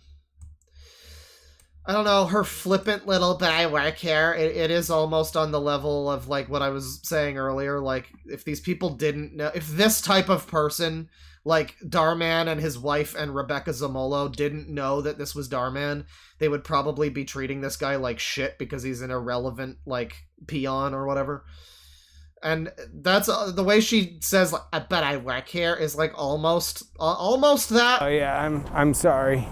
I don't know, her flippant little, but I work here, it is almost on the level of, like, what I was saying earlier, like, if these people didn't know, if this type of person, like Darman and his wife and Rebecca Zamolo didn't know that this was Darman, they would probably be treating this guy like shit because he's an irrelevant, like, peon or whatever. And that's the way she says, like, I bet I work here is, like, almost that. Oh yeah, I'm sorry.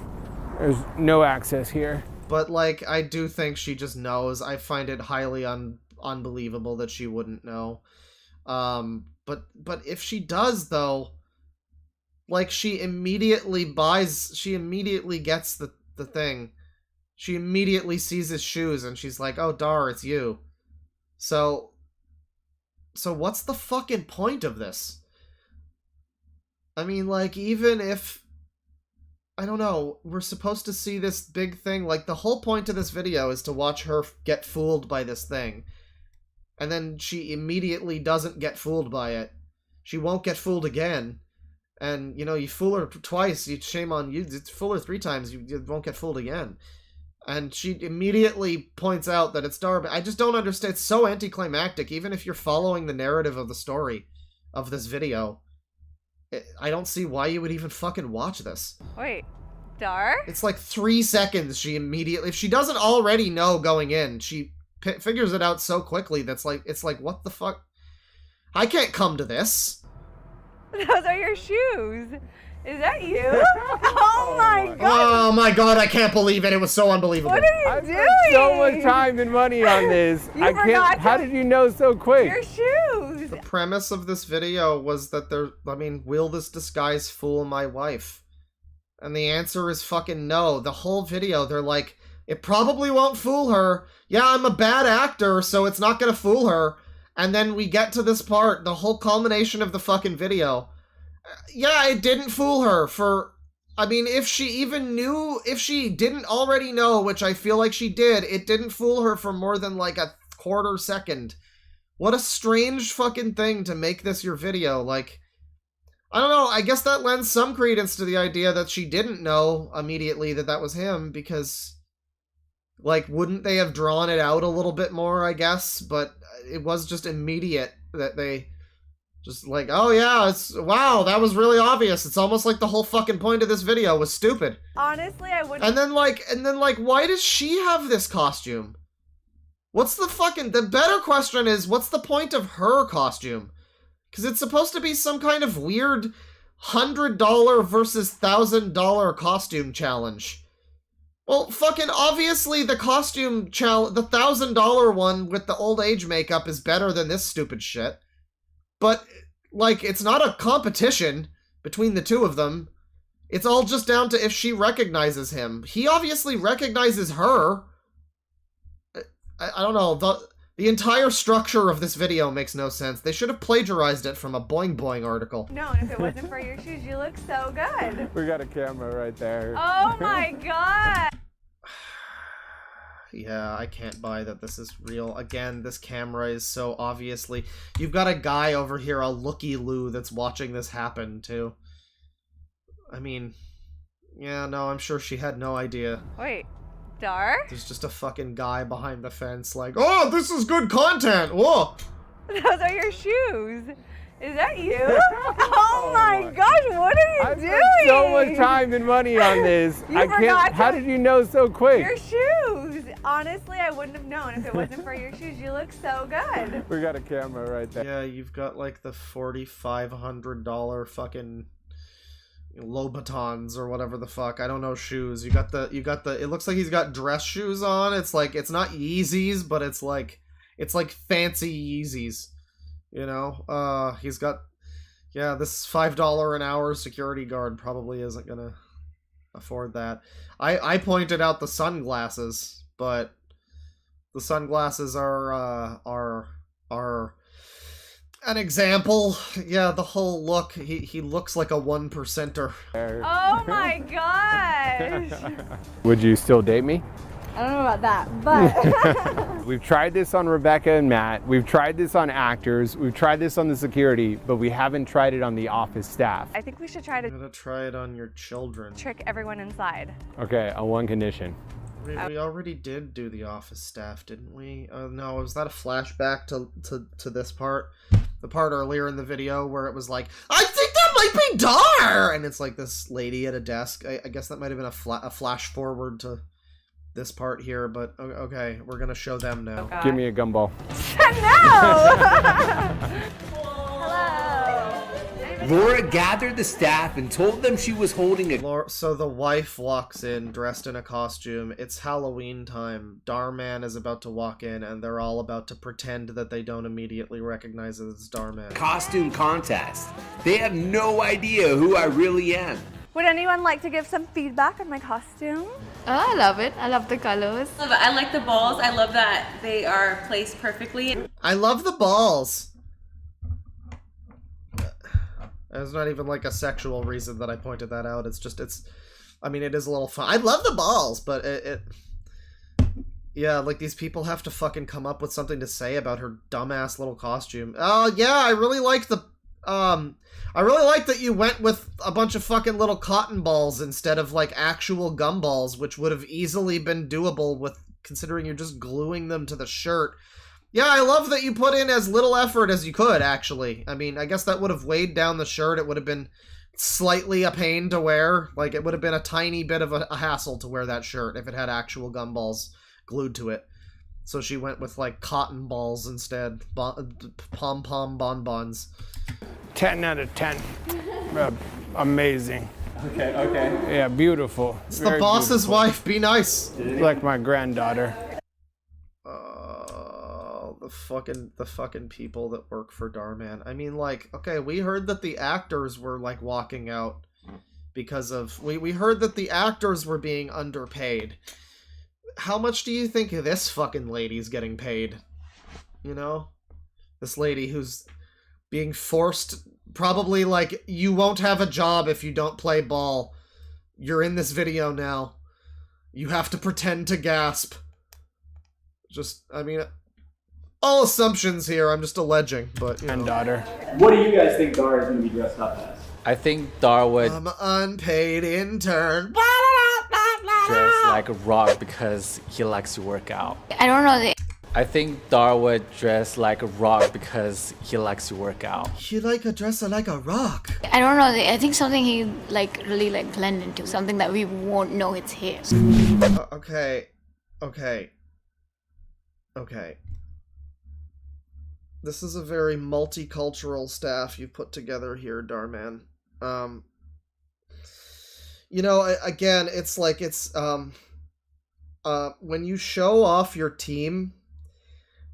There's no access here. But, like, I do think she just knows. I find it highly unbelievable that she wouldn't know. But if she does, though, like, she immediately gets the thing. She immediately sees his shoes, and she's like, oh, Dhar, it's you. So what's the fucking point of this? I mean, like, even if, I don't know, we're supposed to see this big thing, like, the whole point of this video is to watch her get fooled by this thing. And then she immediately doesn't get fooled by it. She won't get fooled again. And, you know, you fool her twice, shame on you. You fool her 3 times, you won't get fooled again. And she immediately points out that it's Dhar. I just don't understand. It's so anticlimactic, even if you're following the narrative of the story of this video. I don't see why you would even fucking watch this. Wait, Dhar? It's like 3 seconds she immediately... If she doesn't already know going in, she figures it out so quickly that's like... It's like, what the fuck? I can't come to this. Those are your shoes. Is that you? Oh my god! Oh my god, I can't believe it. It was so unbelievable. What are you I doing? spent so much time and money on this. You forgot How did you know so quick? Your shoes. premise of this video was that will this disguise fool my wife? And the answer is fucking no. The whole video, they're like, it probably won't fool her. Yeah, I'm a bad actor, so it's not gonna fool her. And then we get to this part, the whole culmination of the fucking video. Yeah, it didn't fool her if she didn't already know, which I feel like she did, it didn't fool her for more than like a quarter second. What a strange fucking thing to make this your video. Like, I don't know, I guess that lends some credence to the idea that she didn't know immediately that that was him, because, like, wouldn't they have drawn it out a little bit more, I guess? But it was just immediate that they just like, oh yeah, wow, that was really obvious. It's almost like the whole fucking point of this video was stupid. Honestly, I wouldn't. And then like, why does she have this costume? The better question is, what's the point of her costume? Because it's supposed to be some kind of weird $100 versus $1,000 costume challenge. Well, fucking obviously the costume challenge, the $1,000 one with the old age makeup is better than this stupid shit. But, like, it's not a competition between the two of them. It's all just down to if she recognizes him. He obviously recognizes her. I don't know. The entire structure of this video makes no sense. They should have plagiarized it from a Boing Boing article. No, and if it wasn't for your shoes, you look so good. We got a camera right there. Oh my god! Yeah, I can't buy that this is real. Again, this camera is so obviously... You've got a guy over here, a looky-loo, that's watching this happen, too. I mean... Yeah, no, I'm sure she had no idea. Wait, Dhar? There's just a fucking guy behind the fence like, oh, this is good content! Whoa! Those are your shoes. Is that you? Oh my gosh, what are you doing? I spent so much time and money on this. How did you know so quick? Your shoes. Honestly, I wouldn't have known if it wasn't for your shoes. You look so good. We got a camera right there. Yeah, you've got like the $4,500 fucking Louboutins or whatever the fuck. I don't know shoes. You got the it looks like he's got dress shoes on. It's like, it's not Yeezys, but it's like fancy Yeezys. You know, he's got, yeah, this $5 an hour security guard probably isn't gonna afford that. I pointed out the sunglasses, but the sunglasses are an example. Yeah, the whole look, he looks like a 1%er. Oh my gosh! Would you still date me? I don't know about that, but... We've tried this on Rebecca and Matt. We've tried this on actors. We've tried this on the security, but we haven't tried it on the office staff. I think we should try to... I'm gonna try it on your children. Trick everyone inside. Okay, on one condition. We already did do the office staff, didn't we? No, was that a flashback to this part? The part earlier in the video where it was like, I think that might be Dhar! And it's like this lady at a desk. I guess that might have been a flash forward to this part here, but okay, we're gonna show them now. Okay. Give me a gumball. Laura gathered the staff and told them she was holding a... So the wife walks in, dressed in a costume. It's Halloween time. Dharman is about to walk in, and they're all about to pretend that they don't immediately recognize it as Dharman. Costume contest. They have no idea who I really am. Would anyone like to give some feedback on my costume? Oh, I love it. I love the colors. I like the balls. I love that they are placed perfectly. I love the balls. There's not even like a sexual reason that I pointed that out. It's just, I mean, it is a little fun. I love the balls, but yeah, like these people have to fucking come up with something to say about her dumbass little costume. Oh yeah, I really like that you went with a bunch of fucking little cotton balls instead of like actual gumballs, which would have easily been doable with considering you're just gluing them to the shirt. Yeah, I love that you put in as little effort as you could, actually. I mean, I guess that would have weighed down the shirt. It would have been slightly a pain to wear. Like, it would have been a tiny bit of a hassle to wear that shirt if it had actual gumballs glued to it. So she went with, like, cotton balls instead. Pom-pom bonbons. 10 out of 10. Amazing. Okay. Yeah, beautiful. It's the boss's wife. Be nice. Like my granddaughter. The the fucking people that work for Dhar, man. I mean, like, okay, we heard that the actors were like walking out because of we heard that the actors were being underpaid. How much do you think this fucking lady's getting paid? You know? This lady who's being forced, probably like, you won't have a job if you don't play ball. You're in this video now. You have to pretend to gasp. Just, I mean, all assumptions here, I'm just alleging, but, you know. Daughter. What do you guys think Dhar is going to be dressed up as? I think Dhar would I'm an unpaid intern. dress like a rock because he likes to work out. I don't know. I think Dhar would dress like a rock because he likes to work out. He like a dresser like a rock. I don't know. I think something he like really like blend into. Something that we won't know it's his. Okay. This is a very multicultural staff you've put together here, Dharman. You know, again, it's like when you show off your team,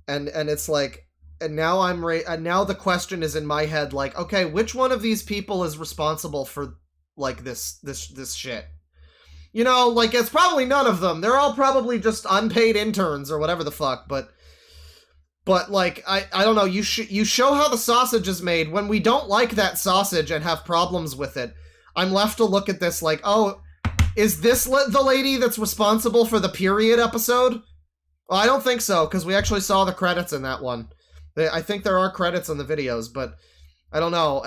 and it's like, and now now the question is in my head, like, okay, which one of these people is responsible for like this shit? You know, like, it's probably none of them. They're all probably just unpaid interns or whatever the fuck, but like, I don't know, you show how the sausage is made. When we don't like that sausage and have problems with it, I'm left to look at this like, oh, is this the lady that's responsible for the period episode? Well, I don't think so, because we actually saw the credits in that one. I think there are credits in the videos, but I don't know.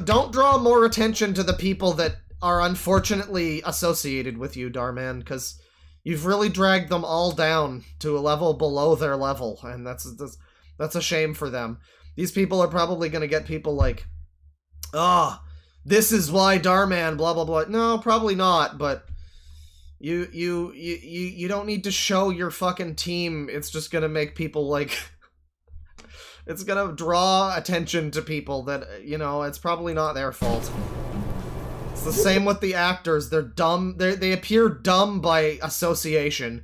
Don't draw more attention to the people that are unfortunately associated with you, Dharman, because you've really dragged them all down to a level below their level, and that's a shame for them. These people are probably going to get people like, this is why Dharman, blah blah blah. No, probably not, but you don't need to show your fucking team. It's just going to make people like it's going to draw attention to people that, you know, it's probably not their fault. It's the same with the actors. They're dumb. They appear dumb by association.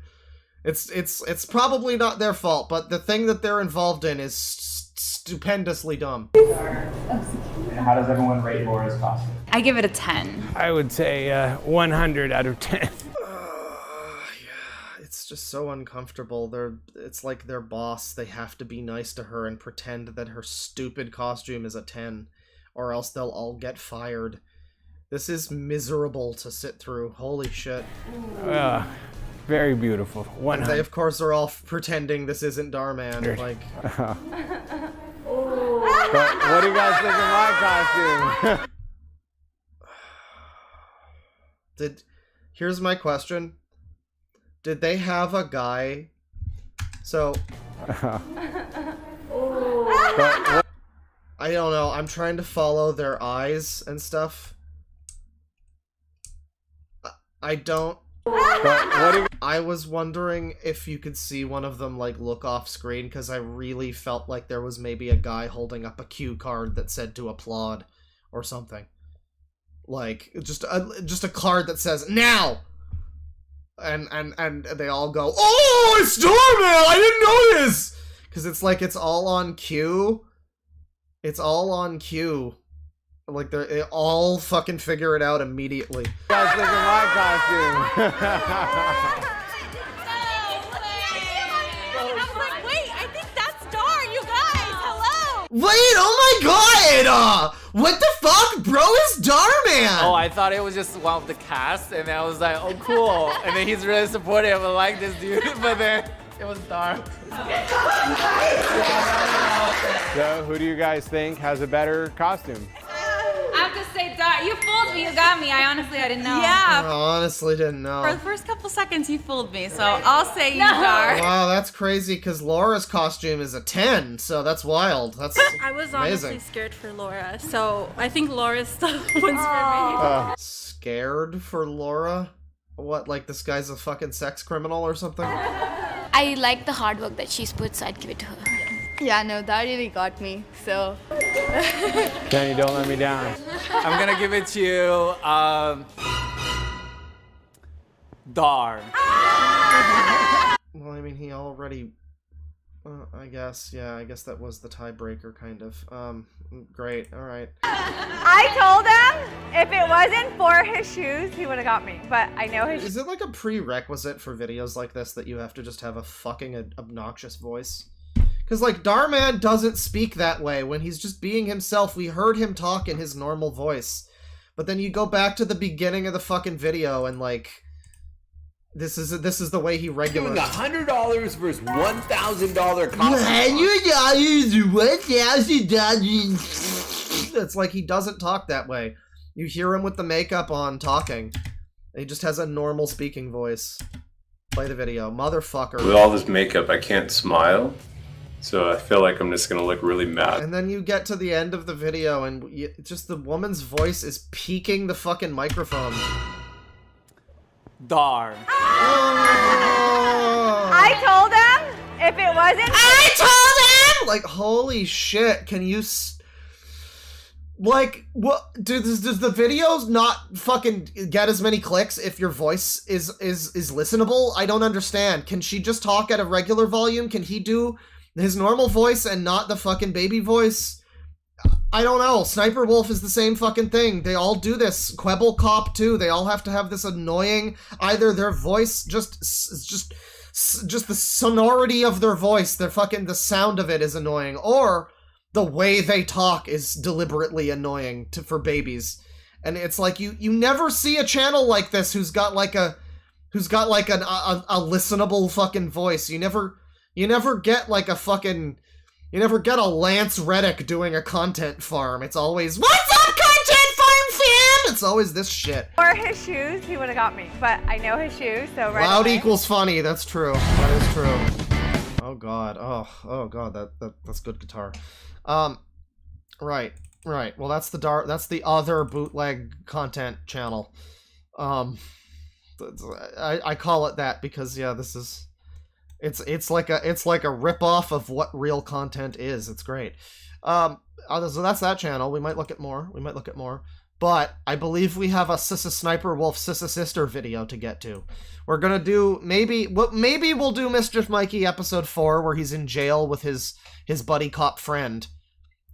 It's probably not their fault, but the thing that they're involved in is stupendously dumb. And how does everyone rate Laura's costume? I give it a 10. I would say 100 out of 10. It's just so uncomfortable. It's like their boss. They have to be nice to her and pretend that her stupid costume is a 10, or else they'll all get fired. This is miserable to sit through. Holy shit. Very beautiful. And they, of course, are all pretending this isn't Dharman. Like, But what do you guys think of my costume? Here's my question. Did they have a guy? So... I don't know. I'm trying to follow their eyes and stuff. I don't... I was wondering if you could see one of them, like, look off screen, because I really felt like there was maybe a guy holding up a cue card that said to applaud or something. Like, just a card that says, now! And they all go, oh, it's Dharman! I didn't know this! Because it's like, it's all on cue. It's all on cue. Like, they all fucking figure it out immediately. You guys think of my costume? Wait, I think that's Dhar, you guys! Hello! Wait, oh my god! What the fuck? Bro is Dharman! Oh, I thought it was just one of the cast, and I was like, oh, cool. And then he's really supportive. I like this dude, but then it was Dhar. So, who do you guys think has a better costume? I have to say, Dhar, you fooled me. You got me. I didn't know. I honestly didn't know. For the first couple seconds, you fooled me, so I'll say you, Dhar. Wow, that's crazy, because Laura's costume is a 10, so that's wild. That's I was amazing. honestly scared for Laura, so I think Laura's stuff wins for me. Scared for Laura? What, like this guy's a fucking sex criminal or something? I like the hard work that she's put, so I'd give it to her. Yeah, no, that really got me, so. Kenny, don't let me down. I'm gonna give it to you, Dhar. Well, I mean, he already... I guess. Yeah, I guess that was the tiebreaker, kind of. Great. All right. I told him if it wasn't for his shoes, he would have got me. But I know his. Is it like a prerequisite for videos like this that you have to just have a fucking obnoxious voice? Because, like, Dharman doesn't speak that way when he's just being himself. We heard him talk in his normal voice. But then you go back to the beginning of the fucking video and, like, this is the way he regularly. $100 versus $1,000 cost. $1,000. It's like he doesn't talk that way. You hear him with the makeup on talking. He just has a normal speaking voice. Play the video. Motherfucker. With all this makeup, I can't smile. So I feel like I'm just gonna look really mad. And then you get to the end of the video and just the woman's voice is peaking the fucking microphone. Dhar. I told him if it wasn't. I told him. Like, holy shit! Can you? Like, what? Does the videos not fucking get as many clicks if your voice is listenable? I don't understand. Can she just talk at a regular volume? Can he do his normal voice and not the fucking baby voice? I don't know. Sniperwolf is the same fucking thing. They all do this. Quebble Cop too. They all have to have this annoying, either their voice just the sonority of their voice, the sound of it is annoying, or the way they talk is deliberately annoying for babies. And it's like you never see a channel like this who's got like a listenable fucking voice. You never get like a fucking, you never get a Lance Reddick doing a content farm. It's always, what's up, content farm fam? It's always this shit. For his shoes, he would have got me. But I know his shoes, so right Loud away. equals funny. That's true. That is true. Oh god. Oh god. That's good guitar. Right. Well, that's the other bootleg content channel. I call it that because yeah, this is. It's like a rip-off of what real content is. It's great. So that's that channel. We might look at more. But I believe we have a SSSniperwolf SSSister video to get to. We're gonna do maybe we'll do Mischief Mikey episode 4 where he's in jail with his buddy cop friend.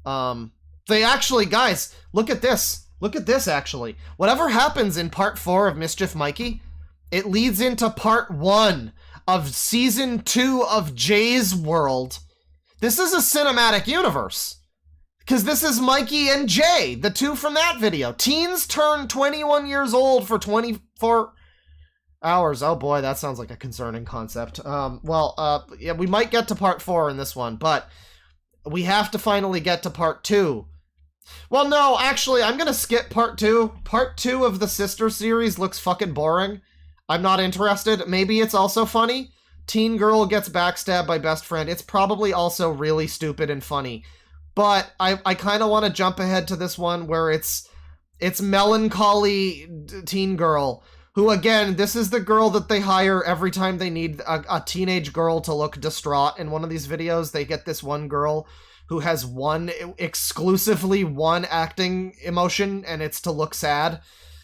They actually, guys, look at this. Look at this actually. Whatever happens in part 4 of Mischief Mikey, it leads into part 1 of season 2 of Jay's World. This is a cinematic universe. Because this is Mikey and Jay, the two from that video. Teens turn 21 years old for 24 hours. Oh boy, that sounds like a concerning concept. Yeah, we might get to part 4 in this one, but we have to finally get to part 2. Well, no, actually, I'm gonna skip part 2. Part 2 of the sister series looks fucking boring. I'm not interested. Maybe it's also funny. Teen girl gets backstabbed by best friend. It's probably also really stupid and funny. But I kind of want to jump ahead to this one where it's melancholy teen girl who, again, this is the girl that they hire every time they need a teenage girl to look distraught. In one of these videos, they get this one girl who has exclusively one acting emotion, and it's to look sad.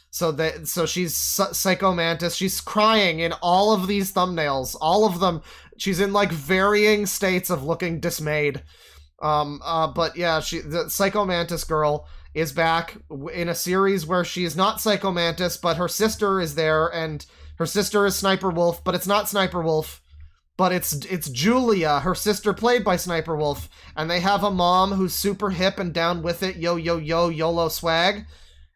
So she's Psycho Mantis. She's crying in all of these thumbnails. All of them. She's in like varying states of looking dismayed. But yeah, the Psycho Mantis girl is back in a series where she is not Psycho Mantis, but her sister is there, and her sister is Sniperwolf, but it's not Sniperwolf, but it's Julia, her sister played by Sniperwolf, and they have a mom who's super hip and down with it, YOLO swag.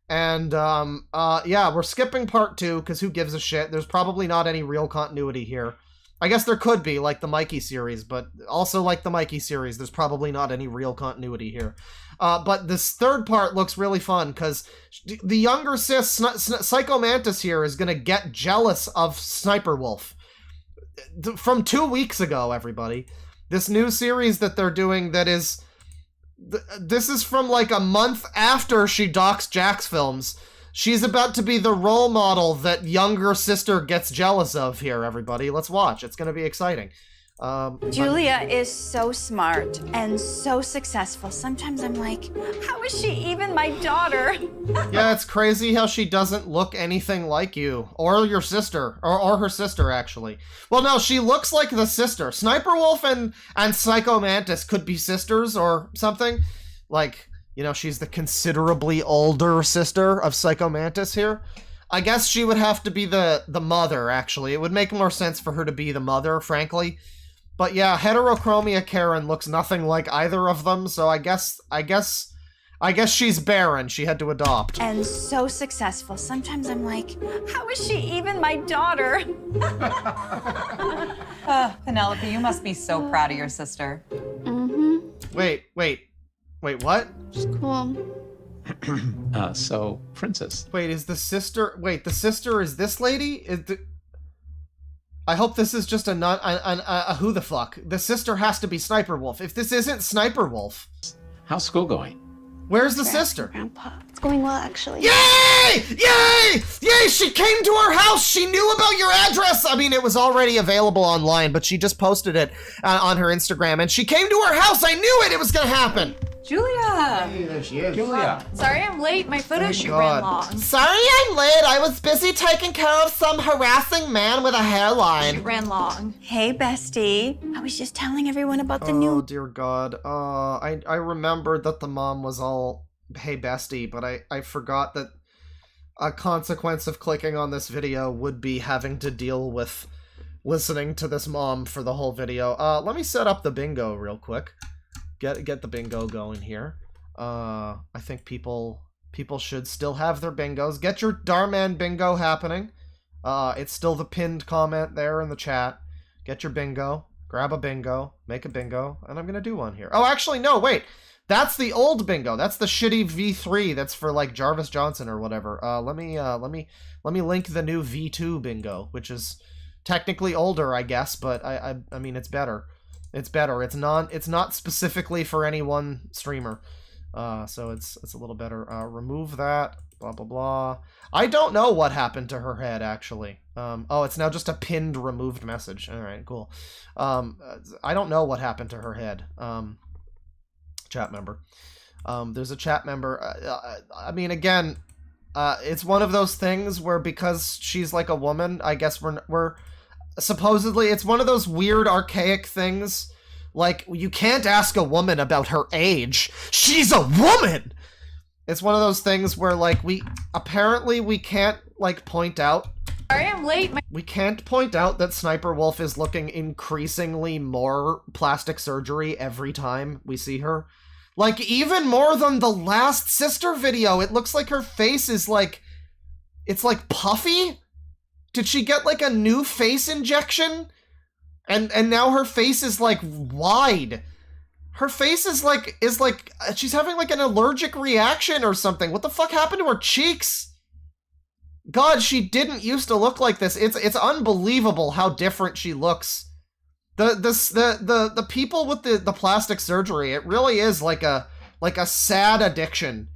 And, yeah, we're skipping part 2, because who gives a shit? There's probably not any real continuity here. I guess there could be, like the Mikey series, but also like the Mikey series, there's probably not any real continuity here. But this third part looks really fun, because the younger sis, Psycho Mantis here, is gonna get jealous of Sniperwolf. From 2 weeks ago, everybody. This new series that they're doing that is... This is from like a month after she docks Jack's films. She's about to be the role model that younger sister gets jealous of here, everybody. Let's watch. It's going to be exciting. Julia is so smart and so successful. Sometimes I'm like, how is she even my daughter? Yeah, it's crazy how she doesn't look anything like you. Or your sister. Or her sister, actually. Well, no, she looks like the sister. Sniperwolf and Psycho Mantis could be sisters or something. Like, you know, she's the considerably older sister of Psycho Mantis here. I guess she would have to be the mother, actually. It would make more sense for her to be the mother, frankly. But yeah, Heterochromia Karen looks nothing like either of them, so I guess she's barren. She had to adopt. And so successful. Sometimes I'm like, how is she even my daughter? Penelope, you must be so proud of your sister. Wait, what? She's cool. So, Princess. Wait, is the sister... Wait, the sister is this lady? I hope this is just a who the fuck. The sister has to be Sniperwolf. If this isn't Sniperwolf... How's school going? Where's the sister? Grandpa. It's going well, actually. Yay! Yay! Yay! She came to our house! She knew about your address! I mean, it was already available online, but she just posted it on her Instagram, and she came to our house! I knew it! It was gonna happen! Julia! Hey, there she is. Julia. Sorry I'm late. My photo shoot ran long. Sorry I'm late. I was busy taking care of some harassing man with a hairline. Shoot ran long. Hey, bestie. I was just telling everyone about the new... Oh, dear God. I remembered that the mom was all, hey, bestie, but I forgot that a consequence of clicking on this video would be having to deal with listening to this mom for the whole video. Let me set up the bingo real quick. Get the bingo going here. I think people should still have their bingos. Get your Darman bingo happening. It's still the pinned comment there in the chat. Get your bingo. Grab a bingo. Make a bingo. And I'm gonna do one here. Oh, actually, no, wait. That's the old bingo. That's the shitty V3 that's for like Jarvis Johnson or whatever. Let me link the new V2 bingo, which is technically older, I guess, but I mean it's better. It's better. It's not specifically for any one streamer. So it's a little better. Remove that. Blah blah blah. I don't know what happened to her head actually. Oh, it's now just a pinned removed message. All right, cool. I don't know what happened to her head. Chat member. There's a chat member. I mean, again, it's one of those things where because she's like a woman, I guess we're supposedly, it's one of those weird archaic things. Like, you can't ask a woman about her age. She's a woman! It's one of those things where, like, we can't, like, point out. Sorry I'm late. We can't point out that Sniperwolf is looking increasingly more plastic surgery every time we see her. Like, even more than the last sister video, it looks like her face is, like, it's, like, puffy? Did she get, like, a new face injection? And now her face is, like, wide. Her face is like, she's having, like, an allergic reaction or something. What the fuck happened to her cheeks? God, she didn't used to look like this. It's unbelievable how different she looks. The people with the plastic surgery, it really is like a sad addiction.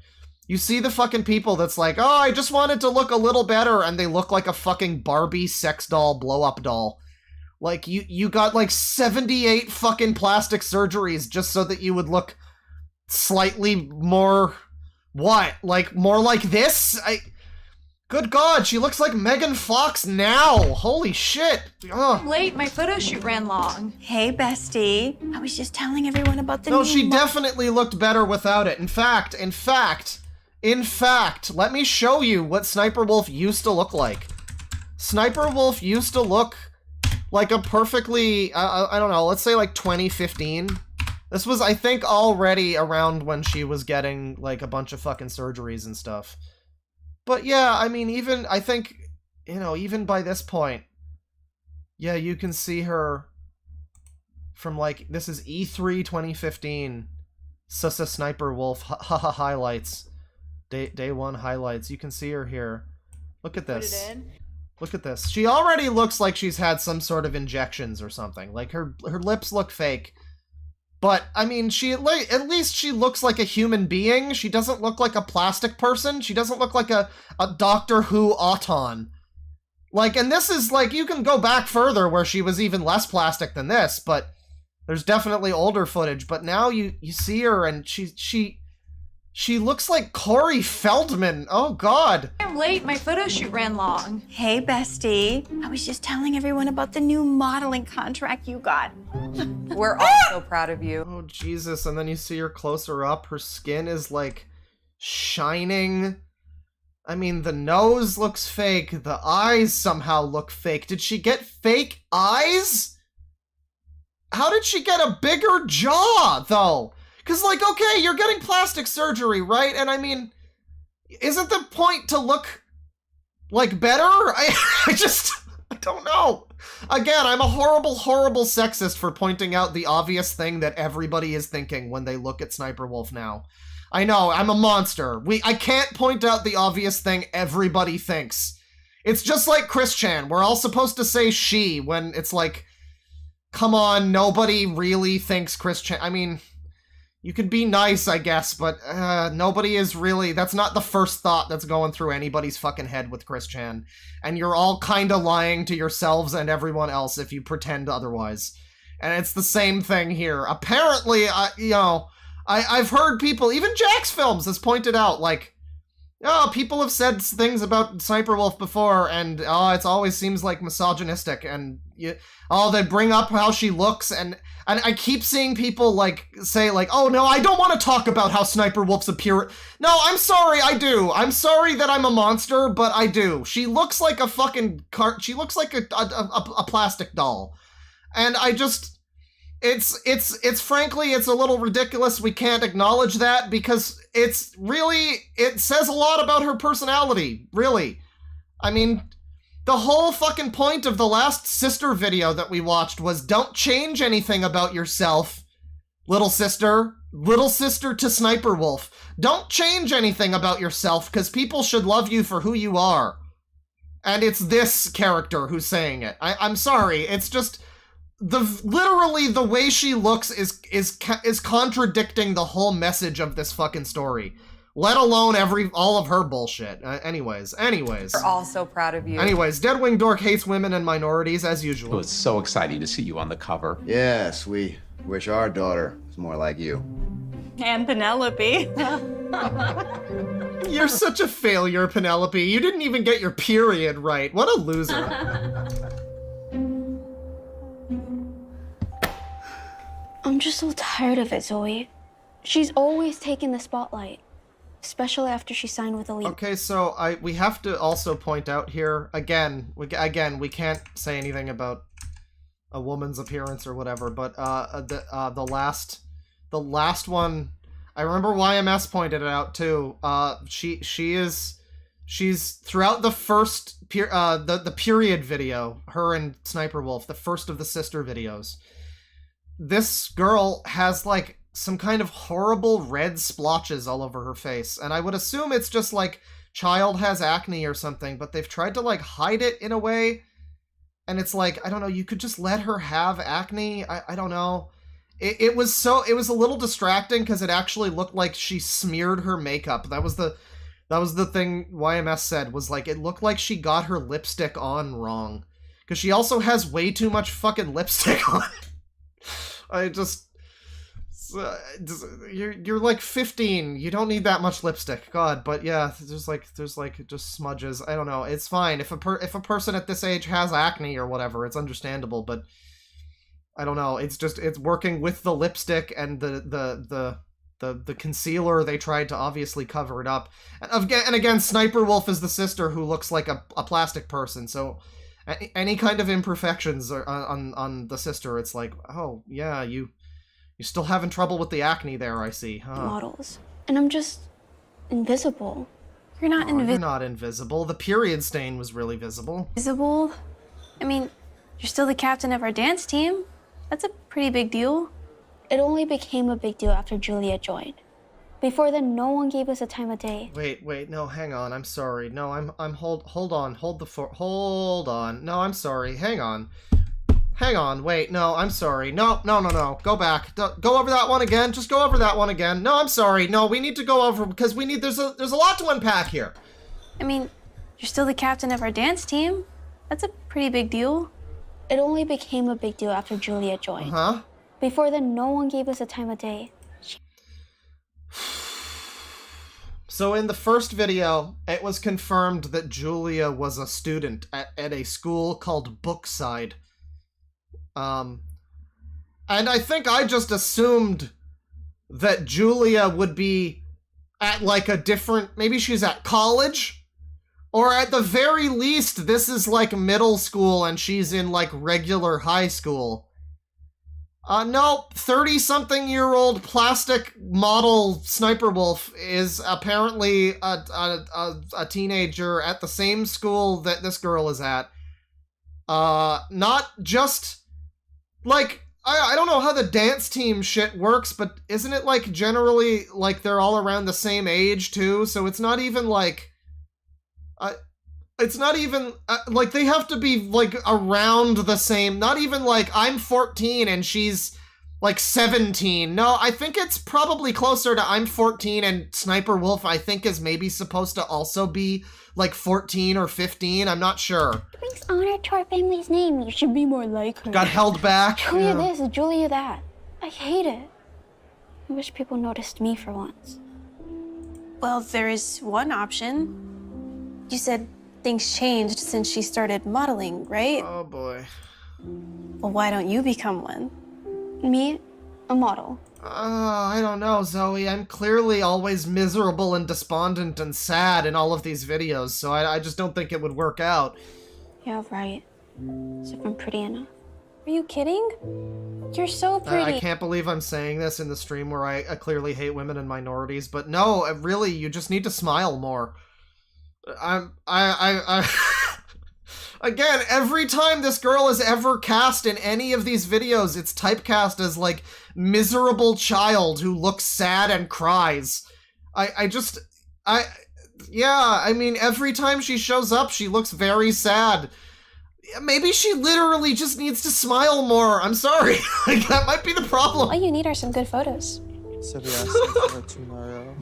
You see the fucking people that's like, oh, I just wanted to look a little better, and they look like a fucking Barbie sex doll blow-up doll. Like, you got like 78 fucking plastic surgeries just so that you would look slightly more... What? Like, more like this? Good God, she looks like Megan Fox now! Holy shit! Ugh. I'm late. My photo shoot ran long. Hey, bestie. I was just telling everyone about the new... No, she definitely looked better without it. In fact, let me show you what Sniperwolf used to look like. Sniperwolf used to look like a perfectly, I don't know, let's say like 2015. This was, I think, already around when she was getting like a bunch of fucking surgeries and stuff. But yeah, I mean, even, I think, you know, even by this point, yeah, you can see her from like, this is E3 2015, SSSisterwolf highlights. Day one highlights. You can see her here. Look at this. Put it in. Look at this. She already looks like she's had some sort of injections or something. Like her lips look fake. But I mean, at least she looks like a human being. She doesn't look like a plastic person. She doesn't look like a Doctor Who Auton. Like, and this is like, you can go back further where she was even less plastic than this, but there's definitely older footage. But now you see her and she looks like Corey Feldman. Oh God. I'm late. My photo shoot ran long. Hey, bestie. I was just telling everyone about the new modeling contract you got. We're all so proud of you. Oh Jesus. And then you see her closer up. Her skin is like shining. I mean, the nose looks fake. The eyes somehow look fake. Did she get fake eyes? How did she get a bigger jaw, though? Because, like, okay, you're getting plastic surgery, right? And I mean, isn't the point to look, like, better? I don't know. Again, I'm a horrible, horrible sexist for pointing out the obvious thing that everybody is thinking when they look at Sniperwolf now. I know, I'm a monster. I can't point out the obvious thing everybody thinks. It's just like Chris Chan. We're all supposed to say she when it's like, come on, nobody really thinks Chris Chan. I mean, you could be nice, I guess, but nobody is really, that's not the first thought that's going through anybody's fucking head with Chris Chan. And you're all kind of lying to yourselves and everyone else if you pretend otherwise. And it's the same thing here. Apparently, you know, I've heard people, even Jack's Films has pointed out, like, oh, people have said things about Sniperwolf before, and oh, it always seems like misogynistic, and they bring up how she looks, and I keep seeing people like say like, oh no, I don't want to talk about how Sniperwolf's appearance. No, I'm sorry, I do. I'm sorry that I'm a monster, but I do. She looks like a fucking she looks like a plastic doll, and I just. It's frankly, it's a little ridiculous we can't acknowledge that because it says a lot about her personality, really. I mean, the whole fucking point of the last sister video that we watched was don't change anything about yourself, little sister. Little sister to Sniperwolf. Don't change anything about yourself because people should love you for who you are. And it's this character who's saying it. I'm sorry, it's just... literally the way she looks is contradicting the whole message of this fucking story, let alone all of her bullshit. Anyways, We're all so proud of you. anyways, DeadwingDork hates women and minorities as usual. It was so exciting to see you on the cover. Yes, we wish our daughter was more like you. And Penelope. You're such a failure, Penelope. You didn't even get your period right. What a loser. I'm just so tired of it, Zoe. She's always taking the spotlight, especially after she signed with Elite. Okay, so we have to also point out here again. We can't say anything about a woman's appearance or whatever, but the last one, I remember YMS pointed it out too. She's throughout the first the period video, her and Sniperwolf, the first of the sister videos. This girl has like some kind of horrible red splotches all over her face, and I would assume it's just like child has acne or something, but they've tried to like hide it in a way, and it's like, I don't know, you could just let her have acne. I don't know. It was a little distracting because it actually looked like she smeared her makeup. That was the thing YMS said, was like, it looked like she got her lipstick on wrong, because she also has way too much fucking lipstick on. You're like 15. You don't need that much lipstick. God, but yeah, there's like just smudges. I don't know. It's fine if a person at this age has acne or whatever. It's understandable, but I don't know. It's working with the lipstick and the concealer. They tried to obviously cover it up. And again, Sniperwolf is the sister who looks like a plastic person. So any kind of imperfections on the sister, it's like, oh yeah, you're still having trouble with the acne there, I see. Huh. Models. And I'm just invisible. You're not invisible. You're not invisible. The period stain was really visible. Visible? I mean, you're still the captain of our dance team. That's a pretty big deal. It only became a big deal after Julia joined. Before then, no one gave us a time of day. Wait, no, hang on. I'm sorry. No, hold on. No, I'm sorry. Hang on. Wait, no, I'm sorry. No. Go back. Go over that one again. Just go over that one again. No, I'm sorry. No, we need to go over because there's a lot to unpack here. I mean, you're still the captain of our dance team. That's a pretty big deal. It only became a big deal after Julia joined. Huh? Before then, no one gave us a time of day. So in the first video, it was confirmed that Julia was a student at a school called Brookside. And I think I just assumed that Julia would be at like a different, maybe she's at college? Or at the very least, this is like middle school and she's in like regular high school. No, 30-something-year-old plastic model Sniper Wolf is apparently a teenager at the same school that this girl is at. Not just, like, I don't know how the dance team shit works, but isn't it, like, generally, like, they're all around the same age, too? So it's not even, like... It's not even, like, they have to be, like, around the same, not even, like, I'm 14 and she's, like, 17. No, I think it's probably closer to I'm 14 and Sniper Wolf, I think, is maybe supposed to also be, like, 14 or 15. I'm not sure. Brings honor to our family's name. You should be more like her. Got held back. Julia this, Julia that. I hate it. I wish people noticed me for once. Well, there is one option. You said things changed since she started modeling, right? Oh boy. Well, why don't you become one? Me? A model? I don't know, Zoe. I'm clearly always miserable and despondent and sad in all of these videos, so I just don't think it would work out. Yeah, right. So if I'm pretty enough. Are you kidding? You're so pretty. I can't believe I'm saying this in the stream where I clearly hate women and minorities, but no, really, you just need to smile more. Again, every time this girl is ever cast in any of these videos, it's typecast as, like, miserable child who looks sad and cries. Yeah, I mean, every time she shows up, she looks very sad. Maybe she literally just needs to smile more. I'm sorry. Like, that might be the problem. All you need are some good photos. So we are set for tomorrow.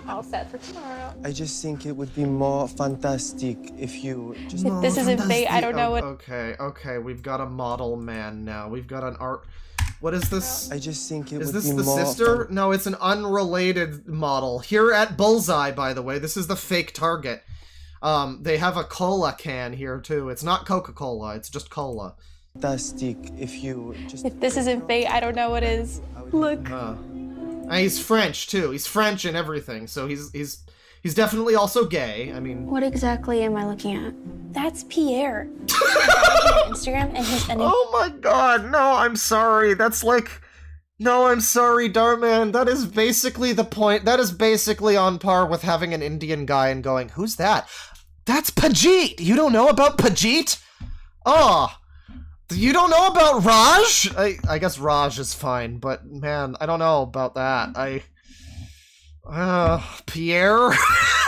All set for tomorrow. I just think it would be more fantastic if you just... If this isn't fake, I don't know what... Okay, we've got a model man now. We've got an art... What is this? I just think it is would this be the more sister? No, it's an unrelated model. Here at Bullseye, by the way, this is the fake Target. They have a cola can here, too. It's not Coca-Cola, it's just cola. Fantastic if you just... If this isn't fake, I don't know what is. Look. And he's French, too. He's French and everything, so he's definitely also gay. I mean... What exactly am I looking at? That's Pierre. Instagram and his... Oh my god, no, I'm sorry. That's like... No, I'm sorry, Darman. That is basically the point. That is basically on par with having an Indian guy and going, who's that? That's Pajit! You don't know about Pajit? Oh... You don't know about Raj? I guess Raj is fine, but man, I don't know about that. Pierre?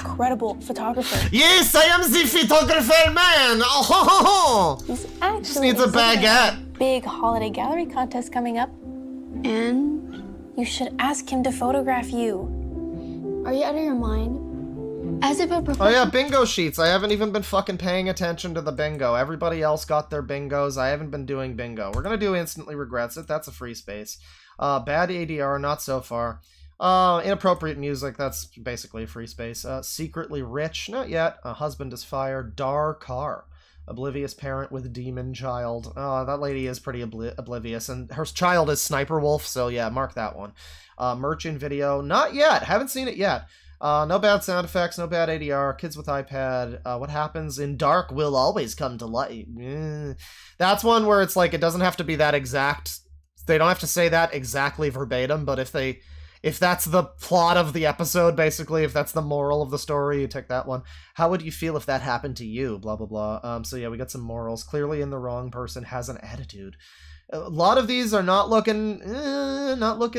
Incredible photographer. Yes, I am the photographer man! Oh, ho, ho, ho. He's actually just needs a baguette. Big holiday gallery contest coming up. And you should ask him to photograph you. Are you out of your mind? As if a Oh yeah, bingo sheets. I haven't even been fucking paying attention to the bingo. Everybody else got their bingos. I haven't been doing bingo. We're gonna do Instantly Regrets It. That's a free space. Bad ADR, not so far. Inappropriate music, that's basically a free space. Secretly Rich, not yet. Husband is fired. Dhar, oblivious parent with demon child. That lady is pretty oblivious, and her child is Sniper Wolf, so yeah, mark that one. Merchant video, not yet. Haven't seen it yet. No bad sound effects, no bad ADR, kids with iPad, what happens in dark will always come to light. That's one where it's like, it doesn't have to be that exact, they don't have to say that exactly verbatim, but if that's the plot of the episode, basically, if that's the moral of the story, you take that one. How would you feel if that happened to you? Blah, blah, blah. So yeah, we got some morals. Clearly in the wrong person has an attitude. A lot of these are not looking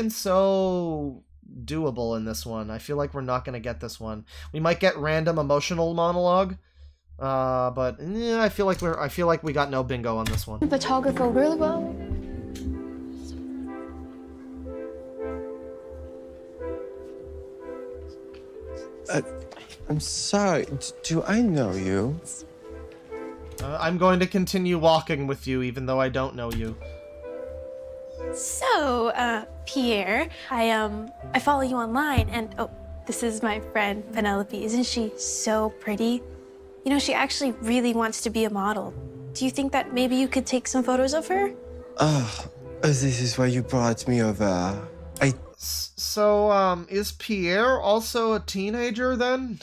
so doable in this one. I feel like we're not going to get this one. We might get random emotional monologue, but I feel like we got no bingo on this one. The photographer really well. I'm sorry. Do I know you? I'm going to continue walking with you even though I don't know you. So, Pierre, I follow you online, and oh, this is my friend Penelope. Isn't she so pretty? You know, she actually really wants to be a model. Do you think that maybe you could take some photos of her? This is why you brought me over. So, is Pierre also a teenager then?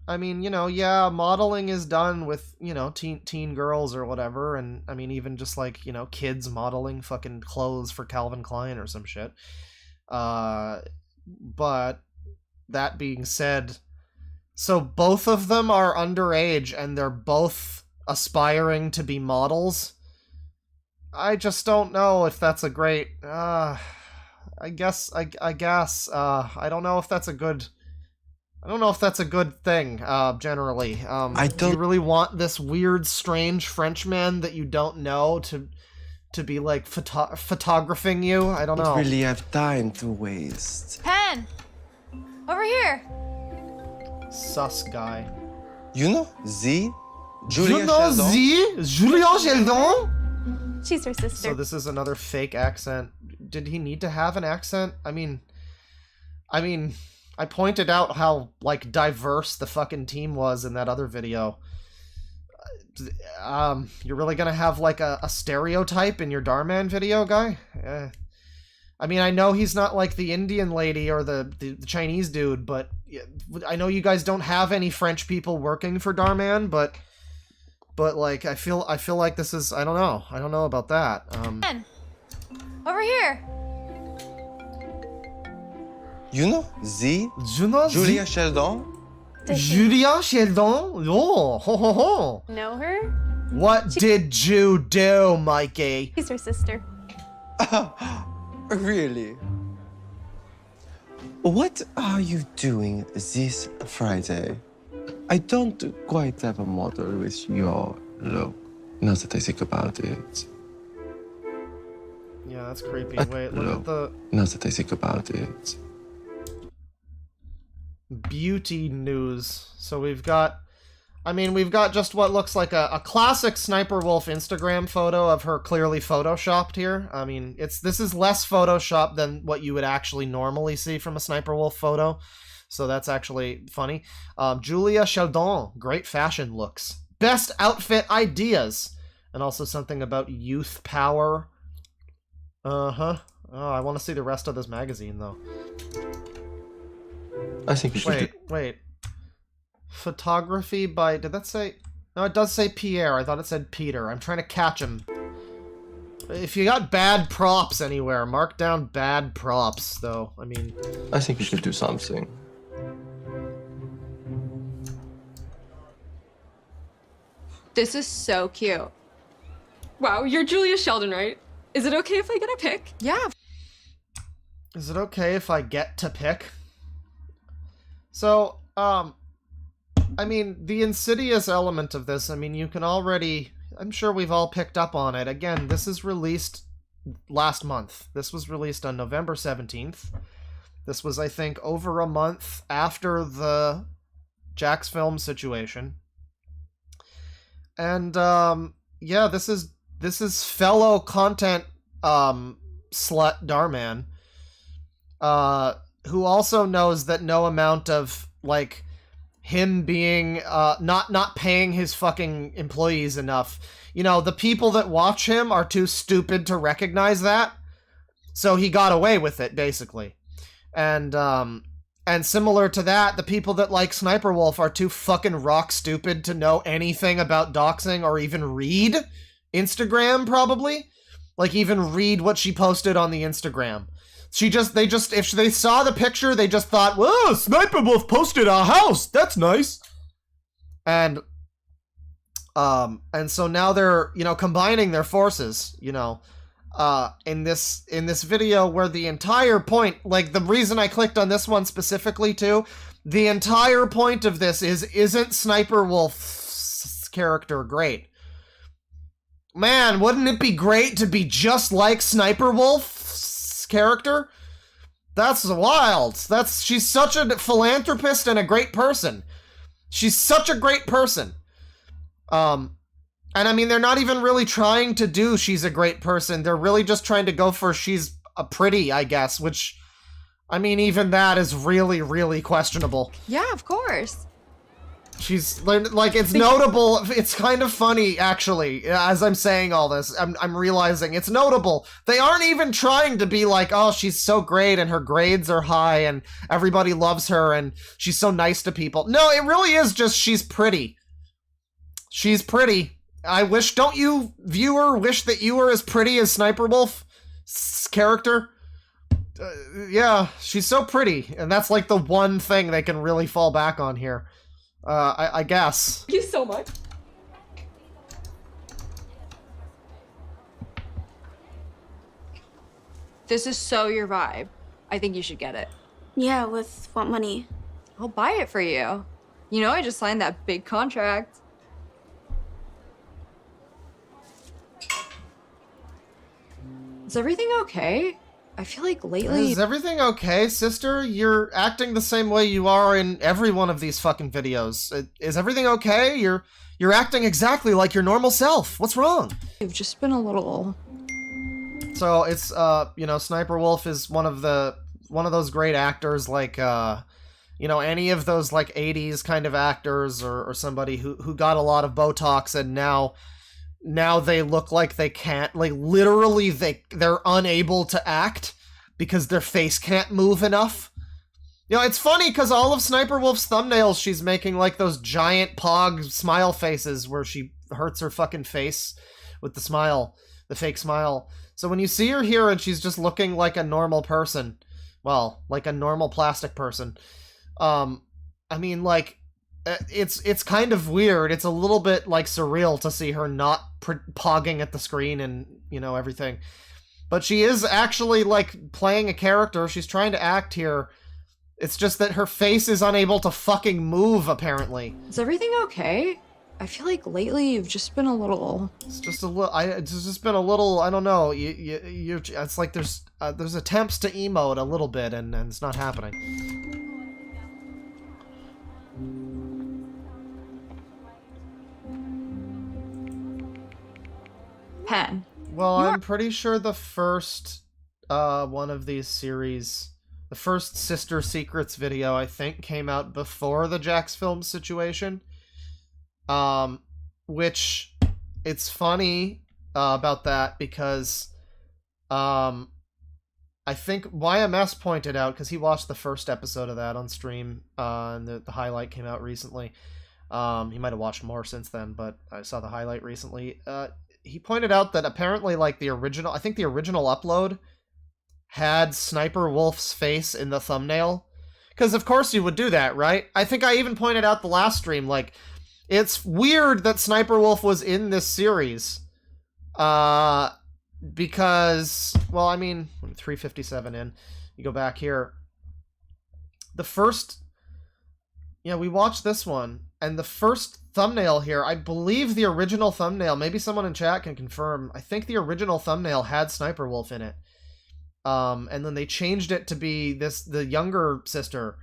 I mean, you know, yeah, modeling is done with, you know, teen girls or whatever, and I mean, even just like, you know, kids modeling fucking clothes for Calvin Klein or some shit. But that being said, so both of them are underage and they're both aspiring to be models. I just don't know if that's a great, I guess, I don't know if that's a good, I don't know if that's a good thing, generally. Do you really want this weird, strange Frenchman that you don't know to be, like, photographing you? I don't know. I don't really have time to waste. Pen! Over here! Sus guy. You know Z? You know Z? Julien Sheldon? She's her sister. So this is another fake accent. Did he need to have an accent? I mean, I pointed out how, like, diverse the fucking team was in that other video. You're really gonna have, like, a stereotype in your Dhar video, guy? I mean, I know he's not, like, the Indian lady or the Chinese dude, but I know you guys don't have any French people working for Dhar, but, like, I feel like this is, I don't know about that. Pen! Over here! You know Z? You know Julia Sheldon? Julia Sheldon? Oh, ho ho ho! Know her? What did you do, Mikey? She's her sister. Really? What are you doing this Friday? I don't quite have a model with your look. Now that I think about it. Yeah, that's creepy. Wait, look at the... Now that I think about it. Beauty news. So we've got just what looks like a classic Sniperwolf Instagram photo of her clearly photoshopped here. I mean, this is less photoshopped than what you would actually normally see from a Sniperwolf photo. So that's actually funny. Julia Sheldon, great fashion looks. Best outfit ideas. And also something about youth power. Uh-huh. Oh, I want to see the rest of this magazine, though. I think we should Wait. Photography by... Did that say... No, it does say Pierre. I thought it said Peter. I'm trying to catch him. If you got bad props anywhere, mark down bad props, though. I mean... I think we should do something. This is so cute. Wow, you're Julia Sheldon, right? Is it okay if I get a pic? Yeah. Is it okay if I get to pick? So, I mean, the insidious element of this, I mean, you can already... I'm sure we've all picked up on it. Again, this is released last month. This was released on November 17th. This was, I think, over a month after the Jax film situation. And, yeah, this is fellow content, slut Dhar, who also knows that no amount of, like, him being, not paying his fucking employees enough. You know, the people that watch him are too stupid to recognize that. So he got away with it, basically. And similar to that, the people that like Sniperwolf are too fucking rock stupid to know anything about doxing or even read Instagram, probably. Like, even read what she posted on the Instagram. If they saw the picture, they just thought, whoa, Sniperwolf posted a house! That's nice! And so now they're, you know, combining their forces, you know, in this video where the entire point, like, the reason I clicked on this one specifically, too, the entire point of this isn't Sniperwolf's character great? Man, wouldn't it be great to be just like Sniperwolf's character? That's wild. She's such a philanthropist and a great person. She's such a great person. And I mean, they're not even really trying to do she's a great person. They're really just trying to go for she's a pretty, I guess, which, I mean, even that is really, really questionable. Yeah, of course. She's, like, it's notable. It's kind of funny, actually, as I'm saying all this. I'm realizing it's notable. They aren't even trying to be like, oh, she's so great and her grades are high and everybody loves her and she's so nice to people. No, it really is just she's pretty. She's pretty. I wish, don't you, viewer, wish that you were as pretty as Sniperwolf's character? Yeah, she's so pretty, and that's like the one thing they can really fall back on here. I guess. Thank you so much. This is so your vibe. I think you should get it. Yeah, with what money? I'll buy it for you. You know, I just signed that big contract. Is everything okay? I feel like lately— Is everything okay, sister? You're acting the same way you are in every one of these fucking videos. Is everything okay? You're acting exactly like your normal self. What's wrong? You've just been a little— So it's, you know, Sniperwolf is one of those great actors, like, you know, any of those, like, 80s kind of actors or somebody who got a lot of Botox and now they look like they can't, like, literally they're unable to act because their face can't move enough. You know, it's funny because all of Sniperwolf's thumbnails, she's making, like, those giant pog smile faces where she hurts her fucking face with the smile, the fake smile. So when you see her here and she's just looking like a normal person, well, like a normal plastic person, I mean, like, it's kind of weird. It's a little bit, like, surreal to see her not pogging at the screen and, you know, everything. But she is actually, like, playing a character. She's trying to act here. It's just that her face is unable to fucking move, apparently. Is everything okay? I feel like lately you've just been a little— It's just a little— it's just been a little, I don't know, it's like there's attempts to emote a little bit and it's not happening. Pen. Well, I'm pretty sure the first one of these series, the first Sister Secrets video, I think, came out before the Jax Films situation. Which, it's funny about that because I think YMS pointed out, because he watched the first episode of that on stream, and the highlight came out recently. He might have watched more since then, but I saw the highlight recently. He pointed out that apparently, like, the original upload had Sniperwolf's face in the thumbnail. Because of course you would do that, right? I think I even pointed out the last stream, like, it's weird that Sniperwolf was in this series. Because, well, I mean, 357 in. You go back here. The first... Yeah, we watched this one, and the first thumbnail here, I believe the original thumbnail, maybe someone in chat can confirm, I think the original thumbnail had Sniperwolf in it. And then they changed it to be the younger sister.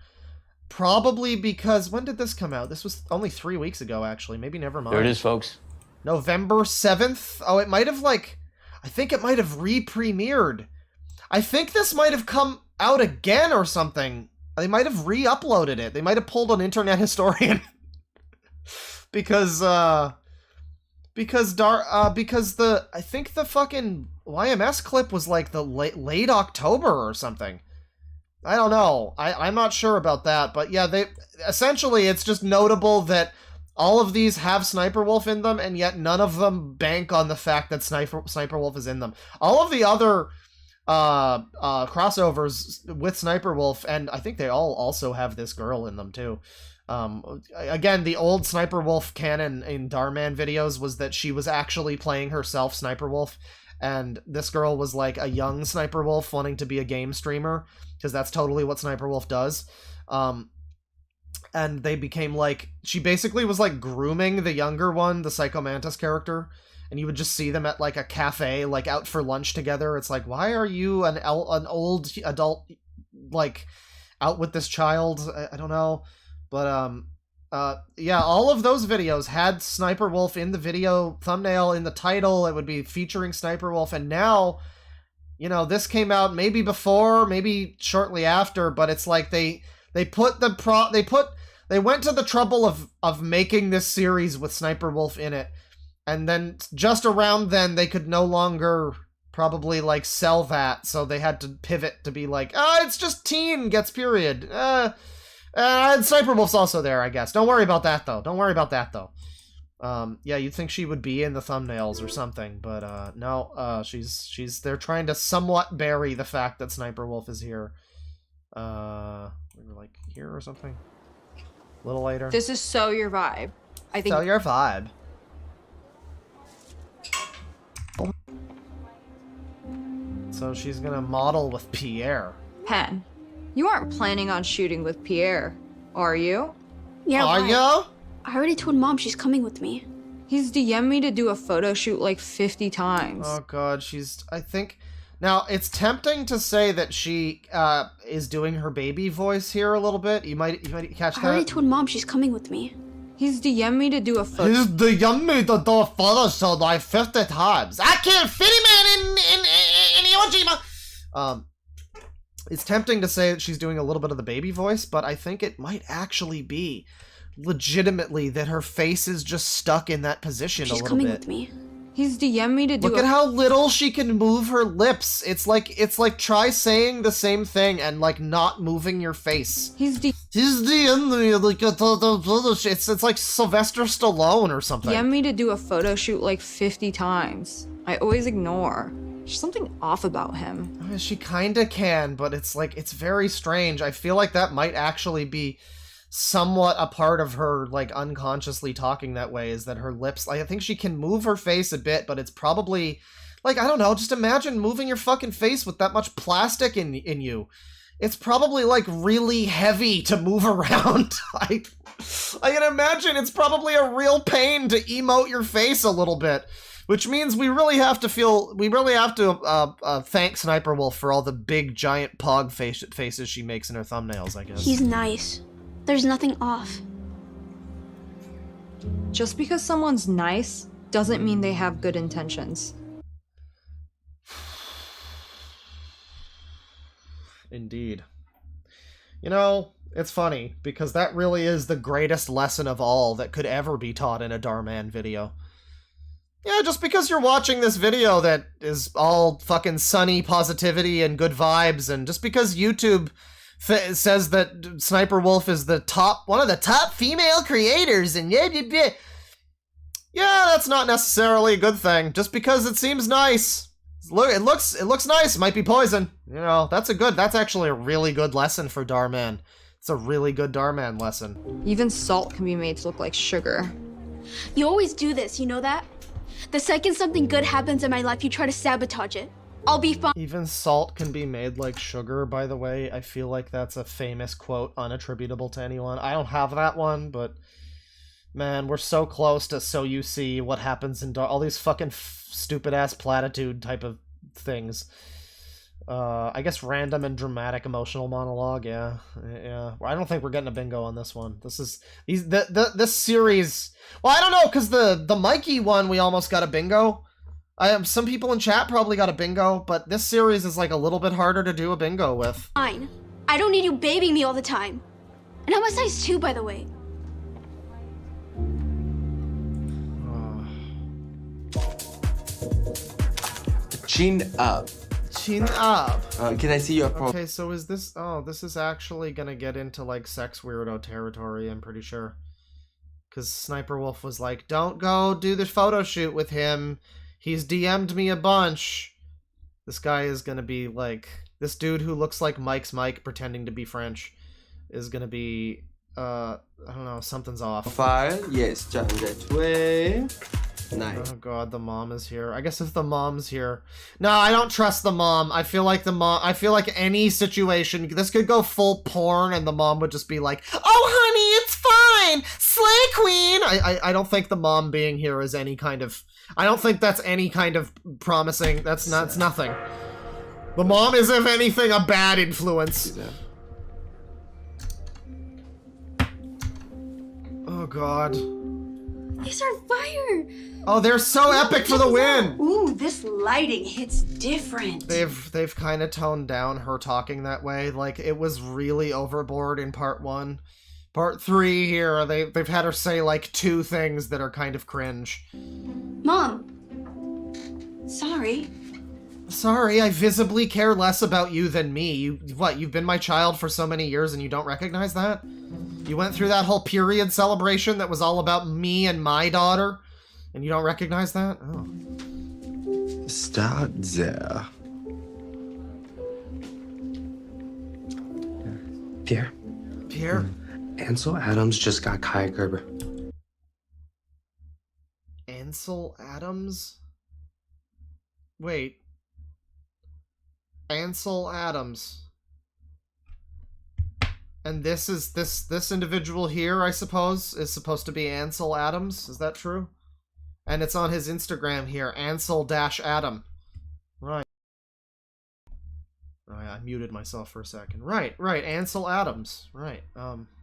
Probably because, when did this come out? This was only 3 weeks ago, actually. Maybe never mind. There it is, folks. November 7th? Oh, it might have, like, I think it might have re-premiered. I think this might have come out again or something. They might have re-uploaded it. They might have pulled an internet historian. because I think the fucking YMS clip was like the late October or something. I don't know. I'm not sure about that, but yeah, essentially it's just notable that all of these have Sniperwolf in them, and yet none of them bank on the fact that Sniperwolf is in them. All of the other crossovers with Sniperwolf, and I think they all also have this girl in them too. Again, the old Sniperwolf canon in Darman videos was that she was actually playing herself Sniperwolf, and this girl was like a young Sniperwolf wanting to be a game streamer, because that's totally what Sniperwolf does. And they became like, she basically was like grooming the younger one, the Psycho Mantis character, and you would just see them at like a cafe, like out for lunch together. It's like, why are you an old adult, like, out with this child? I don't know. But Yeah, all of those videos had Sniperwolf in the video thumbnail, in the title. It would be featuring Sniperwolf, and now, you know, this came out maybe before, maybe shortly after, but it's like they went to the trouble of making this series with Sniperwolf in it, and then just around then they could no longer probably like sell that, so they had to pivot to be like, it's just teen gets period. And Sniperwolf's also there, I guess. Don't worry about that, though. Yeah, you'd think she would be in the thumbnails or something, but no, they're trying to somewhat bury the fact that Sniperwolf is here. We were like here or something. A little later. This is so your vibe. I think. So your vibe. So she's gonna model with Pierre. Pen, you aren't planning on shooting with Pierre, are you? Yeah, are why? you? I already told Mom she's coming with me. He's DM'd me to do a photo shoot like 50 times. Oh god, I think... Now, it's tempting to say that she is doing her baby voice here a little bit. You might catch that. I already told Mom she's coming with me. He's DM'd me to do a photo... He's DM'd me to do a photo shoot like 50 times. I can't fit him in Iwo Jima! It's tempting to say that she's doing a little bit of the baby voice, but I think it might actually be legitimately that her face is just stuck in that position a little bit. She's coming with me. He's DM'd me to do Look at how little she can move her lips. It's like try saying the same thing and like not moving your face. He's DM'd me like it's like Sylvester Stallone or something. DM'd me to do a photo shoot like 50 times. I always ignore. There's something off about him. I mean, she kinda can, but it's like, it's very strange. I feel like that might actually be somewhat a part of her, like, unconsciously talking that way, is that her lips, like, I think she can move her face a bit, but it's probably, like, I don't know, just imagine moving your fucking face with that much plastic in you. It's probably, like, really heavy to move around. I can imagine it's probably a real pain to emote your face a little bit. Which means we really have to thank Sniperwolf for all the big, giant pog faces she makes in her thumbnails, I guess. He's nice. There's nothing off. Just because someone's nice doesn't mean they have good intentions. Indeed. You know, it's funny, because that really is the greatest lesson of all that could ever be taught in a Dhar video. Yeah, just because you're watching this video that is all fucking sunny positivity and good vibes, and just because YouTube says that Sniperwolf is one of the top female creators, and yeah, that's not necessarily a good thing. Just because it seems nice. Look, it looks nice. It might be poison. You know, that's actually a really good lesson for Dhar. It's a really good Dhar lesson. Even salt can be made to look like sugar. You always do this, you know that? The second something good happens in my life, you try to sabotage it. I'll be fine. Even salt can be made like sugar, by the way. I feel like that's a famous quote unattributable to anyone. I don't have that one, but man, we're so close to So You See what happens in Dhar. All these fucking stupid-ass platitude type of things. I guess random and dramatic emotional monologue, yeah. I don't think we're getting a bingo on this one. This series... Well, I don't know, because the Mikey one, we almost got a bingo. Some people in chat probably got a bingo, but this series is like a little bit harder to do a bingo with. Fine. I don't need you babying me all the time. And I'm a size 2, by the way. Chin up. Chin up. Can I see your profile? Okay, so is this... Oh, this is actually gonna get into, like, sex weirdo territory, I'm pretty sure. Because Sniperwolf was like, don't go do the photo shoot with him. He's DM'd me a bunch. This guy is gonna be, like... This dude who looks like Mike's Mike pretending to be French is gonna be... I don't know, something's off. Profile, yes, turn that way. Nice. Oh god, the mom is here. I guess if the mom's here... No, I don't trust the mom. I feel like any situation, this could go full porn and the mom would just be like, oh honey, it's fine! Slay queen! I don't think the mom being here is any kind of... I don't think that's any kind of promising... That's nothing. The mom is, if anything, a bad influence. Oh god. These are fire. Oh, they're so epic for the win! Ooh, this lighting hits different. They've kind of toned down her talking that way. Like, it was really overboard in part 1. Part 3 here, they've had her say like 2 things that are kind of cringe. Mom. Sorry. Sorry, I visibly care less about you than me. You've been my child for so many years and you don't recognize that? You went through that whole period celebration that was all about me and my daughter, and you don't recognize that? Oh. Start there. Pierre. Pierre? Ansel Adams just got Kaya Gerber. Ansel Adams? Wait. Ansel Adams. And this is this individual here, I suppose, is supposed to be Ansel Adams. Is that true? And it's on his Instagram here, Ansel-Adam. Right. I muted myself for a second. Right, Ansel Adams. Right.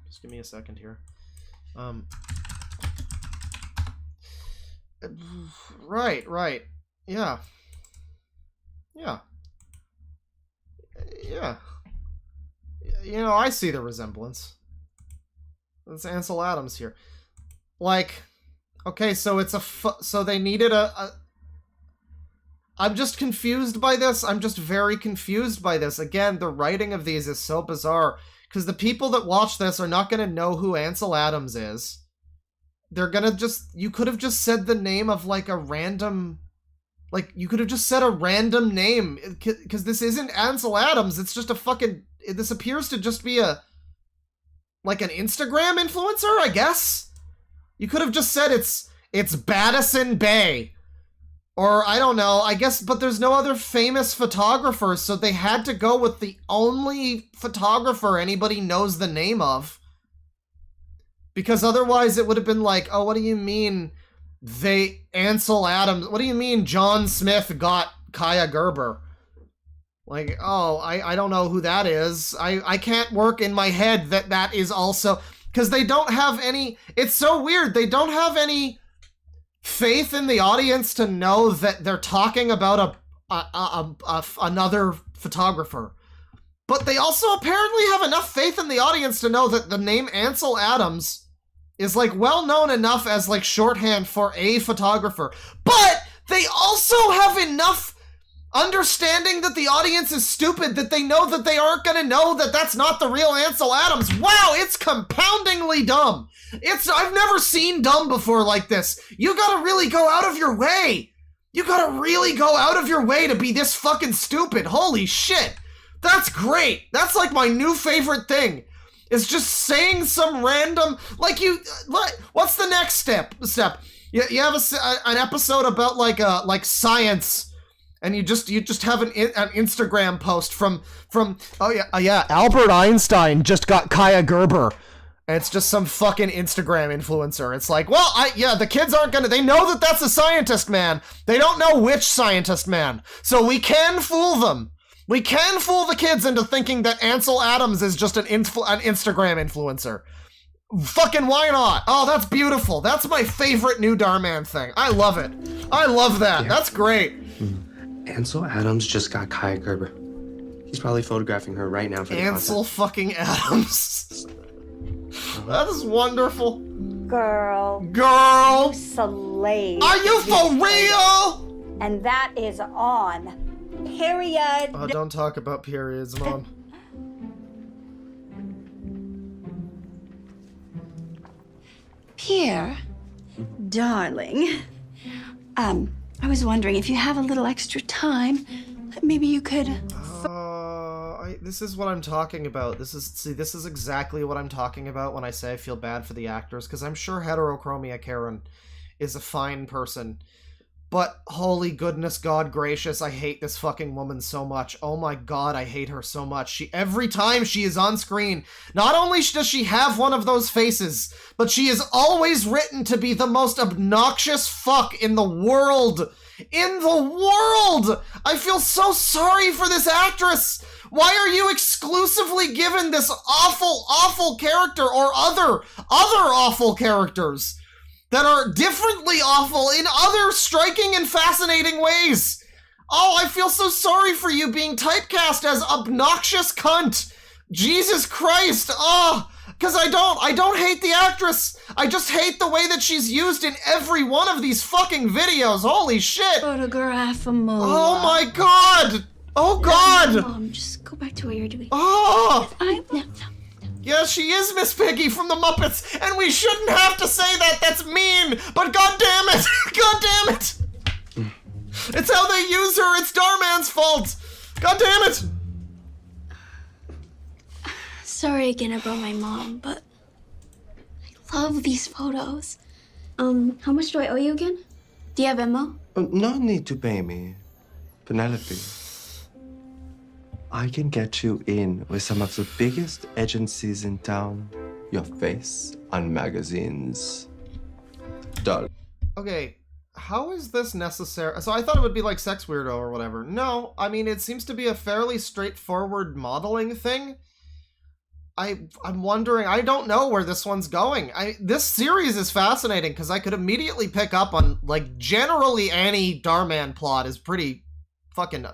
Just give me a second here. Right. Yeah. You know, I see the resemblance. It's Ansel Adams here. Like, okay, so it's so they needed I'm just confused by this. I'm just very confused by this. Again, the writing of these is so bizarre. Because the people that watch this are not going to know who Ansel Adams is. They're going to just... You could have just said the name of, like, a random... Like, you could have just said a random name. Because this isn't Ansel Adams. It's just a fucking... This appears to just be a... Like, an Instagram influencer, I guess? You could have just said it's Baddison Bay. Or, I don't know, I guess, but there's no other famous photographers, so they had to go with the only photographer anybody knows the name of. Because otherwise it would have been like, oh, what do you mean Ansel Adams, what do you mean John Smith got Kaya Gerber? Like, oh, I don't know who that is. I can't work in my head that is also... Because they don't have any... It's so weird, they don't have any... faith in the audience to know that they're talking about another photographer. But they also apparently have enough faith in the audience to know that the name Ansel Adams is, like, well known enough as, like, shorthand for a photographer. But they also have enough understanding that the audience is stupid that they know that they aren't gonna know that that's not the real Ansel Adams. Wow, it's compoundingly dumb. I've never seen dumb before like this. You gotta really go out of your way. You gotta really go out of your way to be this fucking stupid. Holy shit. That's great. That's like my new favorite thing. Is just saying some random, like what's the next step? You have an episode about like science, and you just have an Instagram post from oh yeah, Albert Einstein just got Kaya Gerber. And it's just some fucking Instagram influencer. It's like, well, the kids aren't gonna... They know that that's a scientist man. They don't know which scientist man. So we can fool them. We can fool the kids into thinking that Ansel Adams is just an Instagram influencer. Fucking why not? Oh, that's beautiful. That's my favorite new Darman thing. I love it. I love that. Yeah. That's great. Ansel Adams just got Kaya Gerber. He's probably photographing her right now for the Ansel fucking Adams. That is wonderful. Girl. You slave. Are you for real? And that is on. Period. Oh, don't talk about periods, Mom. Pierre, darling, I was wondering if you have a little extra time, maybe you could... This is what I'm talking about. This is exactly what I'm talking about when I say I feel bad for the actors, because I'm sure Heterochromia Karen is a fine person. But holy goodness, God gracious, I hate this fucking woman so much. Oh my god, I hate her so much. Every time she is on screen, not only does she have one of those faces, but she is always written to be the most obnoxious fuck in the world. In the world! I feel so sorry for this actress! Why are you exclusively given this awful, awful character or other awful characters that are differently awful in other striking and fascinating ways? Oh, I feel so sorry for you being typecast as obnoxious cunt. Jesus Christ. Oh, because I don't hate the actress. I just hate the way that she's used in every one of these fucking videos. Holy shit. Photograph a moment. Oh my god. Oh god. Mom, just go back to what you're doing. Oh. No. Yeah, she is Miss Piggy from the Muppets, and we shouldn't have to say that. That's mean. But god damn it. God damn it. It's how they use her. It's Darman's fault. God damn it. Sorry again about my mom, but I love these photos. How much do I owe you again? Do you have Venmo? No need to pay me. Penelope, I can get you in with some of the biggest agencies in town. Your face on magazines. Dull. Okay, how is this necessary? So I thought it would be like Sex Weirdo or whatever. No, I mean, it seems to be a fairly straightforward modeling thing. I'm wondering, I don't know where this one's going. This series is fascinating because I could immediately pick up on, like, generally any Darman plot is pretty fucking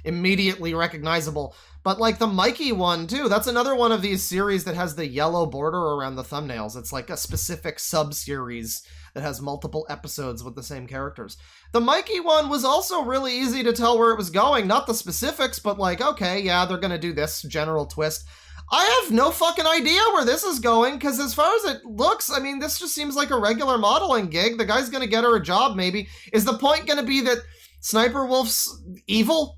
immediately recognizable. But, like, the Mikey one, too, that's another one of these series that has the yellow border around the thumbnails. It's like a specific sub-series that has multiple episodes with the same characters. The Mikey one was also really easy to tell where it was going. Not the specifics, but, like, okay, yeah, they're gonna do this general twist. I have no fucking idea where this is going, because as far as it looks, I mean, this just seems like a regular modeling gig. The guy's gonna get her a job, maybe. Is the point gonna be that Sniperwolf's evil?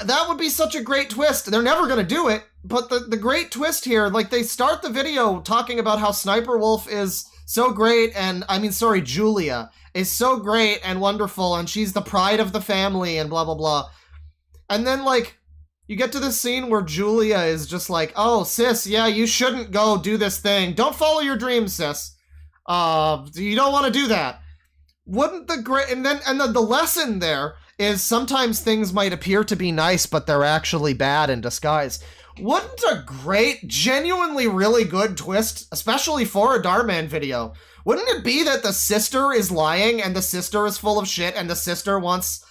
That would be such a great twist. They're never gonna do it, but the great twist here, like, they start the video talking about how Sniperwolf is so great, and, I mean, sorry, Julia is so great and wonderful, and she's the pride of the family, and blah, blah, blah. And then, like, you get to this scene where Julia is just like, oh, sis, yeah, you shouldn't go do this thing. Don't follow your dreams, sis. You don't want to do that. Wouldn't the great... And then the lesson there is sometimes things might appear to be nice, but they're actually bad in disguise. Wouldn't a great, genuinely really good twist, especially for a Darman video, wouldn't it be that the sister is lying and the sister is full of shit and the sister wants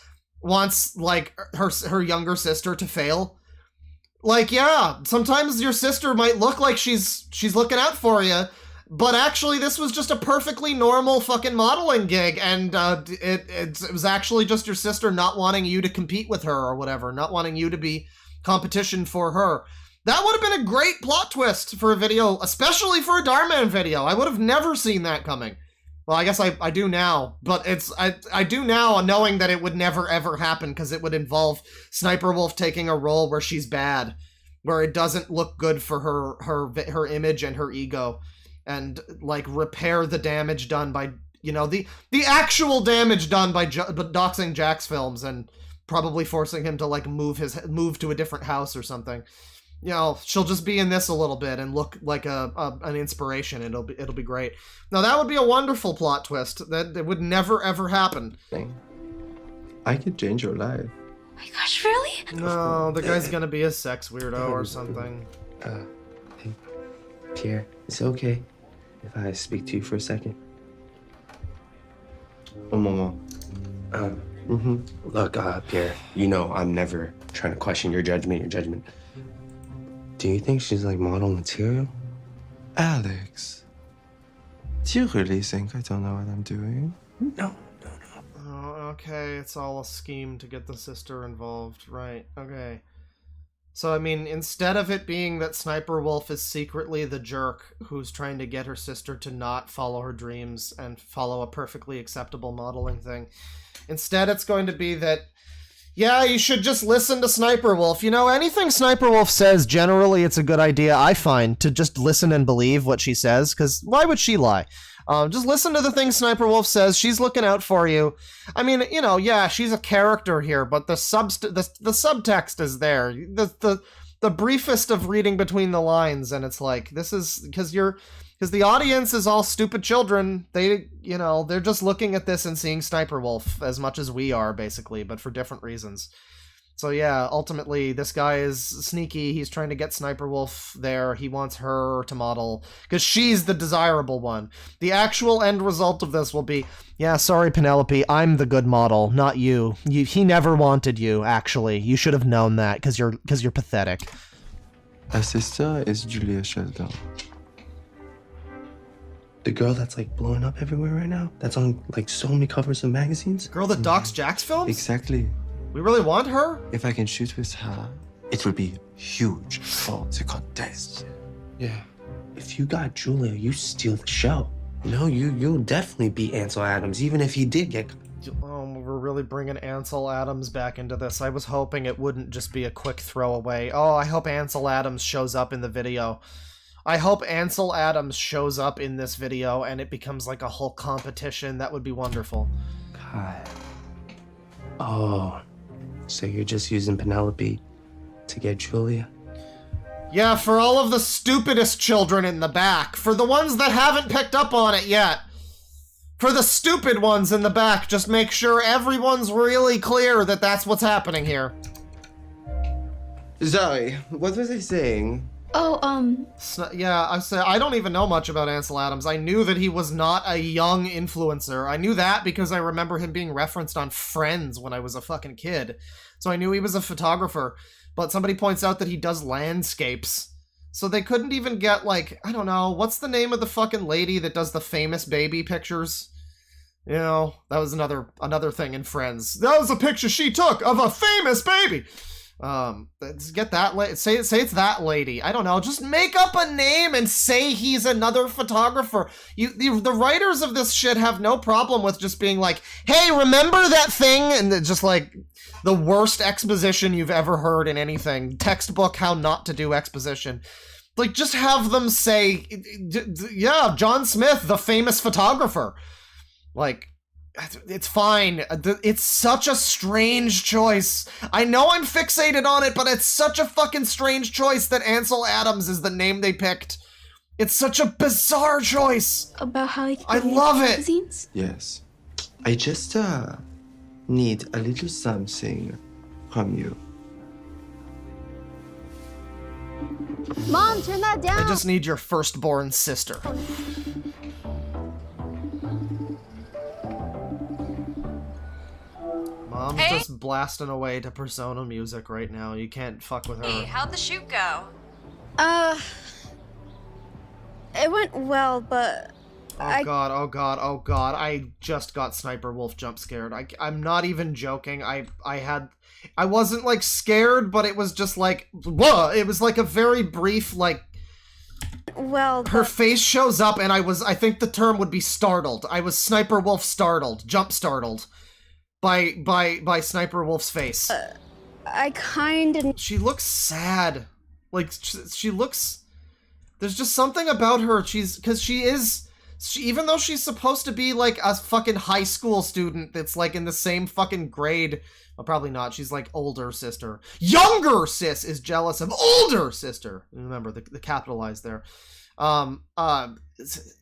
like her younger sister to fail? Like, yeah, sometimes your sister might look like she's looking out for you, but actually this was just a perfectly normal fucking modeling gig, and it was actually just your sister not wanting you to compete with her or whatever, not wanting you to be competition for her. That would have been a great plot twist for a video, especially for a Darman video. I would have never seen that coming. Well, I guess I do now, but I do now knowing that it would never ever happen because it would involve Sniperwolf taking a role where she's bad, where it doesn't look good for her image and her ego, and like repair the damage done by, you know, the actual damage done by doxing Jack's films and probably forcing him to like move to a different house or something. You know, she'll just be in this a little bit and look like an inspiration. It'll be great. Now that would be a wonderful plot twist that it would never ever happen. I could change your life. Oh my gosh, really? No, the guy's gonna be a sex weirdo or something. Hey, Pierre, is it okay if I speak to you for a second? Oh, Momo. Look, Pierre, you know I'm never trying to question your judgment. Do you think she's like model material? Alex, do you really think I don't know what I'm doing? No. Oh, okay, it's all a scheme to get the sister involved. Right, okay. So, I mean, instead of it being that Sniperwolf is secretly the jerk who's trying to get her sister to not follow her dreams and follow a perfectly acceptable modeling thing, instead it's going to be that, yeah, you should just listen to Sniperwolf. You know, anything Sniperwolf says, generally it's a good idea, I find, to just listen and believe what she says, because why would she lie? Just listen to the things Sniperwolf says. She's looking out for you. I mean, you know, yeah, she's a character here, but the subtext is there. The briefest of reading between the lines, and it's like, this is because the audience is all stupid children. They, you know, they're just looking at this and seeing Sniperwolf as much as we are, basically, but for different reasons. So yeah, ultimately, this guy is sneaky. He's trying to get Sniperwolf there. He wants her to model, because she's the desirable one. The actual end result of this will be, yeah, sorry, Penelope, I'm the good model, not you. He never wanted you, actually. You should have known that, because you're pathetic. My sister is Julia Sheldon. The girl that's like blowing up everywhere right now? That's on like so many covers of magazines? Girl that docks Jack's films? Exactly. We really want her? If I can shoot with her, it will be huge for the contest. Yeah. If you got Julia, you steal the show. You know, you'll definitely beat Ansel Adams, even if he did get... Oh, we're really bringing Ansel Adams back into this. I was hoping it wouldn't just be a quick throwaway. Oh, I hope Ansel Adams shows up in the video. I hope Ansel Adams shows up in this video and it becomes like a whole competition. That would be wonderful. God. Oh, so you're just using Penelope to get Julia? Yeah, for all of the stupidest children in the back. For the ones that haven't picked up on it yet. For the stupid ones in the back, just make sure everyone's really clear that that's what's happening here. Zoe, what was I saying? Oh, yeah, I don't even know much about Ansel Adams. I knew that he was not a young influencer. I knew that because I remember him being referenced on Friends when I was a fucking kid. So I knew he was a photographer. But somebody points out that he does landscapes. So they couldn't even get, like, I don't know, what's the name of the fucking lady that does the famous baby pictures? You know, that was another thing in Friends. That was a picture she took of a famous baby! Get that say it's that lady. I don't know, just make up a name and say he's another photographer. The writers of this shit have no problem with just being like, hey, remember that thing? And just like the worst exposition you've ever heard in anything. Textbook how not to do exposition. Like, just have them say, yeah, John Smith, the famous photographer. Like, it's fine. It's such a strange choice. I know I'm fixated on it, but it's such a fucking strange choice that Ansel Adams is the name they picked. It's such a bizarre choice. About how I love it. Magazines? Yes. I just, need a little something from you. Mom, turn that down. I just need your firstborn sister. Mom's just blasting away to Persona music right now. You can't fuck with her. Hey, how'd the shoot go? It went well, but Oh god, I just got Sniperwolf jump scared. I'm not even joking. I wasn't like scared, but it was just like, whoa, it was like a very brief, like, her face shows up and I think the term would be startled. I was Sniperwolf startled, jump startled by Sniperwolf's face. I kind of... She looks sad. Like, she looks... There's just something about her. Even though she's supposed to be like a fucking high school student that's like in the same fucking grade, well, probably not. She's like older sister. Younger sis is jealous of older sister. Remember the capitalized there.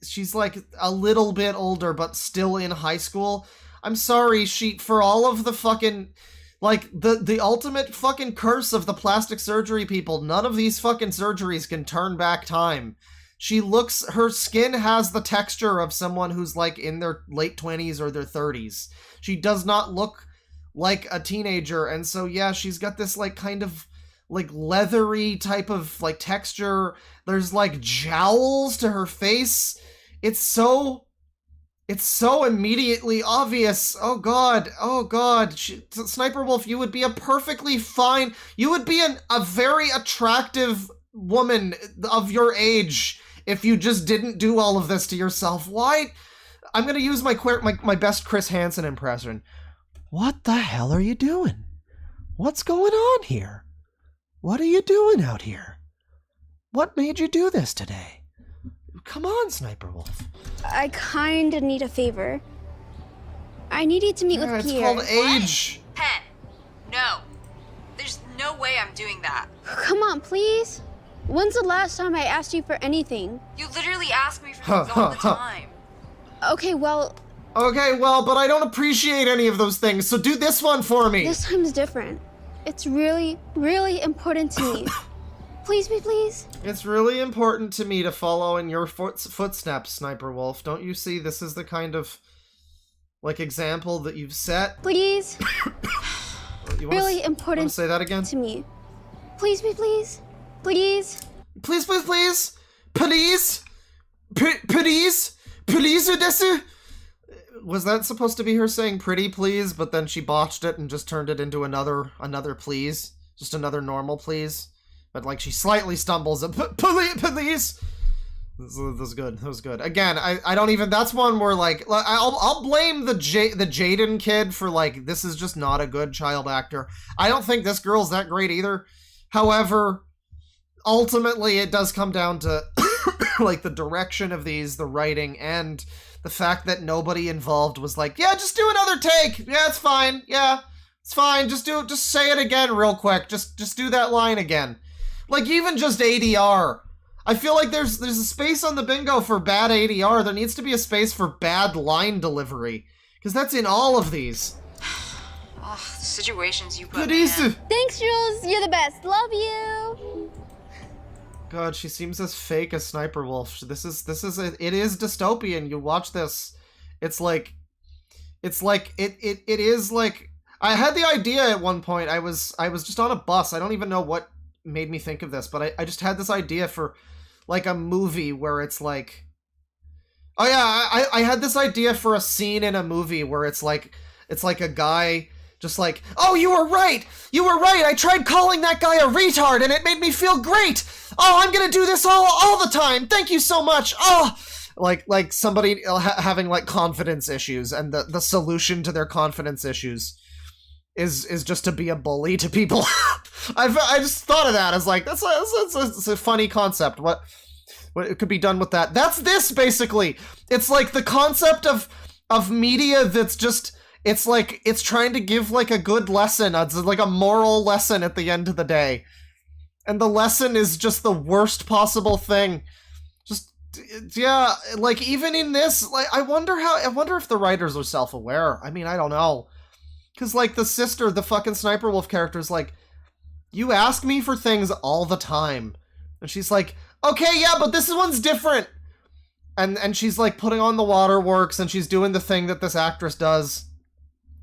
She's like a little bit older, but still in high school. I'm sorry, for all of the fucking, like, the ultimate fucking curse of the plastic surgery people, none of these fucking surgeries can turn back time. Her skin has the texture of someone who's like in their late 20s or their 30s. She does not look like a teenager, and so yeah, she's got this like kind of like leathery type of like texture. There's like jowls to her face. It's so immediately obvious. Oh god. Sniperwolf, you would be a perfectly fine, you would be a very attractive woman of your age if you just didn't do all of this to yourself. Why? I'm gonna use my best Chris Hansen impression. What the hell are you doing? What's going on here? What are you doing out here? What made you do this today? Come on, Sniperwolf. I kind of need a favor. I needed to meet with it's Pierre. It's called age. Pen. No. There's no way I'm doing that. Come on, please. When's the last time I asked you for anything? You literally ask me for things all the time. Okay, well, but I don't appreciate any of those things, so do this one for me. This time's different. It's really, really important to me. Please, please, please. It's really important to me to follow in your footsteps, Sniperwolf. Don't you see this is the kind of, like, example that you've set? Please. Really important say that again? to me. Please, please, please. Please. Please, please, please. Please. Please. Please, desu. Was that supposed to be her saying pretty please, but then she botched it and just turned it into another please? Just another normal please? But like she slightly stumbles and please. This was good. That was good. Again, I don't even. That's one where like I'll blame the Jaden kid for like this is just not a good child actor. I don't think this girl's that great either. However, ultimately it does come down to like the direction of these, the writing, and the fact that nobody involved was like, yeah, just do another take. Yeah, it's fine. Yeah, it's fine. Just say it again real quick. Just do that line again. Like, even just ADR. I feel like there's a space on the bingo for bad ADR. There needs to be a space for bad line delivery. Because that's in all of these. Ugh, the situations you put me in. Thanks, Jules. You're the best. Love you. God, she seems as fake as Sniperwolf. It is dystopian. You watch this. It is like, I had the idea at one point. I was just on a bus. I don't even know what made me think of this, but I just had this idea for like a movie where it's like, oh yeah, I had this idea for a scene in a movie where it's like a guy just like, oh, you were right, I tried calling that guy a retard and it made me feel great. Oh, I'm gonna do this all the time, thank you so much. Oh, like somebody having like confidence issues, and the solution to their confidence issues is just to be a bully to people. I just thought of that as like that's a funny concept. What it could be done with that. That's this basically. It's like the concept of media that's just, it's like it's trying to give like a good lesson. It's like a moral lesson at the end of the day, and the lesson is just the worst possible thing. Just yeah, like even in this, like I wonder if the writers are self-aware. I mean, I don't know. Because, like, the sister, the fucking Sniperwolf character is like, you ask me for things all the time. And she's like, okay, yeah, but this one's different. And she's, like, putting on the waterworks, and she's doing the thing that this actress does,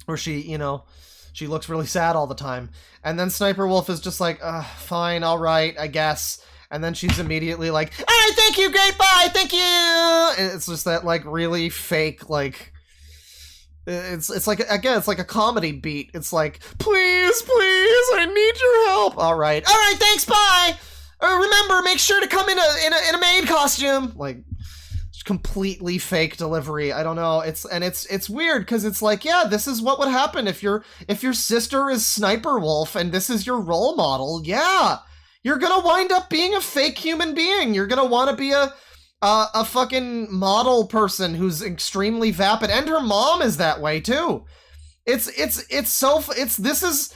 where she, you know, she looks really sad all the time. And then Sniperwolf is just like, fine, all right, I guess. And then she's immediately like, all right, thank you, great, bye, thank you! And it's just that, like, really fake, like... It's like, again, it's like a comedy beat. It's like, please, I need your help. All right, thanks, bye. Remember, make sure to come in a maid costume. Like, completely fake delivery. I don't know. It's weird because it's like, yeah, this is what would happen if your sister is Sniperwolf and this is your role model. Yeah, you're gonna wind up being a fake human being. You're gonna want to be a fucking model person who's extremely vapid, and her mom is that way too. This is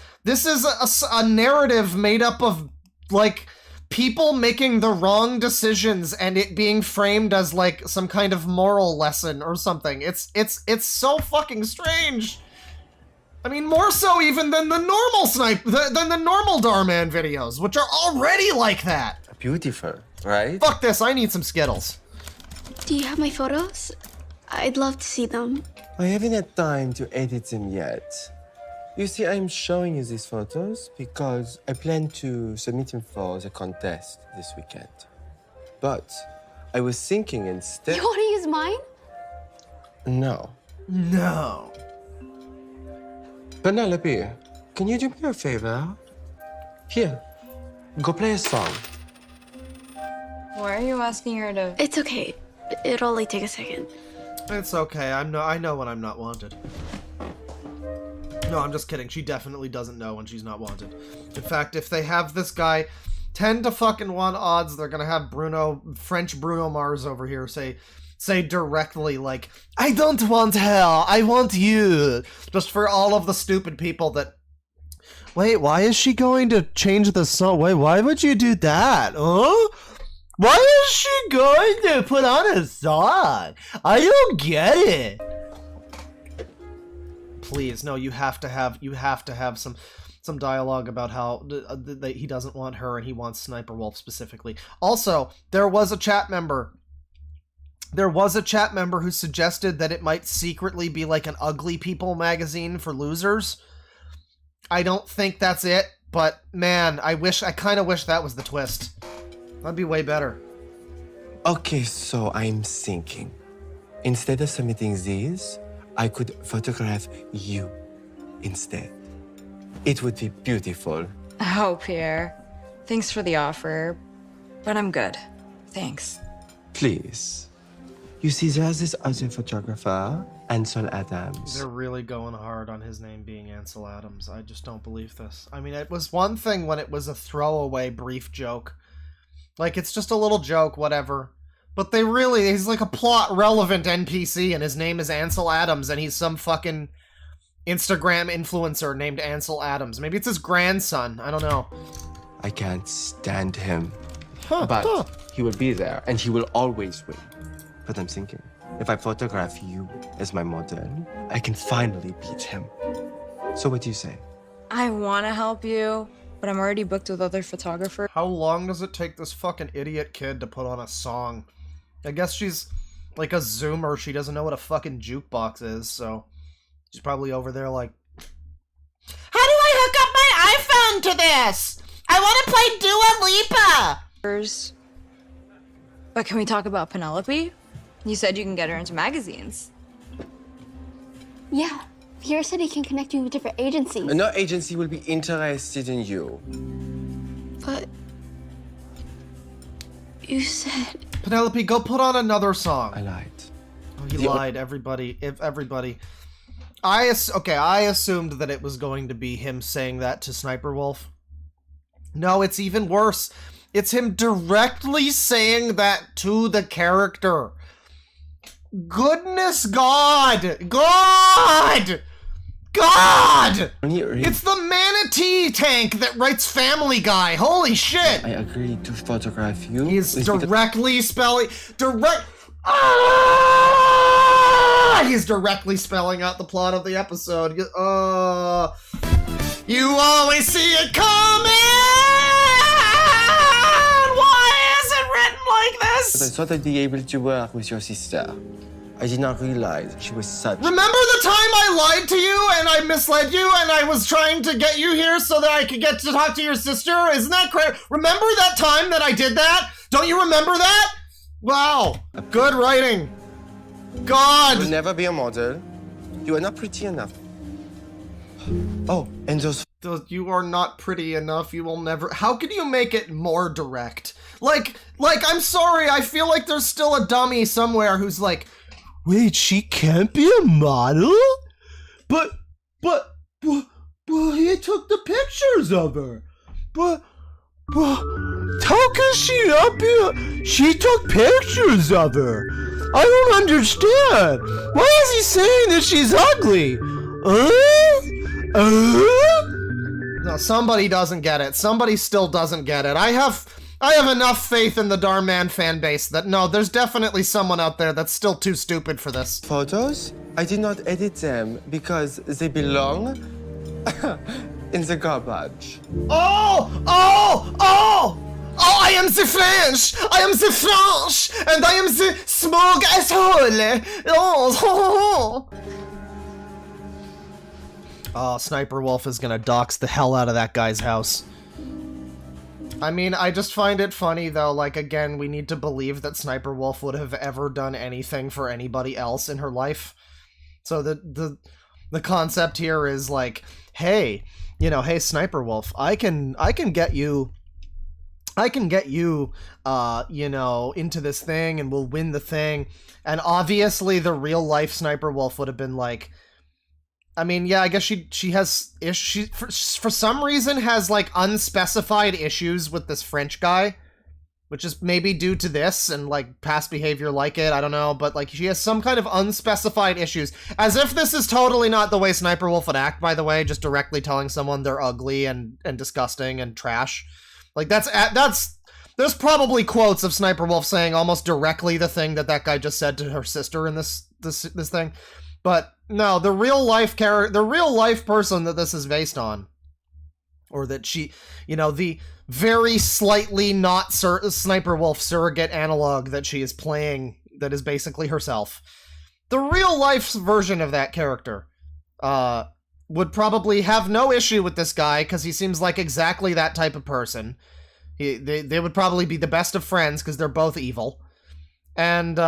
a narrative made up of like people making the wrong decisions and it being framed as like some kind of moral lesson or something. It's so fucking strange. I mean, more so even than the normal than the normal Darman videos, which are already like that. Beautiful, right? Fuck this, I need some Skittles. Do you have my photos? I'd love to see them. I haven't had time to edit them yet. You see, I'm showing you these photos because I plan to submit them for the contest this weekend. But I was thinking instead... You want to use mine? No. No. Penelope, can you do me a favor? Here, go play a song. Why are you asking her to... It's okay. It'll only take a second. It's okay. I know when I'm not wanted. No, I'm just kidding. She definitely doesn't know when she's not wanted. In fact, if they have this guy 10 to fucking 1 odds, they're gonna have French Bruno Mars over here say directly like, I don't want her, I want you. Just for all of the stupid people that... Wait, why is she going to change the song? Wait, why would you do that? Huh? Why is she going to put on a song? I don't get it. please, no, you have to have some dialogue about how that he doesn't want her and he wants Sniperwolf specifically. Also, there was a chat member who suggested that it might secretly be like an ugly people magazine for losers. I don't think that's it, but man, I kind of wish that was the twist. That'd be way better. Okay, so I'm thinking, instead of submitting these, I could photograph you instead. It would be beautiful. Oh, Pierre. Thanks for the offer, but I'm good. Thanks. Please. You see, there's this other photographer, Ansel Adams. They're really going hard on his name being Ansel Adams. I just don't believe this. I mean, it was one thing when it was a throwaway brief joke. Like, it's just a little joke, whatever. But he's like a plot-relevant NPC, and his name is Ansel Adams, and he's some fucking Instagram influencer named Ansel Adams. Maybe it's his grandson. I don't know. I can't stand him. But he will be there, and he will always win. But I'm thinking, if I photograph you as my model, I can finally beat him. So what do you say? I want to help you, but I'm already booked with other photographers. How long does it take this fucking idiot kid to put on a song? I guess she's like a Zoomer. She doesn't know what a fucking jukebox is, so she's probably over there like, how do I hook up my iPhone to this? I want to play Dua Lipa! But can we talk about Penelope? You said you can get her into magazines. Yeah, Pierre said he can connect you with different agencies. No agency will be interested in you. But you said... Penelope, go put on another song. I lied. Oh, he lied, everybody. I assumed that it was going to be him saying that to Sniperwolf. No, it's even worse. It's him directly saying that to the character. Goodness God! God! God! It's the manatee tank that writes Family Guy. Holy shit! I agreed to photograph you. He's directly spelling... He's directly spelling out the plot of the episode. You always see it coming! Why is it written like this? But I thought I'd be able to work with your sister. I did not realize she was such... Remember the time I lied to you and I misled you and I was trying to get you here so that I could get to talk to your sister? Isn't that crazy? Remember that time that I did that? Don't you remember that? Wow. Good writing. God. You will never be a model. You are not pretty enough. Oh, and those... You are not pretty enough. You will never... How can you make it more direct? Like, I'm sorry. I feel like there's still a dummy somewhere who's like, wait, she can't be a model? But he took the pictures of her. But how can she not be she took pictures of her. I don't understand. Why is he saying that she's ugly? No, somebody doesn't get it. Somebody still doesn't get it. I have enough faith in the Dharman fan base that no, there's definitely someone out there that's still too stupid for this. Photos? I did not edit them because they belong in the garbage. Oh, I am the French! I am the French! And I am the smug asshole! Oh, Sniperwolf is gonna dox the hell out of that guy's house. I mean, I just find it funny, though, like, again, we need to believe that Sniperwolf would have ever done anything for anybody else in her life. So the concept here is like, hey, hey, Sniperwolf, I can get you, into this thing, and we'll win the thing. And obviously, the real-life Sniperwolf would have been like, I mean, yeah, I guess she has issues, for some reason has, like, unspecified issues with this French guy, which is maybe due to this and, like, past behavior like it, I don't know, but, like, she has some kind of unspecified issues, as if this is totally not the way Sniperwolf would act, by the way, just directly telling someone they're ugly and disgusting and trash. Like, there's probably quotes of Sniperwolf saying almost directly the thing that guy just said to her sister in this thing, but no, the real life person that this is based on, or that she, you know, the very slightly not Sniperwolf surrogate analog that she is playing, that is basically herself. The real life version of that character would probably have no issue with this guy because he seems like exactly that type of person. They would probably be the best of friends because they're both evil. And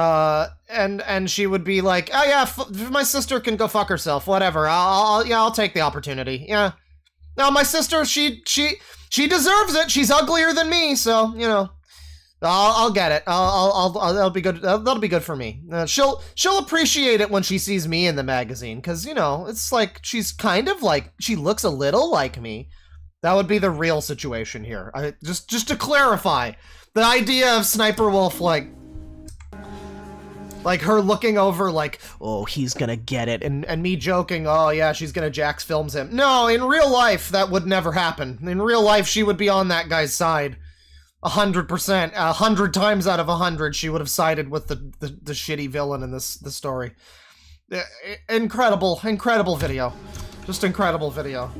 she would be like, oh yeah, my sister can go fuck herself, whatever. I'll take the opportunity. Yeah. No, my sister, she deserves it. She's uglier than me, so you know, I'll get it. That'll be good. That'll be good for me. She'll appreciate it when she sees me in the magazine, because you know, it's like she's kind of like, she looks a little like me. That would be the real situation here. Just to clarify, the idea of Sniperwolf, like her looking over like, oh, he's gonna get it, and me joking, oh yeah, she's gonna Jax films him. No, in real life, that would never happen. In real life, she would be on that guy's side. 100%, 100 times out of 100, she would have sided with the shitty villain in this story. Incredible video. Just incredible video.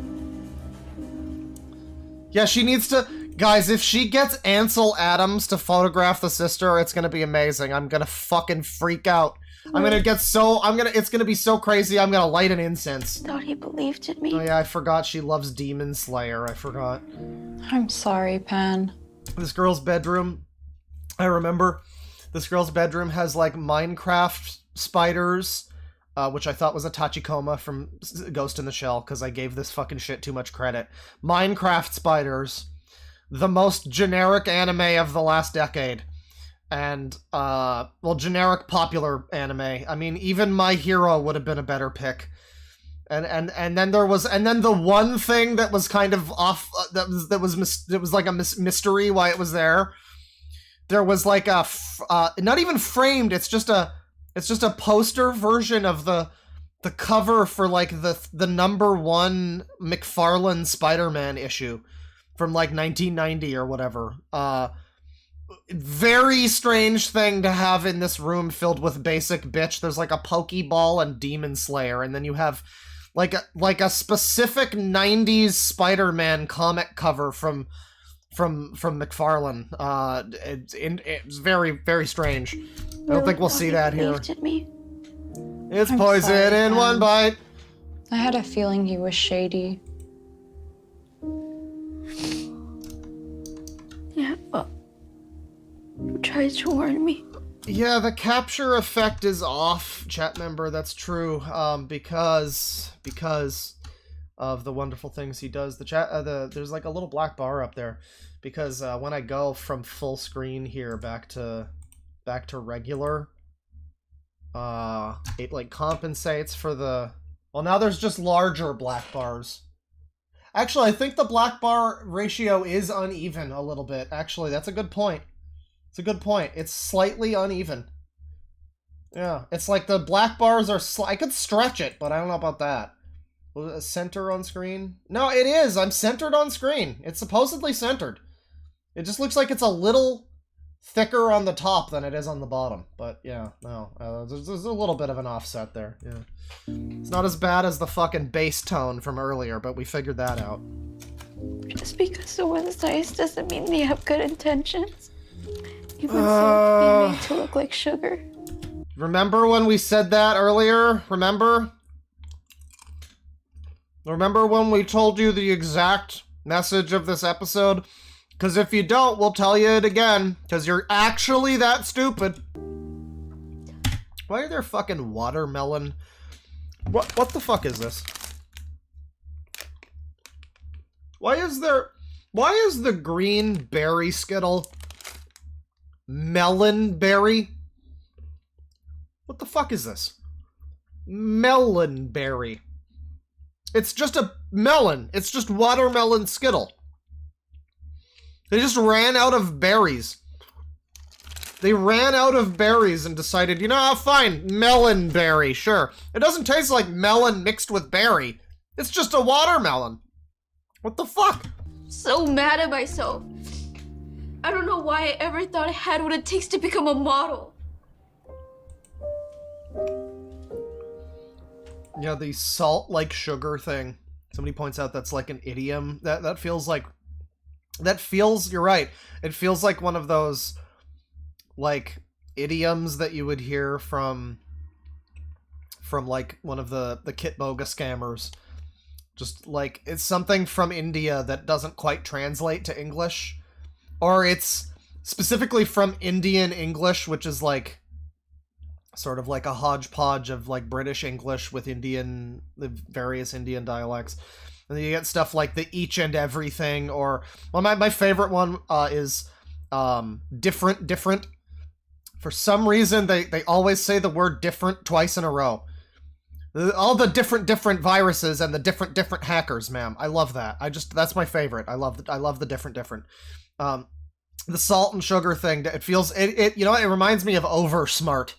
Yeah, she needs to... Guys, if she gets Ansel Adams to photograph the sister, it's gonna be amazing. I'm gonna fucking freak out. I'm gonna get so... It's gonna be so crazy, I'm gonna light an incense. Thought he believed in me. Oh yeah, I forgot she loves Demon Slayer. I forgot. I'm sorry, Pan. This girl's bedroom, I remember, this girl's bedroom has like Minecraft spiders, which I thought was a Tachikoma from Ghost in the Shell, because I gave this fucking shit too much credit. Minecraft spiders, the most generic anime of the last decade, and, well, generic popular anime. I mean, even My Hero would have been a better pick. And then the one thing that was kind of off, that was like a mystery why it was there. There was like a not even framed. It's just a poster version of the cover for like the #1 McFarlane Spider-Man issue from like 1990 or whatever. Very strange thing to have in this room filled with basic bitch. There's like a Pokeball and Demon Slayer, and then you have like a specific 90s Spider-Man comic cover from McFarlane. It's very, very strange. I don't think we'll see that here. It's poison in one bite. I had a feeling he was shady. Yeah, well, you tried to warn me. Yeah, the capture effect is off, chat member, that's true, because of the wonderful things he does. There's like a little black bar up there, because when I go from full screen here back to regular, it like compensates for the... Well, now there's just larger black bars. Actually, I think the black bar ratio is uneven a little bit. Actually, that's a good point. It's a good point. It's slightly uneven. Yeah, it's like the black bars are... I could stretch it, but I don't know about that. Was it center on screen? No, it is. I'm centered on screen. It's supposedly centered. It just looks like it's a little thicker on the top than it is on the bottom. But yeah, no. There's a little bit of an offset there. Yeah. It's not as bad as the fucking bass tone from earlier, but we figured that out. Just because someone's nice doesn't mean they have good intentions. Even so, they made to look like sugar. Remember when we said that earlier? Remember? Remember when we told you the exact message of this episode? Because if you don't, we'll tell you it again. Because you're actually that stupid. Why are there fucking watermelon? What the fuck is this? Why is the green berry Skittle melon berry? What the fuck is this? Melon berry. It's just a melon. It's just watermelon Skittle. They just ran out of berries. They ran out of berries and decided, you know, fine, melon berry, sure. It doesn't taste like melon mixed with berry. It's just a watermelon. What the fuck? So mad at myself. I don't know why I ever thought I had what it takes to become a model. Yeah, the salt like sugar thing. Somebody points out that's like an idiom. That feels like... You're right. It feels like one of those, like, idioms that you would hear from like, one of the Kitboga scammers. Just, like, it's something from India that doesn't quite translate to English. Or it's specifically from Indian English, which is, like, sort of like a hodgepodge of, like, British English with the various Indian dialects. And then you get stuff like the each and everything, or... Well, my favorite one is different. For some reason, they always say the word different twice in a row. All the different viruses and the different hackers, ma'am. I love that. That's my favorite. I love the different. The salt and sugar thing, it feels... It reminds me of over smart.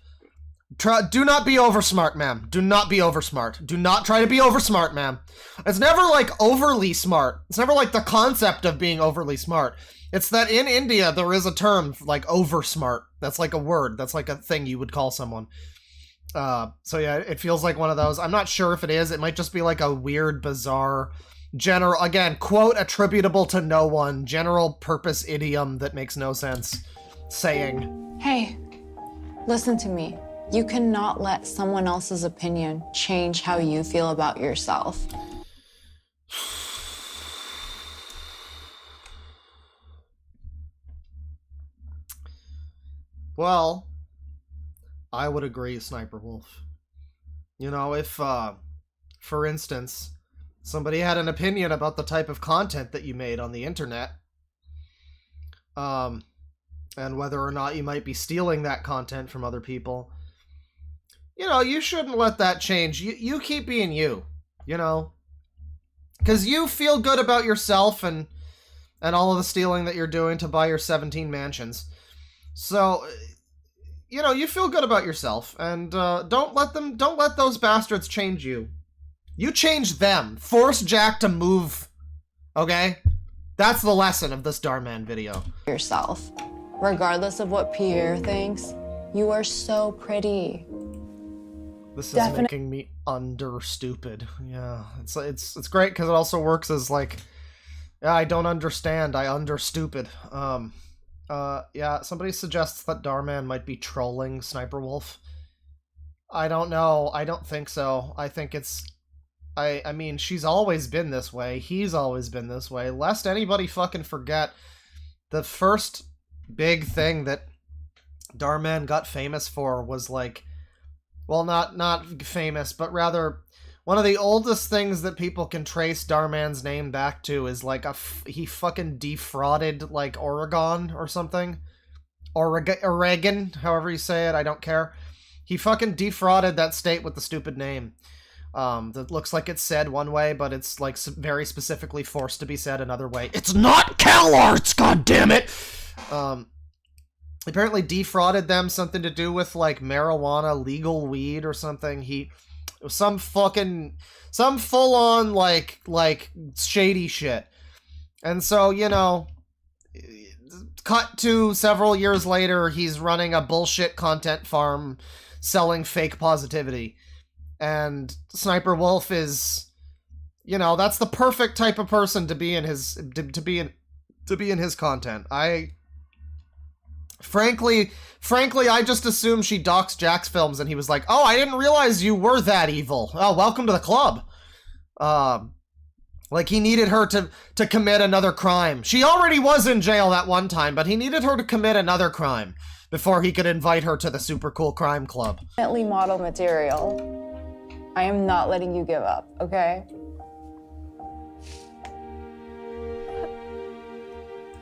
Do not be over smart, ma'am. Do not be over smart. Do not try to be over smart, ma'am. It's never like overly smart. It's never like the concept of being overly smart. It's that in India there is a term like over smart. That's like a word. That's like a thing you would call someone. So yeah, it feels like one of those. I'm not sure if it is. It might just be like a weird, bizarre, general, again, quote attributable to no one, general purpose idiom that makes no sense saying. Hey, listen to me. You cannot let someone else's opinion change how you feel about yourself. Well, I would agree, Sniperwolf. You know, if, for instance, somebody had an opinion about the type of content that you made on the internet, and whether or not you might be stealing that content from other people, you know, you shouldn't let that change. You keep being you, you know? Because you feel good about yourself and all of the stealing that you're doing to buy your 17 mansions. So, you know, you feel good about yourself, and don't let those bastards change you. You change them. Force Jack to move, okay? That's the lesson of this Darman video. Yourself. Regardless of what Pierre thinks, you are so pretty. This is making me under stupid. Yeah, it's great because it also works as like, yeah, I don't understand. I under stupid. Yeah, somebody suggests that Darman might be trolling Sniperwolf. I don't know. I don't think so. I think it's... I mean, she's always been this way. He's always been this way. Lest anybody fucking forget, the first big thing that Darman got famous for was like... Well, not famous, but rather... One of the oldest things that people can trace Darman's name back to is like he fucking defrauded like Oregon or something. Oregon, however you say it, I don't care. He fucking defrauded that state with the stupid name. That looks like it's said one way, but it's like very specifically forced to be said another way. It's not CalArts, goddammit! Apparently defrauded them, something to do with like marijuana, legal weed or something. Some full-on, like, shady shit. And so, you know, cut to several years later, he's running a bullshit content farm selling fake positivity. And Sniperwolf is, you know, that's the perfect type of person to be in his, to be in his content. Frankly, I just assumed she doxed Jack's films, and he was like, oh, I didn't realize you were that evil. Oh, welcome to the club. Like, he needed her to commit another crime. She already was in jail that one time, but he needed her to commit another crime before he could invite her to the super cool crime club. Definitely model material. I am not letting you give up, okay?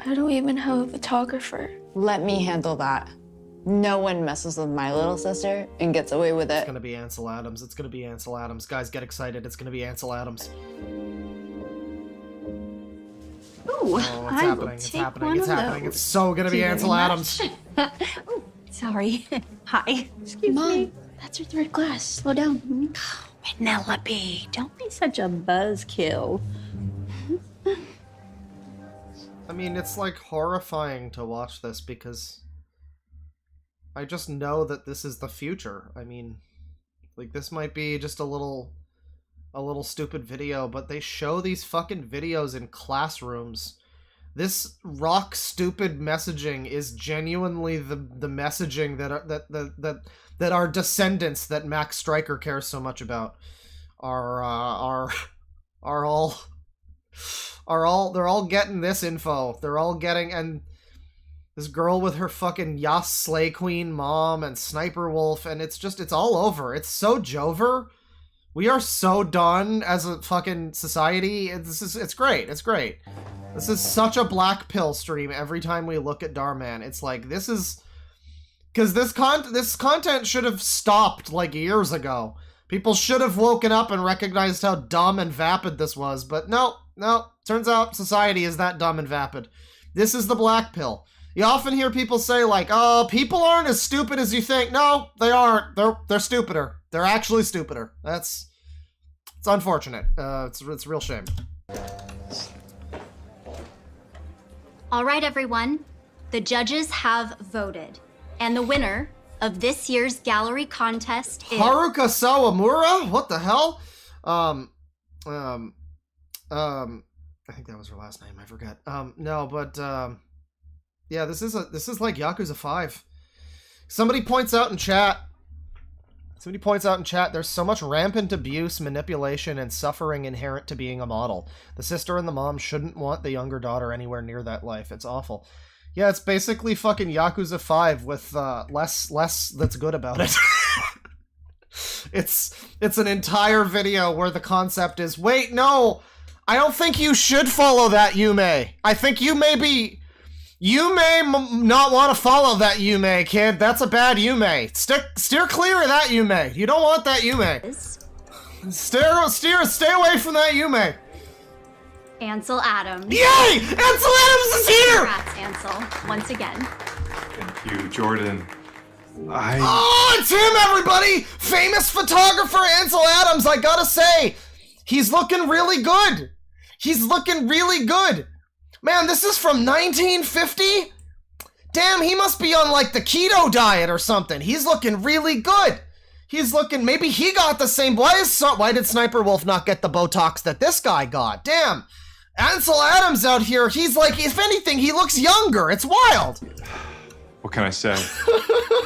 I don't even have a photographer. Let me handle that. No one messes with my little sister and gets away with it. It's gonna be Ansel Adams. It's gonna be Ansel Adams. Guys, get excited. It's gonna be Ansel Adams. Ooh, it's happening. It's happening. It's happening. It's so gonna be Ansel Adams. Oh, sorry. Hi. Excuse Mom, me. that's your third glass. Slow down. Penelope, don't be such a buzzkill. I mean, it's like horrifying to watch this because I just know that this is the future. I mean, like, this might be just a little a little stupid video, but they show these fucking videos in classrooms. This rock stupid messaging is genuinely the messaging that our descendants that Max Stryker cares so much about are all they're all getting this info. They're all getting, and this girl with her fucking Yas Slay Queen mom and Sniperwolf, and it's all over. It's so Jover. We are so done as a fucking society. It's great. It's great. This is such a black pill stream every time we look at Darman. It's like, this is... Because this content should have stopped, like, years ago. People should have woken up and recognized how dumb and vapid this was, but no. Turns out society is that dumb and vapid. This is the black pill. You often hear people say, like, oh, people aren't as stupid as you think. No, they aren't. They're stupider. They're actually stupider. It's unfortunate. It's a real shame. All right, everyone. The judges have voted. And the winner of this year's gallery contest is... Haruka Sawamura? What the hell? I think that was her last name. I forget. No, but, yeah, this is like Yakuza 5. Somebody points out in chat, there's so much rampant abuse, manipulation, and suffering inherent to being a model. The sister and the mom shouldn't want the younger daughter anywhere near that life. It's awful. Yeah, it's basically fucking Yakuza 5 with less that's good about it. It's an entire video where the concept is, wait, no, I don't think you should follow that Yume. I think you may not want to follow that Yume, kid. That's a bad Yume. Steer clear of that Yume. You don't want that Yume. Stay away from that Yume. Ansel Adams. Yay! Ansel Adams is here! Congrats, Ansel, once again. Thank you, Jordan. Oh, it's him, everybody! Famous photographer Ansel Adams, I gotta say. He's looking really good. He's looking really good. Man, this is from 1950? Damn, he must be on, like, the keto diet or something. He's looking really good. He's looking, maybe he got the same, why did Sniperwolf not get the Botox that this guy got? Damn. Ansel Adams out here, he's like, if anything, he looks younger. It's wild. What can I say?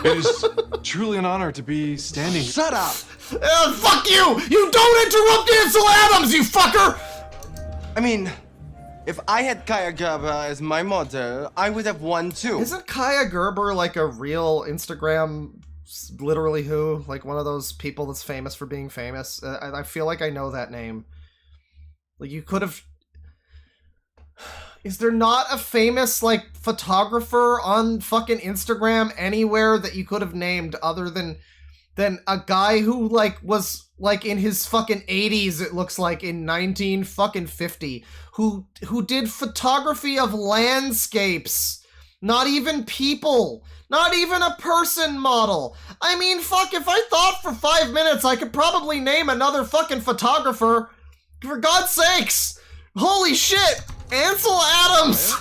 It is truly an honor to be standing. Shut up. Fuck you! You don't interrupt Ansel Adams, you fucker! I mean, if I had Kaya Gerber as my model, I would have won too. Isn't Kaya Gerber like a real Instagram, literally who? Like one of those people that's famous for being famous? I feel like I know that name. Like you could have... Is there not a famous, like, photographer on fucking Instagram anywhere that you could have named other than a guy who, like, was, like, in his fucking 80s, it looks like, in 1950, who did photography of landscapes, not even people, not even a person model. I mean, fuck, if I thought for 5 minutes, I could probably name another fucking photographer. For God's sakes! Holy shit! Ansel Adams!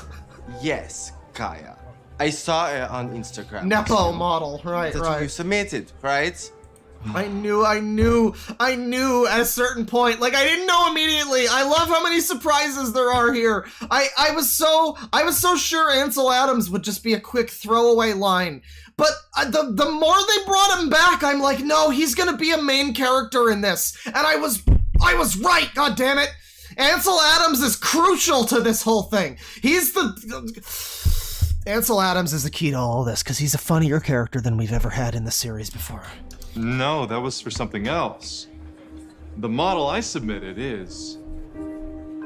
Yes, Kaya. I saw it on Instagram. Nepo model, right. You submitted, right? I knew at a certain point. Like, I didn't know immediately. I love how many surprises there are here. I was so sure Ansel Adams would just be a quick throwaway line. But the more they brought him back, I'm like, no, he's gonna be a main character in this. And I was right, god damn it. Ansel Adams is crucial to this whole thing. Ansel Adams is the key to all this, because he's a funnier character than we've ever had in the series before. No, that was for something else. The model I submitted is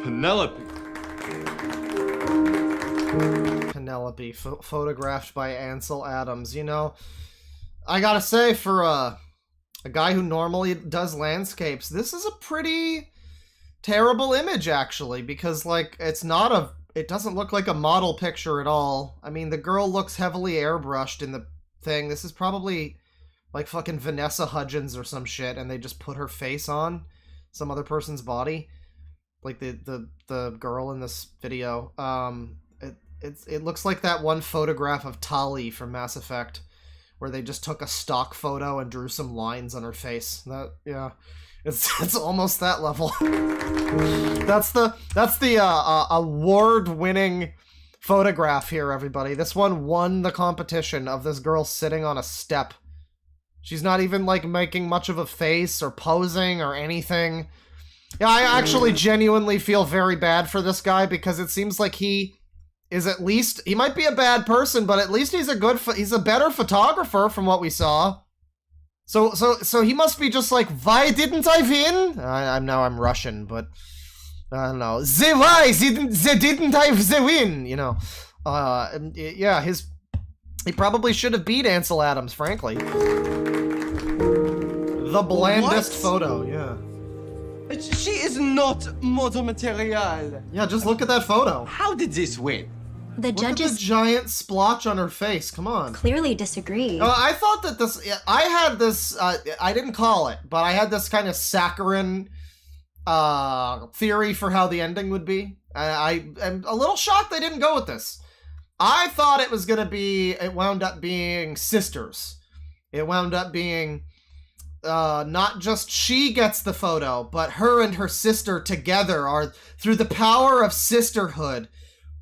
Penelope. Penelope, photographed by Ansel Adams. You know, I gotta say, for a guy who normally does landscapes, this is a pretty terrible image, actually, because, like, it doesn't look like a model picture at all. I mean, the girl looks heavily airbrushed in the thing. This is probably like fucking Vanessa Hudgens or some shit, and they just put her face on some other person's body, like the girl in this video. It looks like that one photograph of Tali from Mass Effect, where they just took a stock photo and drew some lines on her face. Yeah. It's almost that level. That's the award-winning photograph here, everybody. This one won the competition of this girl sitting on a step. She's not even, like, making much of a face or posing or anything. Yeah, I actually genuinely feel very bad for this guy because it seems like he is at least... He might be a bad person, but at least he's a better photographer from what we saw. So he must be just like, why didn't I win? I'm Russian, but I don't know. Why didn't I win? You know, yeah, he probably should have beat Ansel Adams, frankly. The blandest photo, yeah. She is not model material. Yeah, just look at that photo. How did this win? The judges... Look at the giant splotch on her face, come on. Clearly disagree. I thought that this... I had this... I didn't call it, but I had this kind of saccharine theory for how the ending would be. I am a little shocked they didn't go with this. I thought it was gonna be... It wound up being sisters. It wound up being... not just she gets the photo, but her and her sister together are... Through the power of sisterhood...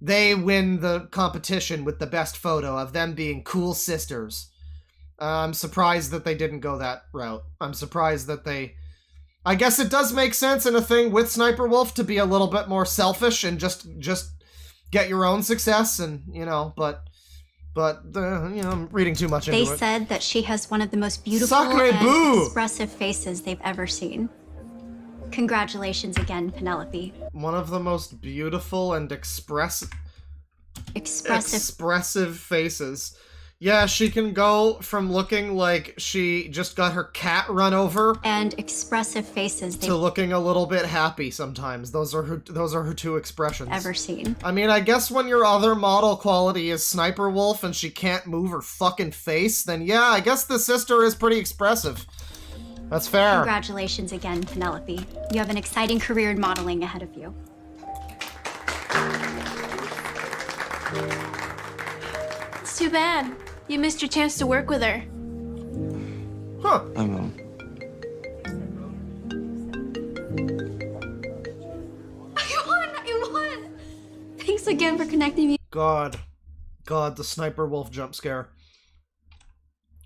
They win the competition with the best photo of them being cool sisters. I'm surprised that they didn't go that route. I'm surprised that they... I guess it does make sense in a thing with Sniperwolf to be a little bit more selfish and just get your own success and, you know, but you know, I'm reading too much into it. They said that she has one of the most beautiful Sacre and boo! expressive faces they've ever seen. Congratulations again, Penelope. One of the most beautiful and expressive faces. Yeah, she can go from looking like she just got her cat run over and expressive faces to looking a little bit happy sometimes. Those are her two expressions. Ever seen. I mean, I guess when your other model quality is Sniperwolf and she can't move her fucking face, then yeah, I guess the sister is pretty expressive. That's fair. Congratulations again, Penelope. You have an exciting career in modeling ahead of you. It's too bad. You missed your chance to work with her. Huh. I know. I won! Thanks again for connecting me. God, the Sniperwolf jump scare.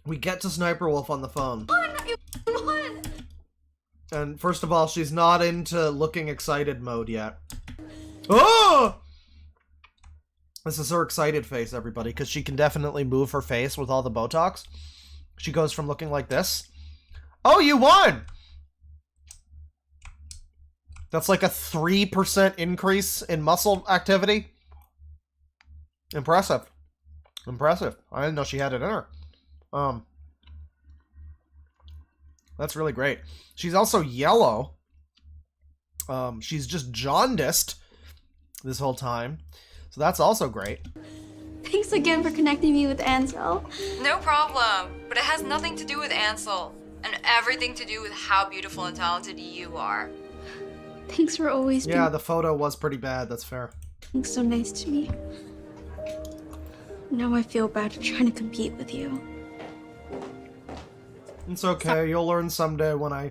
We get to Sniperwolf on the phone. And first of all, she's not into looking excited mode yet. Oh! This is her excited face, everybody, because she can definitely move her face with all the Botox. She goes from looking like this. Oh, you won! That's like a 3% increase in muscle activity. Impressive. Impressive. I didn't know she had it in her. That's really great. She's also yellow. She's just jaundiced this whole time. So that's also great. Thanks again for connecting me with Ansel. No problem. But it has nothing to do with Ansel. And everything to do with how beautiful and talented you are. Thanks for always being... Yeah, the photo was pretty bad. That's fair. Being so nice to me. Now I feel bad for trying to compete with you. It's okay. You'll learn someday when I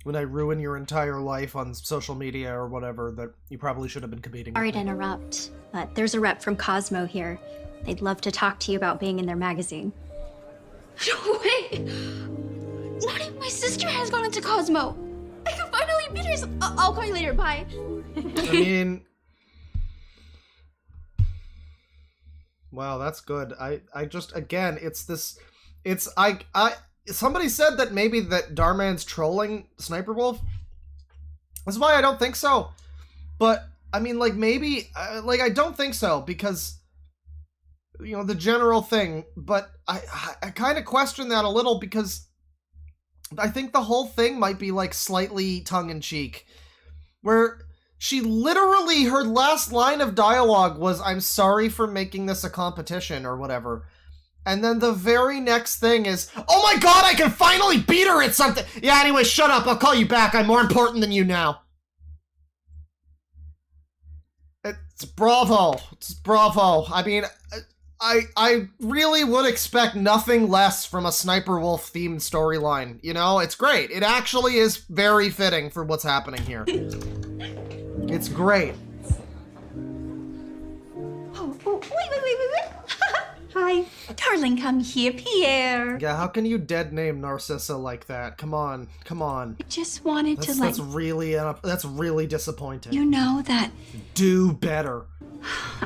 ruin your entire life on social media or whatever that you probably should have been competing. Sorry to interrupt, but there's a rep from Cosmo here. They'd love to talk to you about being in their magazine. No way! Not even my sister has gone into Cosmo. I can finally beat her. I'll call you later. Bye. I mean, wow, that's good. I just, again, somebody said that maybe that Darman's trolling Sniperwolf. That's why I don't think so. But, I mean, like, maybe, I don't think so, because, you know, the general thing, but I kind of question that a little, because I think the whole thing might be, like, slightly tongue-in-cheek, where she literally, her last line of dialogue was, "I'm sorry for making this a competition," or whatever. And then the very next thing is, "Oh my god, I can finally beat her at something!" Yeah, anyway, shut up, I'll call you back, I'm more important than you now. It's bravo. It's bravo. I mean, I really would expect nothing less from a Sniper Wolf themed storyline. You know, it's great. It actually is very fitting for what's happening here. It's great. Oh, wait. Hi, darling, come here, Pierre. Yeah, how can you dead name Narcissa like that? Come on. I just wanted to like... That's really disappointing. You know that Do better.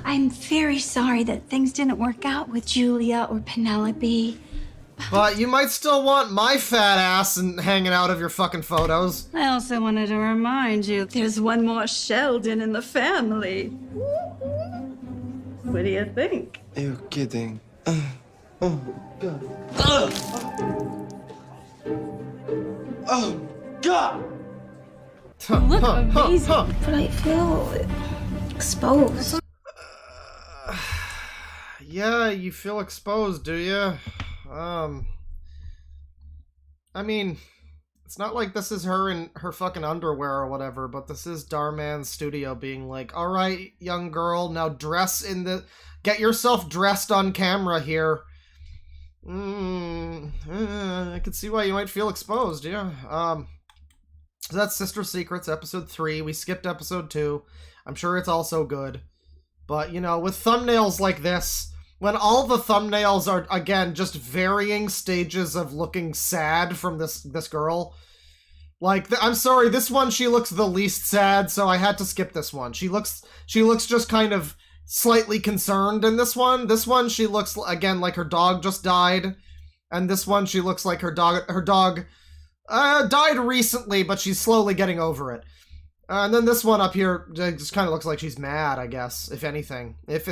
I'm very sorry that things didn't work out with Julia or Penelope. But you might still want my fat ass and hanging out of your fucking photos. I also wanted to remind you there's one more Sheldon in the family. What do you think? You're kidding. Oh, God. Oh, God! You look amazing, but I feel exposed. Yeah, you feel exposed, do you? I mean, it's not like this is her in her fucking underwear or whatever, but this is Darman's studio being like, alright, young girl, now get yourself dressed on camera here. I can see why you might feel exposed, yeah. So that's Sister Secrets, episode 3. We skipped episode 2. I'm sure it's also good. But, you know, with thumbnails like this, when all the thumbnails are, again, just varying stages of looking sad from this girl. Like, I'm sorry, this one she looks the least sad, so I had to skip this one. She looks just kind of slightly concerned in this one. This one she looks, again, like her dog just died. And this one she looks like her dog died recently, but she's slowly getting over it. And then this one up here just kind of looks like she's mad, I guess, if anything. If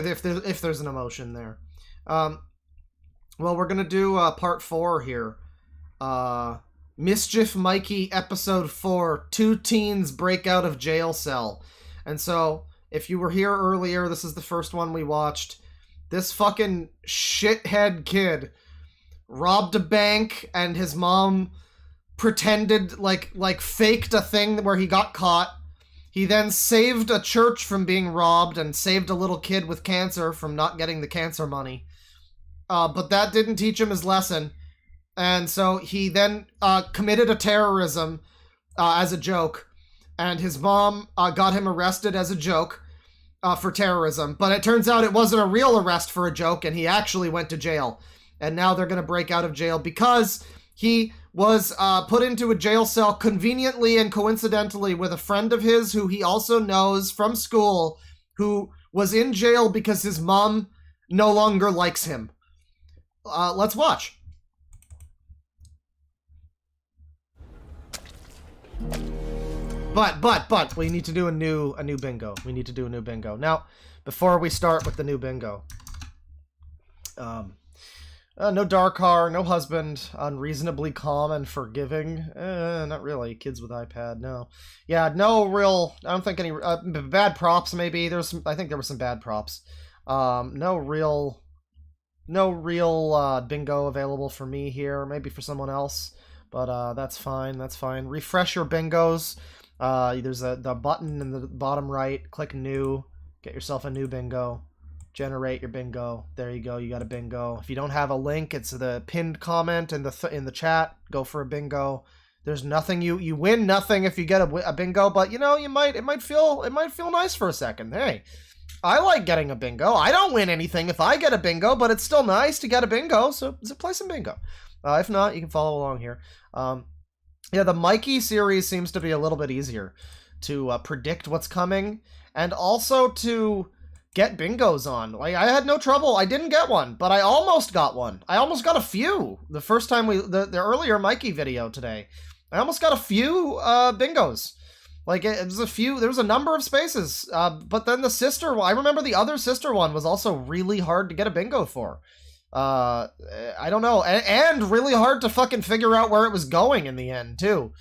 there's an emotion there. Well, we're gonna do part 4 here. Mischief Mikey episode 4, 2 teens break out of jail cell. And so, if you were here earlier, this is the first one we watched. This fucking shithead kid robbed a bank and his mom pretended, like faked a thing where he got caught. He then saved a church from being robbed and saved a little kid with cancer from not getting the cancer money. But that didn't teach him his lesson. And so he then committed a terrorism as a joke. And his mom got him arrested as a joke for terrorism. But it turns out it wasn't a real arrest for a joke, and he actually went to jail. And now they're going to break out of jail because he was put into a jail cell conveniently and coincidentally with a friend of his who he also knows from school, who was in jail because his mom no longer likes him. Let's watch. But we need to do a new bingo. We need to do a new bingo. Now, before we start with the new bingo, no dark car, no husband, unreasonably calm and forgiving. Not really. Kids with iPad, no. Yeah, no real. I don't think any bad props. Maybe I think there were some bad props. No real bingo available for me here. Maybe for someone else, but that's fine. That's fine. Refresh your bingos. There's the button in the bottom right. Click new. Get yourself a new bingo. Generate your bingo. There you go. You got a bingo. If you don't have a link, it's the pinned comment in the chat. Go for a bingo. There's nothing you win nothing if you get a bingo, but you know it might feel nice for a second. Hey, I like getting a bingo. I don't win anything if I get a bingo, but it's still nice to get a bingo. So play some bingo. If not, you can follow along here. Yeah, the Mikey series seems to be a little bit easier to predict what's coming and also to get bingos on. Like, I had no trouble. I didn't get one, but I almost got one. I almost got a few. The first time the earlier Mikey video today, I almost got a few bingos. Like, it was a few, there was a number of spaces. But then the sister one, I remember the other sister one was also really hard to get a bingo for. I don't know. And really hard to fucking figure out where it was going in the end, too.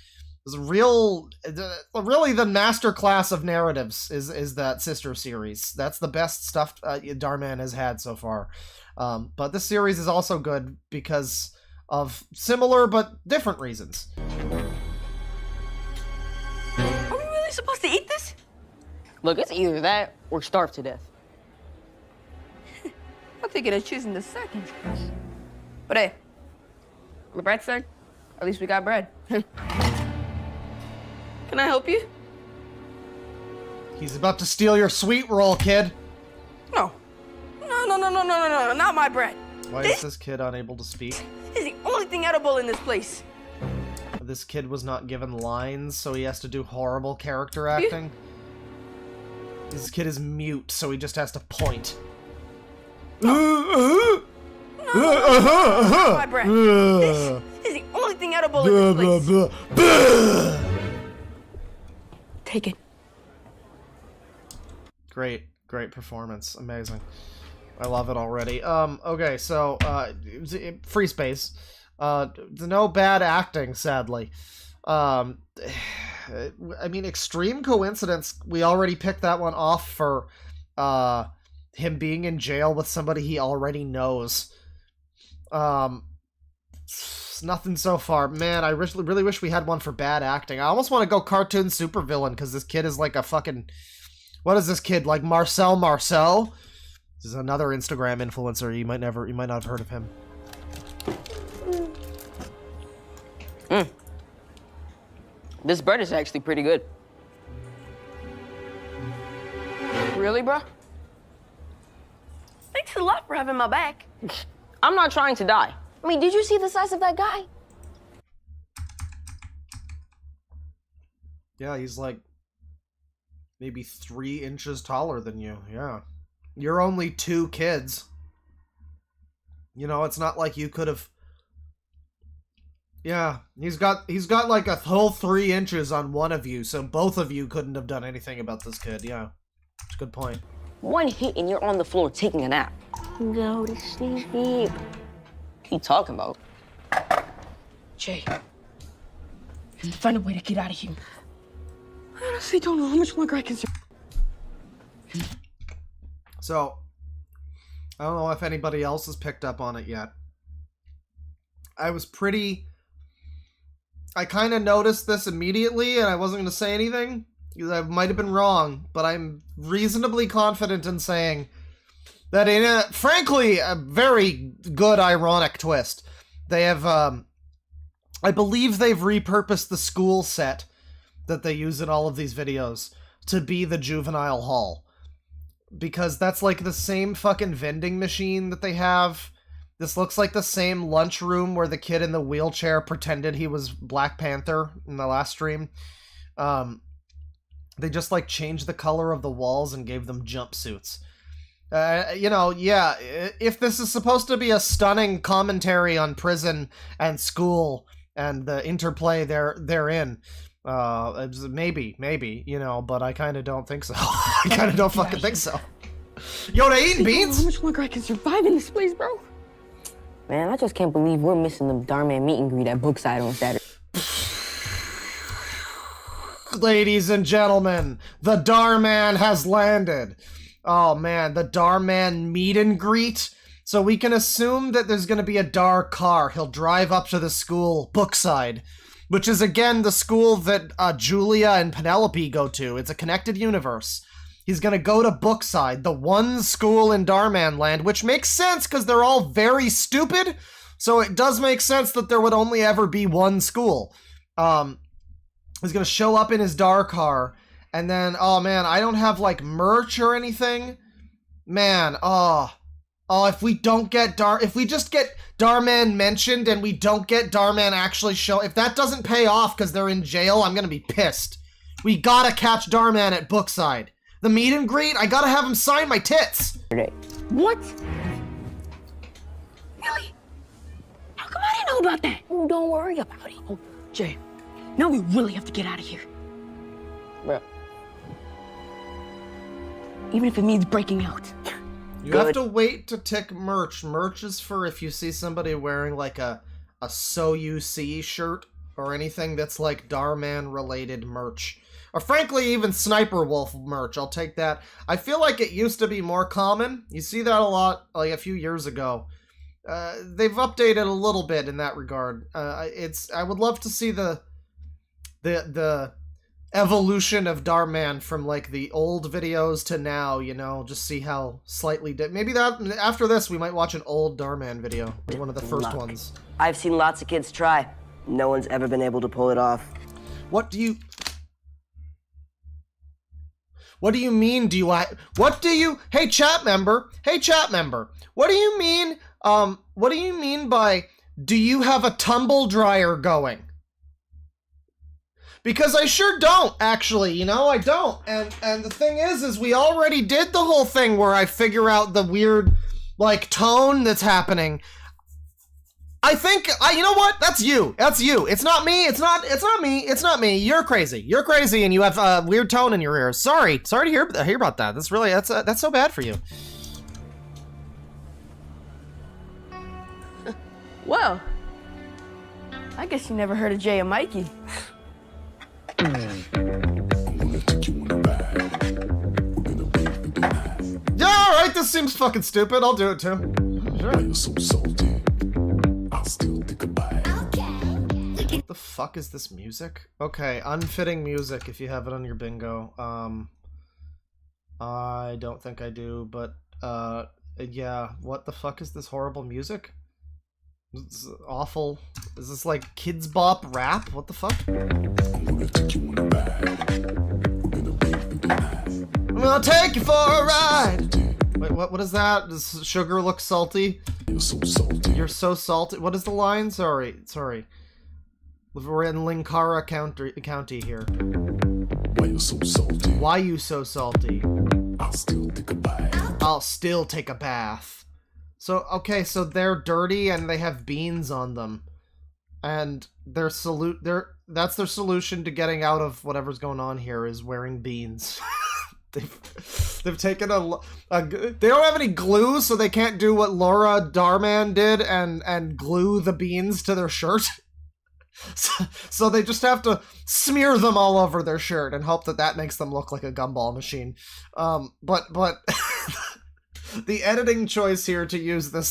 It was really the masterclass of narratives is that sister series. That's the best stuff Darman has had so far. But this series is also good because of similar but different reasons. Are we really supposed to eat this? Look, it's either that or starve to death. taking a choosing the second. But hey, we're bread side. At least we got bread. Can I help you? He's about to steal your sweet roll, kid. No, not my bread. Why is this kid unable to speak? This is the only thing edible in this place. This kid was not given lines, so he has to do horrible character acting. This kid is mute, so he just has to point. My bread. This is the only thing edible in this place. Take it. Great performance. Amazing. I love it already. Okay, so, free space. No bad acting, sadly. I mean, extreme coincidence. We already picked that one off for, him being in jail with somebody he already knows. Nothing so far. Man, I really wish we had one for bad acting. I almost want to go cartoon supervillain, because this kid is like a fucking... What is this kid? Like Marcel? This is another Instagram influencer. You might not have heard of him. This bread is actually pretty good. Really, bro? Thanks a lot for having my back. I'm not trying to die. I mean, did you see the size of that guy? Yeah, he's like maybe 3 inches taller than you. Yeah. You're only 2 kids. You know, it's not like you could have... Yeah, he's got like a whole 3 inches on one of you, so both of you couldn't have done anything about this kid. Yeah, it's a good point. One hit and you're on the floor taking a nap. Go to sleep. What are you talking about? Jay, find a way to get out of here. I honestly don't know how much longer I can survive. So, I don't know if anybody else has picked up on it yet. I kind of noticed this immediately, and I wasn't going to say anything. I might have been wrong, but I'm reasonably confident in saying that in a, frankly, a very good ironic twist, they have, I believe they've repurposed the school set that they use in all of these videos to be the juvenile hall. Because that's like the same fucking vending machine that they have. This looks like the same lunchroom where the kid in the wheelchair pretended he was Black Panther in the last stream. They just like changed the color of the walls and gave them jumpsuits. You know, yeah, if this is supposed to be a stunning commentary on prison and school and the interplay therein, maybe, you know, but I kind of don't think so. I kind of don't fucking think so. Yoda eating beans? How much longer I can survive in this place, bro? Man, I just can't believe we're missing the Dharman meet and greet at Brookside on Saturday. Ladies and gentlemen, the Dharman has landed. Oh man, the Dharman meet and greet. So we can assume that there's going to be a Dhar car. He'll drive up to the school, Brookside, which is again the school that Julia and Penelope go to. It's a connected universe. He's going to go to Brookside, the one school in Dharman land, which makes sense because they're all very stupid. So it does make sense that there would only ever be one school. He's going to show up in his Dhar car. And then, oh man, I don't have like merch or anything. Man, if we don't get if we just get Dharman mentioned and we don't get Dharman actually if that doesn't pay off because they're in jail, I'm going to be pissed. We gotta catch Dharman at Brookside. The meet and greet, I gotta have him sign my tits. What? Really? How come I didn't know about that? Oh, don't worry about it. Oh, Jay, now we really have to get out of here. Bro. Even if it means breaking out. You have to wait to tick merch. Merch is for if you see somebody wearing like a So You See shirt or anything that's like Dharman related merch. Or frankly, even Sniperwolf merch. I'll take that. I feel like it used to be more common. You see that a lot, like a few years ago. They've updated a little bit in that regard. I would love to see the evolution of Darman from like the old videos to now, you know, just see how slightly maybe that after this we might watch an old Darman video, one of the first ones. I've seen lots of kids try. No one's ever been able to pull it off. What do you mean hey chat member, what do you mean by do you have a tumble dryer going? Because I sure don't, actually, you know, I don't. And the thing is we already did the whole thing where I figure out the weird, like, tone that's happening. I think, you know what? That's you. It's not me. It's not me. You're crazy. And you have a weird tone in your ears. Sorry to hear about that. That's so bad for you. Well, I guess you never heard of Jay and Mikey. Yeah, alright, this seems fucking stupid. I'll do it too. Sure. What the fuck is this music? Okay, unfitting music if you have it on your bingo. I don't think I do, but yeah, what the fuck is this horrible music? It's awful. Is this like Kids Bop rap? What the fuck? I'm gonna take you for a ride. Wait, what is that? Does sugar look salty? You're so salty. You're so salty. What is the line? Sorry. We're in Linkara County here. Why you so salty? Why you so salty? I'll still take a bath. So, okay, so they're dirty and they have beans on them. And that's their solution to getting out of whatever's going on here is wearing beans. They've taken they don't have any glue, so they can't do what Laura Darman did and glue the beans to their shirt. So they just have to smear them all over their shirt and hope that makes them look like a gumball machine. But the editing choice here to use this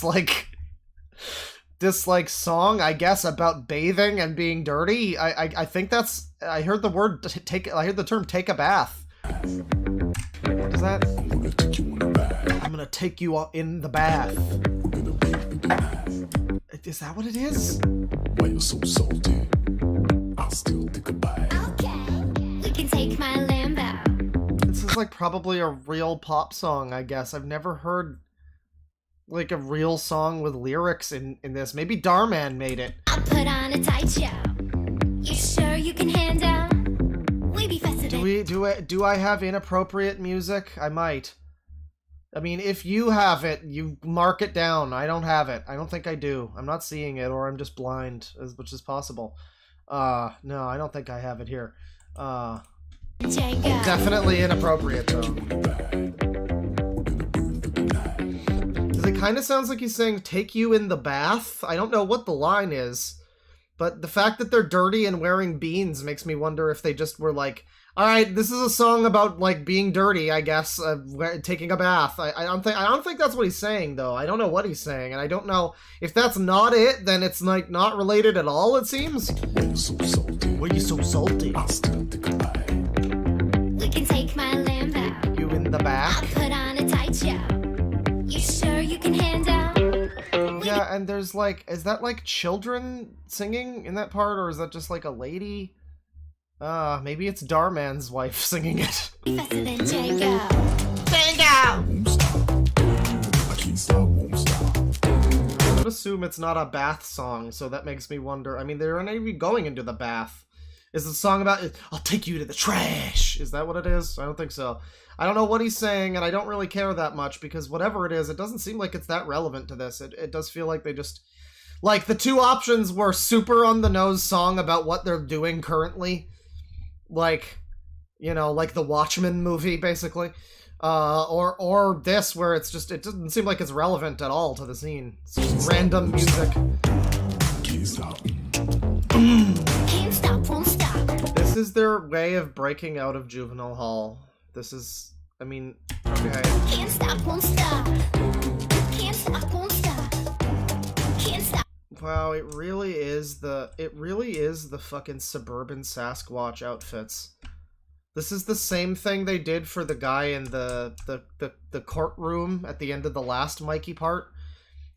song, I guess, about bathing and being dirty, I think that's, I heard the term take a bath. What is that? I'm gonna take you in the bath. Is that what it is? Why you so salty? I'll still take a bite. Okay, you can take my Lambo. This is like probably a real pop song, I guess. I've never heard like a real song with lyrics in this. Maybe Darman made it. I'll put on a tight show. You sure you can handle? We be faster than... Do I have inappropriate music? I might. I mean, if you have it, you mark it down. I don't have it. I don't think I do. I'm not seeing it, or I'm just blind, which is possible. No, I don't think I have it here. Definitely inappropriate, though. It kind of sounds like he's saying, take you in the bath. I don't know what the line is, but the fact that they're dirty and wearing beans makes me wonder if they just were like, all right, this is a song about like being dirty, I guess, taking a bath. I don't think that's what he's saying, though. I don't know what he's saying, and I don't know if that's not it. Then it's like not related at all. It seems. Why you so salty? Why you so salty? I'll still take a bite. We can take my Lambo. You in the back? I'll put on a tight show. You sure you can handle? Yeah, and there's like, is that like children singing in that part, or is that just like a lady? Maybe it's Darman's wife singing it. Faster than Django. I would assume it's not a bath song, so that makes me wonder. I mean, they're not even going into the bath. Is the song about, I'll take you to the trash? Is that what it is? I don't think so. I don't know what he's saying, and I don't really care that much, because whatever it is, it doesn't seem like it's that relevant to this. It does feel like they just... Like, the two options were super on-the-nose song about what they're doing currently. Like, you know, like the Watchmen movie, basically. Or this, where it's just, it doesn't seem like it's relevant at all to the scene. It's just random music. Can't stop, won't stop. This is their way of breaking out of juvenile hall. This is, I mean, okay. Can't stop, won't stop. Can't stop, won't stop. Can't stop. Wow, it really is the fucking suburban Sasquatch outfits. This is the same thing they did for the guy in the courtroom at the end of the last Mikey part.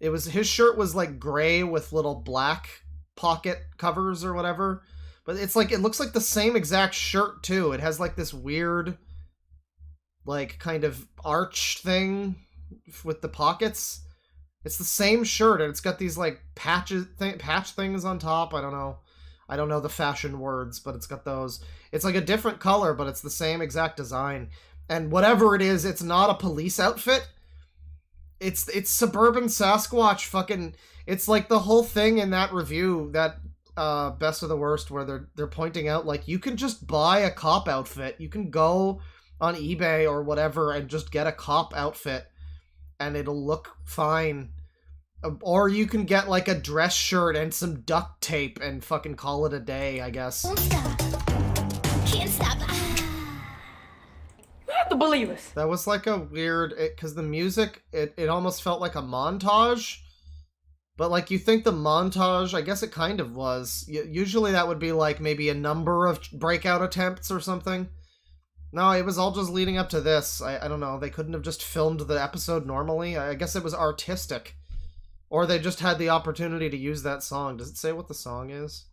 It was, his shirt was like gray with little black pocket covers or whatever. But it's like, it looks like the same exact shirt too. It has like this weird, like kind of arch thing with the pockets. It's the same shirt and it's got these like patch things on top. I don't know the fashion words, but it's got those. It's like a different color, but it's the same exact design. And whatever it is, it's not a police outfit. It's suburban Sasquatch fucking... It's like the whole thing in that review, that Best of the Worst, where they're pointing out, like, you can just buy a cop outfit. You can go on eBay or whatever and just get a cop outfit, and it'll look fine. Or you can get, like, a dress shirt and some duct tape and fucking call it a day, I guess. Can't stop. You have to believe us. That was like a weird... Because the music, it almost felt like a montage. But, like, you think the montage... I guess it kind of was. Usually that would be, like, maybe a number of breakout attempts or something. No, it was all just leading up to this. I don't know. They couldn't have just filmed the episode normally. I guess it was artistic. Or they just had the opportunity to use that song. Does it say what the song is?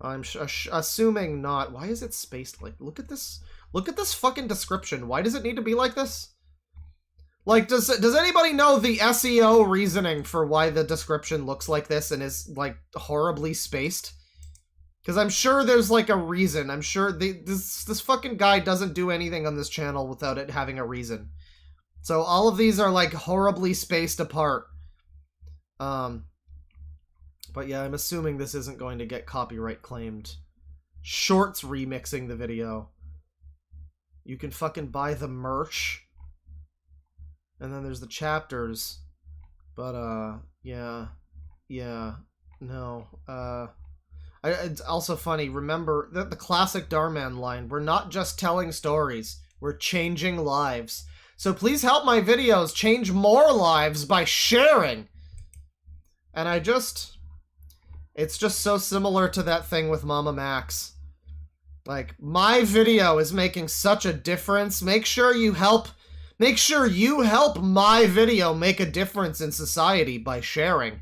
I'm assuming not. Why is it spaced like... Look at this fucking description. Why does it need to be like this? Like, does anybody know the SEO reasoning for why the description looks like this and is, like, horribly spaced? Because I'm sure there's, like, a reason. I'm sure this fucking guy doesn't do anything on this channel without it having a reason. So all of these are, like, horribly spaced apart. But yeah, I'm assuming this isn't going to get copyright claimed. Shorts remixing the video. You can fucking buy the merch. And then there's the chapters. But, yeah. Yeah. No. It's also funny, remember the classic Darman line, we're not just telling stories, we're changing lives. So please help my videos change more lives by sharing. And it's just so similar to that thing with Mama Max. Like, my video is making such a difference. Make sure you help my video make a difference in society by sharing.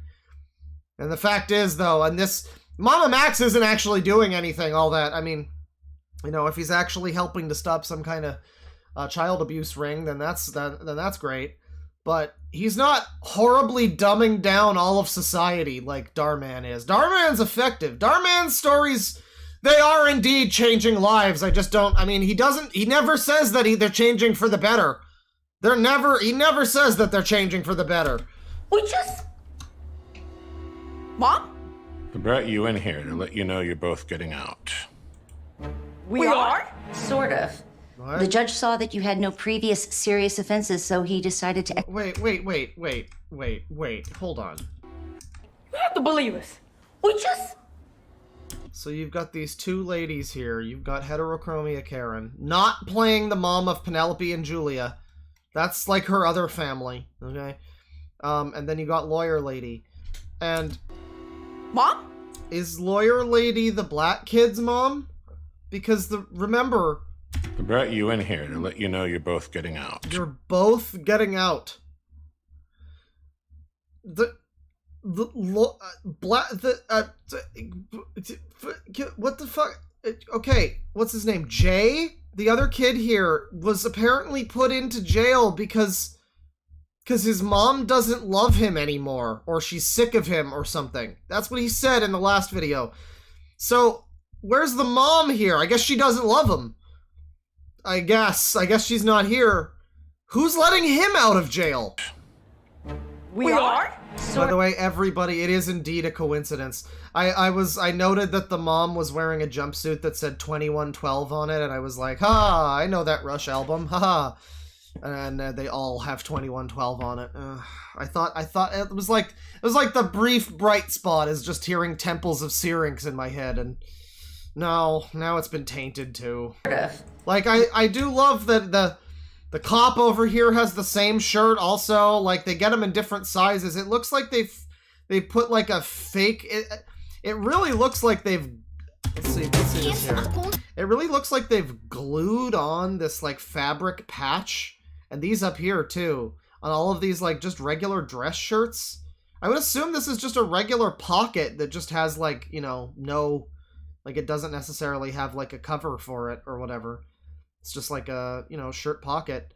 And the fact is, though, and this... Mama Max isn't actually doing anything all that. I mean, you know, if he's actually helping to stop some kind of child abuse ring, then that's great. But he's not horribly dumbing down all of society like Darman is. Darman's effective. Darman's stories, they are indeed changing lives. I just don't... I mean, he never says that they're changing for the better. He never says that they're changing for the better. Mom? I brought you in here to let you know you're both getting out. We are? Sort of. What? The judge saw that you had no previous serious offenses, so he decided to... Wait. Hold on. You have to believe us. So you've got these two ladies here. You've got Heterochromia Karen, not playing the mom of Penelope and Julia. That's like her other family, okay? And then you got Lawyer Lady. And... Mom? Is Lawyer Lady the black kid's mom? Because remember... I brought you in here to let you know you're both getting out. You're both getting out. What the fuck? Okay, what's his name? Jay? The other kid here was apparently put into jail because his mom doesn't love him anymore, or she's sick of him or something. That's what he said in the last video. So, where's the mom here? I guess she doesn't love him. I guess she's not here. Who's letting him out of jail? We are? By the way, everybody, it is indeed a coincidence. I noted that the mom was wearing a jumpsuit that said 2112 on it, and I was like, ha, I know that Rush album, haha. And they all have 2112 on it. I thought it was like the brief bright spot is just hearing Temples of Syrinx in my head, and no, now it's been tainted too. Like, I do love that the cop over here has the same shirt also. Like, they get them in different sizes. It looks like they put like a fake... It really looks like they've... Let's see this here. It really looks like they've glued on this like fabric patch, and these up here too, on all of these like just regular dress shirts. I would assume this is just a regular pocket that just has like, you know, no, like it doesn't necessarily have like a cover for it or whatever. It's just like a, you know, shirt pocket.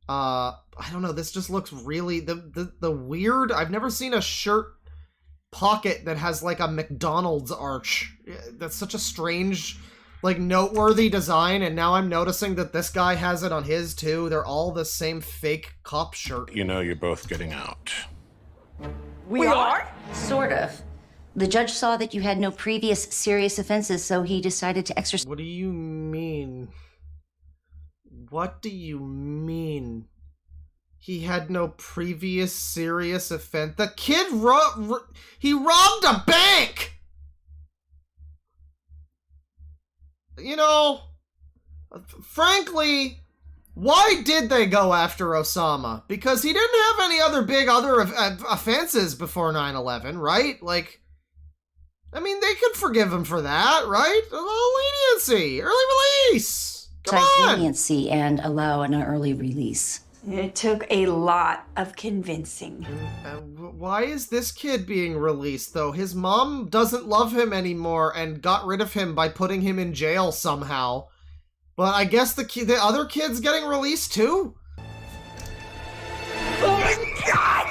I don't know, this just looks really, the weird, I've never seen a shirt pocket that has like a McDonald's arch. That's such a strange, like, noteworthy design, and now I'm noticing that this guy has it on his too. They're all the same fake cop shirt. You know you're both getting out. We are? Sort of. The judge saw that you had no previous serious offenses, so he decided to exercise. What do you mean? What do you mean? He had no previous serious offense? The kid he robbed a bank! You know, frankly, why did they go after Osama? Because he didn't have any other big offenses before 9/11, right? Like, I mean, they could forgive him for that, right? A little leniency, early release. Come on. Leniency and allow an early release. It took a lot of convincing. Why is this kid being released, though? His mom doesn't love him anymore and got rid of him by putting him in jail somehow. But I guess the other kid's getting released, too? Oh my God!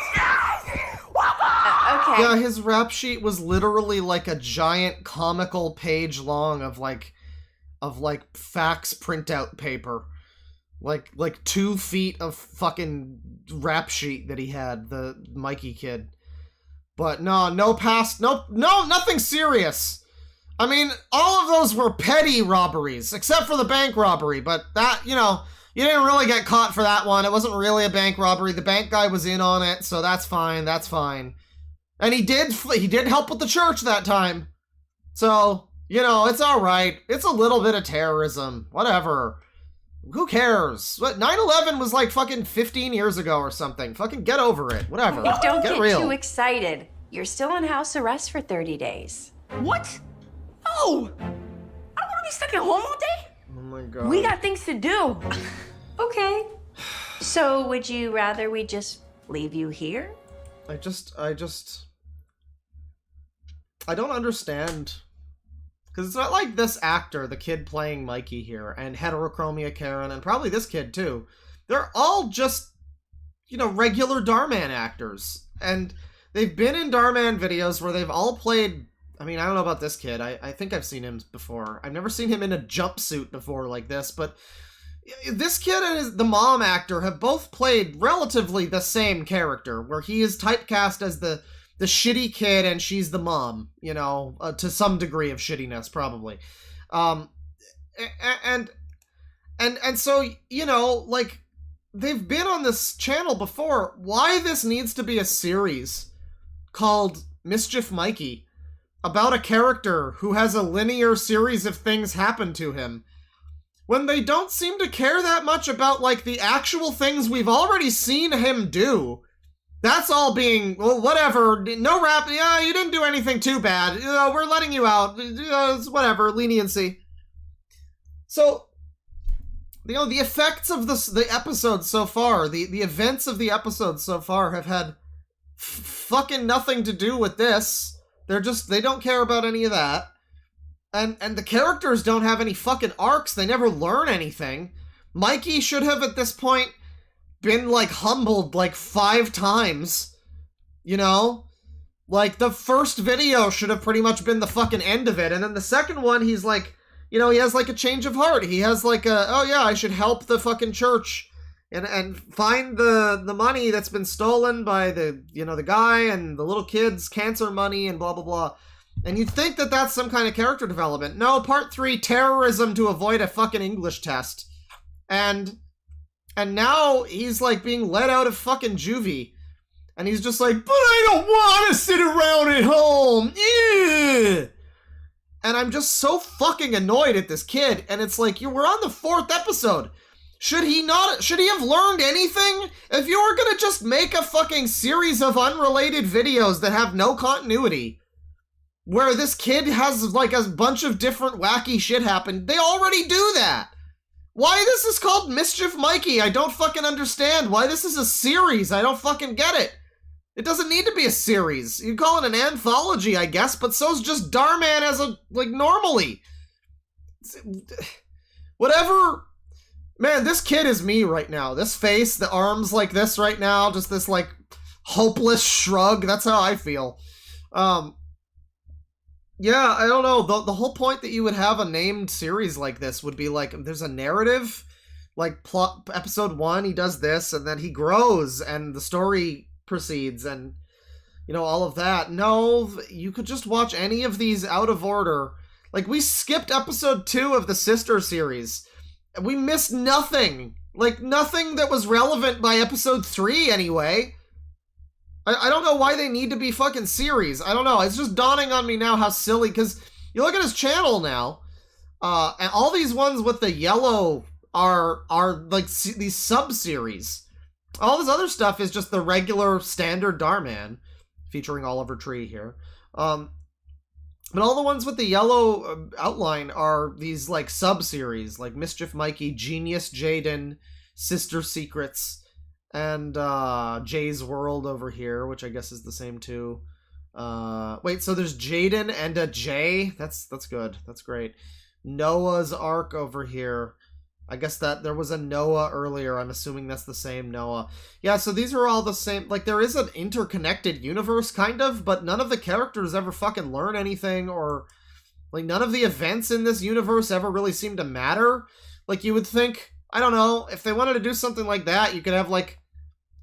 Okay. Yeah, his rap sheet was literally like a giant comical page long of fax printout paper. Like 2 feet of fucking rap sheet that he had, the Mikey kid. But no, nothing serious. I mean, all of those were petty robberies, except for the bank robbery, but that, you know, you didn't really get caught for that one. It wasn't really a bank robbery. The bank guy was in on it, so that's fine, that's fine. And he did help with the church that time. So, you know, it's alright. It's a little bit of terrorism. Whatever. Who cares? What, 9/11 was like fucking 15 years ago or something. Fucking get over it. Whatever. Don't get real. too excited. You're still on house arrest for 30 days. What? No! I don't want to be stuck at home all day. Oh my God. We got things to do. Okay. So would you rather we just leave you here? I don't understand. Because it's not like this actor, the kid playing Mikey here, and Heterochromia Karen, and probably this kid too. They're all just, you know, regular Dhar actors. And they've been in Dhar videos where they've all played, I mean, I don't know about this kid. I think I've seen him before. I've never seen him in a jumpsuit before like this, but this kid and the mom actor have both played relatively the same character, where he is typecast as the shitty kid and she's the mom, you know, to some degree of shittiness, probably. And so, you know, like, they've been on this channel before. Why this needs to be a series called Mischief Mikey about a character who has a linear series of things happen to him, when they don't seem to care that much about, like, the actual things we've already seen him do. That's all being, well, whatever, no rap, yeah, you didn't do anything too bad, you know, we're letting you out, whatever, leniency. So, you know, the effects of the episode so far, the events of the episode so far have had fucking nothing to do with this. They don't care about any of that. And the characters don't have any fucking arcs, they never learn anything. Mikey should have, at this point, been, like, humbled, like, 5 times, you know? Like, the first video should have pretty much been the fucking end of it, and then the second one, he's like, you know, he has, like, a change of heart. He has, like, oh yeah, I should help the fucking church and find the money that's been stolen by the, you know, the guy and the little kid's cancer money and blah, blah, blah. And you'd think that that's some kind of character development. No, part 3, terrorism to avoid a fucking English test. And now he's, like, being let out of fucking juvie. And he's just like, but I don't want to sit around at home. Ew. And I'm just so fucking annoyed at this kid. And it's like, we're on the 4th episode. Should he have learned anything? If you were gonna just make a fucking series of unrelated videos that have no continuity, where this kid has like a bunch of different wacky shit happen. They already do that. Why this is called Mischief Mikey, I don't fucking understand. Why this is a series, I don't fucking get it. It doesn't need to be a series. You call it an anthology, I guess, but so's just Darman as a, like, normally. Whatever. Man, this kid is me right now. This face, the arms like this right now, just this, like, hopeless shrug. That's how I feel. Yeah, I don't know. The whole point that you would have a named series like this would be, like, there's a narrative, like, plot, episode 1, he does this, and then he grows, and the story proceeds, and, you know, all of that. No, you could just watch any of these out of order. Like, we skipped episode 2 of the Sister series. We missed nothing. Like, nothing that was relevant by episode 3, anyway. I don't know why they need to be fucking series. I don't know. It's just dawning on me now how silly, because you look at his channel now, and all these ones with the yellow are like, these sub-series. All this other stuff is just the regular standard Darman, featuring Oliver Tree here. But all the ones with the yellow outline are these, like, sub-series, like Mischief Mikey, Genius Jaden, Sister Secrets, and Jay's World over here, which I guess is the same too. Wait, so there's Jaden and a Jay? That's good. That's great. Noah's Ark over here. I guess that there was a Noah earlier. I'm assuming that's the same Noah. Yeah, so these are all the same. Like, there is an interconnected universe, kind of, but none of the characters ever fucking learn anything, or, like, none of the events in this universe ever really seem to matter. Like, you would think, I don't know, if they wanted to do something like that, you could have, like,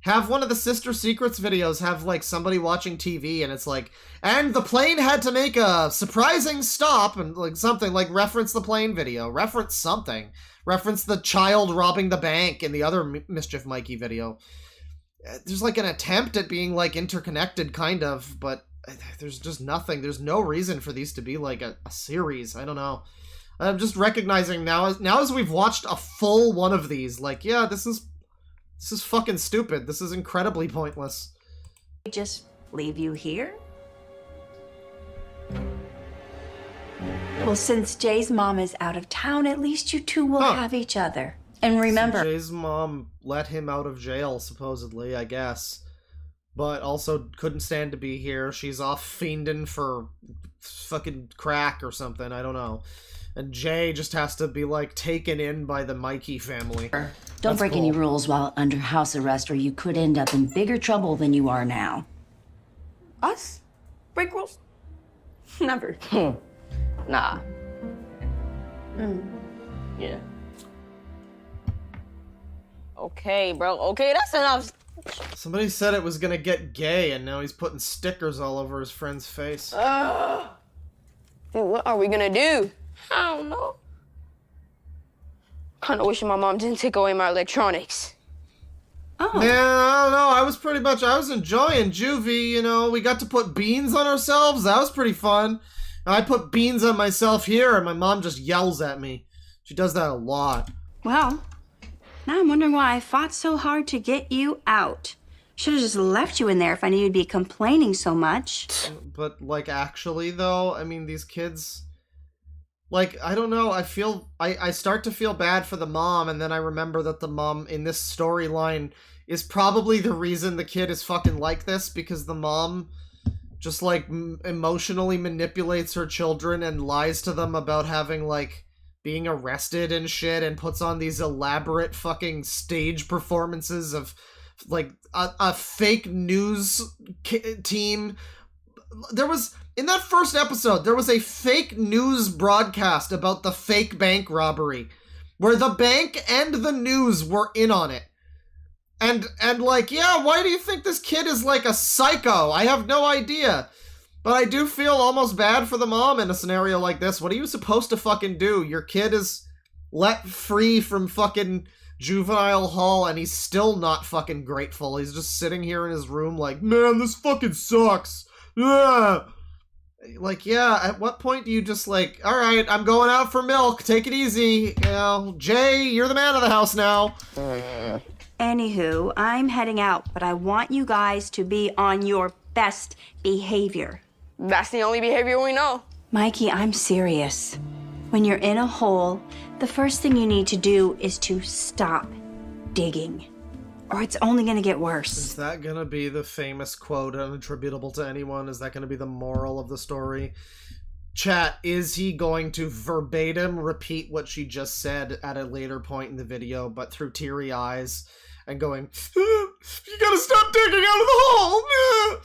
have one of the Sister Secrets videos have, like, somebody watching TV, and it's like, and the plane had to make a surprising stop, and, like, something, like, reference the plane video, reference something. Reference the child robbing the bank in the other Mischief Mikey video. There's, like, an attempt at being, like, interconnected, kind of, but there's just nothing. There's no reason for these to be, like, a series. I don't know. I'm just recognizing now as we've watched a full one of these, like, yeah, this is fucking stupid. This is incredibly pointless. Just leave you here? Well, since Jay's mom is out of town, at least you two will have each other. And remember... So Jay's mom let him out of jail, supposedly, I guess. But also couldn't stand to be here. She's off fiending for fucking crack or something, I don't know. And Jay just has to be, like, taken in by the Mikey family. Don't break any rules while under house arrest, or you could end up in bigger trouble than you are now. Us? Break rules? Never. Nah. Yeah. Okay, bro. Okay, that's enough. Somebody said it was gonna get gay, and now he's putting stickers all over his friend's face. Dude, what are we gonna do? I don't know. Kinda wishing my mom didn't take away my electronics. Oh. Man, I don't know. I was enjoying juvie, you know. We got to put beans on ourselves. That was pretty fun. I put beans on myself here, and my mom just yells at me. She does that a lot. Well, now I'm wondering why I fought so hard to get you out. Should have just left you in there if I knew you'd be complaining so much. But, like, actually, though, I mean, these kids... Like, I don't know, I start to feel bad for the mom, and then I remember that the mom in this storyline is probably the reason the kid is fucking like this, because the mom just, like, emotionally manipulates her children and lies to them about having, like, being arrested and shit, and puts on these elaborate fucking stage performances of, like, a fake news team. There was... In that first episode, there was a fake news broadcast about the fake bank robbery, where the bank and the news were in on it. And like, yeah, why do you think this kid is like a psycho? I have no idea. But I do feel almost bad for the mom in a scenario like this. What are you supposed to fucking do? Your kid is let free from fucking juvenile hall, and he's still not fucking grateful. He's just sitting here in his room like, man, this fucking sucks. Yeah. Like, yeah, at what point do you just, like, alright, I'm going out for milk, take it easy, you know, Jay, you're the man of the house now. Anywho, I'm heading out, but I want you guys to be on your best behavior. That's the only behavior we know. Mikey, I'm serious. When you're in a hole, the first thing you need to do is to stop digging, or it's only gonna get worse. Is that gonna be the famous quote unattributable to anyone? Is that gonna be the moral of the story? Chat, is he going to verbatim repeat what she just said at a later point in the video, but through teary eyes and going, you gotta stop digging out of the hole!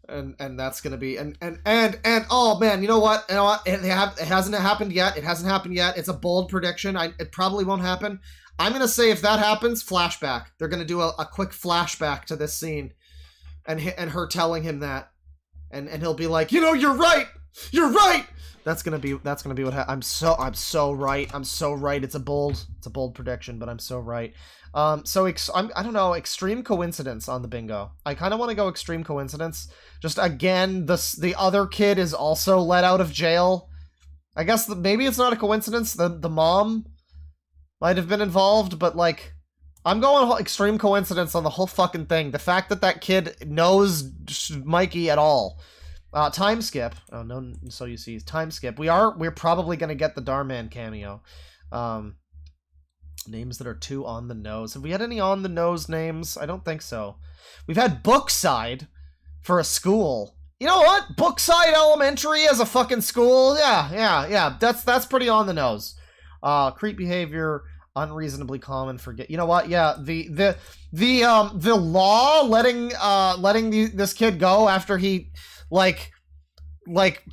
And that's gonna be, and oh man, you know what? It hasn't happened yet. It hasn't happened yet. It's a bold prediction. It probably won't happen. I'm gonna say if that happens, flashback. They're gonna do a quick flashback to this scene, and her telling him that, and he'll be like, you're right. You're right. That's gonna be what I'm so right. I'm so right. It's a bold prediction, but I'm so right. I don't know, extreme coincidence on the bingo. I kind of want to go extreme coincidence. Just again, the other kid is also let out of jail. I guess maybe it's not a coincidence. The mom might have been involved, but like, I'm going extreme coincidence on the whole fucking thing. The fact that kid knows Mikey at all. Time skip. Oh no, so you see, time skip. We're probably gonna get the Dharman cameo. Names that are too on the nose. Have we had any on the nose names? I don't think so. We've had Bookside for a school. You know what? Bookside Elementary as a fucking school. Yeah. That's pretty on the nose. Creep behavior, unreasonably common. Forget. You know what? Yeah. The law letting this kid go after he like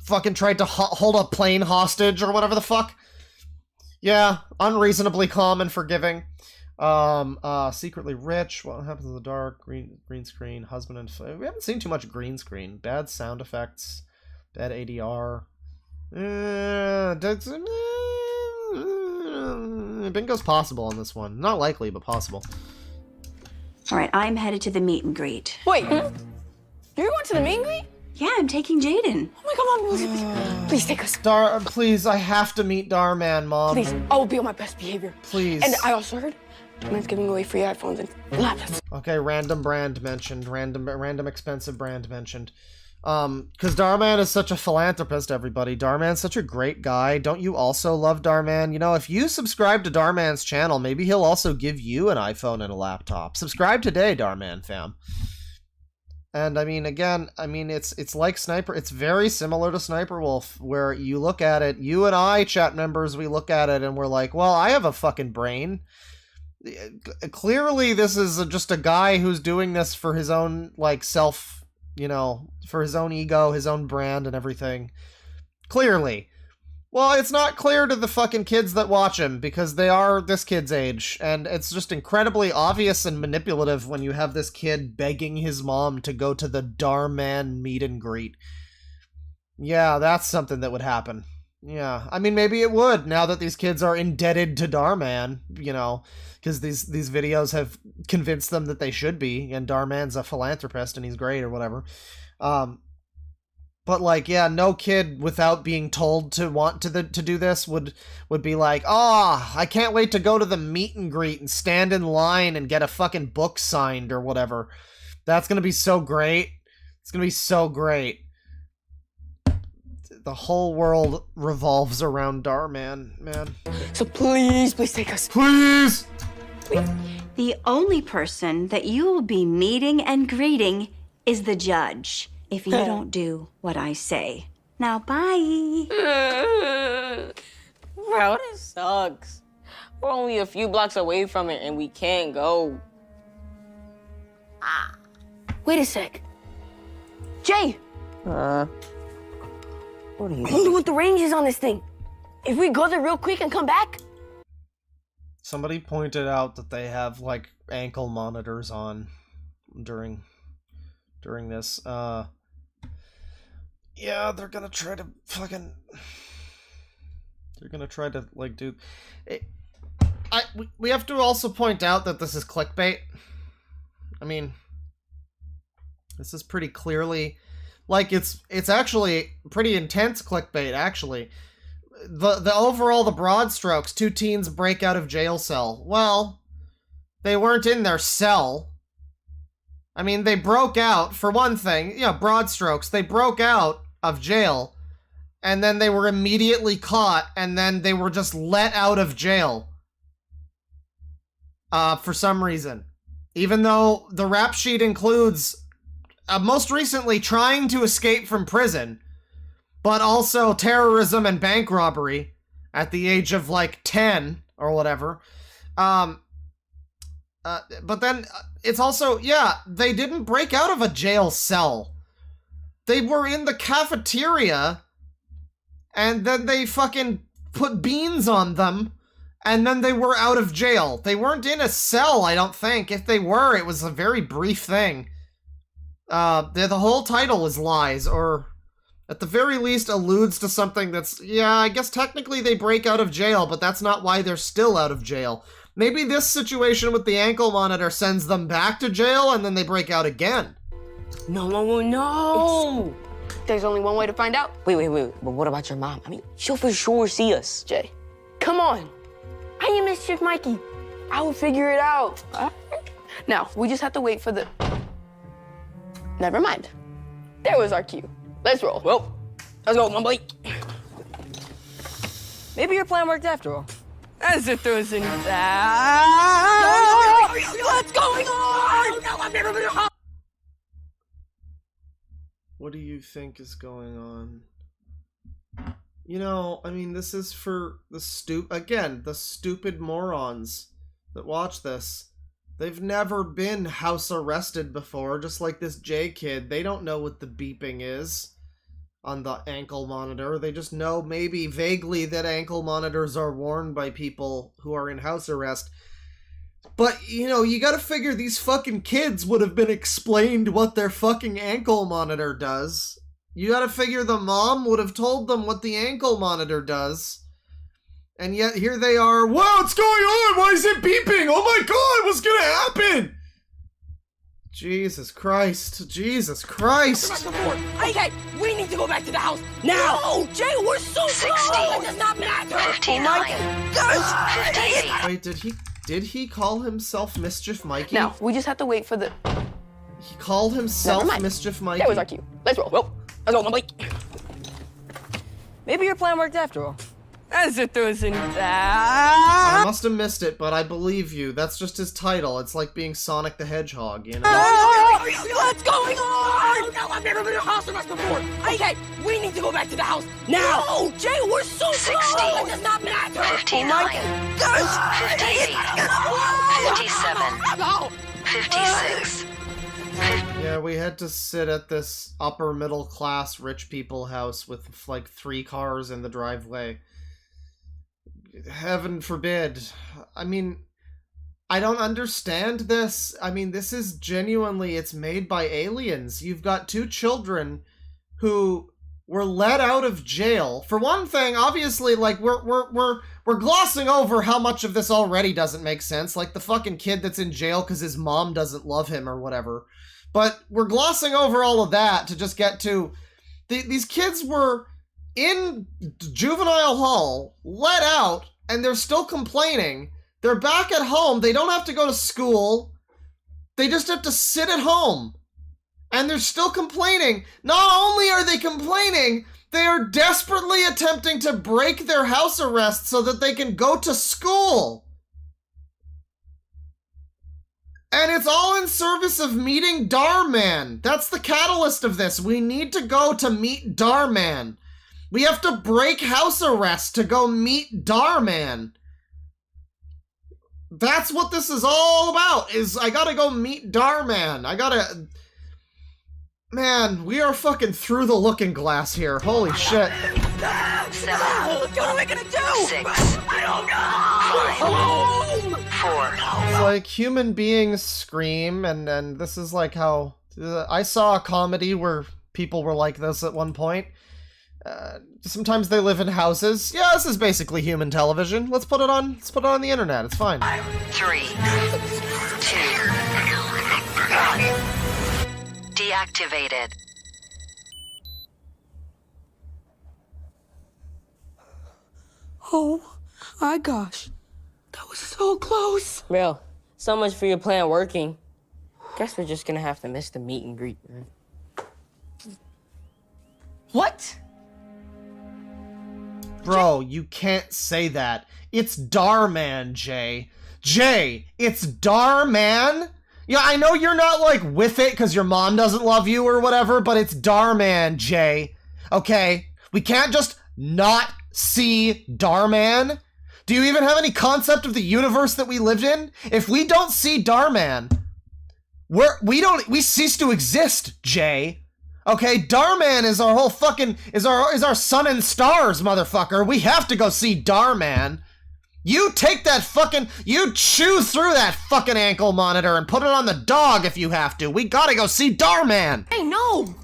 fucking tried to hold a plane hostage or whatever the fuck. Yeah, unreasonably calm and forgiving. Secretly rich. What happens in the dark? Green screen. Husband and we haven't seen too much green screen. Bad sound effects. Bad ADR. Bingo's possible on this one. Not likely, but possible. All right, I'm headed to the meet and greet. Wait, you're going to the meet and greet? Yeah, I'm taking Jaden. Oh my God, Mom, please take us. Please, I have to meet Dharman, Mom. Please, I will be on my best behavior. Please. And I also heard Man's giving away free iPhones and laptops. Okay, random brand mentioned. Random expensive brand mentioned. Because Dharman is such a philanthropist, everybody. Dharman's such a great guy. Don't you also love Dharman? You know, if you subscribe to Dharman's channel, maybe he'll also give you an iPhone and a laptop. Subscribe today, Dharman fam. And I mean, again, it's like Sniper. It's very similar to Sniperwolf, where you look at it, you and I, chat members, we look at it and we're like, well, I have a fucking brain. Clearly, this is just a guy who's doing this for his own, like, self, you know, for his own ego, his own brand and everything. Clearly. Well, it's not clear to the fucking kids that watch him, because they are this kid's age, and it's just incredibly obvious and manipulative when you have this kid begging his mom to go to the Dharman meet and greet. Yeah, that's something that would happen. Yeah, I mean, maybe it would, now that these kids are indebted to Dharman, you know, because these videos have convinced them that they should be, and Dharman's a philanthropist, and he's great, or whatever. But like, yeah, no kid without being told to want to do this would be like, oh, I can't wait to go to the meet and greet and stand in line and get a fucking book signed or whatever. That's gonna be so great. It's gonna be so great. The whole world revolves around Dharman, man. So please take us. Please! The only person that you will be meeting and greeting is the judge, if you don't do what I say. Now, bye. Bro, this sucks. We're only a few blocks away from it and we can't go. Wait a sec. Jay! What are you I wonder what the range is on this thing. If we go there real quick and come back? Somebody pointed out that they have, like, ankle monitors on during this. Yeah, they're gonna try to fucking... They're gonna try to, like, do... We have to also point out that this is clickbait. I mean... This is pretty clearly... Like, it's actually pretty intense clickbait, actually. The overall, the broad strokes, 2 teens break out of jail cell. Well, they weren't in their cell. I mean, they broke out, for one thing, broad strokes, they broke out of jail, and then they were immediately caught, and then they were just let out of jail. For some reason. Even though the rap sheet includes, most recently, trying to escape from prison, but also terrorism and bank robbery at the age of, like, 10 or whatever. But then it's also, yeah, they didn't break out of a jail cell. They were in the cafeteria, and then they fucking put beans on them, and then they were out of jail. They weren't in a cell, I don't think. If they were, it was a very brief thing. The whole title is lies, or at the very least alludes to something that's, yeah, I guess technically they break out of jail, but that's not why they're still out of jail. Maybe this situation with the ankle monitor sends them back to jail, and then they break out again. No! There's only one way to find out. Wait. But what about your mom? I mean, she'll for sure see us. Jay, come on. I am Mischief Mikey. I will figure it out. Now, we just have to wait for the... Never mind. There was our cue. Let's roll. Well, let's go, my boy. Maybe your plan worked after all. As if there was any... What's going on? No, I've never been a... What do you think is going on? You know, I mean, this is for the stupid morons that watch this. They've never been house arrested before, just like this J kid. They don't know what the beeping is on the ankle monitor. They just know maybe vaguely that ankle monitors are worn by people who are in house arrest. But, you know, you gotta figure these fucking kids would have been explained what their fucking ankle monitor does. You gotta figure the mom would have told them what the ankle monitor does. And yet here they are. Whoa, what's going on? Why is it beeping? Oh my god, what's gonna happen? Jesus Christ. Jesus Christ. Okay, we need to go back to the house now. No, Jay, we're so close. It does not matter. 59. 58. Wait, did he call himself Mischief Mikey? Now, we just have to wait for the... He called himself Mischief Mikey. That was our cue. Let's roll. Well, let's go, my boy. Maybe your plan worked after all. As if there was any... I must have missed it, but I believe you. That's just his title. It's like being Sonic the Hedgehog, you know? What's going on? No, I've never been in a house arrest before. Okay, we need to go back to the house now. No, Jay, we're so 60. close. It does not matter. 59. 58. 57. 56. Yeah, we had to sit at this upper middle class rich people house with like 3 cars in the driveway. Heaven forbid. I mean, I don't understand this. I mean, this is genuinely, it's made by aliens. You've got 2 children who were let out of jail. For one thing, obviously, like, we're glossing over how much of this already doesn't make sense. Like the fucking kid that's in jail because his mom doesn't love him or whatever. But we're glossing over all of that to just get to... These kids were in juvenile hall, let out, and they're still complaining. They're back at home. They don't have to go to school. They just have to sit at home. And they're still complaining. Not only are they complaining, they are desperately attempting to break their house arrest so that they can go to school. And it's all in service of meeting Dharman. That's the catalyst of this. We need to go to meet Dharman. We have to break house arrest to go meet Dharman. That's what this is all about, is I gotta go meet Dharman. Man, we are fucking through the looking glass here. Holy shit. 7. What are we gonna do? 6. I don't know. 4. It's like human beings scream, and this is like how... I saw a comedy where people were like this at one point. Sometimes they live in houses. Yeah, this is basically human television. Let's put it on the internet. It's fine. 3. 2. 1. Deactivated. Oh my gosh. That was so close. Bro, so much for your plan working. Guess we're just gonna have to miss the meet and greet, man. What? Bro, you can't say that. It's Darman, Jay. Jay, it's Darman? Yeah, I know you're not, like, with it because your mom doesn't love you or whatever, but it's Darman, Jay. Okay? We can't just not see Darman. Do you even have any concept of the universe that we lived in? If we don't see Darman, we cease to exist, Jay. Okay, Darman is our whole fucking is our sun and stars, motherfucker. We have to go see Darman. You take that fucking you chew through that fucking ankle monitor and put it on the dog if you have to. We gotta go see Darman. Hey, no.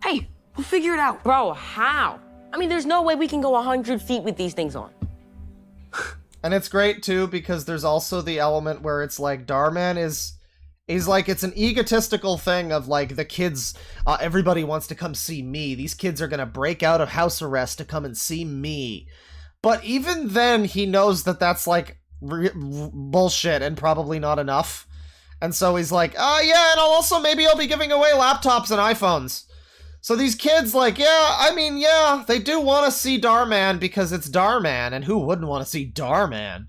Hey, we'll figure it out. Bro, how? I mean, there's no way we can go 100 feet with these things on. And it's great too because there's also the element where it's like Darman is like, it's an egotistical thing of like the kids, everybody wants to come see me. These kids are gonna break out of house arrest to come and see me. But even then, he knows that that's like bullshit and probably not enough. And so he's like, yeah, and maybe I'll be giving away laptops and iPhones. So these kids, like, yeah, I mean, yeah, they do want to see Darman because it's Darman, and who wouldn't want to see Darman?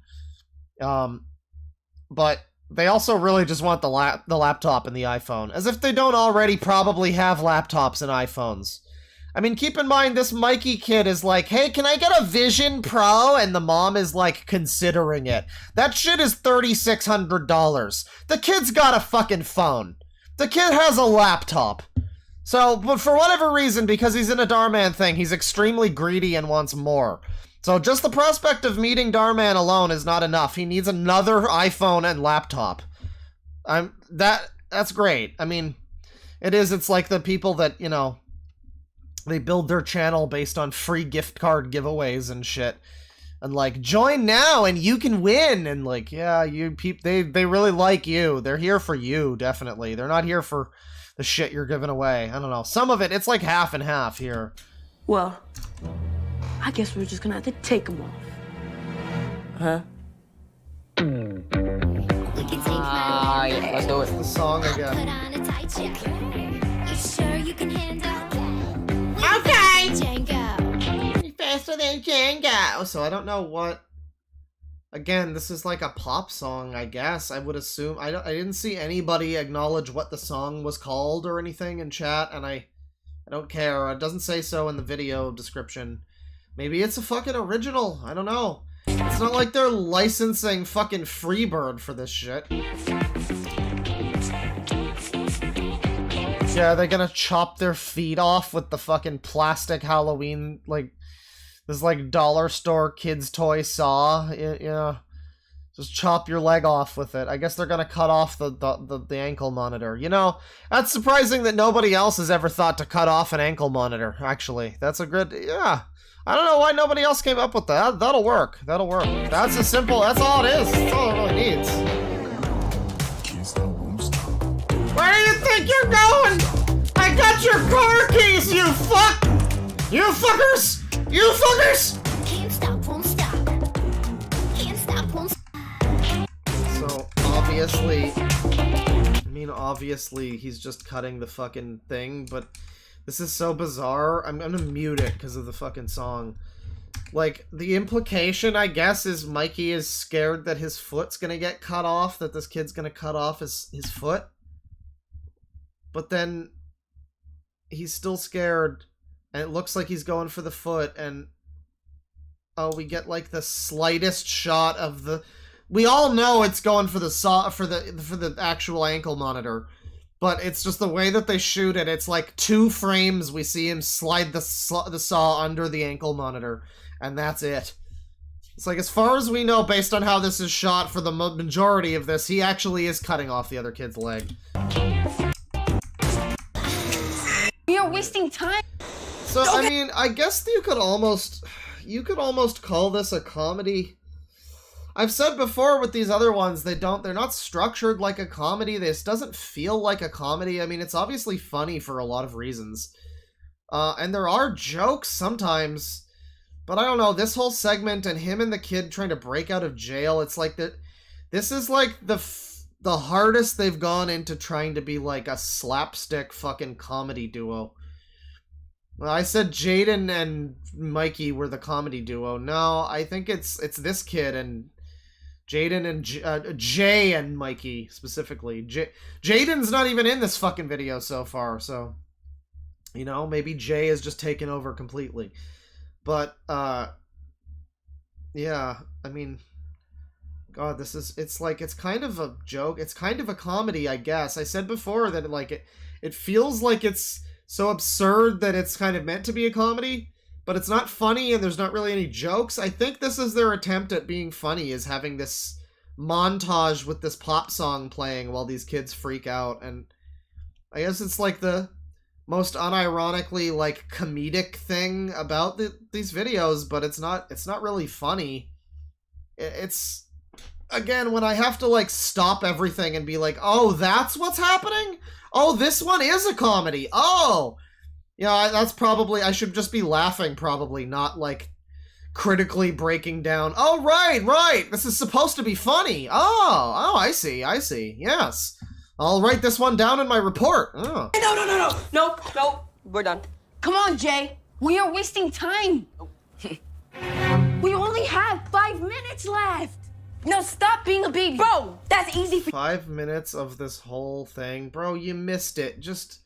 But they also really just want the laptop and the iPhone, as if they don't already probably have laptops and iPhones. I mean, keep in mind, this Mikey kid is like, hey, can I get a Vision Pro? And the mom is like, considering it. That shit is $3,600. The kid's got a fucking phone. The kid has a laptop. So, but for whatever reason, because he's in a Darman thing, he's extremely greedy and wants more. So just the prospect of meeting Darman alone is not enough. He needs another iPhone and laptop. That's great. I mean, it's like the people that, you know, they build their channel based on free gift card giveaways and shit. And like, join now and you can win. And like, yeah, they really like you. They're here for you, definitely. They're not here for the shit you're giving away. I don't know. Some of it's like half and half here. Well, I guess we're just gonna have to take them off. Huh? Yeah, let's do it. The song again. Okay! Faster than Django! So I don't know what... Again, this is like a pop song, I guess. I would assume. I didn't see anybody acknowledge what the song was called or anything in chat, and I don't care. It doesn't say so in the video description. Maybe it's a fucking original. I don't know. It's not like they're licensing fucking Freebird for this shit. Yeah, they're gonna chop their feet off with the fucking plastic Halloween, like, this, like, dollar store kids toy saw. Yeah. Just chop your leg off with it. I guess they're gonna cut off the ankle monitor. You know, that's surprising that nobody else has ever thought to cut off an ankle monitor, actually. That's a good, yeah. I don't know why nobody else came up with that. That'll work. That'll work. That's as simple, that's all it is. That's all it really needs. Where do you think you're going? I got your car keys, you fuck! You fuckers! You fuckers! Can't stop, won't stop. Can't stop, won't stop. So, obviously, he's just cutting the fucking thing, but this is so bizarre. I'm gonna mute it because of the fucking song. Like, the implication, I guess, is Mikey is scared that his foot's gonna get cut off, that this kid's gonna cut off his foot. But then, he's still scared, and it looks like he's going for the foot, and oh, we get like the slightest shot of the... We all know it's going for the saw, for the actual ankle monitor, but it's just the way that they shoot it. It's like 2 frames we see him slide the saw under the ankle monitor, and that's it. It's like, as far as we know, based on how this is shot for the majority of this, he actually is cutting off the other kid's leg. We are wasting time. So, I mean, I guess you could almost call this a comedy. I've said before with these other ones, they're not structured like a comedy. This doesn't feel like a comedy. I mean, it's obviously funny for a lot of reasons. And there are jokes sometimes, but I don't know, this whole segment and him and the kid trying to break out of jail, it's like that. This is like the hardest they've gone into trying to be like a slapstick fucking comedy duo. Well, I said Jaden and Mikey were the comedy duo. No, I think it's this kid and Jaden and Jay and Mikey specifically. Jaden's not even in this fucking video so far, so you know, maybe Jay has just taken over completely. But yeah, I mean, God, it's kind of a joke. It's kind of a comedy, I guess. I said before that it feels like it's so absurd that it's kind of meant to be a comedy, but it's not funny and there's not really any jokes. I think this is their attempt at being funny, is having this montage with this pop song playing while these kids freak out, and I guess it's like the most unironically like comedic thing about these videos, but it's not really funny. It's, again, when I have to like stop everything and be like, oh, that's what's happening? Oh, this one is a comedy. Oh, yeah, that's probably, I should just be laughing, probably, not like critically breaking down. Oh, right, this is supposed to be funny. Oh, I see, yes. I'll write this one down in my report. Oh. No, we're done. Come on, Jay. We are wasting time. We only have 5 minutes left. No, stop being a baby. Bro, that's easy for 5 minutes of this whole thing. Bro, you missed it. Just...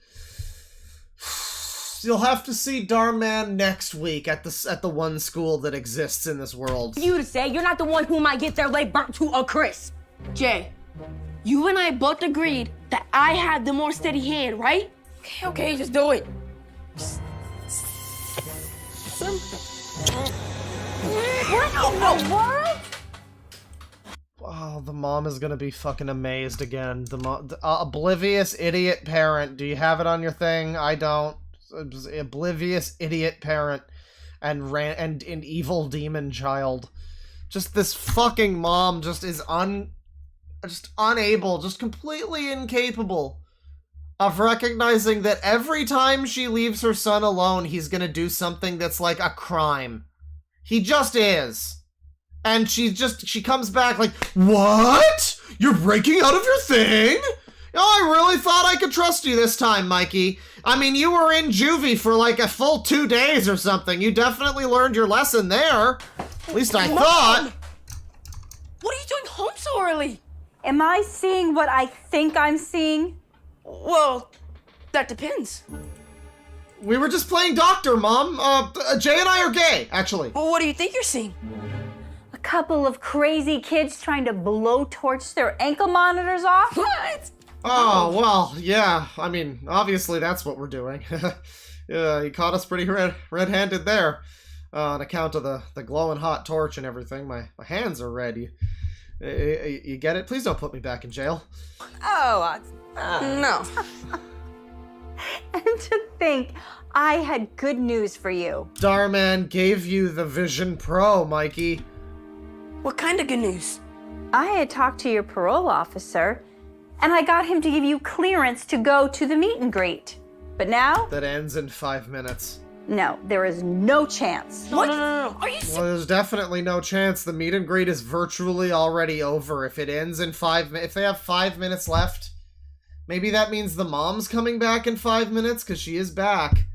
You'll have to see Darman next week at the one school that exists in this world. you to say. You're not the one who might get their leg burnt to a crisp. Jay, you and I both agreed that I had the more steady hand, right? Okay, just do it. What in the world? Oh, the mom is gonna be fucking amazed again. The oblivious idiot parent. Do you have it on your thing? I don't. Oblivious idiot parent and an evil demon child. Just this fucking mom just is unable, just completely incapable of recognizing that every time she leaves her son alone, he's gonna do something that's like a crime. He just is. And she comes back like, what? You're breaking out of your thing? Oh, I really thought I could trust you this time, Mikey. I mean, you were in juvie for like a full 2 days or something. You definitely learned your lesson there. At least I thought. What are you doing home so early? Am I seeing what I think I'm seeing? Well, that depends. We were just playing doctor, Mom. Jay and I are gay, actually. Well, what do you think you're seeing? A couple of crazy kids trying to blowtorch their ankle monitors off? What? Oh, well, yeah. I mean, obviously that's what we're doing. Yeah, he caught us pretty red-handed there. On account of the glowing hot torch and everything. My hands are red. You get it? Please don't put me back in jail. Oh, no. And to think, I had good news for you. Darman gave you the Vision Pro, Mikey. What kind of good news? I had talked to your parole officer, and I got him to give you clearance to go to the meet and greet. But now? That ends in 5 minutes. No, there is no chance. What? No. Are you serious? Well, there's definitely no chance. The meet and greet is virtually already over. If it ends in 5 minutes, if they have 5 minutes left, maybe that means the mom's coming back in 5 minutes, because she is back.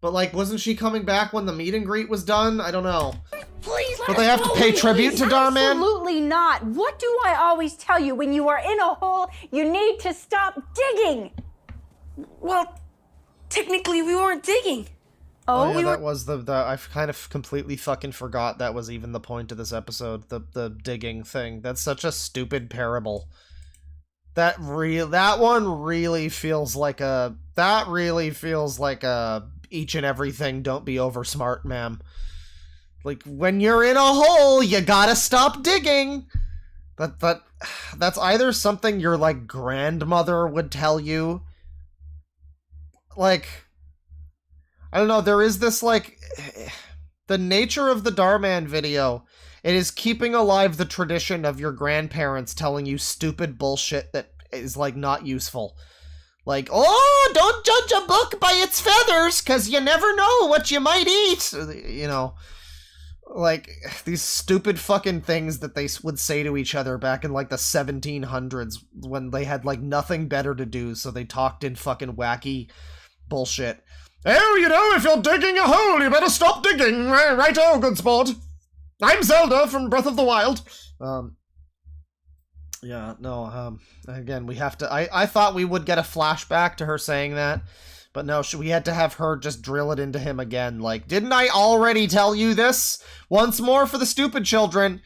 But, like, wasn't she coming back when the meet and greet was done? I don't know. Please, but they have to pay tribute to Darman? Absolutely not. What do I always tell you? When you are in a hole, you need to stop digging. Well, technically we weren't digging. Oh, yeah, that was the I kind of completely fucking forgot that was even the point of this episode, the digging thing. That's such a stupid parable. That one really feels like a each and everything, don't be over smart, ma'am. Like, when you're in a hole, you gotta stop digging. That's either something your, like, grandmother would tell you. Like, I don't know, there is this, like, the nature of the Darman video, it is keeping alive the tradition of your grandparents telling you stupid bullshit that is, like, not useful. Like, oh, don't judge a book by its feathers, because you never know what you might eat. You know, like, these stupid fucking things that they would say to each other back in, like, the 1700s when they had, like, nothing better to do, so they talked in fucking wacky bullshit. Oh, you know, if you're digging a hole, you better stop digging. Righto, good sport. I'm Zelda from Breath of the Wild. Yeah, no, again, we have to... I thought we would get a flashback to her saying that, but no, we had to have her just drill it into him again. Like, didn't I already tell you this? Once more for the stupid children.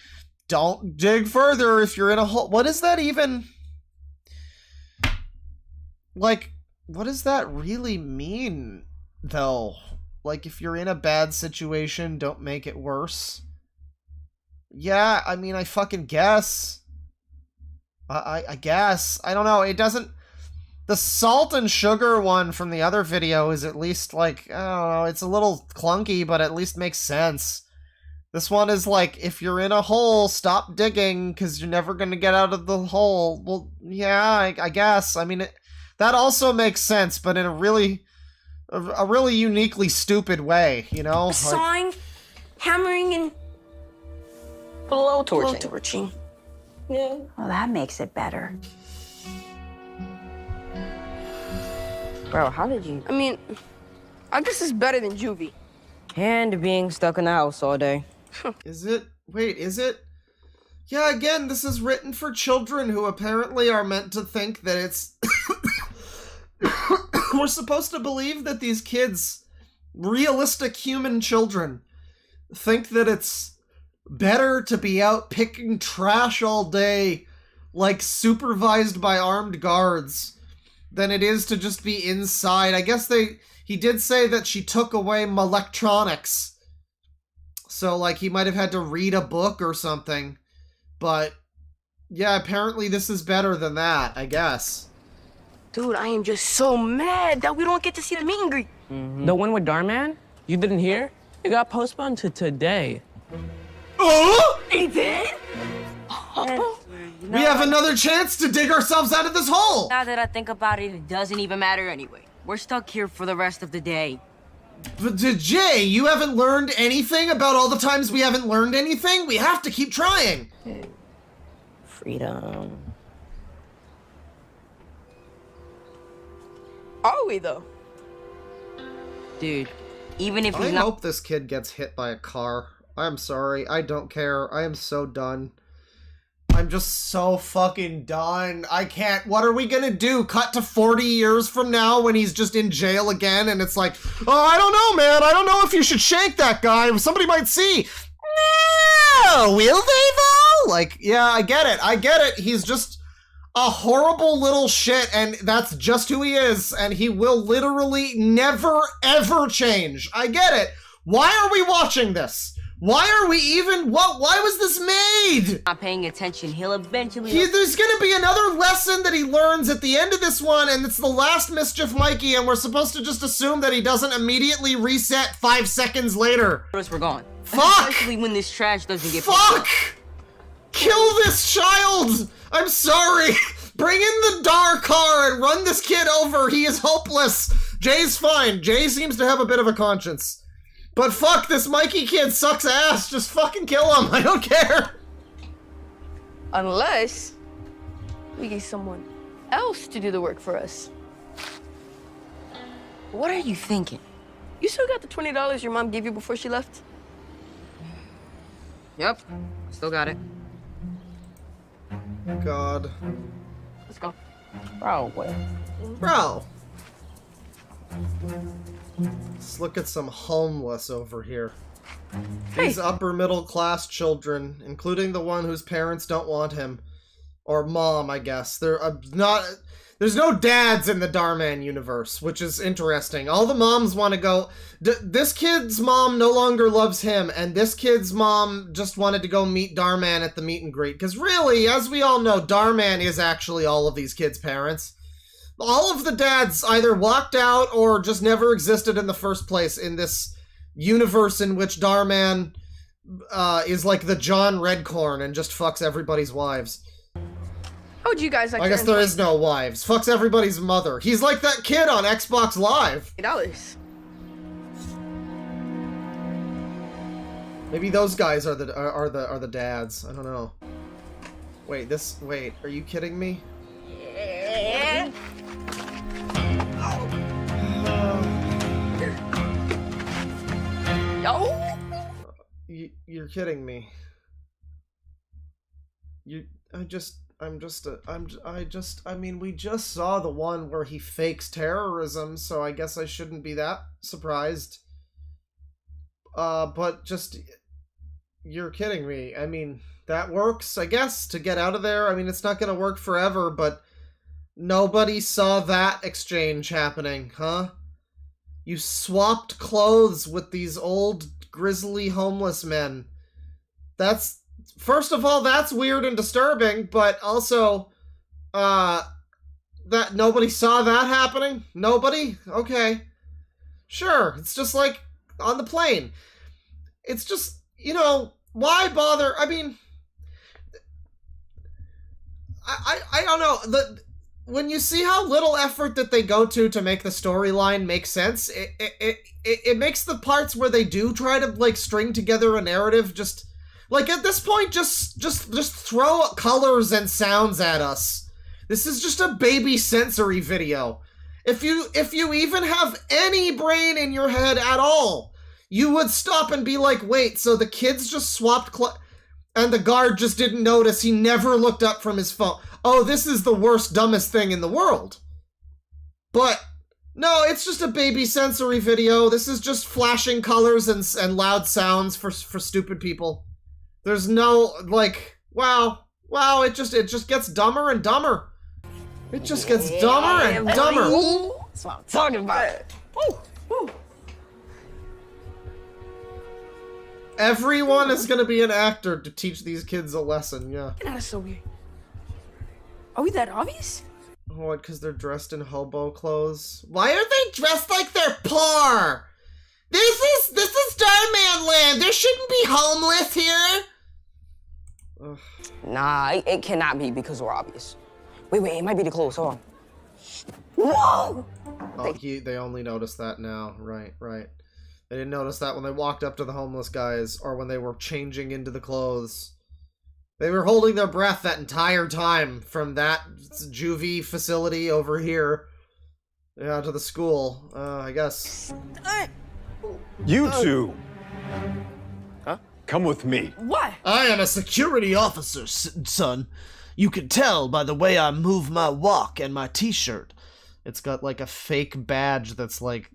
Don't dig further if you're in a hole. What does that even... Like, what does that really mean, though? Like, if you're in a bad situation, don't make it worse. Yeah, I mean, I fucking guess. I guess. I don't know. It doesn't... The salt and sugar one from the other video is at least, like, I don't know, it's a little clunky, but at least makes sense. This one is like, if you're in a hole, stop digging, because you're never going to get out of the hole. Well, yeah, I guess. I mean, that also makes sense, but in a really uniquely stupid way, you know? Sawing, hammering, and blowtorching. Yeah. Well, that makes it better. Bro, how did you... I mean, I guess it's better than juvie. And being stuck in the house all day. Is it? Wait, is it? Yeah, again, this is written for children who apparently are meant to think that it's... We're supposed to believe that these kids, realistic human children, think that it's better to be out picking trash all day, like supervised by armed guards, than it is to just be inside. I guess he did say that she took away my electronics. So, like, he might have had to read a book or something. But, yeah, apparently this is better than that, I guess. Dude, I am just so mad that we don't get to see the meet and greet. The one with Darman? You didn't hear? It got postponed to today. Oh! He did? We have another chance to dig ourselves out of this hole! Now that I think about it, it doesn't even matter anyway. We're stuck here for the rest of the day. But Jay, you haven't learned anything about all the times we haven't learned anything? We have to keep trying! Freedom. Are we, though? Dude, even if I he's not... hope this kid gets hit by a car. I'm sorry. I don't care. I am so done. I'm just so fucking done. I can't. What are we gonna do? Cut to 40 years from now when he's just in jail again and it's like, oh, I don't know, man. I don't know if you should shank that guy. Somebody might see. No, will they though? Like, yeah, I get it. I get it. He's just a horrible little shit and that's just who he is. And he will literally never, ever change. I get it. Why are we watching this? Why are we even, why was this made? Not paying attention, he'll eventually... There's gonna be another lesson that he learns at the end of this one, and it's the last Mischief Mikey, and we're supposed to just assume that he doesn't immediately reset 5 seconds later. We're gone. Fuck! Especially when this trash doesn't get... Fuck! Kill this child! I'm sorry! Bring in the Dhar car and run this kid over, he is hopeless! Jay's fine, Jay seems to have a bit of a conscience. But fuck, this Mikey kid sucks ass. Just fucking kill him. I don't care. Unless we get someone else to do the work for us. What are you thinking? You still got the $20 your mom gave you before she left? Yep, still got it. God. Let's go. Bro, what? Bro. Let's look at some homeless over here. Hey. These upper middle class children, including the one whose parents don't want him. Or mom, I guess. There's no dads in the Darman universe, which is interesting. All the moms want to go... this kid's mom no longer loves him, and this kid's mom just wanted to go meet Darman at the meet and greet. Because really, as we all know, Darman is actually all of these kids' parents. All of the dads either walked out or just never existed in the first place in this universe in which Darman is like the John Redcorn and just fucks everybody's wives. How would you guys like I guess there is no wives. Fucks everybody's mother. He's like that kid on Xbox Live. $8. Maybe those guys are the dads. I don't know. Wait, are you kidding me? You're kidding me. I mean, we just saw the one where he fakes terrorism, so I guess I shouldn't be that surprised. But just, you're kidding me. I mean, that works, I guess, to get out of there. I mean, it's not gonna work forever, but nobody saw that exchange happening, huh? You swapped clothes with these old, grisly homeless men. That's, first of all, that's weird and disturbing, but also, that nobody saw that happening? Nobody? Okay. Sure, it's just like on the plane. It's just, you know, why bother? I mean, I don't know. When you see how little effort that they go to make the storyline make sense, it makes the parts where they do try to, like, string together a narrative just, like, at this point, just throw colors and sounds at us. This is just a baby sensory video. If you even have any brain in your head at all, you would stop and be like, wait, so the kids just swapped and the guard just didn't notice. He never looked up from his phone. Oh, this is the worst, dumbest thing in the world. But no, it's just a baby sensory video. This is just flashing colors and loud sounds for stupid people. There's no, like, wow, it just gets dumber and dumber. It just gets dumber and dumber. That's what I'm talking about. Everyone is gonna be an actor to teach these kids a lesson, yeah. That is so weird. Are we that obvious? Oh, because they're dressed in hobo clothes. Why are they dressed like they're poor? This is Starman Land. There shouldn't be homeless here. Ugh. Nah, it cannot be because we're obvious. Wait, it might be the clothes. Hold on. Whoa! Oh, they only noticed that now. Right. They didn't notice that when they walked up to the homeless guys or when they were changing into the clothes. They were holding their breath that entire time from that juvie facility over here, yeah, to the school. I guess. You two! Huh? Come with me. What? I am a security officer, son. You can tell by the way I move my walk and my t-shirt. It's got like a fake badge that's like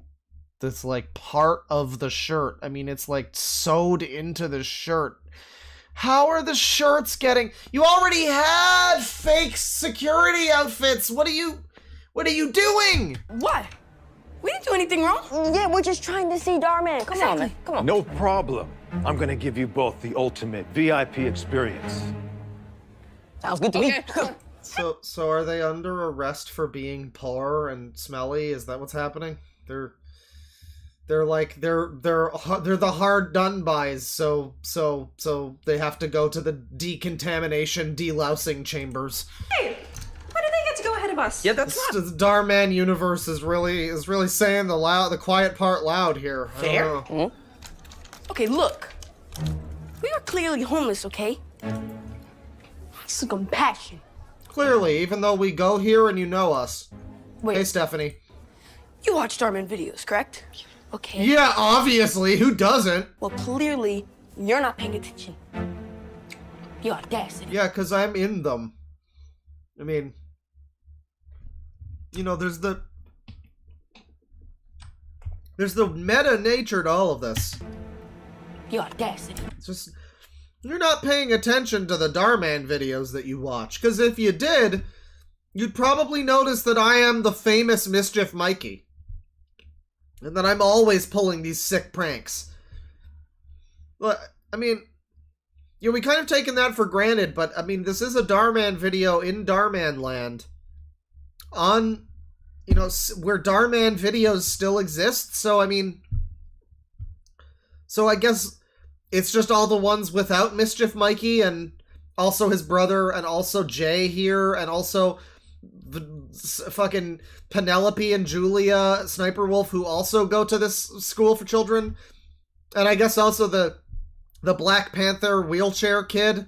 part of the shirt. I mean, it's like sewed into the shirt. How are the shirts getting... You already had fake security outfits. What are you doing? What? We didn't do anything wrong. Yeah, we're just trying to see Dharman. Come on, man. Come on. No problem. I'm gonna give you both the ultimate VIP experience. Sounds good to me. So are they under arrest for being poor and smelly? Is that what's happening? They're the hard done bys, so they have to go to the decontamination, delousing chambers. Hey, why do they get to go ahead of us? Yeah, that's not... The Dharman universe is really saying the quiet part loud here. Fair. Mm-hmm. Okay, look. We are clearly homeless, okay? Some compassion. Clearly, even though we go here and you know us. Wait. Hey, Stephanie. You watch Dharman videos, correct? Okay. Yeah, obviously. Who doesn't? Well, clearly, you're not paying attention. You audacity. Yeah, because I'm in them. I mean, you know, there's the meta nature to all of this. You audacity. It's just, you're not paying attention to the Dharman videos that you watch. Because if you did, you'd probably notice that I am the famous Mischief Mikey. And that I'm always pulling these sick pranks. But, I mean, you know, we kind of taken that for granted, but, I mean, this is a Dharman video in Dharman Land. On, you know, where Dharman videos still exist, so, I mean... So I guess it's just all the ones without Mischief Mikey, and also his brother, and also Jay here, and also... the fucking Penelope and Julia Sniperwolf, who also go to this school for children, and I guess also the Black Panther wheelchair kid,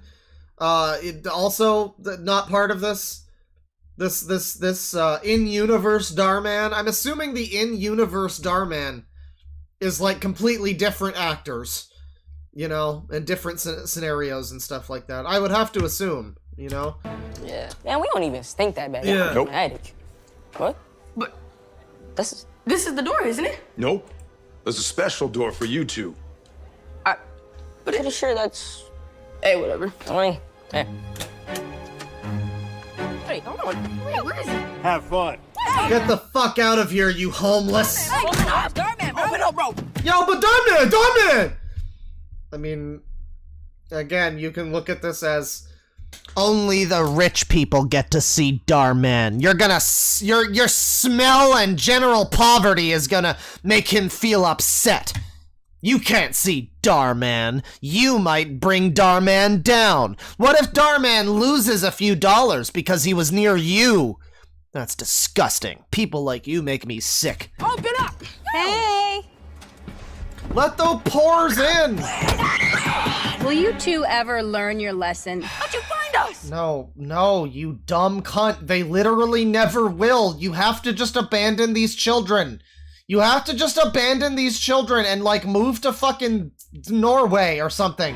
also not part of this in-universe Dharman. I'm assuming the in-universe Dharman is like completely different actors. you know, in different scenarios and stuff like that. I would have to assume, you know? Yeah. Man, we don't even stink that bad. Yeah. Nope. What? But This is the door, isn't it? Nope. There's a special door for you two. Pretty sure that's... Hey, whatever. I mean, hey. Hey, hold on. Wait, where is it? Have fun. Get the fuck out of here, you homeless! Open up, bro. Yo, but Darman! I mean, again, you can look at this as only the rich people get to see Darman. You're gonna, your smell and general poverty is gonna make him feel upset. You can't see Darman. You might bring Darman down. What if Darman loses a few dollars because he was near you? That's disgusting. People like you make me sick. Open up. Hey! Let the pores in! Will you two ever learn your lesson? How'd you find us? No, you dumb cunt. They literally never will. You have to just abandon these children. You have to just abandon these children and, like, move to fucking Norway or something.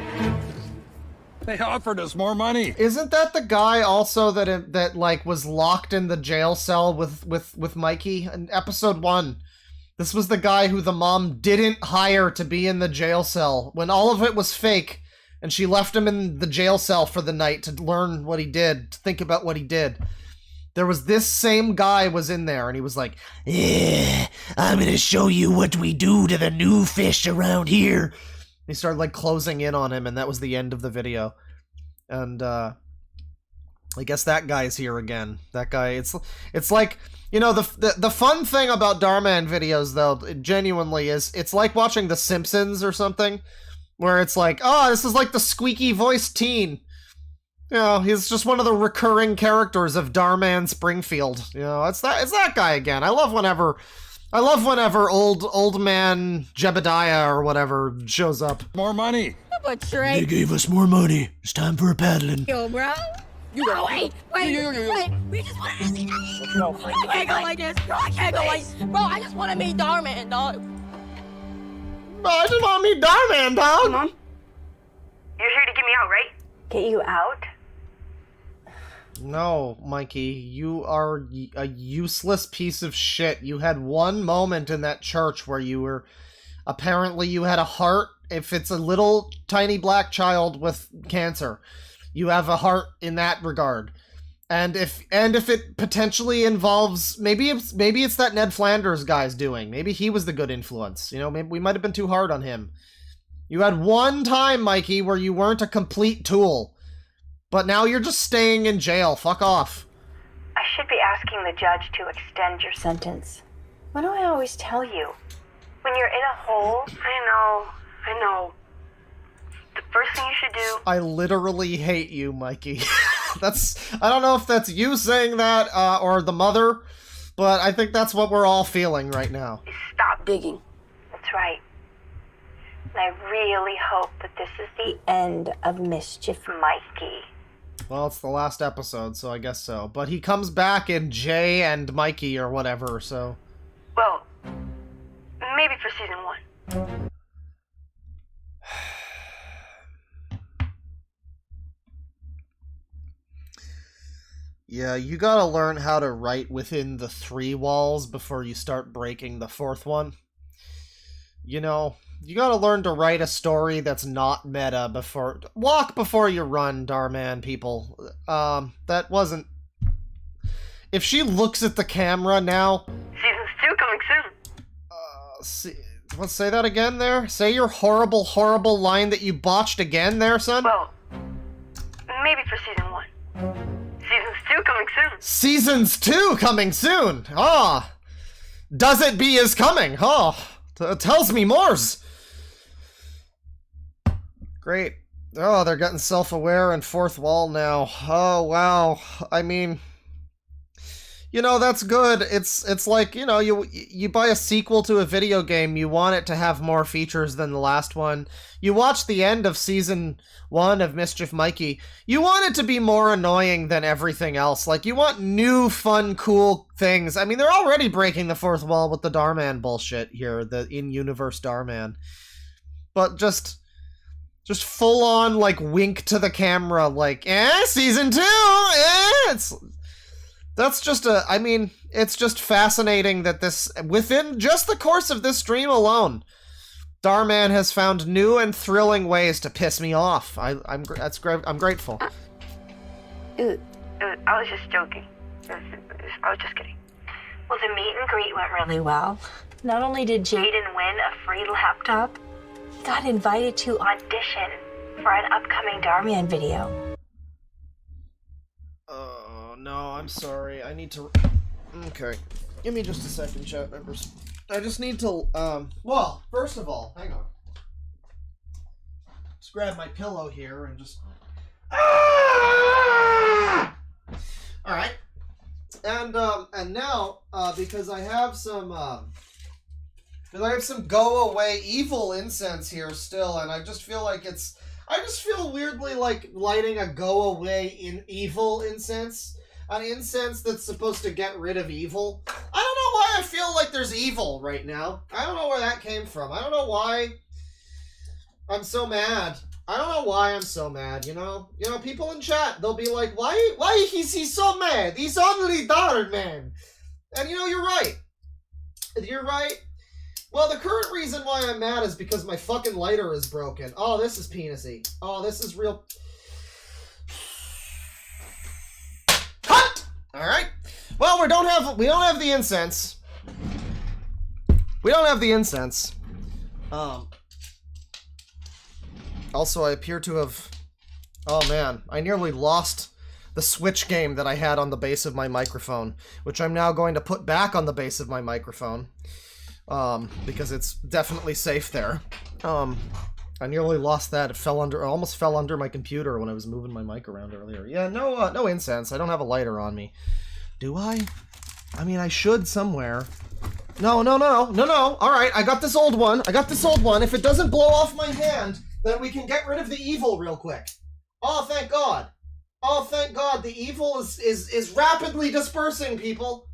They offered us more money. Isn't that the guy also that like was locked in the jail cell with Mikey in episode 1? This was the guy who the mom didn't hire to be in the jail cell when all of it was fake, and she left him in the jail cell for the night to learn what he did, to think about what he did. There was this same guy was in there, and he was like, "Yeah, I'm gonna show you what we do to the new fish around here." He started like closing in on him, and that was the end of the video. And I guess that guy's here again. That guy, it's like, you know, the fun thing about Darman videos though, genuinely, is it's like watching The Simpsons or something, where it's like, oh, this is like the squeaky voiced teen. You know, he's just one of the recurring characters of Darman Springfield. You know, it's that guy again. I love whenever old man Jebediah or whatever shows up. More money. But Trey. They gave us more money. It's time for a paddling. Yo, bro. No, wait. We just wanted to see that. I can't go like this. Bro, I can't go like this. Bro, I just want to meet Darman, dog. Bro, I just want to meet Darman, dog. Mom? You're here to get me out, right? Get you out? No, Mikey, you are a useless piece of shit. You had one moment in that church where you were... Apparently you had a heart. If it's a little tiny black child with cancer, you have a heart in that regard. And if it potentially involves... Maybe it's that Ned Flanders guy's doing. Maybe he was the good influence. You know, maybe we might have been too hard on him. You had one time, Mikey, where you weren't a complete tool. But now you're just staying in jail. Fuck off. I should be asking the judge to extend your sentence. What do I always tell you? When you're in a hole... I know. The first thing you should do... I literally hate you, Mikey. I don't know if that's you saying that, or the mother, but I think that's what we're all feeling right now. Stop digging. That's right. And I really hope that this is the end of Mischief Mikey. Well, it's the last episode, so I guess so. But he comes back in Jay and Mikey or whatever, so... Well, maybe for season 1. Yeah, you gotta learn how to write within the 3 walls before you start breaking the 4th one. You know, you gotta learn to write a story that's not meta before... Walk before you run, Darman, people. That wasn't... If she looks at the camera now... Season 2 coming soon. Let's say that again there? Say your horrible, horrible line that you botched again there, son? Well, maybe for season 1. Seasons 2 coming soon. Seasons 2 coming soon! Ah! Does it be is coming? Oh! Tells me mores! Great. Oh, they're getting self-aware and 4th wall now. Oh, wow. I mean... You know, that's good. It's like, you know, you buy a sequel to a video game, you want it to have more features than the last one. You watch the end of season 1 of Mischief Mikey, you want it to be more annoying than everything else. Like, you want new, fun, cool things. I mean, they're already breaking the 4th wall with the Darman bullshit here, the in-universe Darman. But just... Just full on, like, wink to the camera, like, season 2, that's just I mean, it's just fascinating that this, within just the course of this stream alone, Dharman has found new and thrilling ways to piss me off. I'm grateful. I was just joking. I was just kidding. Well, the meet and greet went really well. Not only did Jaden win a free laptop, he got invited to audition for an upcoming Dharman video. Oh, no, I'm sorry. I need to... Okay. Give me just a second, chat members. I just need to, well, first of all, hang on. Just grab my pillow here and just... Alright. And now, because I have some go away evil incense here still, and I just feel like I just feel weirdly like lighting a go away evil incense. An incense that's supposed to get rid of evil. I don't know why I feel like there's evil right now. I don't know where that came from. I don't know why I'm so mad. I don't know why I'm so mad, you know? You know, people in chat, they'll be like, why is he so mad? He's only Dharman. And you know, you're right. You're right. Well, the current reason why I'm mad is because my fucking lighter is broken. Oh, this is penisy. Oh, this is real... Cut! Alright. Well, we don't have the incense. We don't have the incense. Also, I appear to have... Oh man, I nearly lost the Switch game that I had on the base of my microphone, which I'm now going to put back on the base of my microphone, because it's definitely safe there. I nearly lost that. It almost fell under my computer when I was moving my mic around earlier. Yeah, no incense. I don't have a lighter on me. Do I? I mean, I should somewhere. No. Alright, I got this old one. If it doesn't blow off my hand, then we can get rid of the evil real quick. Oh, thank God. Oh, thank God. The evil is rapidly dispersing, people.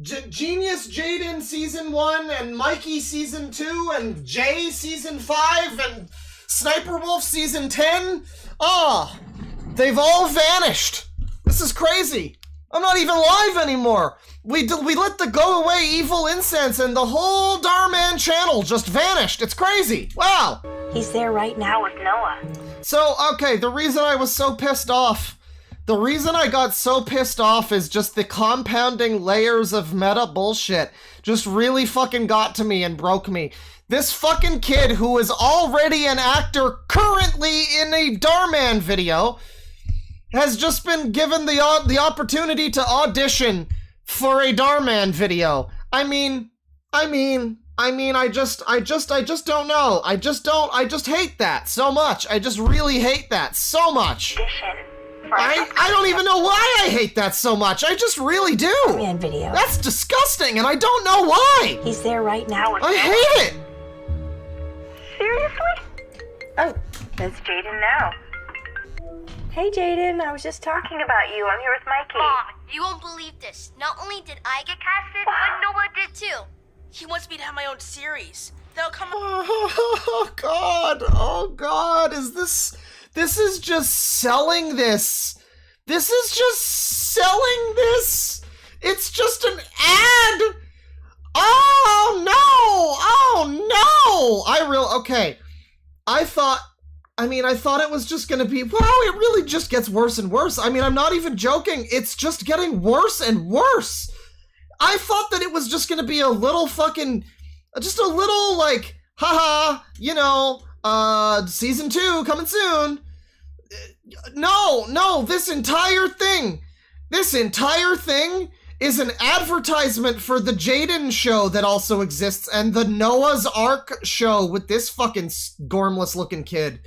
Genius Jaden Season 1, and Mikey Season 2, and Jay Season 5, and SSSisterwolf Season 10. Ah, they've all vanished. This is crazy. I'm not even live anymore. We lit the go away evil incense and the whole Dharman channel just vanished. It's crazy. Wow. He's there right now with Noah. So, okay, the reason I was so pissed off, the reason I got so pissed off is just the compounding layers of meta bullshit just really fucking got to me and broke me. This fucking kid who is already an actor currently in a Dharman video has just been given the opportunity to audition for a Dharman video. I just don't know. I just hate that so much. I just really hate that so much. I don't even know why I hate that so much. I just really do. Video. That's disgusting, and I don't know why. He's there right now. I hate it. Seriously? Oh, that's Jaden now. Hey, Jaden. I was just talking about you. I'm here with Mikey. Mom, you won't believe this. Not only did I get casted, but Noah did too. He wants me to have my own series. They'll come. Oh God! Is this is just selling this? This is just selling this? It's just an ad. Oh no! Okay. I thought it was just gonna be, wow, it really just gets worse and worse. I mean, I'm not even joking. It's just getting worse and worse. I thought that it was just gonna be a little like, haha, season 2 coming soon. No, this entire thing is an advertisement for the Jaden show that also exists, and the Noah's Ark show with this fucking gormless looking kid.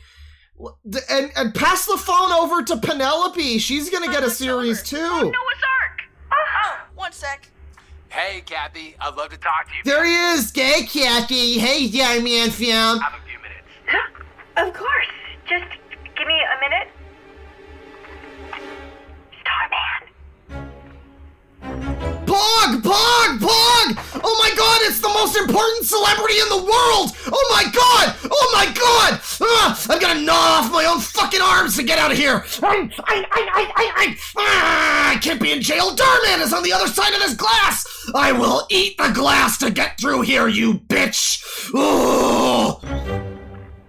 And pass the phone over to Penelope. She's gonna get a series too. Noah's Ark. Oh, one sec. Hey, Kathy. I'd love to talk to you. There he is. Hey, Kathy. Hey, Dharman fam. I have a few minutes. Of course. Just give me a minute. Starman. Pog! Oh my god, it's the most important celebrity in the world! Oh my god! Oh my god! I'm gonna gnaw off my own fucking arms to get out of here! I can't be in jail! Darman is on the other side of this glass! I will eat the glass to get through here, you bitch! Oh!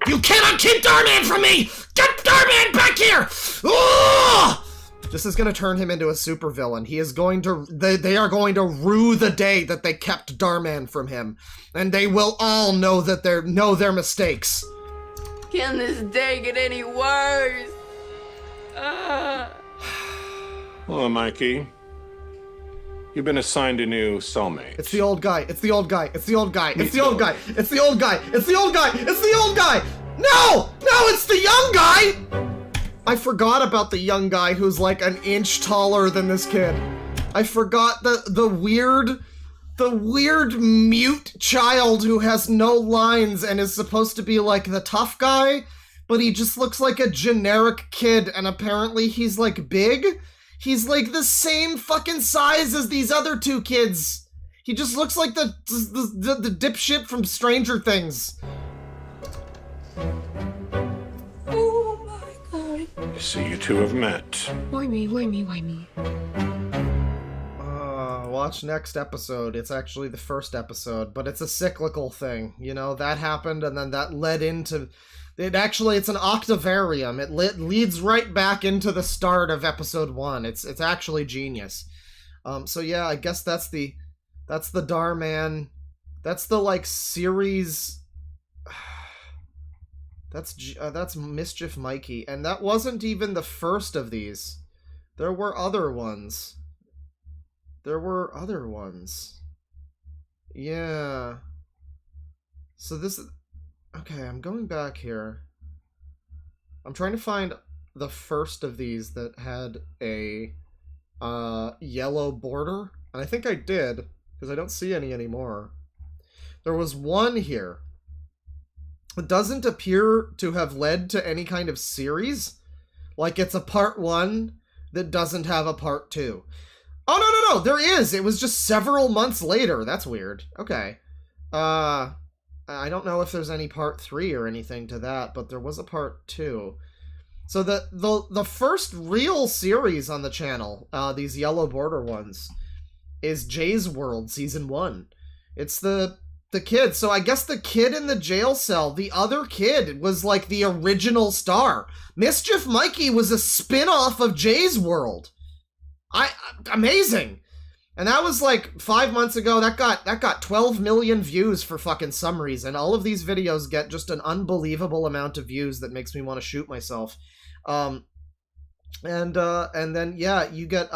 You cannot keep Darman from me! Get Darman back here! Oh! This is gonna turn him into a supervillain. He is going to... They are going to rue the day that they kept Darman from him. And they will all know that know their mistakes. Can this day get any worse? Hello, Mikey. You've been assigned a new cellmate. It's the old guy. It's the old guy. It's the old guy. It's the old guy. It's the old guy. It's the old guy. It's the old guy. No! No, it's the young guy! I forgot about the young guy who's like an inch taller than this kid. I forgot the weird mute child who has no lines and is supposed to be like the tough guy, but he just looks like a generic kid, and apparently he's like big. He's like the same fucking size as these other two kids. He just looks like the dipshit from Stranger Things. Oh my god. So you two have met. Why me? Why me? Why me? Watch next episode. It's actually the first episode, but it's a cyclical thing. You know, that happened and then that led into... it's an octavarium. It leads right back into the start of episode 1. It's actually genius. So yeah, I guess that's the Darman. That's the like series. That's Mischief Mikey, and that wasn't even the first of these. There were other ones. Yeah. So this. Okay, I'm going back here. I'm trying to find the first of these that had a yellow border. And I think I did, because I don't see any anymore. There was one here. It doesn't appear to have led to any kind of series. Like it's a part 1 that doesn't have a part 2. Oh, no, there is! It was just several months later. That's weird. Okay. I don't know if there's any part 3 or anything to that, but there was a part 2. So the first real series on the channel, these yellow border ones, is Jay's World Season 1. It's the kid. So I guess the kid in the jail cell, the other kid, was like the original star. Mischief Mikey was a spin-off of Jay's World. Amazing. And that was like 5 months ago. That got 12 million views for fucking some reason. All of these videos get just an unbelievable amount of views that makes me want to shoot myself. And then yeah, you get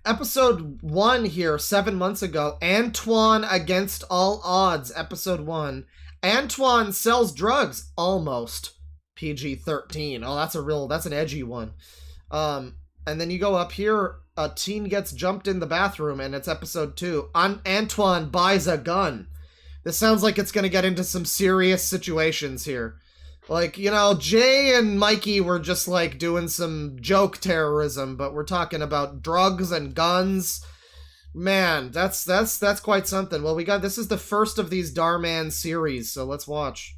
episode 1 here 7 months ago. Antoine Against All Odds, episode 1. Antoine sells drugs, almost PG-13. Oh, that's an edgy one. And then you go up here, a teen gets jumped in the bathroom, and it's episode 2. Antoine buys a gun. This sounds like it's gonna get into some serious situations here. Like, you know, Jay and Mikey were just like doing some joke terrorism, but we're talking about drugs and guns. Man, that's quite something. Well, this is the first of these Darman series, so let's watch.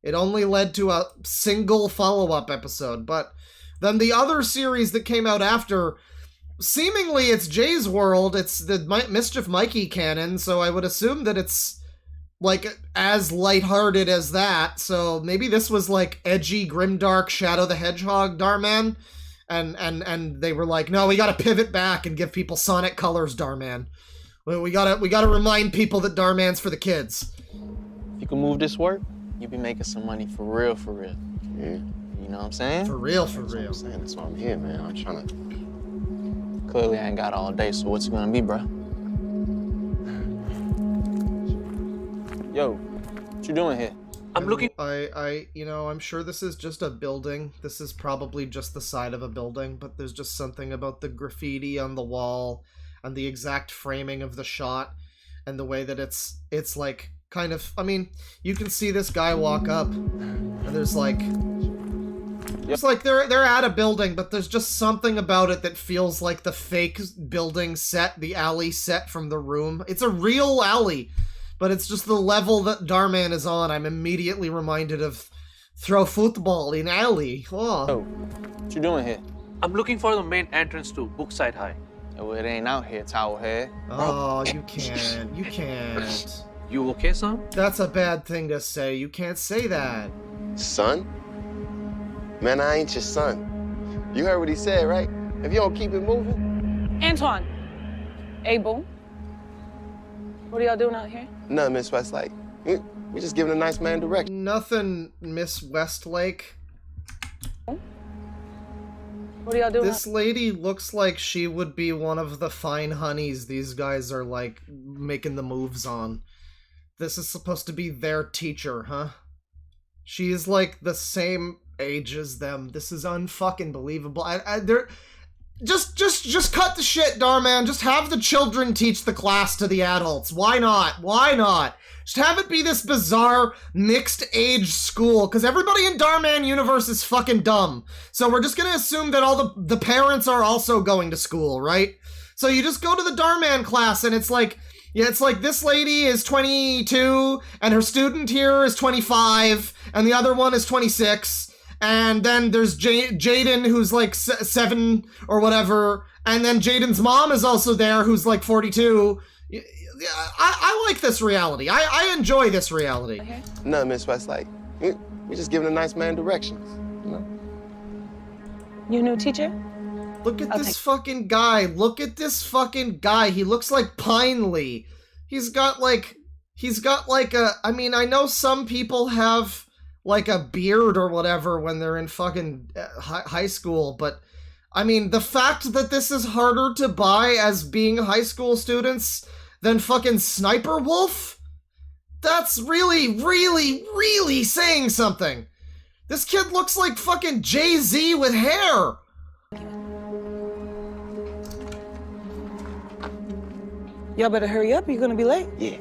It only led to a single follow-up episode, but then the other series that came out after, seemingly it's Jay's World, it's the Mischief Mikey canon, so I would assume that it's like as lighthearted as that. So maybe this was like edgy, grimdark Shadow the Hedgehog Darman, and they were like, no, we gotta pivot back and give people Sonic Colors Darman. We gotta remind people that Darman's for the kids. If you can move this work, you'll be making some money for real, for real. Yeah. You know what I'm saying? For real. That's what I'm saying. That's why I'm here, man. I'm trying to... Clearly I ain't got all day, so what's it gonna be, bro? Yo, what you doing here? I'm looking... I'm sure this is just a building. This is probably just the side of a building, but there's just something about the graffiti on the wall and the exact framing of the shot and the way that it's like kind of... I mean, you can see this guy walk up and there's like... It's like they're at a building, but there's just something about it that feels like the fake building set, the alley set from The Room. It's a real alley, but it's just the level that Darman is on. I'm immediately reminded of throw football in alley. Oh. What you doing here? I'm looking for the main entrance to Brookside High. Oh, it ain't out here, Towelhead. Oh, you can't. You can't. You okay, son? That's a bad thing to say. You can't say that. Son? Man, I ain't your son. You heard what he said, right? If you don't keep it moving. Antoine. Abel. What are y'all doing out here? Nothing, Miss Westlake. We just giving a nice man direction. Nothing, Miss Westlake. What are y'all doing? This lady looks like she would be one of the fine honeys these guys are, like, making the moves on. This is supposed to be their teacher, huh? She is, like, the same age as them. This is unfucking believable. Just cut the shit, Darman. Just have the children teach the class to the adults. Why not? Why not? Just have it be this bizarre mixed age school, because everybody in Darman universe is fucking dumb. So we're just gonna assume that all the parents are also going to school, right? So you just go to the Darman class and it's like, yeah, it's like this lady is 22 and her student here is 25 and the other one is 26. And then there's Jaden, who's like 7 or whatever. And then Jaden's mom is also there, who's like 42. I like this reality. I enjoy this reality. No, Miss Westlake. We just giving a nice man directions, you know? You new teacher? Look at this fucking guy. Look at this fucking guy. He looks like Pinely. He's got like a, I mean, I know some people have like a beard or whatever when they're in fucking high school, but I mean, the fact that this is harder to buy as being high school students than fucking Sniperwolf? That's really, really, really saying something. This kid looks like fucking Jay-Z with hair. Y'all better hurry up, you're gonna be late. Yeah,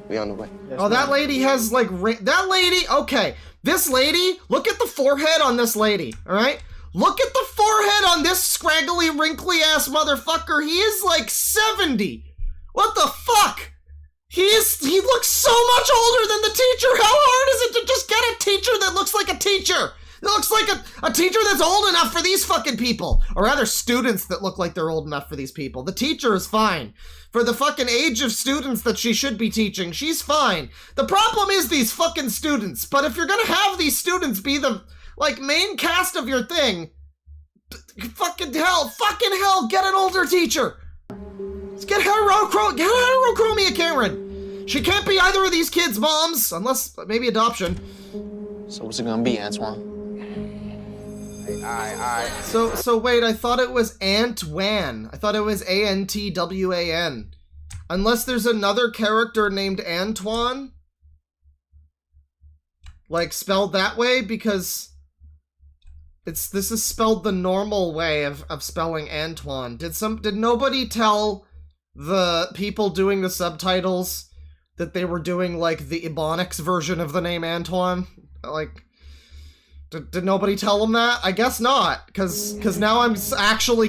we on the way. Oh, that lady has like, that lady, okay. This lady, look at the forehead on this lady, alright? Look at the forehead on this scraggly, wrinkly-ass motherfucker. He is like 70. What the fuck? He looks so much older than the teacher. How hard is it to just get a teacher that looks like a teacher? It looks like a teacher that's old enough for these fucking people. Or rather, students that look like they're old enough for these people. The teacher is fine. For the fucking age of students that she should be teaching, she's fine. The problem is these fucking students. But if you're gonna have these students be the, like, main cast of your thing, fucking hell, get an older teacher. Let's get Heterochromia Cameron. She can't be either of these kids' moms, unless maybe adoption. So what's it gonna be, Antoine? So wait, I thought it was Antwan. I thought it was Antwan. Unless there's another character named Antoine? Like, spelled that way? Because this is spelled the normal way of spelling Antoine. Did nobody tell the people doing the subtitles that they were doing, like, the Ebonics version of the name Antoine? Like, did nobody tell them that? I guess not, because now I was actually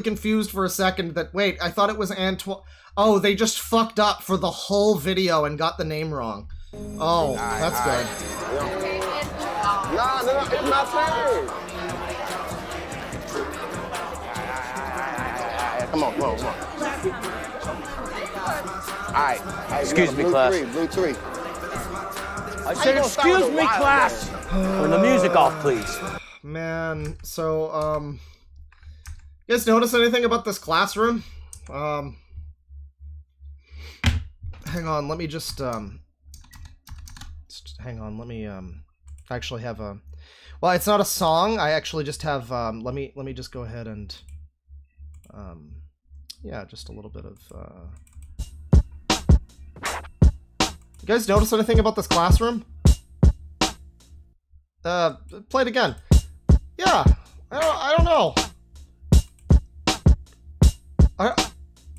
confused for a second that, wait, I thought it was Antoine. Oh, they just fucked up for the whole video and got the name wrong. Oh, that's good. No, it's my turn. Come on. All right. Excuse me, class. Blue three. I said, excuse me, class. Turn the music off, please. Man, so, you guys notice anything about this classroom? Hang on, let me just hang on, let me, actually have a, well, it's not a song, I actually just have, let me just go ahead and, yeah, just a little bit of, you guys notice anything about this classroom? Play it again. Yeah, I don't know. I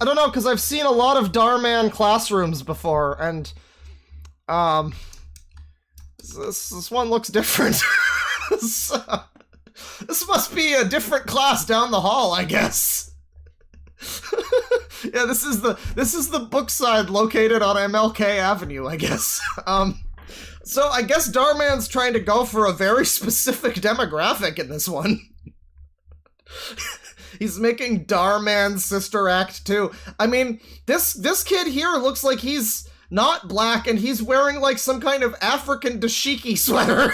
don't know, because I've seen a lot of Darman classrooms before, and, this one looks different. So, This must be a different class down the hall, I guess. Yeah, this is the book side located on MLK Avenue, I guess. So I guess Dharman's trying to go for a very specific demographic in this one. He's making Dharman's Sister Act 2. I mean, this kid here looks like he's not black and he's wearing like some kind of African dashiki sweater.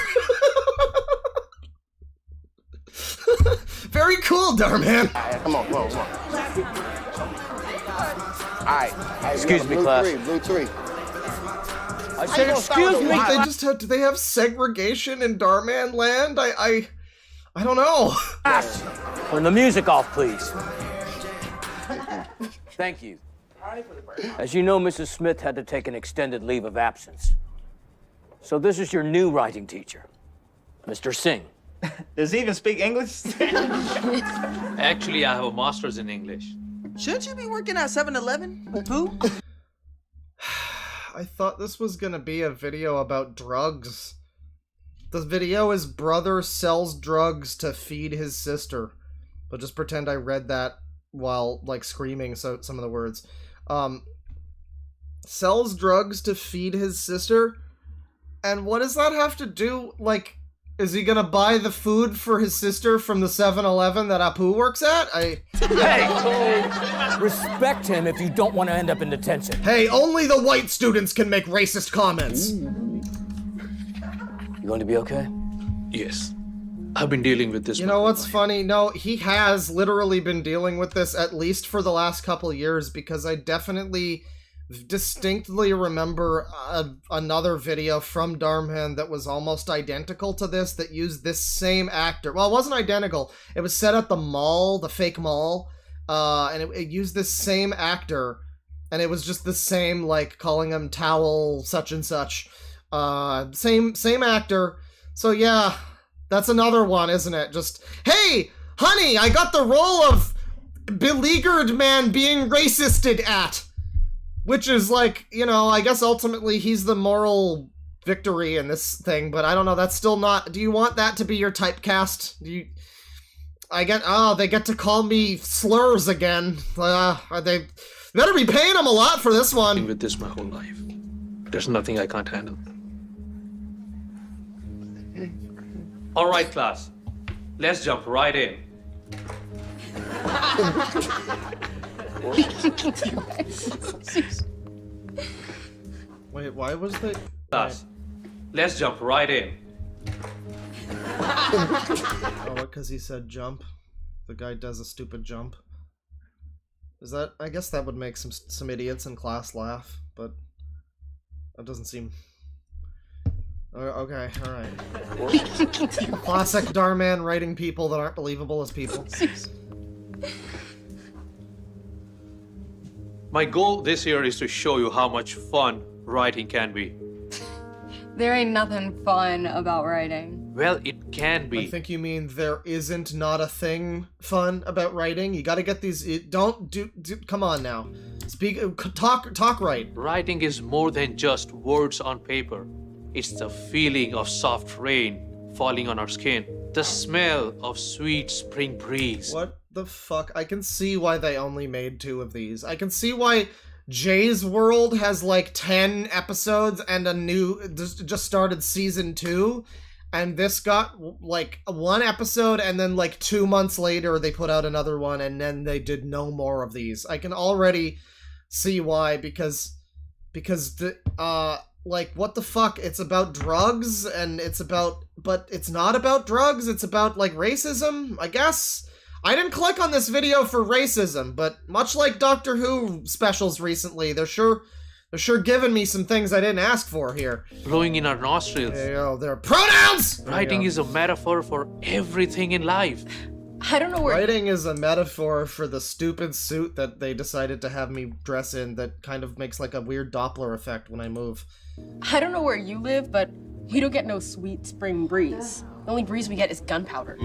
Very cool, Dharman. Come on. Alright. Excuse me, class. Blue three. I said, excuse me. They just do they have segregation in Dharman land? I don't know. Turn the music off, please. Thank you. As you know, Mrs. Smith had to take an extended leave of absence. So this is your new writing teacher, Mr. Singh. Does he even speak English? Actually, I have a master's in English. Shouldn't you be working at 7-Eleven? Who? I thought this was gonna be a video about drugs. The video is brother sells drugs to feed his sister. But just pretend I read that while, like, screaming some of the words. Sells drugs to feed his sister? And what does that have to do, like, is he gonna buy the food for his sister from the 7-Eleven that Apu works at? Hey! Respect him if you don't want to end up in detention. Hey, only the white students can make racist comments. You going to be okay? Yes. I've been dealing with this. You know what's funny? No, he has literally been dealing with this at least for the last couple years, because I definitely distinctly remember another video from Dharman that was almost identical to this, that used this same actor. Well, it wasn't identical. It was set at the mall, the fake mall, and it used this same actor, and it was just the same, like, calling him towel such and such. Same actor. So yeah, that's another one, isn't it? Just, hey, honey, I got the role of beleaguered man being racisted at. Which is like, you know, I guess ultimately he's the moral victory in this thing, but I don't know, that's still not, do you want that to be your typecast? Do you, they get to call me slurs again. They better be paying him a lot for this one. With this my whole life. There's nothing I can't handle. All right, class. Let's jump right in. Wait, why was the... Class, let's jump right in. Oh, what, because he said jump? The guy does a stupid jump. Is that... I guess that would make some idiots in class laugh, but... That doesn't seem... Okay, alright. Classic Dharman writing people that aren't believable as people. My goal this year is to show you how much fun writing can be. There ain't nothing fun about writing. Well, it can be. I think you mean there isn't not a thing fun about writing. You gotta get these... Don't do... Come on now. Talk right. Writing is more than just words on paper. It's the feeling of soft rain falling on our skin. The smell of sweet spring breeze. What the fuck? I can see why they only made 2 of these. I can see why Jay's World has like 10 episodes and a new... just started season 2. And this got like 1 episode, and then like 2 months later they put out another one, and then they did no more of these. I can already see why, because like, what the fuck? It's about drugs, and it's about... But it's not about drugs, it's about, like, racism, I guess? I didn't click on this video for racism, but much like Doctor Who specials recently, they're sure giving me some things I didn't ask for here. Blowing in our nostrils. There you go, they're pronouns! Writing is a metaphor for everything in life. I don't know where... Writing is a metaphor for the stupid suit that they decided to have me dress in that kind of makes like a weird Doppler effect when I move. I don't know where you live, but we don't get no sweet spring breeze. The only breeze we get is gunpowder.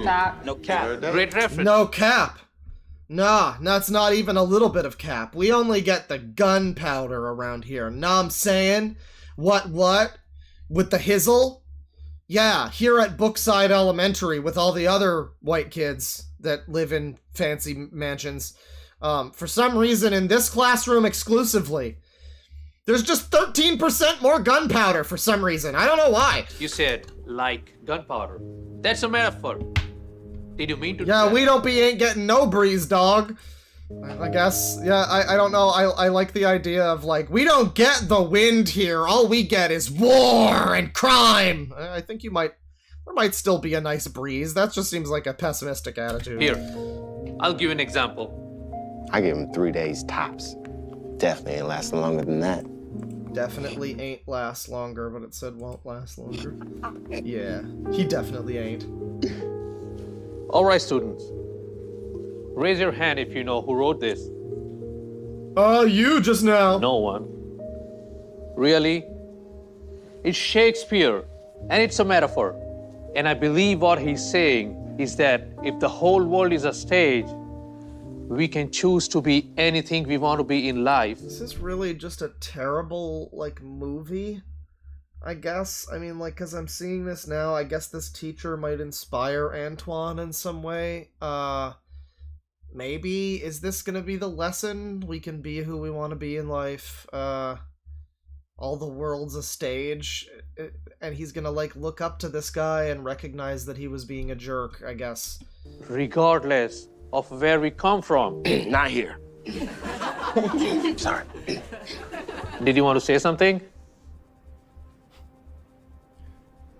No cap. Great reference. No cap. Nah, that's not even a little bit of cap. We only get the gunpowder around here. Know I'm saying? What? With the hizzle? Yeah, here at Brookside Elementary with all the other white kids that live in fancy mansions. For some reason, in this classroom exclusively, there's just 13% more gunpowder for some reason. I don't know why. You said, like gunpowder. That's a metaphor. Did you mean to? Yeah, we ain't getting no breeze, dog. I guess. Yeah, I don't know. I like the idea of, like, we don't get the wind here. All we get is war and crime. I think there might still be a nice breeze. That just seems like a pessimistic attitude. Here, I'll give you an example. I give him 3 days tops. Definitely ain't lasting longer than that. Definitely ain't last longer, but it said won't last longer. Yeah, he definitely ain't. All right, students. Raise your hand if you know who wrote this. You just now. No one. Really? It's Shakespeare, and it's a metaphor. And I believe what he's saying is that if the whole world is a stage, we can choose to be anything we want to be in life. This is really just a terrible, like, movie, I guess. I mean, like, because I'm seeing this now, I guess this teacher might inspire Antoine in some way. Maybe? Is this gonna be the lesson? We can be who we want to be in life. All the world's a stage. And he's gonna, like, look up to this guy and recognize that he was being a jerk, I guess. Regardless of where we come from. Not here. Sorry. Did you want to say something?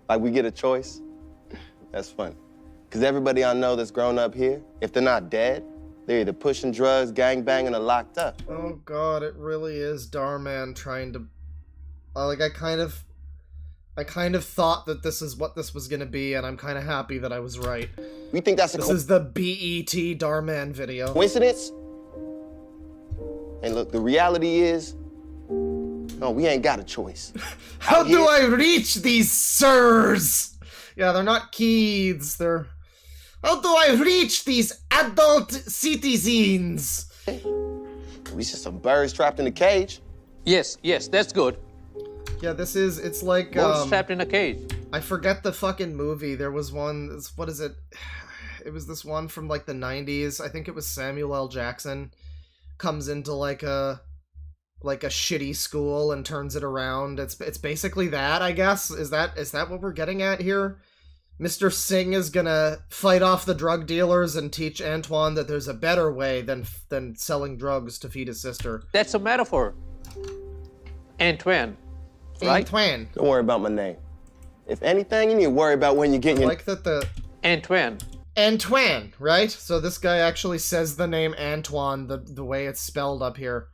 Like we get a choice? That's fun. Because everybody I know that's grown up here, if they're not dead, they're either pushing drugs, gangbanging, or locked up. Oh god, it really is Darman trying to... like, I kind of thought that this is what this was gonna be, and I'm kind of happy that I was right. You think that's This is the BET Darman video. coincidence? And look, the reality is, no, we ain't got a choice. How do I reach these sirs? Yeah, they're not kids, they're... How do I reach these adult citizens? We just some birds trapped in a cage. Yes, that's good. Yeah, it's like, Birds trapped in a cage. I forget the fucking movie. There was one, what is it? It was this one from, like, the 90s. I think it was Samuel L. Jackson. Comes into, like a shitty school and turns it around. It's basically that, I guess. Is that what we're getting at here? Mr. Singh is gonna fight off the drug dealers and teach Antoine that there's a better way than selling drugs to feed his sister. That's a metaphor. Antoine. Right? Antoine. Don't worry about my name. If anything, you need to worry about when you're getting your... like that the... Antoine. Antoine, right? So this guy actually says the name Antoine the way it's spelled up here.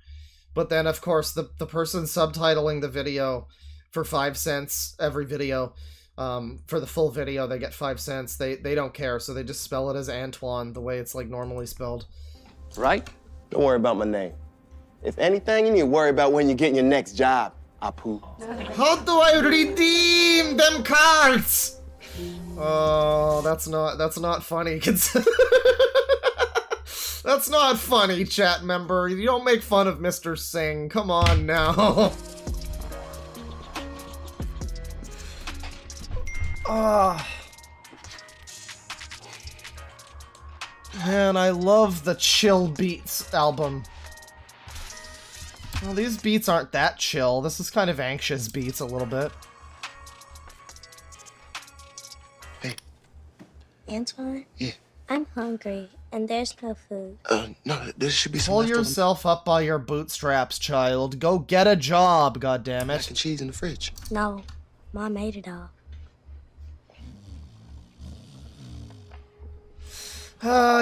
But then, of course, the person subtitling the video for 5 cents every video, for the full video, they get 5 cents. They don't care, so they just spell it as Antoine, the way it's, like, normally spelled. Right? Don't worry about my name. If anything, you need to worry about when you're getting your next job, Apu. How do I redeem them cards? Oh, that's not funny. That's not funny, chat member. You don't make fun of Mr. Singh. Come on now. Man, I love the Chill Beats album. Well, these beats aren't that chill. This is kind of anxious beats a little bit. Antoine? Yeah. I'm hungry, and there's no food. No, there should be some Pull leftover yourself up by your bootstraps, child. Go get a job, goddammit. mac and cheese in the fridge. No, Mom ate it all.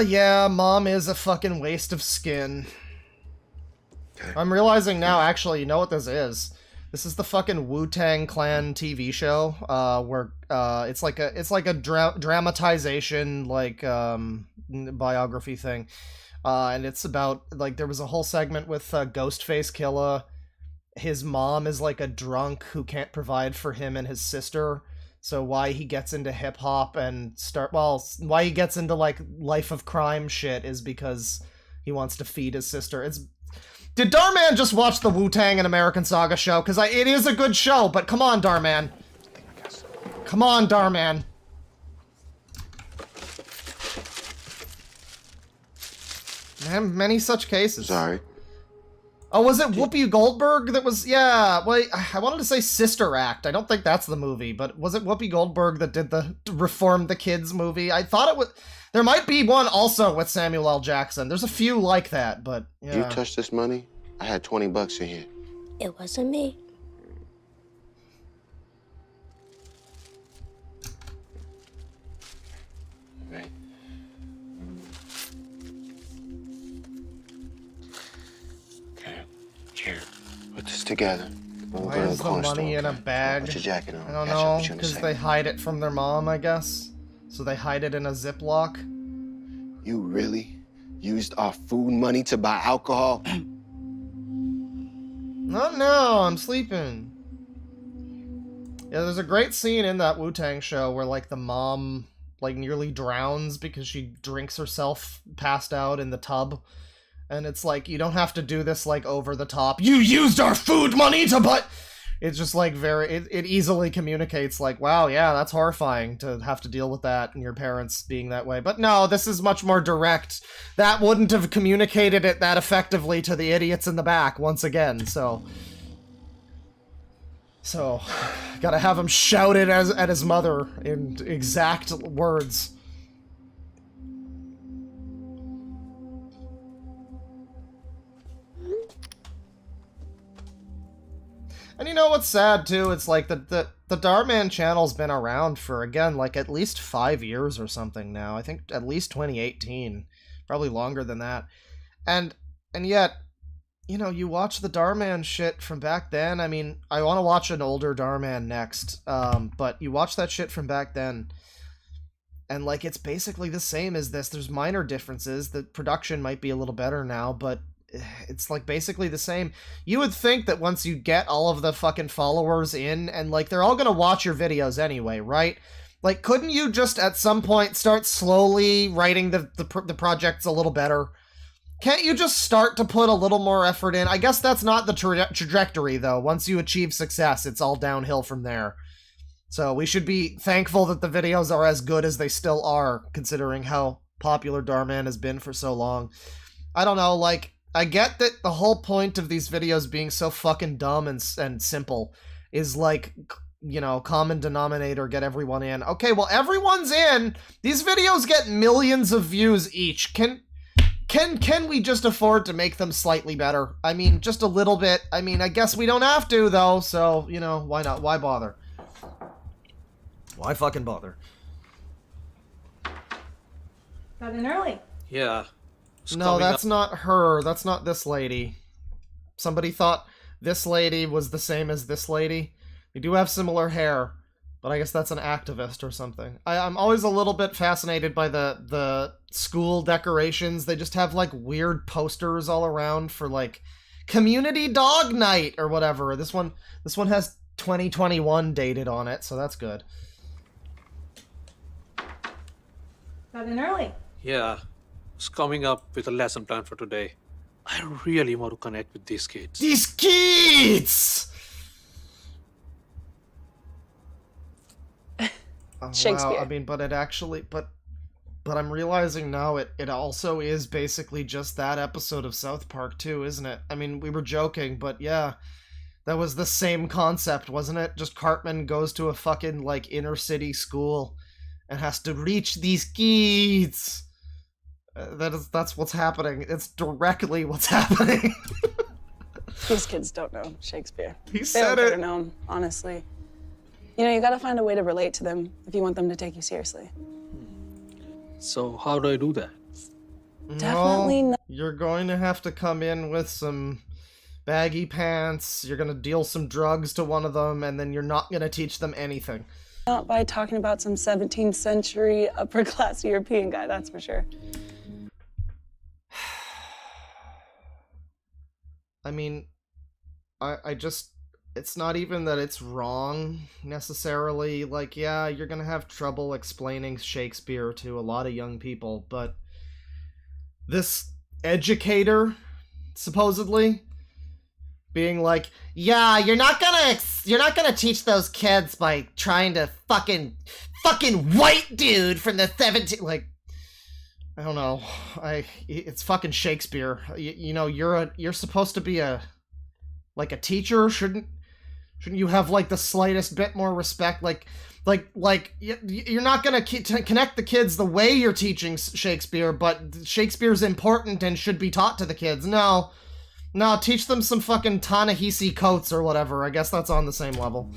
Yeah, Mom is a fucking waste of skin. I'm realizing now, actually, you know what this is? This is the fucking Wu-Tang Clan TV show, where it's like a dramatization, like, biography thing, and it's about, like, there was a whole segment with Ghostface Killah. His mom is like a drunk who can't provide for him and his sister. So why he gets into hip-hop and why he gets into, like, life of crime shit is because he wants to feed his sister. Did Darman just watch the Wu-Tang and American Saga show? Because it is a good show, but come on, Darman. Come on, Darman. Many such cases. Sorry. Oh, was it Whoopi Goldberg that was... Yeah, well, I wanted to say Sister Act. I don't think that's the movie, but was it Whoopi Goldberg that did the Reform the Kids movie? I thought it was... There might be one also with Samuel L. Jackson. There's a few like that, but yeah. You touched this money? I had 20 bucks in here. It wasn't me. Right. Okay. Here. Put this together. Why is the money in a bag? Put your jacket on. I don't Catch up know, with you in a because sec. they hide it from their mom, I guess. So they hide it in a Ziploc. You really used our food money to buy alcohol? Not now, I'm sleeping. Yeah, there's a great scene in that Wu-Tang show where, like, the mom, like, nearly drowns because she drinks herself passed out in the tub. And it's like, you don't have to do this, like, over the top. You used our food money to buy... It's just, like, it easily communicates, like, wow, yeah, that's horrifying to have to deal with that and your parents being that way. But no, this is much more direct. That wouldn't have communicated it that effectively to the idiots in the back, once again, so... gotta have him shout it at his mother in exact words. And you know what's sad, too? It's like the Darman channel's been around for, again, like at least 5 years or something now. I think at least 2018. Probably longer than that. And yet, you know, you watch the Darman shit from back then. I mean, I want to watch an older Darman next. But you watch that shit from back then. And, like, it's basically the same as this. There's minor differences. The production might be a little better now, but... it's like basically the same. You would think that once you get all of the fucking followers in and like they're all gonna watch your videos anyway, right? Like, couldn't you just at some point start slowly writing the projects a little better? Can't you just start to put a little more effort in? I guess that's not the trajectory though. Once you achieve success, it's all downhill from there. So we should be thankful that the videos are as good as they still are, considering how popular Darman has been for so long. I don't know, like, I get that the whole point of these videos being so fucking dumb and simple is like, you know, common denominator, get everyone in. Okay, well, everyone's in. These videos get millions of views each. Can we just afford to make them slightly better? I mean, just a little bit. I mean, I guess we don't have to, though, so, you know, why not? Why bother? Why fucking bother? Got in early. Yeah. No, that's not her. That's not this lady. Somebody thought this lady was the same as this lady. They do have similar hair, but I guess that's an activist or something. I'm always a little bit fascinated by the school decorations. They just have, like, weird posters all around for, like, Community Dog Night or whatever. This one has 2021 dated on it, so that's good. Got in early. Yeah. It's coming up with a lesson plan for today. I really want to connect with these kids. These kids! Shakespeare. Wow, I mean, but it actually, but I'm realizing now it also is basically just that episode of South Park too, isn't it? I mean, we were joking, but yeah, that was the same concept, wasn't it? Just Cartman goes to a fucking, like, inner city school and has to reach these kids. That's what's happening. It's directly what's happening. These kids don't know Shakespeare. He They said don't care it. to know him, honestly. You know, you gotta find a way to relate to them if you want them to take you seriously. So how do I do that? Definitely Well, not. you're going to have to come in with some baggy pants. You're going to deal some drugs to one of them, and then you're not going to teach them anything. Not by talking about some 17th century upper class European guy, that's for sure. I mean, I just, it's not even that it's wrong, necessarily. Like, yeah, you're gonna have trouble explaining Shakespeare to a lot of young people, but this educator, supposedly, being like, yeah, you're not gonna teach those kids by trying to fucking white dude from the 17, like, I don't know, it's fucking Shakespeare. You know, you're supposed to be a teacher. Shouldn't you have like the slightest bit more respect? Like you're not gonna connect the kids the way you're teaching Shakespeare, but Shakespeare's important and should be taught to the kids. No, teach them some fucking Ta-Nehisi Coates or whatever. I guess that's on the same level.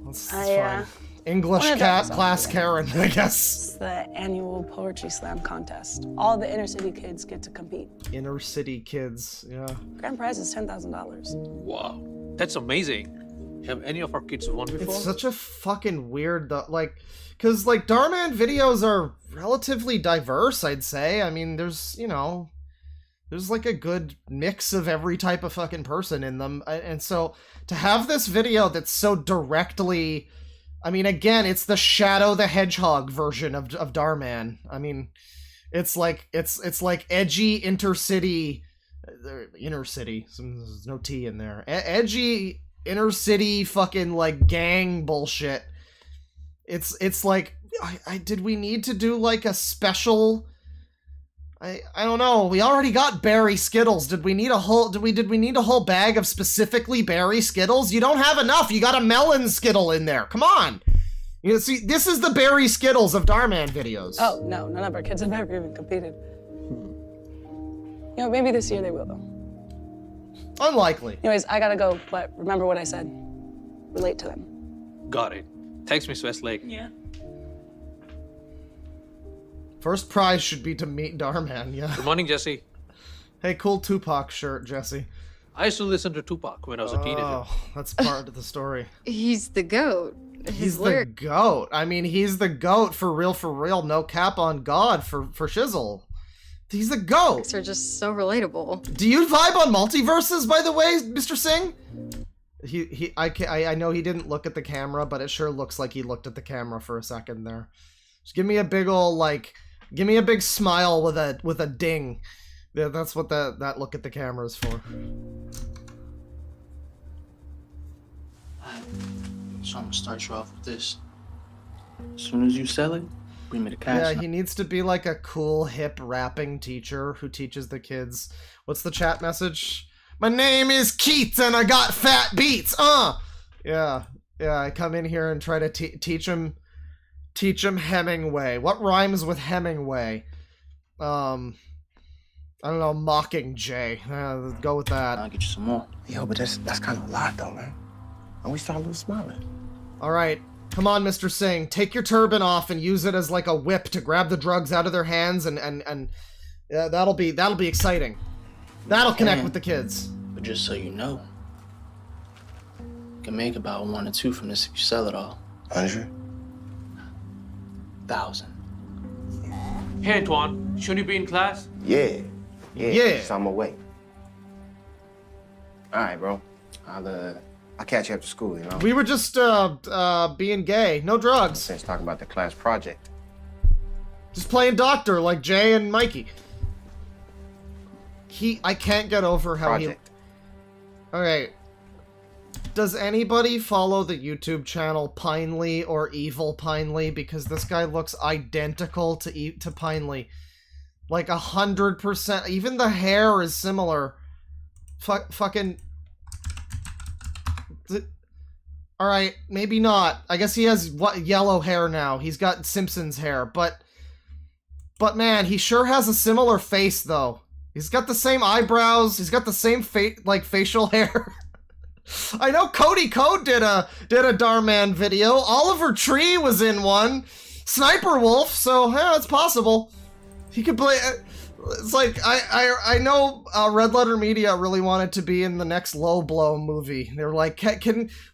That's fine. English class Karen, I guess. It's the annual poetry slam contest. All the inner city kids get to compete. Inner city kids, yeah. Grand prize is $10,000. Wow, that's amazing. Have any of our kids won before? It's such a fucking weird, like, because, like, Dharman videos are relatively diverse, I'd say. I mean, there's like a good mix of every type of fucking person in them. And so, to have this video that's so directly... I mean, again, it's the Shadow the Hedgehog version of Dharman. I mean, it's like edgy inner city, there's no T in there. Edgy inner city fucking like gang bullshit. It's like, did we need to do like a special? I don't know. We already got berry Skittles. Did we need a whole bag of specifically berry Skittles? You don't have enough. You got a melon Skittle in there. Come on. You know, see, this is the berry Skittles of Dharman videos. Oh, no, none of our kids have ever even competed. You know, maybe this year they will, though. Unlikely. Anyways, I gotta go, but remember what I said. Relate to them. Got it. Thanks, Miss Westlake. Yeah. First prize should be to meet Dharman, yeah. Good morning, Jesse. Hey, cool Tupac shirt, Jesse. I used to listen to Tupac when I was a teenager. Oh, that's part of the story. He's the GOAT. He's the GOAT. I mean, he's the GOAT for real. No cap on God for shizzle. He's the GOAT. They're just so relatable. Do you vibe on multiverses, by the way, Mr. Singh? I know he didn't look at the camera, but it sure looks like he looked at the camera for a second there. Just give me a big ol' give me a big smile with a ding. Yeah, that's what that look at the camera is for. So I'm gonna start you off with this. As soon as you sell it, bring me the cash. Yeah, he needs to be like a cool, hip rapping teacher who teaches the kids. What's the chat message? My name is Keats and I got fat beats. Yeah. I come in here and try to teach him Hemingway. What rhymes with Hemingway? I don't know, Mockingjay. Go with that. I'll get you some more. Yo, but that's kind of a lot though, man. And we start a little smiling. All right, come on, Mr. Singh. Take your turban off and use it as like a whip to grab the drugs out of their hands, and that'll be exciting. That'll connect with the kids. But just so you know, you can make about 1 or 2 from this if you sell it all. 100? 1,000. Hey, Antoine, shouldn't you be in class? Yeah. Yeah. So I'm away. All right, bro. I'll catch you after school, you know? We were just, being gay. No drugs. Since talking about the class project. Just playing doctor like Jay and Mikey. I can't get over how project. Okay. Does anybody follow the YouTube channel Pinely or Evil Pinely? Because this guy looks identical to Pinely. Like 100%. Even the hair is similar. Fucking... Alright, maybe not. I guess he has yellow hair now. He's got Simpsons hair, but man, he sure has a similar face though. He's got the same eyebrows. He's got the same facial hair. I know Cody Code did a Dharman video. Oliver Tree was in one. Sniperwolf, so yeah, it's possible. He could play. It's like I know Red Letter Media really wanted to be in the next Low Blow movie. They were like,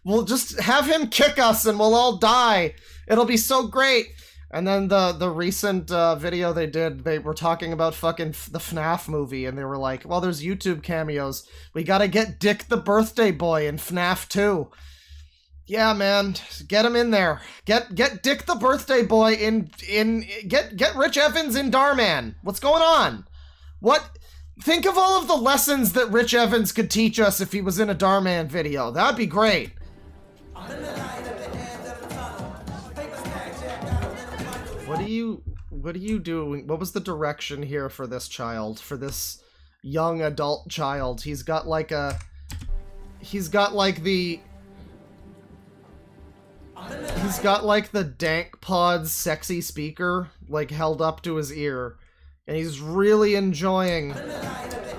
we'll just have him kick us and we'll all die. It'll be so great. And then the recent video they did, they were talking about fucking the FNAF movie, and they were like, well, there's YouTube cameos. We gotta get Dick the Birthday Boy in FNAF 2. Yeah, man, get him in there. Get Dick the Birthday Boy get Rich Evans in Dharman. What's going on? What? Think of all of the lessons that Rich Evans could teach us if he was in a Darman video. That'd be great. What are you doing? What was the direction here for this child? For this young adult child? He's got like the Dank Pod's sexy speaker like held up to his ear, and he's really enjoying,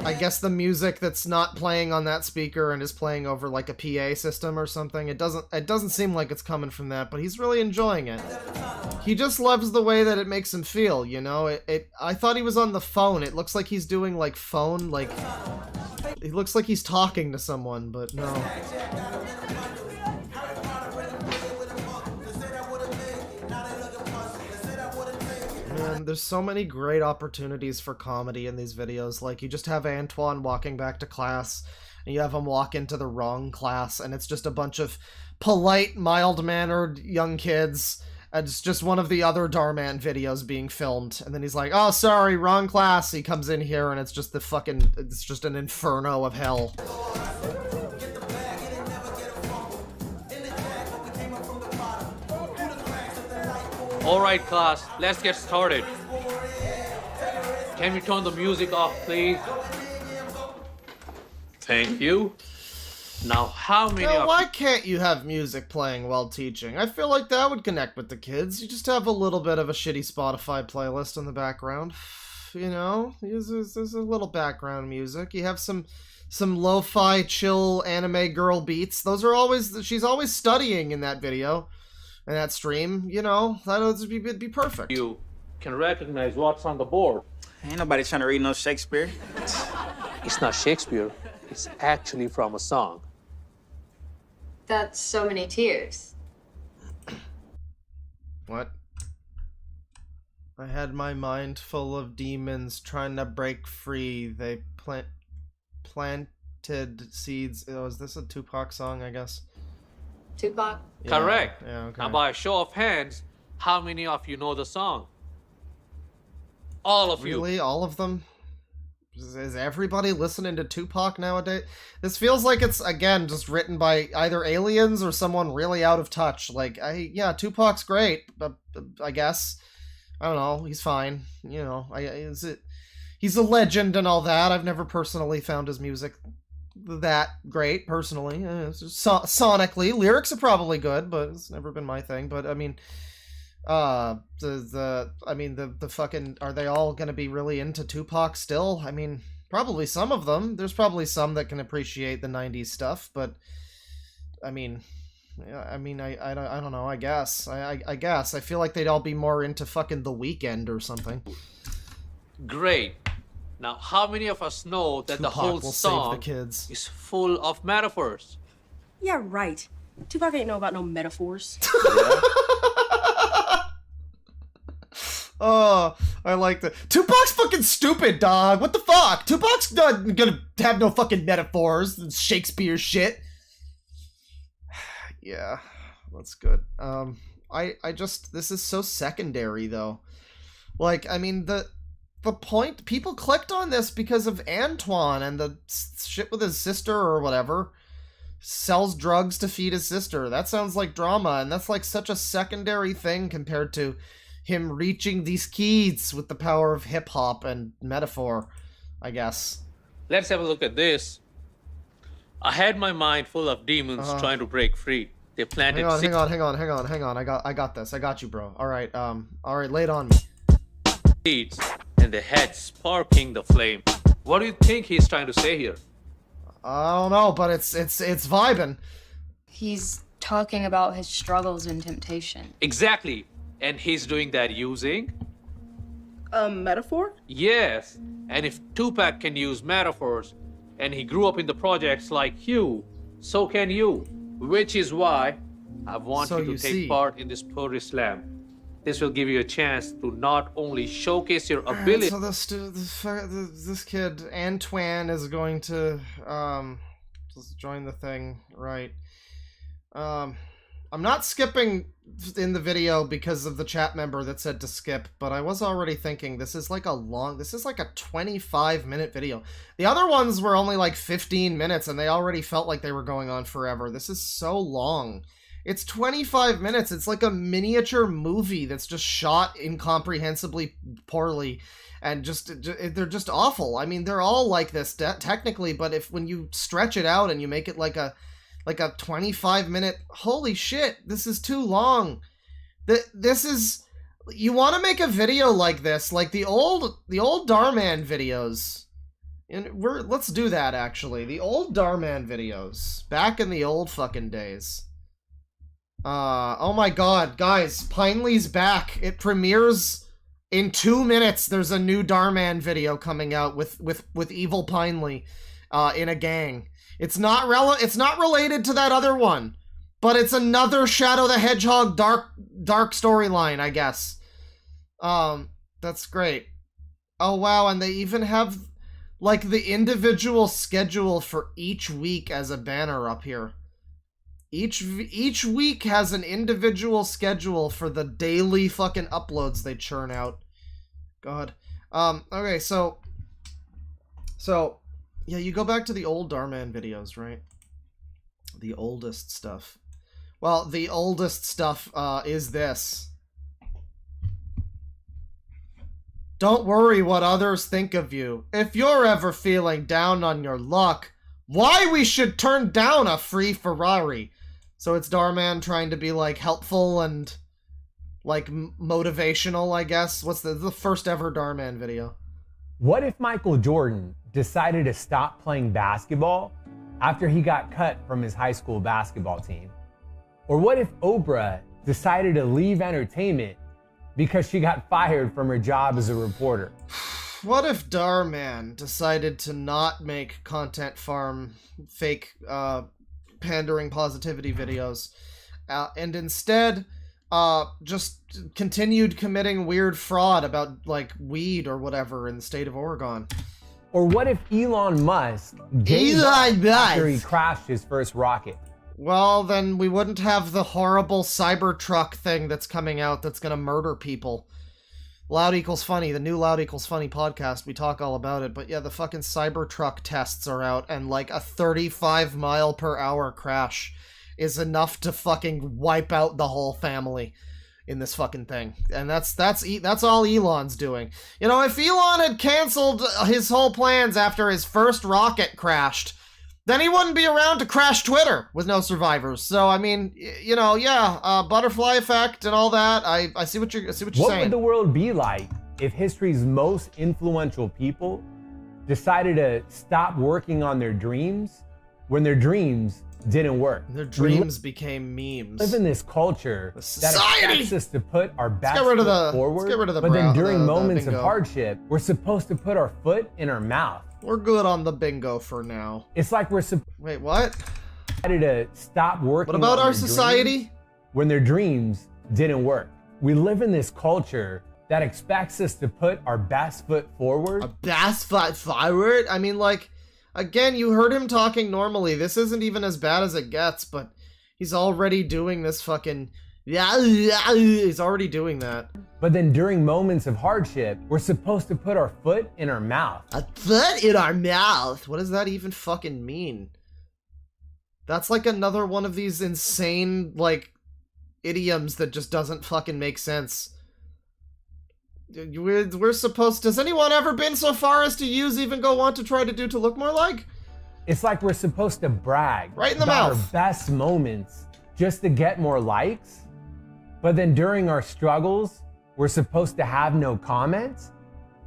I guess, the music that's not playing on that speaker and is playing over like a PA system or something. It doesn't seem like it's coming from that, but he's really enjoying it. He just loves the way that it makes him feel, you know? I thought he was on the phone. It looks like he's doing like phone, like it looks like he's talking to someone, but no. Man, there's so many great opportunities for comedy in these videos. Like, you just have Antoine walking back to class, and you have him walk into the wrong class, and it's just a bunch of polite, mild-mannered young kids. And it's just one of the other Darman videos being filmed. And then he's like, oh, sorry, wrong class. He comes in here, and it's just it's just an inferno of hell. All right, class, let's get started. Can we turn the music off, please? Thank you. Now, how many Now, why can't you have music playing while teaching? I feel like that would connect with the kids. You just have a little bit of a shitty Spotify playlist in the background. You know, there's a little background music. You have some lo-fi, chill anime girl beats. Those are always, she's always studying in that video. In that stream, you know, that would be perfect. You can recognize what's on the board. Ain't nobody trying to read no Shakespeare. It's not Shakespeare. It's actually from a song. That's so many tears. What? I had my mind full of demons trying to break free. They planted seeds. Oh, is this a Tupac song, I guess? Tupac? Yeah, Correct. yeah, okay. Now, by a show of hands, how many of you know the song? All of you. Really? All of them? Is everybody listening to Tupac nowadays? This feels like it's, again, just written by either aliens or someone really out of touch. Like, yeah, Tupac's great, but I guess. I don't know, he's fine. You know, he's a legend and all that. I've never personally found his music that great, personally. Sonically, lyrics are probably good, but it's never been my thing. But I mean, the fucking, are they all gonna be really into Tupac still? I mean, probably some of them. There's probably some that can appreciate the 90s stuff, but I mean, I don't know. I guess I feel like they'd all be more into fucking The Weeknd or something. Great. Now, how many of us know that Tupac the whole will song save the kids. is full of metaphors? Yeah, right. Tupac ain't know about no metaphors. Oh, I like that. Tupac's fucking stupid, dog. What the fuck? Tupac's not gonna have no fucking metaphors and Shakespeare shit. Yeah, that's good. I just, this is so secondary though. Like, I mean, the point, people clicked on this because of Antoine and the shit with his sister or whatever. Sells drugs to feed his sister. That sounds like drama, and that's like such a secondary thing compared to him reaching these kids with the power of hip-hop and metaphor, I guess. Let's have a look at this. I had my mind full of demons trying to break free. They planted Hang on. I got this. I got you, bro. All right, lay it on me. seeds, and the head sparking the flame. What do you think he's trying to say here? I don't know, but it's vibing. He's talking about his struggles and temptation. Exactly. And he's doing that using? A metaphor? Yes. And if Tupac can use metaphors, and he grew up in the projects like you, so can you. Which is why I want you to take part in this poetry slam. This will give you a chance to not only showcase your ability. So this kid Antoine is going to just join the thing, right? I'm not skipping in the video because of the chat member that said to skip, but I was already thinking this is like a 25-minute video. The other ones were only like 15 minutes and they already felt like they were going on forever. This is so long. It's 25 minutes. It's like a miniature movie that's just shot incomprehensibly poorly, and they're just awful. I mean, they're all like this technically, but when you stretch it out and you make it like a 25-minute, holy shit, this is too long. This is, you want to make a video like this, like the old Dharman videos. And let's do that, actually. The old Dharman videos, back in the old fucking days. Oh my god, guys, Pinely's back. It premieres in 2 minutes. There's a new Dharman video coming out with Evil Pinely in a gang. It's not related to that other one, but it's another Shadow the Hedgehog dark storyline, I guess. That's great. Oh wow, and they even have like the individual schedule for each week as a banner up here. Each week has an individual schedule for the daily fucking uploads they churn out. God. Okay, so yeah, you go back to the old Dharman videos, right? The oldest stuff. Well, the oldest stuff is this. Don't worry what others think of you. If you're ever feeling down on your luck, why we should turn down a free Ferrari? So it's Dharman trying to be like helpful and like motivational, I guess. What's the first ever Dharman video? What if Michael Jordan decided to stop playing basketball after he got cut from his high school basketball team? Or what if Oprah decided to leave entertainment because she got fired from her job as a reporter? What if Dharman decided to not make content farm fake pandering positivity videos and instead just continued committing weird fraud about like weed or whatever in the state of Oregon? Or what if Elon Musk gave up after he crashed his first rocket? Well, then we wouldn't have the horrible Cybertruck thing that's coming out that's gonna murder people. Loud Equals Funny, the new Loud Equals Funny podcast, we talk all about it, but yeah, the fucking Cybertruck tests are out, and like a 35-mile-per-hour crash is enough to fucking wipe out the whole family in this fucking thing. And that's all Elon's doing. You know, if Elon had canceled his whole plans after his first rocket crashed, then he wouldn't be around to crash Twitter with no survivors. So I mean, you know, yeah, butterfly effect and all that. I see what you're saying. What would the world be like if history's most influential people decided to stop working on their dreams when their dreams didn't work? Their dreams became memes. We live in this culture that expects us to put our best foot forward, let's get rid of the but then during the moments of bingo. hardship, we're supposed to put our foot in our mouth. We're good on the bingo for now. It's like we're wait, what? To stop working. What about on our their society? dreams when their dreams didn't work? We live in this culture that expects us to put our best foot forward. Our best foot forward? I mean, like, again, you heard him talking normally. This isn't even as bad as it gets, but he's already doing this fucking... He's already doing that. But then during moments of hardship, we're supposed to put our foot in our mouth. A foot in our mouth? What does that even fucking mean? That's like another one of these insane, like, idioms that just doesn't fucking make sense. We're supposed... Has anyone ever been so far as to want to try to do to look more like? It's like we're supposed to brag right in the about mouth. Our best moments just to get more likes. But then during our struggles, we're supposed to have no comments.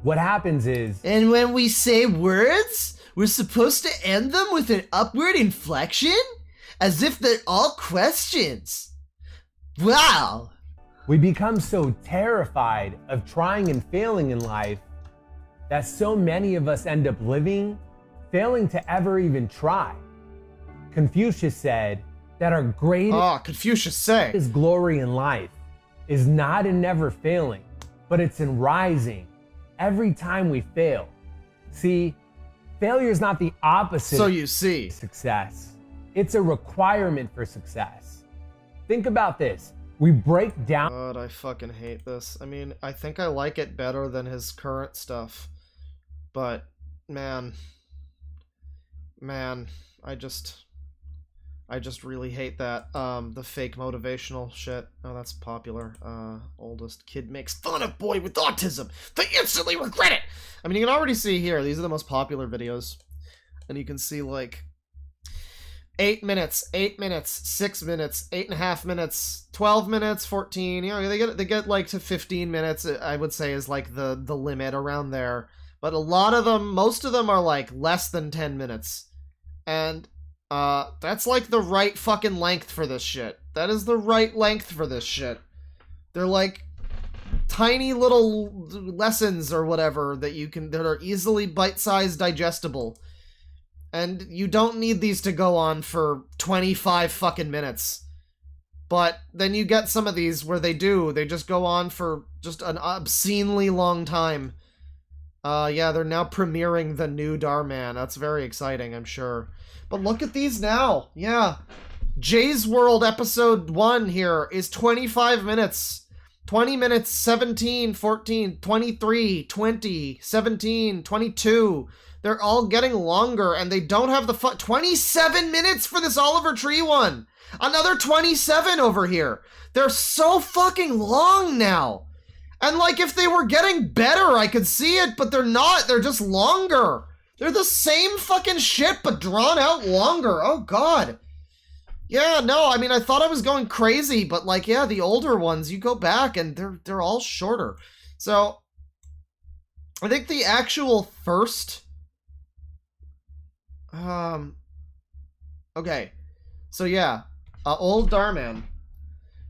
What happens is... And when we say words, we're supposed to end them with an upward inflection? As if they're all questions. Wow. We become so terrified of trying and failing in life that so many of us end up living, failing to ever even try. Confucius said that our greatest glory in life is not in never failing, but it's in rising every time we fail. See, failure is not the opposite So you see. of success. It's a requirement for success. Think about this. We break down. God, I fucking hate this. I mean, I think I like it better than his current stuff. But, man, I just really hate that. The fake motivational shit. Oh, that's popular. Oldest kid makes fun of boy with autism. They instantly regret it! I mean, you can already see here, these are the most popular videos. And you can see, like, 8 minutes, 8 minutes, 6 minutes, 8.5 minutes, 12 minutes, 14. You know, they get like to 15 minutes, I would say, is like the limit around there. But a lot of them, most of them are like less than 10 minutes. And that's like the right fucking length for this shit. That is the right length for this shit. They're like tiny little lessons or whatever that are easily bite-sized, digestible. And you don't need these to go on for 25 fucking minutes. But then you get some of these where they just go on for just an obscenely long time. Yeah, they're now premiering the new Dhar Man. That's very exciting, I'm sure. But look at these now. Yeah. Jay's World episode 1 here is 25 minutes. 20 minutes, 17, 14, 23, 20, 17, 22. They're all getting longer, and they don't have the 27 minutes for this Oliver Tree one! Another 27 over here! They're so fucking long now! And like, if they were getting better, I could see it, but they're not. They're just longer. They're the same fucking shit, but drawn out longer. Oh, God. Yeah, no, I mean, I thought I was going crazy, but like, yeah, the older ones, you go back and they're all shorter. So, I think the actual first... Okay. So, yeah. Old Dhar Man.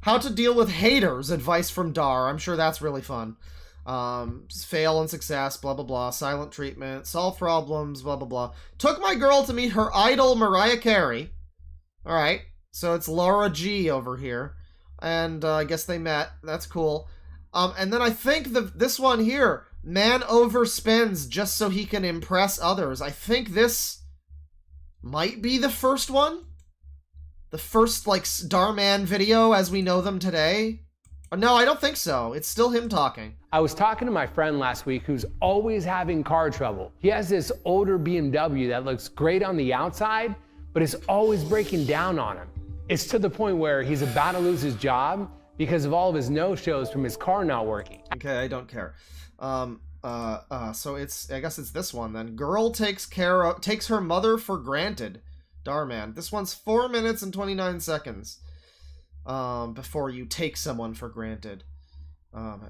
How to deal with haters, advice from Dhar. I'm sure that's really fun. Fail and success, blah, blah, blah. Silent treatment, solve problems, blah, blah, blah. Took my girl to meet her idol, Mariah Carey. Alright, so it's Laura G over here. And I guess they met. That's cool. And then I think this one here, man overspends just so he can impress others. I think this might be the first one. The first, like, Dhar Man video as we know them today. No, I don't think so. It's still him talking. I was talking to my friend last week who's always having car trouble. He has this older BMW that looks great on the outside, but is always breaking down on him. It's to the point where he's about to lose his job because of all of his no-shows from his car not working. Okay, I don't care. So I guess it's this one then. Girl takes her mother for granted. Dhar Man. This one's 4 minutes and 29 seconds. Before you take someone for granted.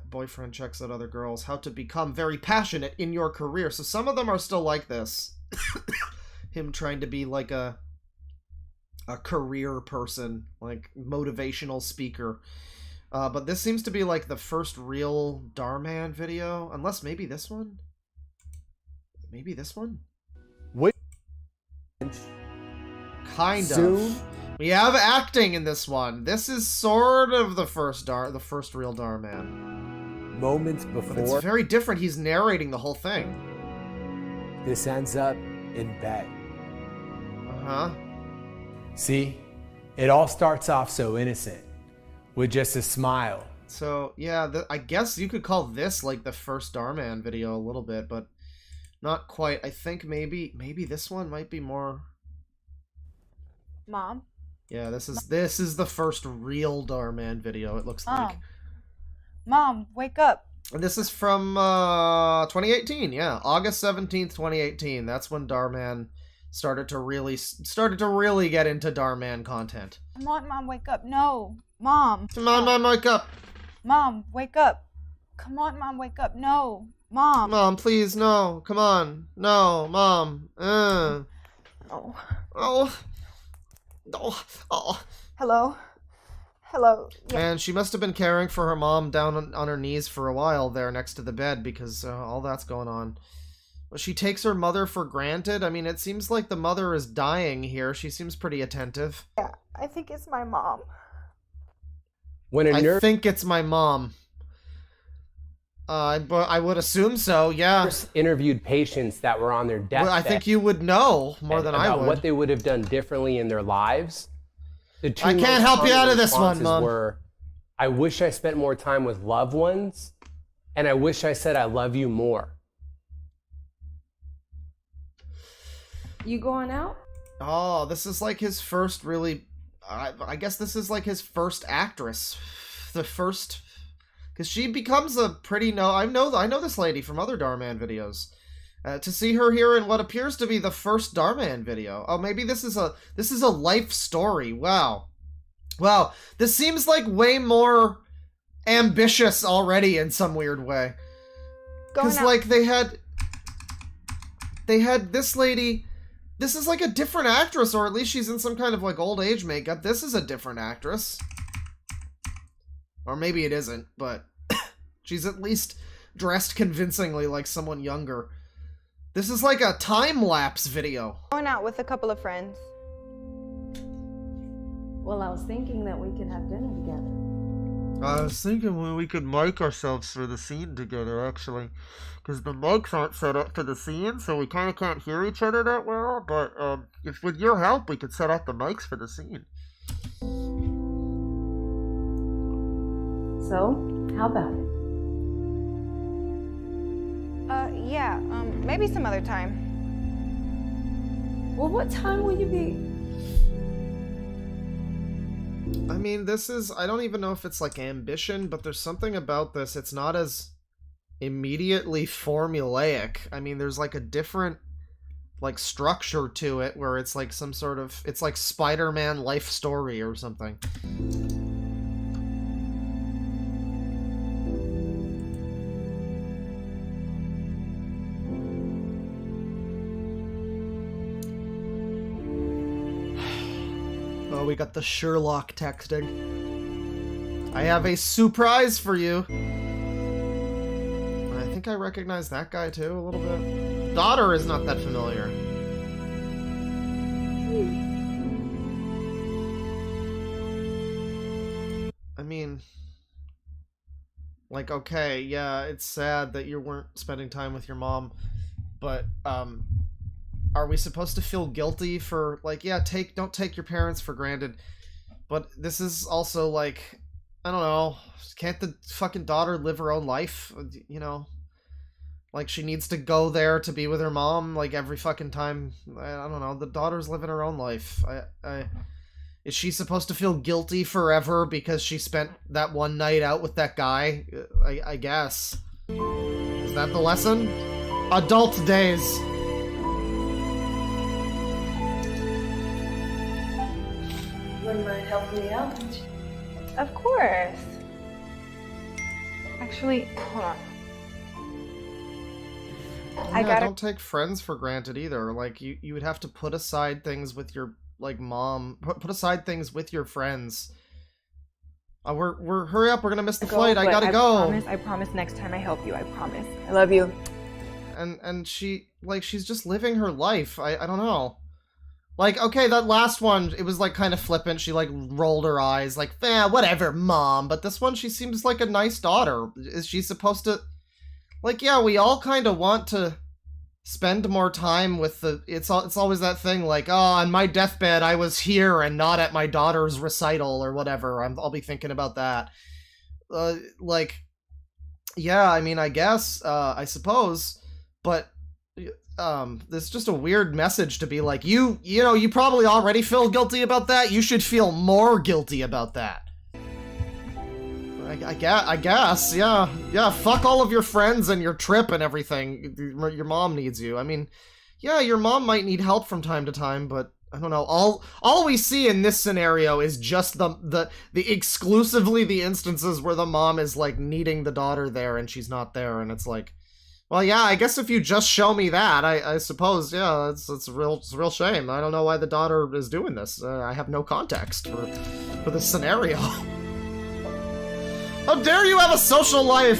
Boyfriend checks out other girls. How to become very passionate in your career. So some of them are still like this. Him trying to be like a career person, like motivational speaker. But this seems to be like the first real Dhar Man video. Unless maybe this one? Maybe this one? What? Kind Soon? of. We have acting in this one. This is sort of the first real Dhar Man. Moments before. But it's very different. He's narrating the whole thing. This ends up in bed. Uh-huh. See? It all starts off so innocent. With just a smile. So, yeah, I guess you could call this like the first Dhar Man video a little bit, but not quite. I think maybe this one might be more... Mom? Yeah, this is the first real Dhar Man video, it looks like. Mom, wake up. And this is from 2018, yeah. August 17th, 2018. That's when Dhar Man started to really get into Dhar Man content. Come on, Mom, wake up. No. Mom. Come on, Mom, wake up. Mom, wake up. Come on, Mom, wake up. No. Mom. Mom, please, no. Come on. No, Mom. Oh. Oh. Oh. Oh. Hello? Hello? Yeah. Man, she must have been caring for her mom down on her knees for a while there next to the bed because all that's going on. But she takes her mother for granted. I mean, it seems like the mother is dying here. She seems pretty attentive. Yeah, I think it's my mom. I think it's my mom. But I would assume so, yeah. Interviewed patients that were on their deathbed. Well, I think you would know more than I would. What they would have done differently in their lives. The two I can't most help you common out of this one, responses Mom. were, I wish I spent more time with loved ones, and I wish I said I love you more. You going out? Oh, this is like his first really... I guess this is like his first actress. The first... Because she becomes a pretty... I know this lady from other Dharman videos. To see her here in what appears to be the first Dharman video. Oh, maybe this is a life story. Wow. Wow. This seems like way more ambitious already in some weird way. Because, like, they had this lady... This is like a different actress, or at least she's in some kind of, like, old age makeup. This is a different actress. Or maybe it isn't, but she's at least dressed convincingly like someone younger. This is like a time-lapse video. Going out with a couple of friends. Well, I was thinking that we could have dinner together. I was thinking we could mic ourselves for the scene together, actually. Because the mics aren't set up for the scene, so we kind of can't hear each other that well. But if with your help, we could set up the mics for the scene. So, how about it? Yeah, maybe some other time. Well, what time will you be? I mean, this is... I don't even know if it's like ambition, but there's something about this. It's not as immediately formulaic. I mean, there's like a different like structure to it where it's like some sort of... It's like Spider-Man life story or something. Oh, we got the Sherlock texting. I have a surprise for you. I think I recognize that guy too a little bit. Daughter is not that familiar. I mean, like, okay, yeah, it's sad that you weren't spending time with your mom, but are we supposed to feel guilty for, like, yeah, don't take your parents for granted, but this is also, like, I don't know, can't the fucking daughter live her own life, you know? Like, she needs to go there to be with her mom, like, every fucking time. I don't know, the daughter's living her own life. Is she supposed to feel guilty forever because she spent that one night out with that guy? I guess. Is that the lesson? Adult days. Wouldn't mind helping me out? Of course. Actually, hold on. Yeah, don't take friends for granted either. Like, you would have to put aside things with your, like, mom. Put aside things with your friends. We're hurry up, we're gonna miss the flight. I gotta go. I promise next time I help you. I promise. I love you. And she, like, she's just living her life. I don't know. Like, okay, that last one, it was, like, kind of flippant. She, like, rolled her eyes, like, whatever, mom. But this one, she seems like a nice daughter. Is she supposed to... Like, yeah, we all kind of want to spend more time with the... It's always that thing, like, oh, on my deathbed, I was here and not at my daughter's recital or whatever. I'll be thinking about that. Like, yeah, I mean, I guess, I suppose, but... this is just a weird message to be like, you know, you probably already feel guilty about that. You should feel more guilty about that. I guess, yeah. Yeah, fuck all of your friends and your trip and everything. Your mom needs you. I mean, yeah, your mom might need help from time to time, but I don't know. All we see in this scenario is just the exclusively the instances where the mom is, like, needing the daughter there and she's not there, and it's like, well, yeah, I guess if you just show me that, I suppose, yeah, it's a real shame. I don't know why the daughter is doing this. I have no context for this scenario. How dare you have a social life?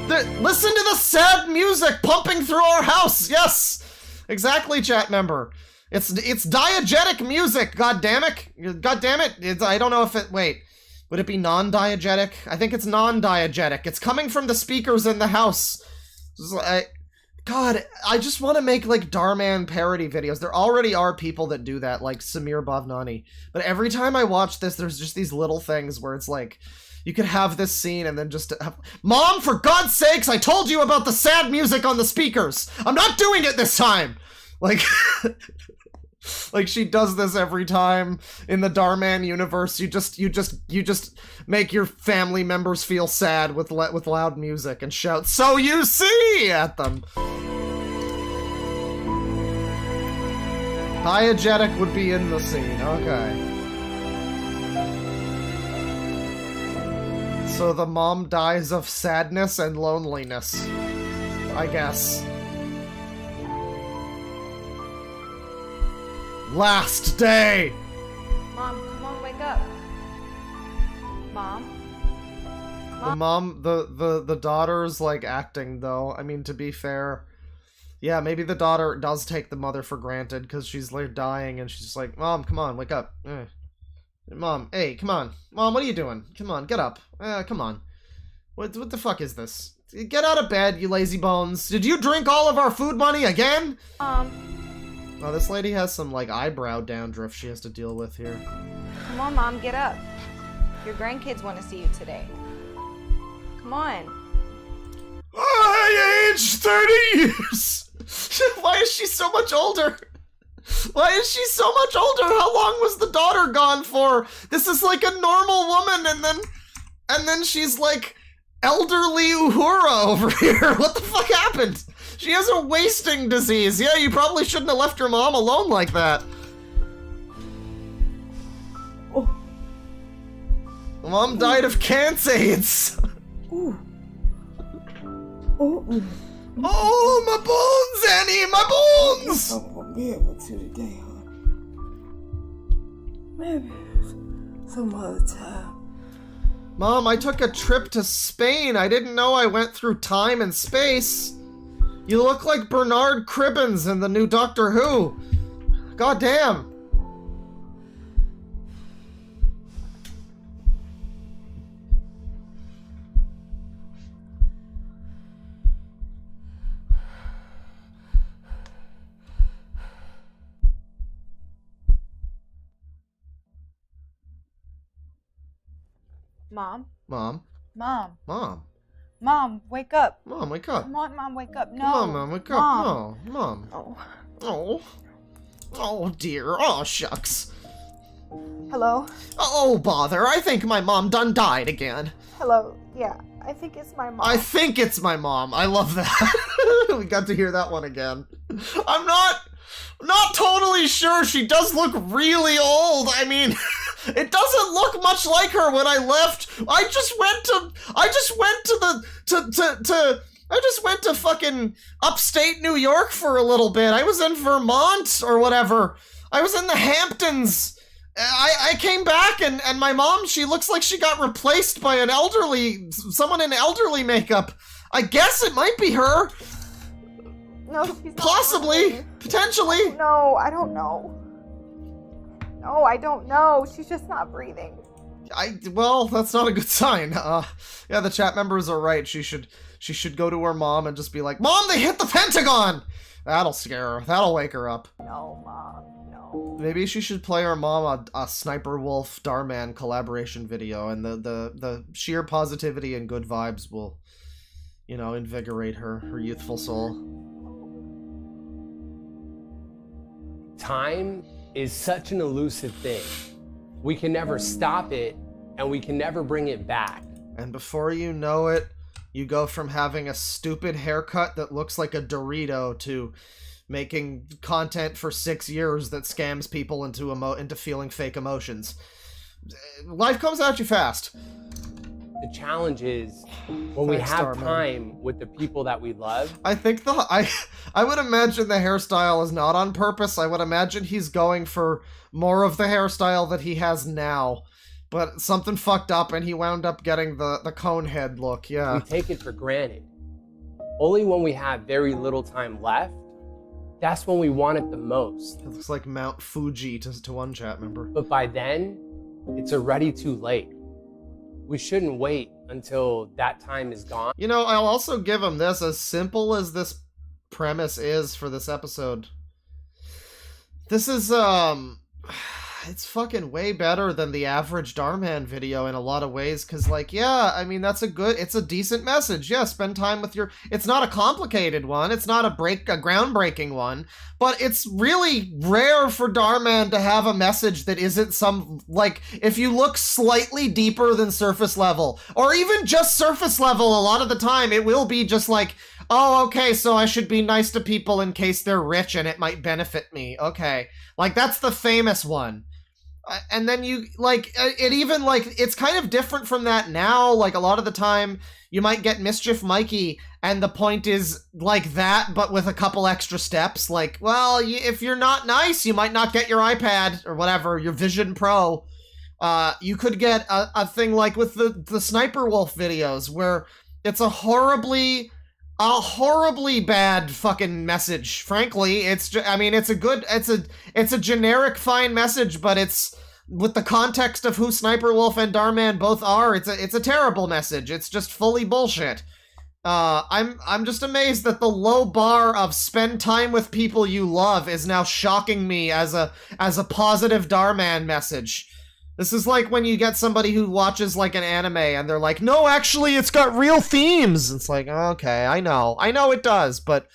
Listen to the sad music pumping through our house. Yes, exactly, chat member. It's diegetic music. God damn it. I don't know if it. Wait, would it be non-diegetic? I think it's non-diegetic. It's coming from the speakers in the house. God, I just want to make like Dharman parody videos. There already are people that do that, like Samir Bhavnani. But every time I watch this, there's just these little things where it's like, you could have this scene and then just have, Mom, for God's sakes, I told you about the sad music on the speakers. I'm not doing it this time. Like, like she does this every time in the Dharman universe. You just make your family members feel sad with loud music and shout, "So you see!" at them. Diegetic would be in the scene. Okay. So the mom dies of sadness and loneliness, I guess. Last day! Mom, come on, wake up. Mom? The daughter's like acting though. I mean, to be fair, yeah, maybe the daughter does take the mother for granted because she's like dying and she's like, Mom, come on, wake up. Mom, hey, come on. Mom, what are you doing? Come on, get up. Come on. What the fuck is this? Get out of bed, you lazy bones. Did you drink all of our food money again? Oh, this lady has some, like, eyebrow dandruff she has to deal with here. Come on, Mom, get up. Your grandkids want to see you today. Come on. I aged 30 years! Why is she so much older? Why is she so much older? How long was the daughter gone for? This is like a normal woman, and then she's like elderly Uhura over here. What the fuck happened? She has a wasting disease. Yeah, you probably shouldn't have left your mom alone like that. Oh. Mom died of cancer. Ooh. Oh. Oh, my bones, Annie, my bones! I'm gonna be able to today, huh? Maybe some other time. Mom, I took a trip to Spain. I didn't know I went through time and space. You look like Bernard Cribbins in the new Doctor Who. God damn. Mom? Mom? Mom? Mom? Mom, wake up. Mom, wake up. Come on, Mom, wake up. No. Come on, Mom, wake up. No, Mom. Oh. Oh. Oh, dear. Oh, shucks. Hello? Oh, bother. I think my mom done died again. Hello? Yeah, I think it's my mom. I think it's my mom. I love that. We got to hear that one again. I'm not totally sure. She does look really old. I mean, it doesn't look much like her when I left. I just went to fucking upstate New York for a little bit. I was in Vermont or whatever. I was in the Hamptons. I came back and my mom, she looks like she got replaced by someone in elderly makeup. I guess it might be her. No, she's not. Possibly. Potentially. No, I don't know. No, I don't know. She's just not breathing. Well, that's not a good sign. Yeah, the chat members are right. She should go to her mom and just be like, Mom, they hit the Pentagon! That'll scare her. That'll wake her up. No, Mom, no. Maybe she should play her mom a Sniperwolf Dharman collaboration video, and the sheer positivity and good vibes will, you know, invigorate her youthful soul. Time is such an elusive thing. We can never stop it, and we can never bring it back. And before you know it, you go from having a stupid haircut that looks like a Dorito to making content for 6 years that scams people into feeling fake emotions. Life comes at you fast. The challenge is when we have time with the people that we love. I think I would imagine the hairstyle is not on purpose. I would imagine he's going for more of the hairstyle that he has now. But something fucked up and he wound up getting the cone head look, yeah. We take it for granted. Only when we have very little time left, that's when we want it the most. It looks like Mount Fuji to one chat member. But by then, it's already too late. We shouldn't wait until that time is gone. You know, I'll also give him this. As simple as this premise is for this episode. This is, it's fucking way better than the average Darman video in a lot of ways, because, like, yeah, I mean, it's a decent message. Yeah, spend time with your... It's not a complicated one. It's not a groundbreaking one, but it's really rare for Darman to have a message that isn't some, like, if you look slightly deeper than surface level, or even just surface level, a lot of the time, it will be just like, oh, okay, so I should be nice to people in case they're rich and it might benefit me. Okay. Like, that's the famous one. And then you, like, it even, like, it's kind of different from that now. Like, a lot of the time, you might get Mischief Mikey, and the point is, like, that, but with a couple extra steps. Like, well, if you're not nice, you might not get your iPad, or whatever, your Vision Pro. You could get a thing like with the Sniperwolf videos, where it's a horribly bad fucking message. Frankly, I mean, it's a generic fine message, but it's, with the context of who Sniperwolf and Darman both are, it's a terrible message. It's just fully bullshit. I'm just amazed that the low bar of spend time with people you love is now shocking me as a positive Darman message. This is like when you get somebody who watches, like, an anime and they're like, no, actually, it's got real themes. It's like, okay, I know it does, but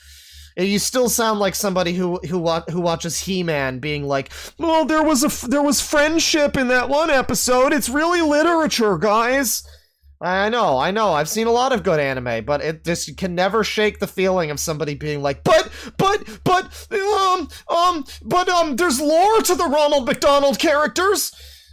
you still sound like somebody who watches He-Man being like, well, there was friendship in that one episode. It's really literature, guys. I know. I've seen a lot of good anime, but it just can never shake the feeling of somebody being like, but there's lore to the Ronald McDonald characters.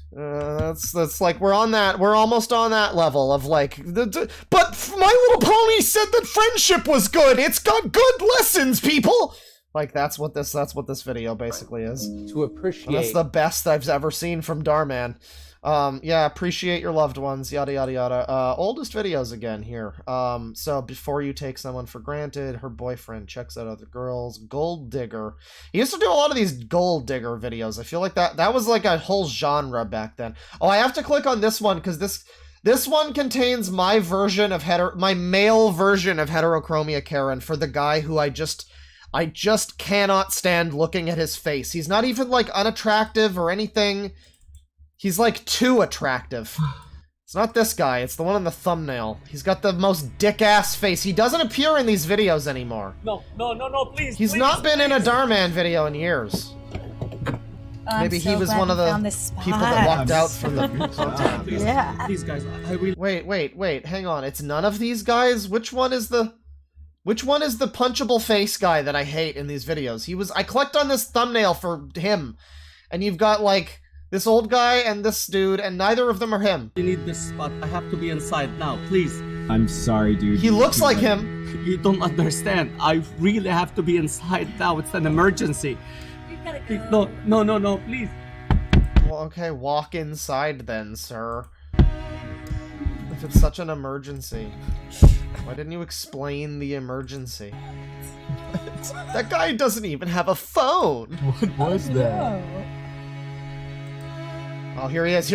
That's like, we're almost on that level of, like, but My Little Pony said that friendship was good. It's got good lessons, people. Like, that's what this video basically is. To appreciate. And that's the best I've ever seen from Darman. Yeah, appreciate your loved ones, yada yada yada. Oldest videos again here. So before you take someone for granted, her boyfriend checks out other girls, gold digger. He used to do a lot of these gold digger videos. I feel like that was like a whole genre back then. Oh, I have to click on this one because this one contains my version of my male version of Heterochromia Karen for the guy who I just cannot stand looking at his face. He's not even, like, unattractive or anything. He's, like, too attractive. It's not this guy, it's the one in the thumbnail. He's got the most dick-ass face. He doesn't appear in these videos anymore. No, please. He's not been in a Darman video in years. Maybe he was one of the people that walked out from the content. Yeah. These guys, I really... Wait, hang on. It's none of these guys? Which one is the punchable face guy that I hate in these videos? I clicked on this thumbnail for him, and you've got, like, this old guy and this dude, and neither of them are him. You need this spot. I have to be inside now, please. I'm sorry, dude. He looks like him. You don't understand. I really have to be inside now. It's an emergency. No, please. Well, okay, walk inside then, sir. If it's such an emergency. Why didn't you explain the emergency? That guy doesn't even have a phone. What was that? Oh, here he is.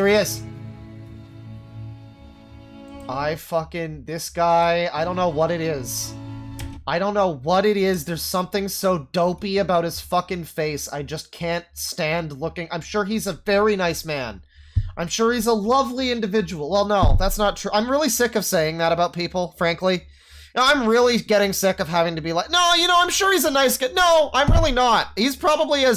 This guy, I don't know what it is. There's something so dopey about his fucking face. I just can't stand looking. I'm sure he's a very nice man. I'm sure he's a lovely individual. Well, no, that's not true. I'm really sick of saying that about people, frankly. I'm really getting sick of having to be like, no, I'm sure he's a nice guy. No, I'm really not. He's probably a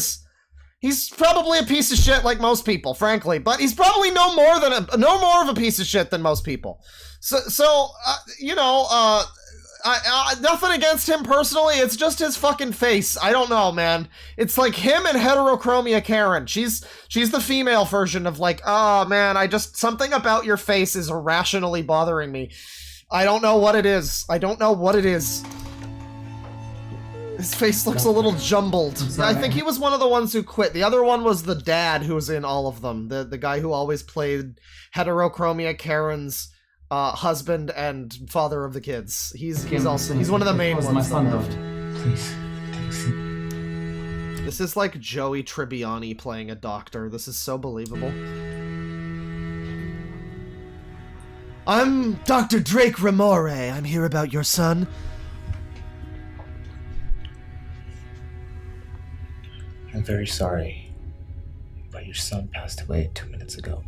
piece of shit like most people, frankly, but he's probably no more of a piece of shit than most people. So nothing against him personally, it's just his fucking face. I don't know, man. It's like him and Heterochromia Karen. She's the female version of, like, oh man, something about your face is irrationally bothering me. I don't know what it is. His face looks a little jumbled. I think he was one of the ones who quit. The other one was the dad who was in all of them. The guy who always played Heterochromia Karen's husband and father of the kids. He's one of the main ones. Please. This is like Joey Tribbiani playing a doctor. This is so believable. I'm Dr. Drake Ramore. I'm here about your son. very sorry, but your son passed away 2 minutes ago.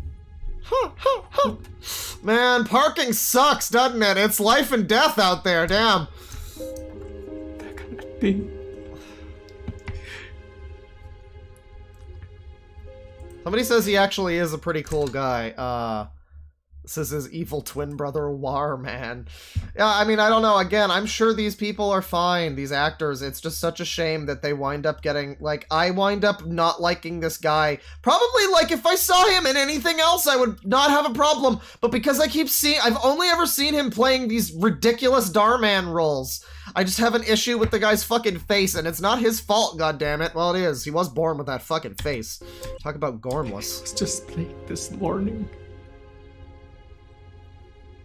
Man, parking sucks, doesn't it? It's life and death out there, damn. Somebody says he actually is a pretty cool guy. This is his evil twin brother, War, man. Yeah, I mean, I don't know. Again, I'm sure these people are fine, these actors. It's just such a shame that they wind up getting, like, I wind up not liking this guy. Probably, like, if I saw him in anything else, I would not have a problem. But because I keep seeing, I've only ever seen him playing these ridiculous Darman roles. I just have an issue with the guy's fucking face, and it's not his fault, goddammit. Well, it is. He was born with that fucking face. Talk about gormless. It's just late this morning.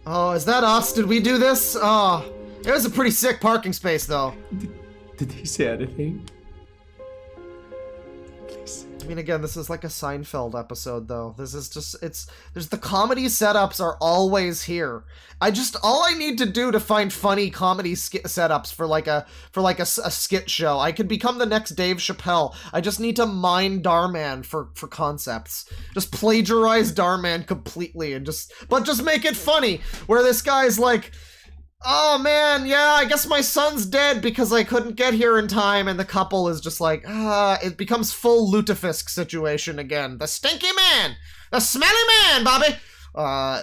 Oh, is that us? Did we do this? Oh, it was a pretty sick parking space, though. Did he say anything? I mean, again, this is like a Seinfeld episode, though. This is just, there's the comedy setups are always here. All I need to do to find funny comedy setups for like a skit show. I could become the next Dave Chappelle. I just need to mine Darman for concepts. Just plagiarize Darman completely and just make it funny. Where this guy's like, oh man, yeah, I guess my son's dead because I couldn't get here in time, and the couple is just like, it becomes full lutefisk situation again. The stinky man! The smelly man, Bobby!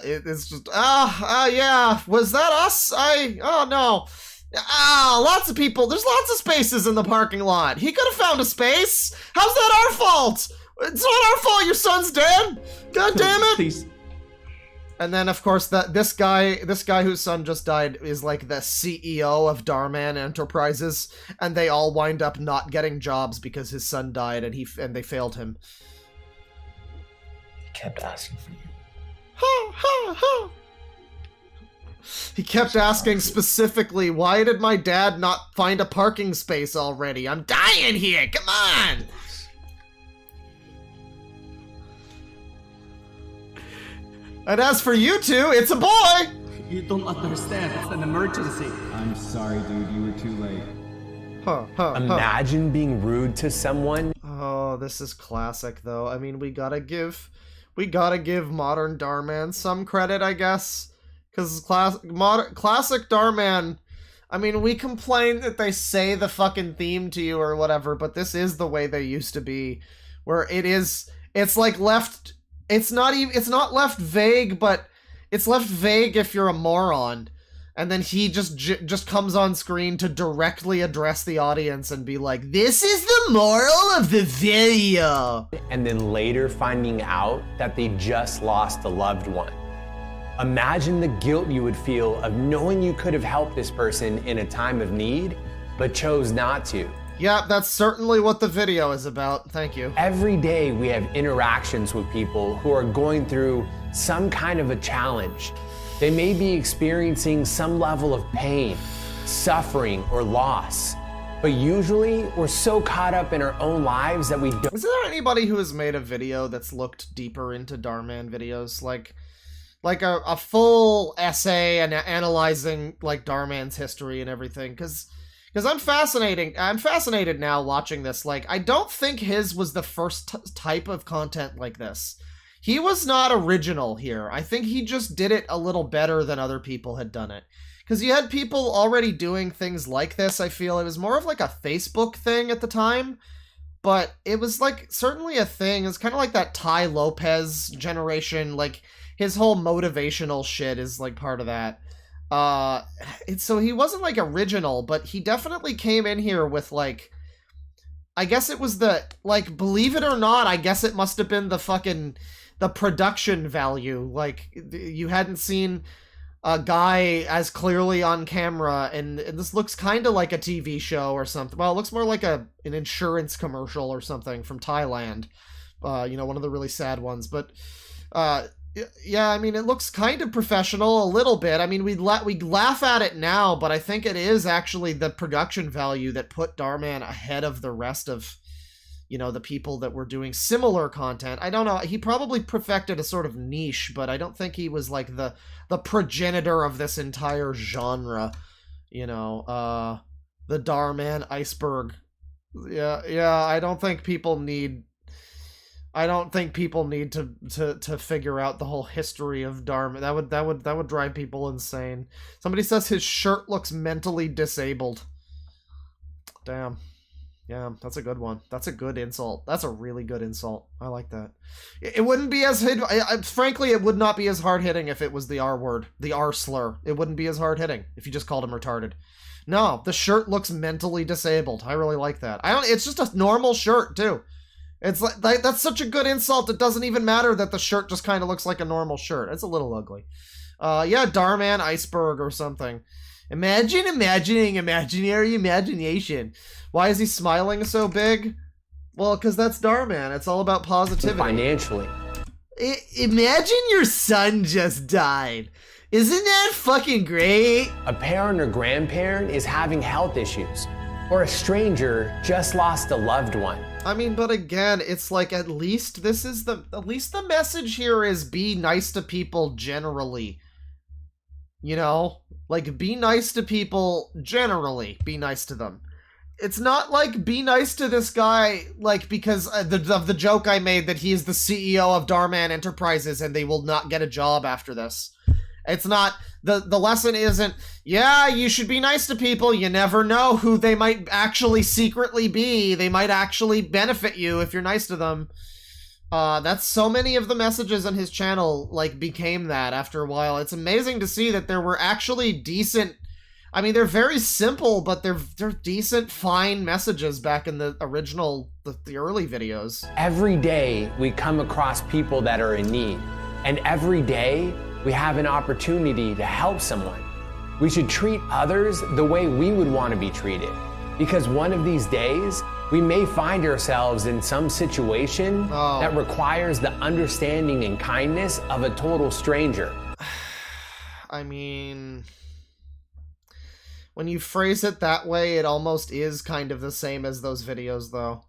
It's just, yeah, was that us? Oh no. Lots of people, there's lots of spaces in the parking lot. He could have found a space. How's that our fault? It's not our fault your son's dead. God damn it. Please. And then, of course, this guy whose son just died is like the CEO of Darman Enterprises, and they all wind up not getting jobs because his son died and they failed him. He kept asking for you. He kept asking specifically, why did my dad not find a parking space already? I'm dying here, come on! And as for you two, it's a boy! You don't understand. It's an emergency. I'm sorry, dude. You were too late. Imagine being rude to someone. Oh, this is classic, though. I mean, we gotta give modern Darman some credit, I guess. Because classic Darman, I mean, we complain that they say the fucking theme to you or whatever, but this is the way they used to be. Where it's like left... It's not left vague, but it's left vague if you're a moron. And then he just comes on screen to directly address the audience and be like, this is the moral of the video. And then later finding out that they just lost a loved one. Imagine the guilt you would feel of knowing you could have helped this person in a time of need, but chose not to. Yeah, that's certainly what the video is about. Thank you. Every day we have interactions with people who are going through some kind of a challenge. They may be experiencing some level of pain, suffering, or loss. But usually we're so caught up in our own lives that we don't. Is there anybody who has made a video that's looked deeper into Darman videos? Like a full essay and analyzing like Darman's history and everything? Because I'm fascinated now watching this. Like, I don't think his was the first type of content like this. He was not original here. I think he just did it a little better than other people had done it. Because you had people already doing things like this, I feel. It was more of like a Facebook thing at the time. But it was like certainly a thing. It's kind of like that Ty Lopez generation. Like, his whole motivational shit is like part of that. So he wasn't like original, but he definitely came in here with like, I guess it was the, like, believe it or not, I guess it must have been the production value. Like, you hadn't seen a guy as clearly on camera, and this looks kind of like a TV show or something. Well, it looks more like an insurance commercial or something from Thailand. One of the really sad ones, but, yeah, I mean, it looks kind of professional a little bit. I mean, we laugh at it now, but I think it is actually the production value that put Darman ahead of the rest of, the people that were doing similar content. I don't know. He probably perfected a sort of niche, but I don't think he was like the progenitor of this entire genre. The Darman iceberg Yeah, I don't think people need to figure out the whole history of Dharma. That would drive people insane. Somebody says his shirt looks mentally disabled. Damn. Yeah, that's a good one. That's a good insult. That's a really good insult. I like that. It wouldn't be as frankly, it would not be as hard hitting if it was the R word, the R slur. It wouldn't be as hard hitting if you just called him retarded. No, the shirt looks mentally disabled. I really like that. It's just a normal shirt too. It's like that's such a good insult. It doesn't even matter that the shirt just kind of looks like a normal shirt. It's a little ugly. Yeah, Darman Iceberg or something. Imagining imaginary imagination. Why is he smiling so big? Well, because that's Darman. It's all about positivity. Financially. Imagine your son just died. Isn't that fucking great? A parent or grandparent is having health issues, or a stranger just lost a loved one. I mean, but again, it's like at least the message here is be nice to people generally. You know? Like, be nice to people generally. Be nice to them. It's not like be nice to this guy, like, because of the joke I made that he is the CEO of Dharman Enterprises and they will not get a job after this. It's not, the lesson isn't, yeah, you should be nice to people. You never know who they might actually secretly be. They might actually benefit you if you're nice to them. That's so many of the messages on his channel, like, became that after a while. It's amazing to see that there were actually decent, I mean, they're very simple, but they're decent, fine messages back in the original, the early videos. Every day we come across people that are in need, and every day we have an opportunity to help someone. We should treat others the way we would want to be treated, because one of these days we may find ourselves in some situation that requires the understanding and kindness of a total stranger. I mean, when you phrase it that way, it almost is kind of the same as those videos, though.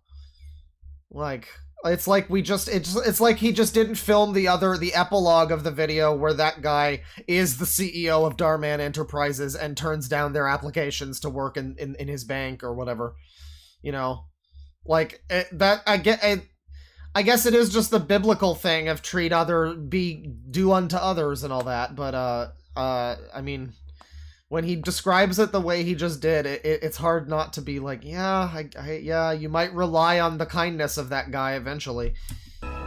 Like, it's like it's like he just didn't film the epilogue of the video where that guy is the CEO of Dharman Enterprises and turns down their applications to work in his bank or whatever. You know? Like, I guess it is just the biblical thing of do unto others and all that, but, I mean, when he describes it the way he just did, it's hard not to be like, yeah, yeah, you might rely on the kindness of that guy eventually.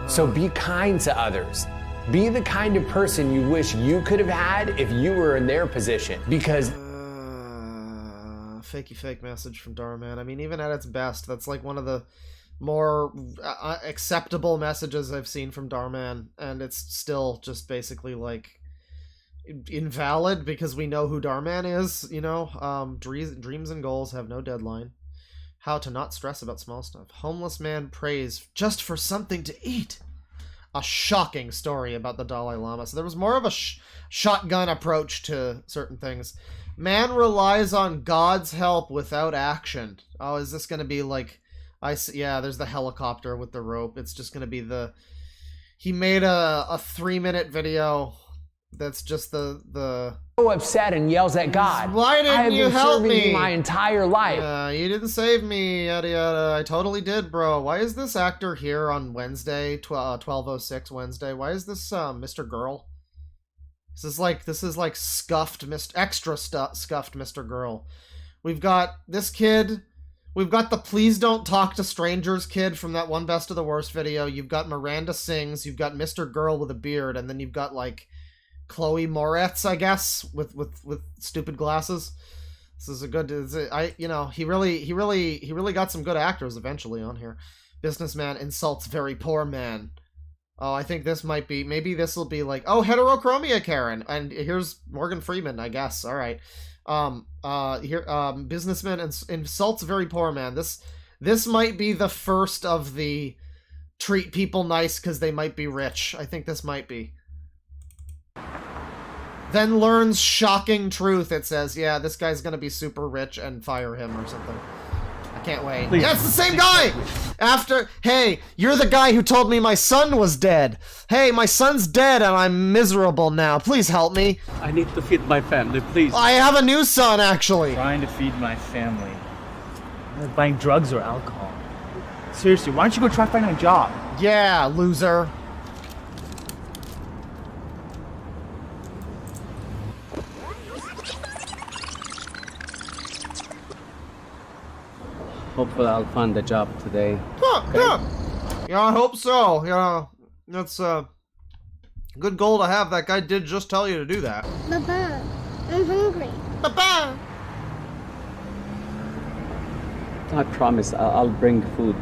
So be kind to others. Be the kind of person you wish you could have had if you were in their position, because... fakey fake message from Dharman. I mean, even at its best, that's like one of the more acceptable messages I've seen from Dharman, and it's still just basically like invalid because we know who Dharman is, you know. Dreams and goals have no deadline. How to not stress about small stuff. Homeless man prays just for something to eat. A shocking story about the Dalai Lama. So there was more of a shotgun approach to certain things. Man relies on God's help without action. Oh, is this going to be like... yeah, there's the helicopter with the rope. It's just going to be he made a 3-minute video that's just the... So upset and yells at God. Why didn't you help me? I have been serving you my entire life. You didn't save me, yada yada. I totally did, bro. Why is this actor here on Wednesday, 12:06 Wednesday? Why is this Mr. Girl? This is like scuffed, extra scuffed Mr. Girl. We've got this kid. We've got the Please Don't Talk to Strangers kid from that one Best of the Worst video. You've got Miranda Sings. You've got Mr. Girl with a beard, and then you've got like Chloe Moretz, I guess, with stupid glasses. This is a good. He really got some good actors eventually on here. Businessman insults very poor man. Oh, I think this might be, maybe this will be like, oh, heterochromia Karen, and here's Morgan Freeman, I guess. All right. Businessman insults very poor man. This might be the first of the treat people nice because they might be rich. I think this might be. Then learns shocking truth. It says, yeah, this guy's gonna be super rich and fire him or something. I can't wait. Please. Yeah, it's the same guy! After, hey, you're the guy who told me my son was dead. Hey, my son's dead and I'm miserable now. Please help me. I need to feed my family, please. I have a new son, actually. Trying to feed my family. Like buying drugs or alcohol. Seriously, why don't you go try finding a job? Yeah, loser. Hopefully I'll find a job today. Yeah, I hope so. Yeah, that's a good goal to have. That guy did just tell you to do that. Papa, I'm hungry. Papa! I promise I'll bring food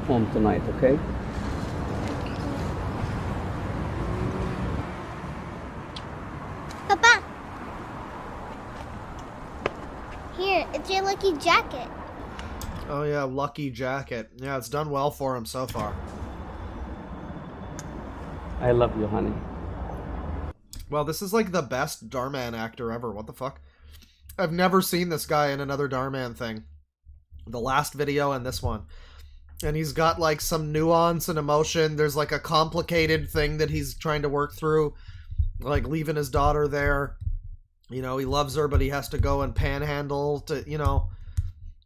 home tonight, okay? Papa! Here, it's your lucky jacket. Oh yeah, lucky jacket. Yeah, it's done well for him so far. I love you, honey. Well, this is like the best Dharman actor ever. What the fuck? I've never seen this guy in another Dharman thing. The last video and this one. And he's got like some nuance and emotion. There's like a complicated thing that he's trying to work through. Like leaving his daughter there. You know, he loves her, but he has to go and panhandle to, you know.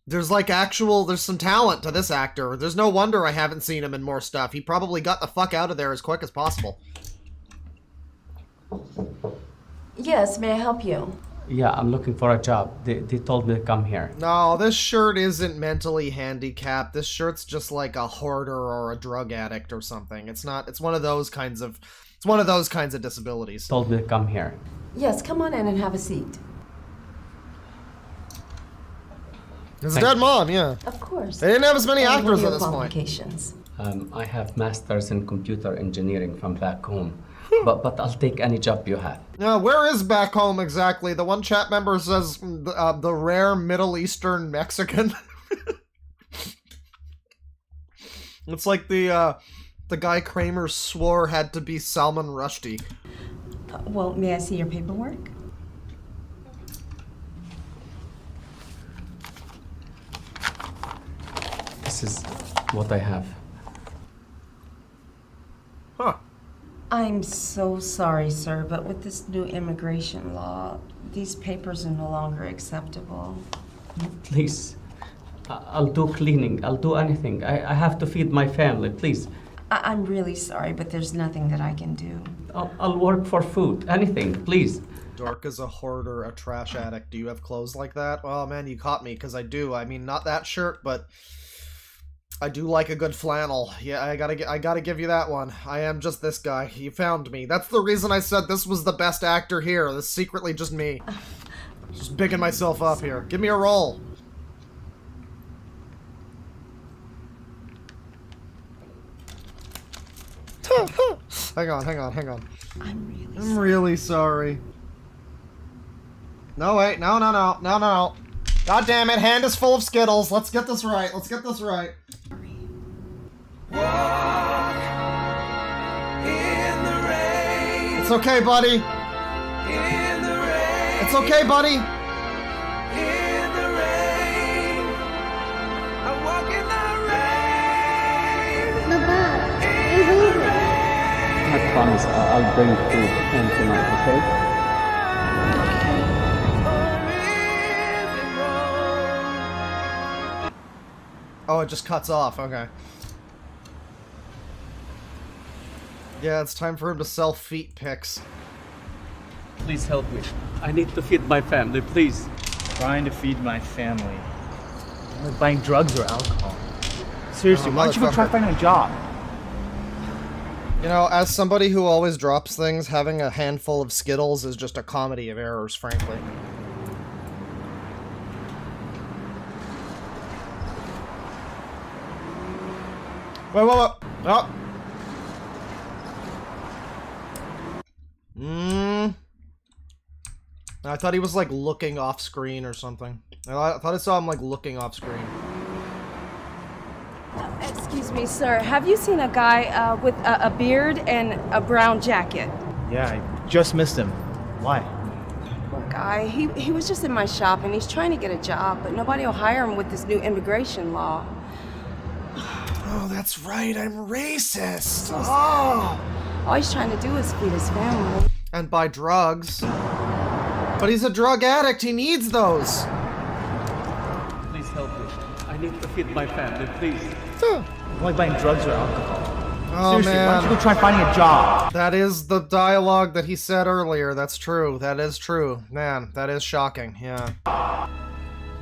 There's like there's some talent to this actor. There's no wonder I haven't seen him in more stuff. He probably got the fuck out of there as quick as possible. Yes, may I help you? Yeah, I'm looking for a job. They told me to come here. No, this shirt isn't mentally handicapped. This shirt's just like a hoarder or a drug addict or something. It's not, it's one of those kinds of disabilities. Told me to come here. Yes, come on in and have a seat. It's a dead mom, yeah. Of course. They didn't have as many And what actors are your at this point. qualifications? I have masters in computer engineering from back home, but I'll take any job you have. Where is back home exactly? The one chat member says the rare Middle Eastern Mexican. It's like the guy Kramer swore had to be Salman Rushdie. Well, may I see your paperwork? This is what I have. Huh. I'm so sorry, sir, but with this new immigration law, these papers are no longer acceptable. Please, I'll do cleaning. I'll do anything. I have to feed my family, please. I'm really sorry, but there's nothing that I can do. I'll work for food. Anything, please. Dork is a hoarder, a trash addict. Do you have clothes like that? Oh man, you caught me, because I do. I mean, not that shirt, but I do like a good flannel. Yeah, I gotta give you that one. I am just this guy. You found me. That's the reason I said this was the best actor here. This is secretly just me. Just bigging myself up here. Give me a role. Hang on. I'm really sorry. No, wait. No. God damn it, hand is full of Skittles. Let's get this right. It's okay, buddy. It's okay, buddy. I promise I'll bring food home tonight, okay? Oh, it just cuts off. Okay. Yeah, it's time for him to sell feet pics. Please help me. I need to feed my family, please. Trying to feed my family. Like buying drugs or alcohol. Seriously, why don't you go try finding a job? You know, as somebody who always drops things, having a handful of Skittles is just a comedy of errors, frankly. Wait. Oh. I thought he was like looking off screen or something. I thought I saw him like looking off screen. Excuse me, sir. Have you seen a guy with a beard and a brown jacket? Yeah, I just missed him. Why? Poor guy. He was just in my shop and he's trying to get a job, but nobody will hire him with this new immigration law. Oh, that's right. I'm racist. Oh. All he's trying to do is feed his family. And buy drugs. But he's a drug addict. He needs those. Please help me. I need to feed my family, please. Like buying drugs or alcohol. Oh, Seriously, man. why don't you go try finding a job? That is the dialogue that he said earlier. That's true. That is true. Man, that is shocking. Yeah.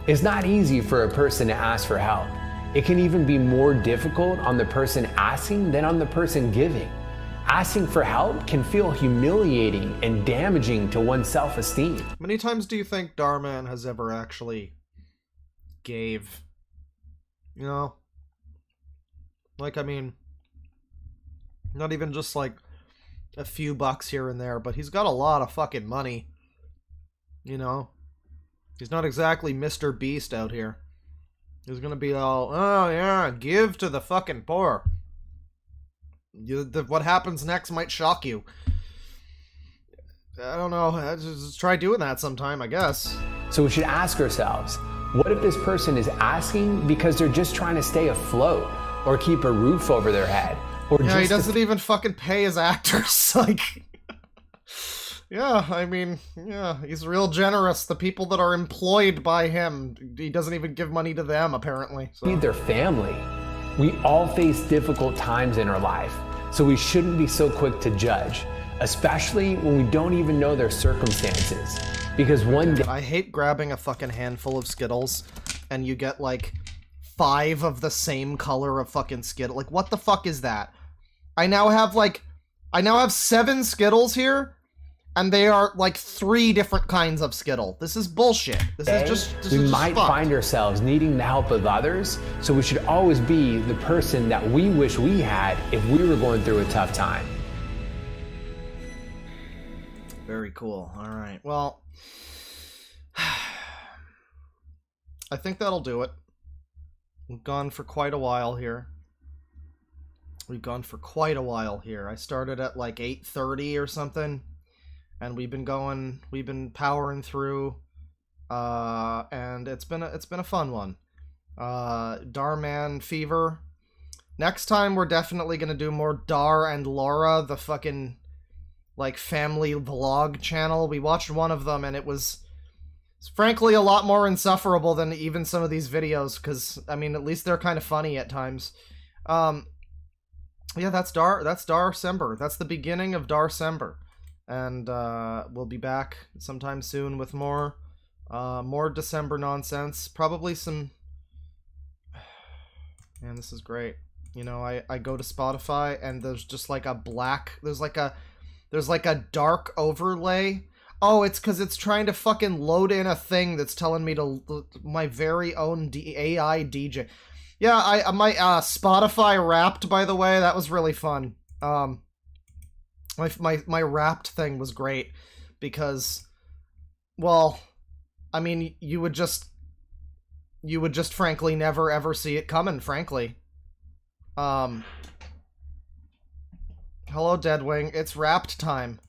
It's not easy for a person to ask for help. It can even be more difficult on the person asking than on the person giving. Asking for help can feel humiliating and damaging to one's self-esteem. How many times do you think Darman has ever actually gave? You know? Like, I mean, not even just like a few bucks here and there, but he's got a lot of fucking money. You know? He's not exactly Mr. Beast out here. He's gonna be all, oh yeah, give to the fucking poor. What happens next might shock you. I don't know. Just try doing that sometime, I guess. So we should ask ourselves, what if this person is asking because they're just trying to stay afloat or keep a roof over their head? Or yeah, just he doesn't even fucking pay his actors. Like, yeah, I mean, yeah, he's real generous. The people that are employed by him, he doesn't even give money to them, apparently. So. Feed their family. We all face difficult times in our life, so we shouldn't be so quick to judge, especially when we don't even know their circumstances. Because one day... I hate grabbing a fucking handful of Skittles, and you get, like, 5 of the same color of fucking Skittle. Like, what the fuck is that? I now have 7 Skittles here, and they are, like, 3 different kinds of Skittle. This is bullshit. This is just we might find ourselves needing the help of others, so we should always be the person that we wish we had if we were going through a tough time. Very cool. All right. Well, I think that'll do it. We've gone for quite a while here. I started at like 8:30 or something. And we've been powering through, and it's been a fun one. Darman Fever. Next time we're definitely gonna do more Dhar and Laura, the fucking like family vlog channel. We watched one of them and it's frankly a lot more insufferable than even some of these videos, because I mean at least they're kind of funny at times. Yeah, that's Dharcember. That's the beginning of Dharcember. And we'll be back sometime soon with more December nonsense. Probably some... Man, this is great. You know, I go to Spotify and there's just like a black... There's like a dark overlay. Oh, it's because it's trying to fucking load in a thing that's telling me to... My very own AI DJ. Yeah, my Spotify Wrapped, by the way. That was really fun. My Wrapped thing was great because, well, I mean, you would just frankly never ever see it coming, frankly. Hello, Deadwing. It's Wrapped time.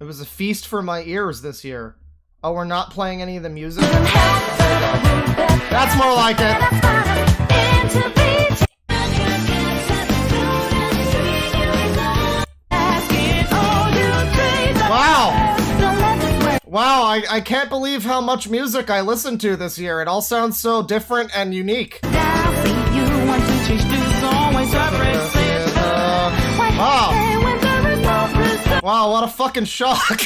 It was a feast for my ears this year. Oh, we're not playing any of the music? That's more like it. Wow, I can't believe how much music I listened to this year. It all sounds so different and unique. Wow, what a fucking shock.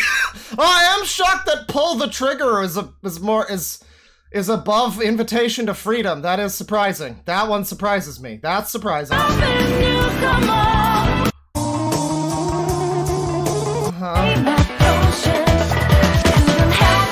Oh, I am shocked that Pull the Trigger is above Invitation to Freedom. That is surprising. That one surprises me. That's surprising.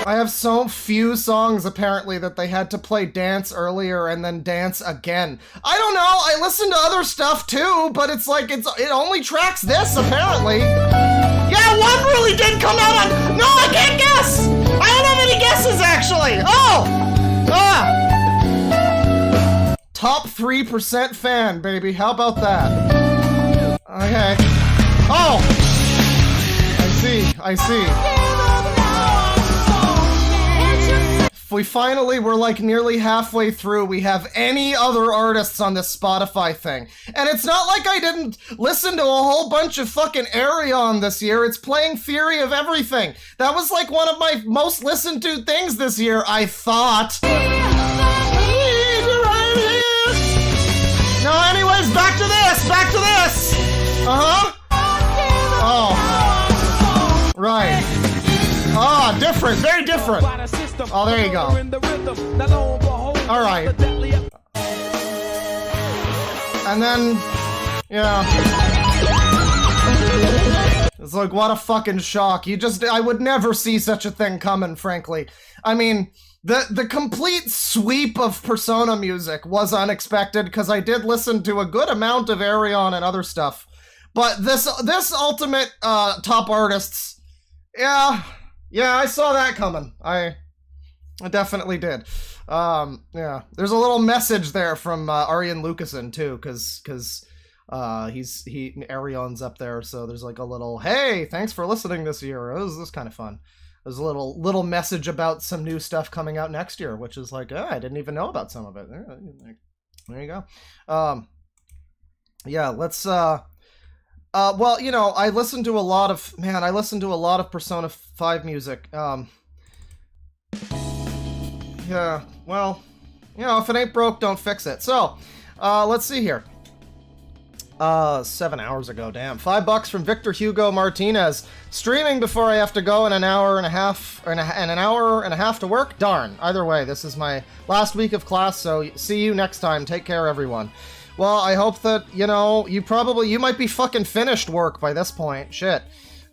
I have so few songs, apparently, that they had to play Dance earlier and then Dance again. I don't know, I listen to other stuff too, but it's like, it only tracks this, apparently. Yeah, one really did come out on... No, I can't guess! I don't have any guesses, actually! Oh! Ah! Top 3% fan, baby, how about that? Okay. Oh! I see. We're like nearly halfway through. We have any other artists on this Spotify thing. And it's not like I didn't listen to a whole bunch of fucking Arion this year. It's playing Theory of Everything. That was like one of my most listened to things this year, I thought. anyways, back to this! Uh-huh. Oh. Right. Ah, different, very different. Oh, there you go. Alright. And then, yeah. It's like, what a fucking shock. I would never see such a thing coming, frankly. I mean, the complete sweep of Persona music was unexpected, because I did listen to a good amount of Arion and other stuff. But this ultimate top artists, yeah, I saw that coming. I definitely did. Yeah, there's a little message there from Arjen Lucassen too, because Arion's up there, so there's like a little, hey, thanks for listening this year. This is kind of fun. There's a little message about some new stuff coming out next year, which is like, I didn't even know about some of it. There you go. Yeah, let's well, you know, I listened to a lot of Persona 5 music. Yeah, well, you know, if it ain't broke, don't fix it. So, let's see here. 7 hours ago, damn. $5 from Victor Hugo Martinez. Streaming before I have to go in an hour and a half, and an hour and a half to work? Darn. Either way, this is my last week of class, so see you next time. Take care, everyone. Well, I hope that, you know, you might be fucking finished work by this point. Shit.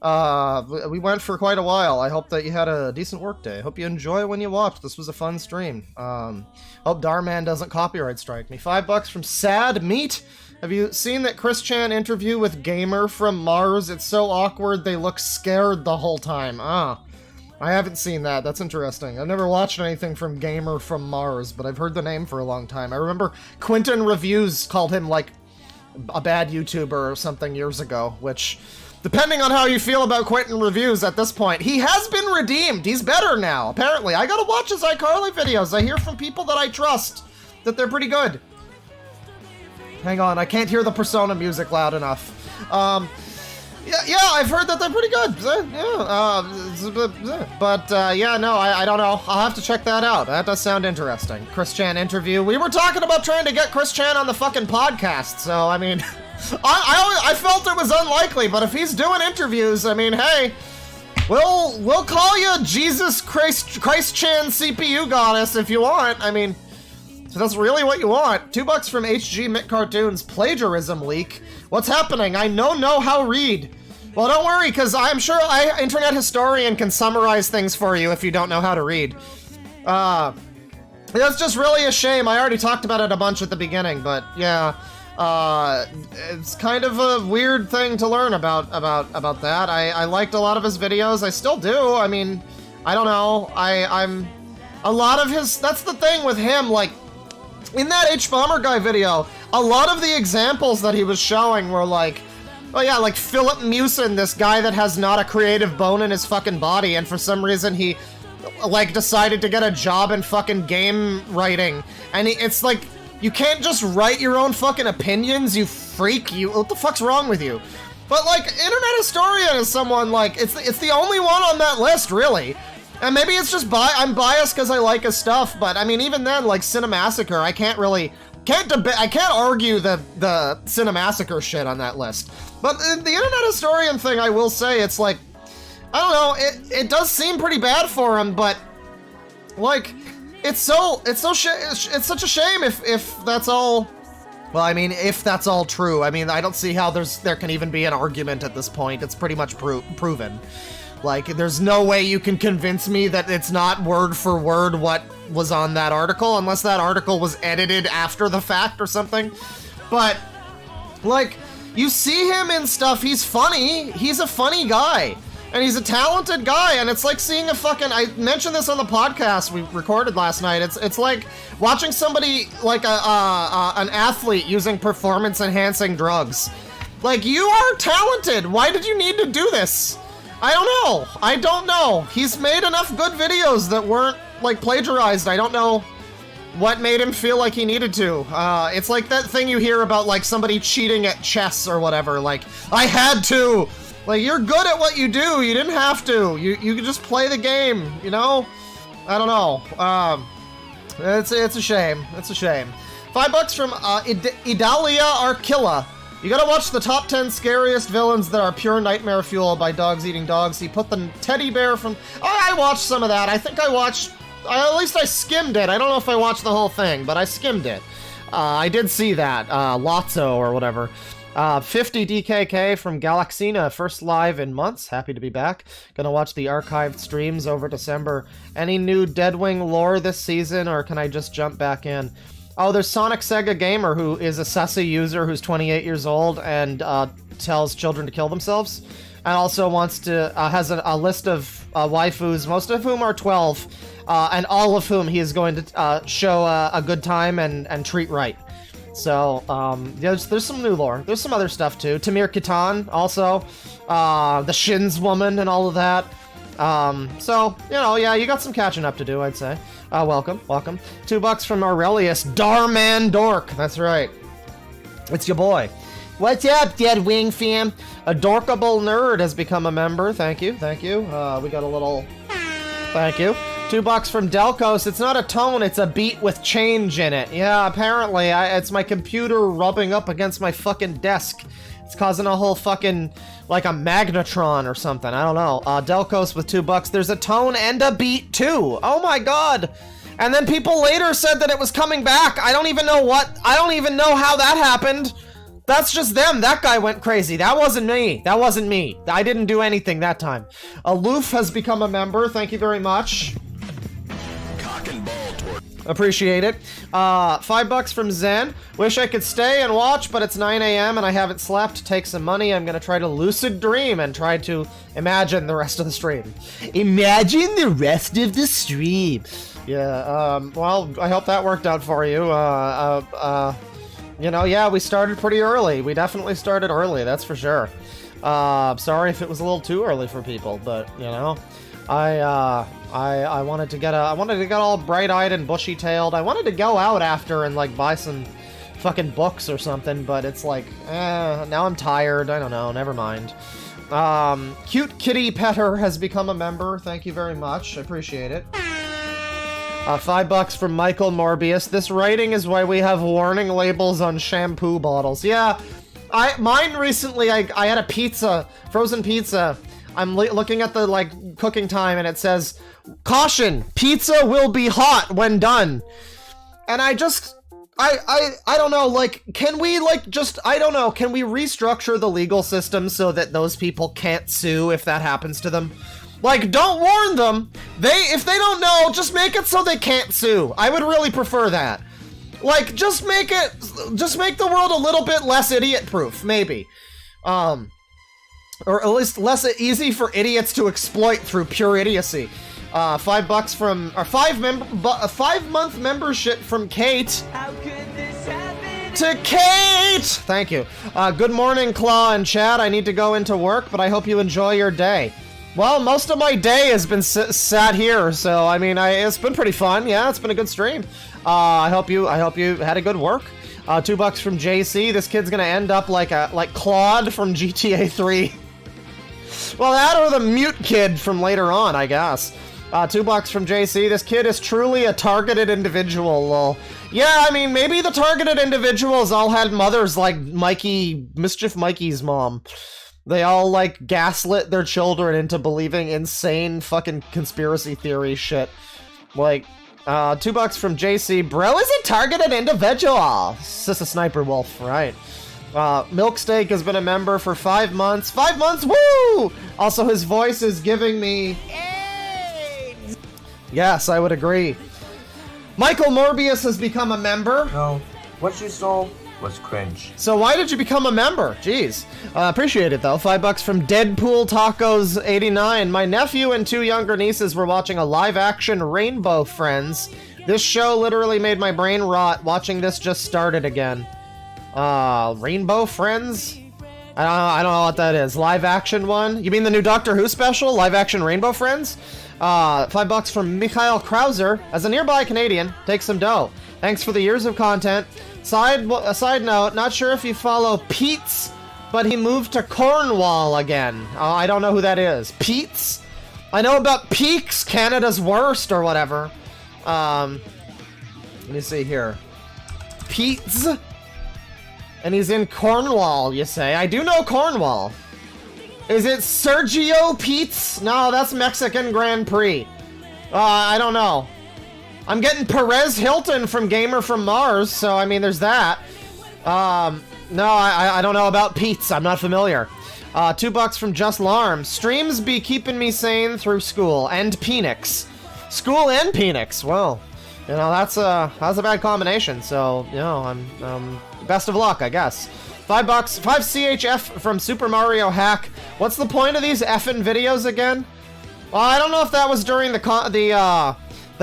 We went for quite a while. I hope that you had a decent work day. Hope you enjoy when you watch. This was a fun stream. Hope Darman doesn't copyright strike me. $5 from Sad Meat. Have you seen that Chris Chan interview with Gamer from Mars? It's so awkward they look scared the whole time. I haven't seen that. That's interesting. I've never watched anything from Gamer from Mars, but I've heard the name for a long time. I remember Quentin Reviews called him, like, a bad YouTuber or something years ago, which, depending on how you feel about Quentin Reviews at this point, he has been redeemed. He's better now, apparently. I gotta watch his iCarly videos. I hear from people that I trust that they're pretty good. Hang on, I can't hear the Persona music loud enough. Yeah, I've heard that they're pretty good. Yeah, no, I don't know. I'll have to check that out. That does sound interesting. Chris Chan interview. We were talking about trying to get Chris Chan on the fucking podcast, so, I mean, I felt it was unlikely, but if he's doing interviews, I mean, hey, we'll call you Jesus Christ Chan CPU Goddess if you want. I mean, so that's really what you want. $2 from HG Mick Cartoons. Plagiarism leak. What's happening? I know how read. Well, don't worry, because I'm sure Internet Historian can summarize things for you if you don't know how to read. That's just really a shame. I already talked about it a bunch at the beginning, but yeah. It's kind of a weird thing to learn about that. I liked a lot of his videos. I still do. I mean, I don't know. I'm a lot of his, that's the thing with him, like, in that H-Bomber Guy video, a lot of the examples that he was showing were like, oh yeah, like Philip Mewson, this guy that has not a creative bone in his fucking body, and for some reason he, like, decided to get a job in fucking game writing. And it's like, you can't just write your own fucking opinions, you freak. What the fuck's wrong with you? But, like, Internet Historian is someone, like, it's the only one on that list, really. And maybe it's just I'm biased because I like his stuff, but I mean, even then, like Cinemassacre, I can't argue the Cinemassacre shit on that list. But the Internet Historian thing, I will say, it's like, I don't know, it does seem pretty bad for him, but like, it's such a shame if that's all. Well, I mean, if that's all true, I mean, I don't see how there can even be an argument at this point. It's pretty much proven. Like, there's no way you can convince me that it's not word for word what was on that article, unless that article was edited after the fact or something. But, like, you see him in stuff, he's funny. He's a funny guy. And he's a talented guy, and it's like seeing a fucking, I mentioned this on the podcast we recorded last night, it's like watching somebody, like an athlete using performance-enhancing drugs. Like, you are talented, why did you need to do this? I don't know. He's made enough good videos that weren't, like, plagiarized. I don't know what made him feel like he needed to. It's like that thing you hear about, like, somebody cheating at chess or whatever. Like, I had to. Like, you're good at what you do. You didn't have to. You could just play the game, you know? I don't know. It's a shame. It's a shame. $5 from Idalia Arkilla. You gotta watch the top 10 scariest villains that are pure nightmare fuel by Dogs Eating Dogs. He put the teddy bear from... Oh, I watched some of that. I think I watched... at least I skimmed it. I don't know if I watched the whole thing, but I skimmed it. I did see that. Lotso or whatever. 50 DKK from Galaxina, first live in months. Happy to be back. Gonna watch the archived streams over December. Any new Deadwing lore this season, or can I just jump back in? Oh, there's Sonic Sega Gamer, who is a sussy user who's 28 years old and tells children to kill themselves. And also wants to, has a list of waifus, most of whom are 12, and all of whom he is going to show a good time and treat right. So, there's some new lore. There's some other stuff too. Tamir Kitan, also. The Shins woman and all of that. So, you know, yeah, you got some catching up to do, I'd say. Welcome. $2 from Aurelius. DeadwingDork. That's right. It's your boy. What's up, Deadwing fam? A dorkable nerd has become a member. Thank you. We got a little... Thank you. $2 from Delcos. It's not a tone, it's a beat with change in it. Yeah, apparently. It's my computer rubbing up against my fucking desk. It's causing a whole fucking, like a magnetron or something. I don't know. Delcos with $2. There's a tone and a beat too. Oh my god. And then people later said that it was coming back. I don't even know how that happened. That's just them. That guy went crazy. That wasn't me. I didn't do anything that time. Aloof has become a member. Thank you very much. Appreciate it. $5 from Zen. Wish I could stay and watch, but it's 9 a.m. and I haven't slept. Take some money. I'm gonna try to lucid dream and try to imagine the rest of the stream. Imagine the rest of the stream. Yeah, well, I hope that worked out for you. You know, yeah, we started pretty early. We definitely started early, that's for sure. Sorry if it was a little too early for people, but, you know, I wanted to get all bright-eyed and bushy-tailed. I wanted to go out after and, like, buy some fucking books or something, but it's like, now I'm tired. I don't know, never mind. Cute Kitty Petter has become a member. Thank you very much. I appreciate it. $5 from Michael Morbius. This writing is why we have warning labels on shampoo bottles. Yeah, mine recently, I had a pizza, frozen pizza. I'm looking at the, like, cooking time, and it says, caution, pizza will be hot when done. And I don't know, like, can we, like, just, I don't know, can we restructure the legal system so that those people can't sue if that happens to them? Like, don't warn them. If they don't know, just make it so they can't sue. I would really prefer that. Like, just make the world a little bit less idiot-proof, maybe. Or at least less easy for idiots to exploit through pure idiocy. $5 from, or a 5-month membership from Kate. How could this happen to Kate? Thank you. Good morning, Claw and Chad. I need to go into work, but I hope you enjoy your day. Well, most of my day has been sat here, so I mean, it's been pretty fun. Yeah, it's been a good stream. I hope you had a good work. $2 from JC. This kid's gonna end up like Claude from GTA 3. Well, that or the mute kid from later on, I guess. $2 from JC. This kid is truly a targeted individual, lol. Yeah, I mean, maybe the targeted individuals all had mothers like Mischief Mikey's mom. They all, like, gaslit their children into believing insane fucking conspiracy theory shit. Like, $2 from JC. Bro is a targeted individual. SSSisterwolf, right. Milksteak has been a member for 5 months. 5 months, woo! Also, his voice is giving me... AIDS! Yes, I would agree. Michael Morbius has become a member. No, what you saw was cringe. So why did you become a member? Jeez. Appreciate it, though. $5 from Deadpool Tacos 89. My nephew and 2 younger nieces were watching a live-action Rainbow Friends. This show literally made my brain rot. Watching this just started again. Rainbow Friends? I don't know what that is. Live action one? You mean the new Doctor Who special? Live action Rainbow Friends? $5 from Mikhail Krauser. As a nearby Canadian, take some dough. Thanks for the years of content. Side note, not sure if you follow Pete's, but he moved to Cornwall again. I don't know who that is. Pete's? I know about Peaks, Canada's Worst, or whatever. Let me see here. Pete's. And he's in Cornwall, you say? I do know Cornwall. Is it Sergio Pete's? No, that's Mexican Grand Prix. I don't know. I'm getting Perez Hilton from Gamer from Mars, so I mean, there's that. No, I don't know about Pete's. I'm not familiar. $2 from Just Larm. Streams be keeping me sane through school and Penix. School and Penix. Well, you know, that's a bad combination. So, you know, I'm best of luck, I guess. $5. 5 CHF from Super Mario Hack. What's the point of these effing videos again? Well, I don't know if that was during the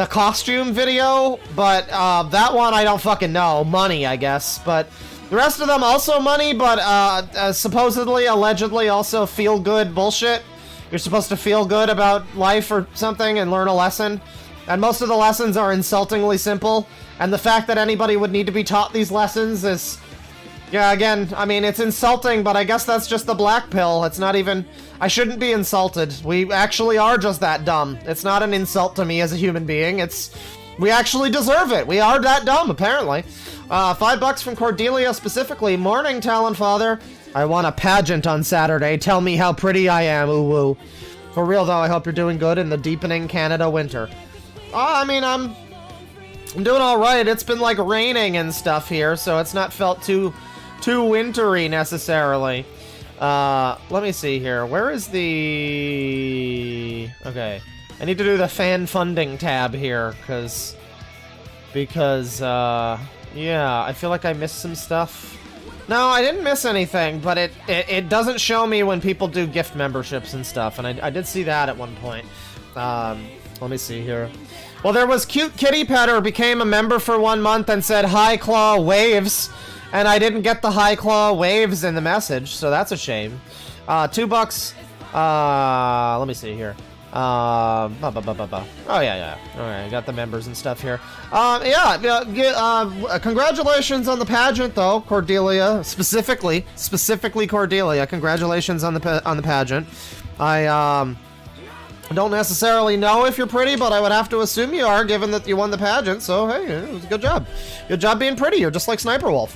costume video, but that one I don't fucking know. Money, I guess. But the rest of them also money, but supposedly, allegedly, also feel-good bullshit. You're supposed to feel good about life or something and learn a lesson. And most of the lessons are insultingly simple. And the fact that anybody would need to be taught these lessons is... Yeah, again, I mean, it's insulting, but I guess that's just the black pill. It's not even... I shouldn't be insulted. We actually are just that dumb. It's not an insult to me as a human being. It's... We actually deserve it. We are that dumb, apparently. $5 from Cordelia specifically. Morning, Talon Father. I want a pageant on Saturday. Tell me how pretty I am, ooh-woo. For real, though, I hope you're doing good in the deepening Canada winter. I mean, I'm doing alright. It's been, like, raining and stuff here, so it's not felt too wintry, necessarily. Let me see here. Where is the... Okay. I need to do the fan funding tab here, because, yeah, I feel like I missed some stuff. No, I didn't miss anything, but it doesn't show me when people do gift memberships and stuff, and I did see that at one point. Let me see here. Well, there was Cute Kitty Petter became a member for 1 month and said, "Hi Claw Waves," and I didn't get the Hi Claw Waves in the message, so that's a shame. $2. Let me see here. Oh, yeah. Alright, got the members and stuff here. Congratulations on the pageant, though, Cordelia. Specifically Cordelia. Congratulations on the pageant. I don't necessarily know if you're pretty, but I would have to assume you are, given that you won the pageant, so hey, it was a good job. Good job being pretty. You're just like Sniperwolf.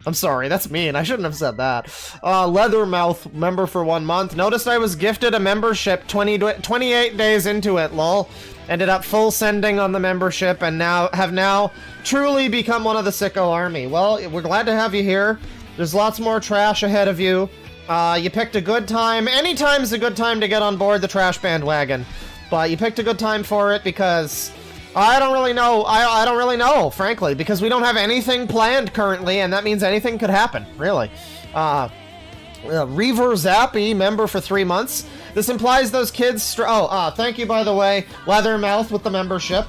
I'm sorry, that's mean. I shouldn't have said that. Leathermouth, member for 1 month. Noticed I was gifted a membership 28 days into it, lol. Ended up full sending on the membership and have now truly become one of the sicko army. Well, we're glad to have you here. There's lots more trash ahead of you. You picked a good time. Any time's a good time to get on board the trash bandwagon. But you picked a good time for it because... I don't really know. I don't really know, frankly, because we don't have anything planned currently, and that means anything could happen, really. Reaver Zappy, member for 3 months. This implies those kids... thank you, by the way, Leathermouth with the membership.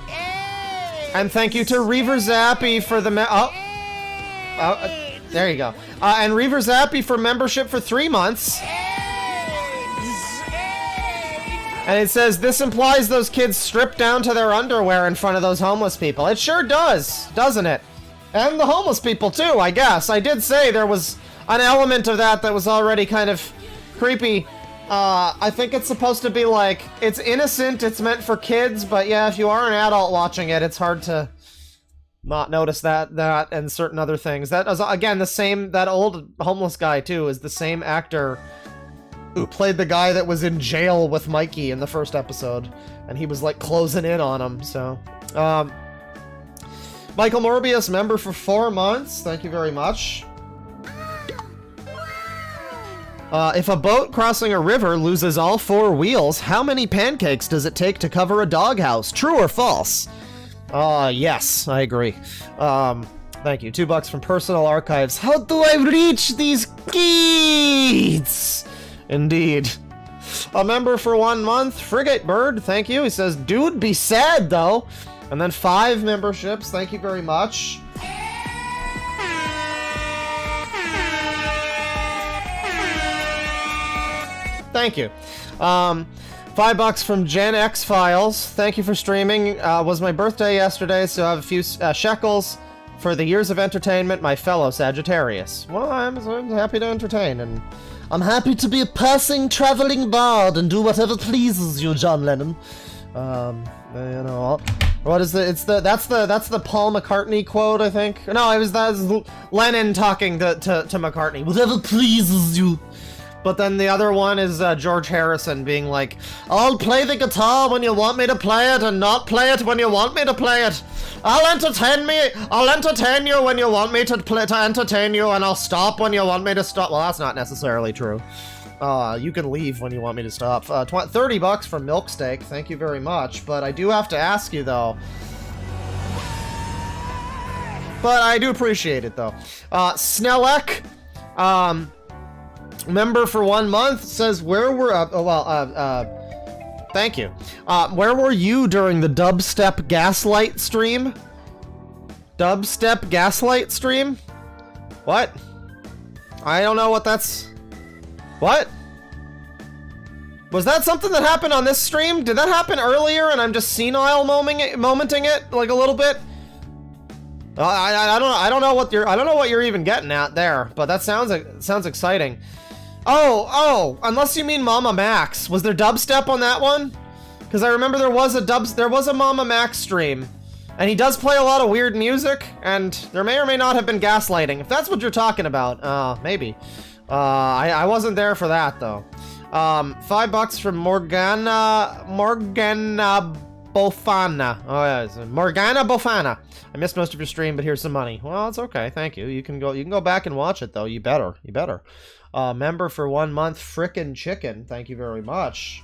And thank you to Reaver Zappy for the... there you go. And Reaver Zappy for membership for 3 months. And it says, this implies those kids stripped down to their underwear in front of those homeless people. It sure does, doesn't it? And the homeless people, too, I guess. I did say there was an element of that was already kind of creepy. I think it's supposed to be like, it's innocent, it's meant for kids, but yeah, if you are an adult watching it, it's hard to not notice that and certain other things. That is, again, that old homeless guy, too, is the same actor who played the guy that was in jail with Mikey in the first episode, and he was like closing in on him, so. Michael Morbius, member for 4 months, thank you very much. If a boat crossing a river loses all 4 wheels, how many pancakes does it take to cover a doghouse? True or false? Yes, I agree. Thank you. $2 from Personal Archives. How do I reach these kids? Indeed. A member for 1 month, Frigate Bird, thank you. He says, dude, be sad, though. And then 5 memberships, thank you very much. Thank you. $5 from Gen X Files, thank you for streaming. Was my birthday yesterday, so I have a few shekels for the years of entertainment, my fellow Sagittarius. Well, I'm happy to entertain, and I'm happy to be a passing, traveling bard and do whatever pleases you, John Lennon. You know, What is that's the Paul McCartney quote, I think. No, that was Lennon talking to McCartney. Whatever pleases you. But then the other one is George Harrison being like, I'll play the guitar when you want me to play it and not play it when you want me to play it. I'll entertain you when you want me to entertain you, and I'll stop when you want me to stop. Well, that's not necessarily true. You can leave when you want me to stop. $30 for milk steak, thank you very much. But I do have to ask you though. But I do appreciate it though. Snellek, member for 1 month, says, where were thank you. Where were you during the dubstep gaslight stream? Dubstep gaslight stream? What? I don't know what that's... What? Was that something that happened on this stream? Did that happen earlier and I'm just senile momenting it like a little bit? I don't know what you're even getting at there, but that sounds exciting. Oh, unless you mean Mama Max. Was there dubstep on that one? Because I remember there was a Mama Max stream. And he does play a lot of weird music, and there may or may not have been gaslighting. If that's what you're talking about, maybe. I wasn't there for that though. $5 from Morgana Bofana. Oh yeah, it's Morgana Bofana. I missed most of your stream, but here's some money. Well, it's okay, thank you. You can go back and watch it though. You better. Member for 1 month, frickin' chicken. Thank you very much.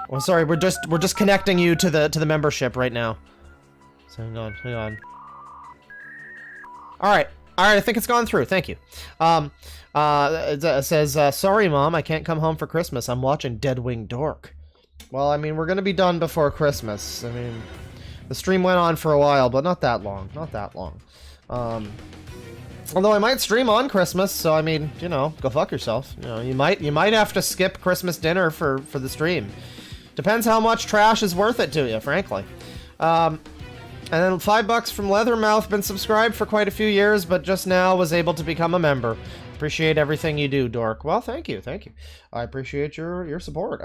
Well, sorry, we're just connecting you to the membership right now. So hang on. All right, I think it's gone through. Thank you. It says, sorry, Mom, I can't come home for Christmas. I'm watching DeadwingDork. Well, I mean, we're gonna be done before Christmas. I mean, the stream went on for a while, but not that long. Although I might stream on Christmas, so I mean, you know, go fuck yourself. You know, you might have to skip Christmas dinner for the stream. Depends how much trash is worth it to you, frankly. And then $5 from Leathermouth, been subscribed for quite a few years, but just now was able to become a member. Appreciate everything you do, Dork. Well, thank you. I appreciate your support.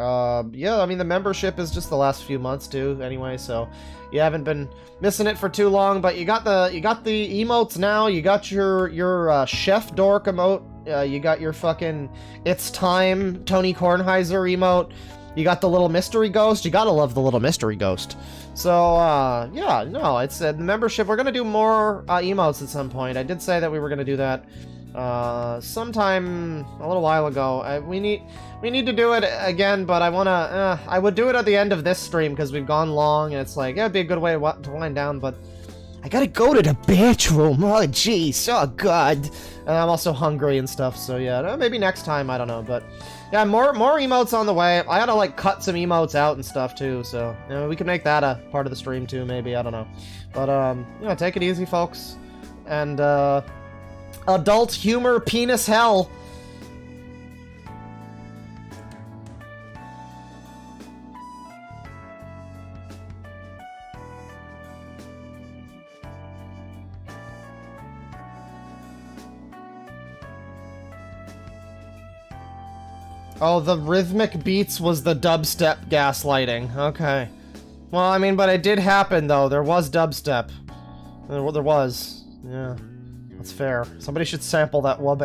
Yeah, I mean, the membership is just the last few months too, anyway, so you haven't been missing it for too long, but you got the emotes now. You got your Chef Dork emote. You got your fucking It's Time Tony Kornheiser emote. You got the little mystery ghost. You gotta love the little mystery ghost. So, yeah, no, it's the membership. We're gonna do more emotes at some point. I did say that we were gonna do that sometime a little while ago. We need to do it again, but I would do it at the end of this stream because we've gone long, and it's like, yeah, it'd be a good way to wind down, but I gotta go to the bathroom. Oh, jeez. Oh, God. And I'm also hungry and stuff, so yeah, maybe next time, I don't know, but yeah, more emotes on the way. I gotta, like, cut some emotes out and stuff, too, so, you know, we can make that a part of the stream, too, maybe, I don't know. But, you know, take it easy, folks. And, adult humor penis hell. Oh, the rhythmic beats was the dubstep gaslighting. Okay. Well, I mean, but it did happen, though. There was dubstep. There was. Yeah. That's fair. Somebody should sample that wub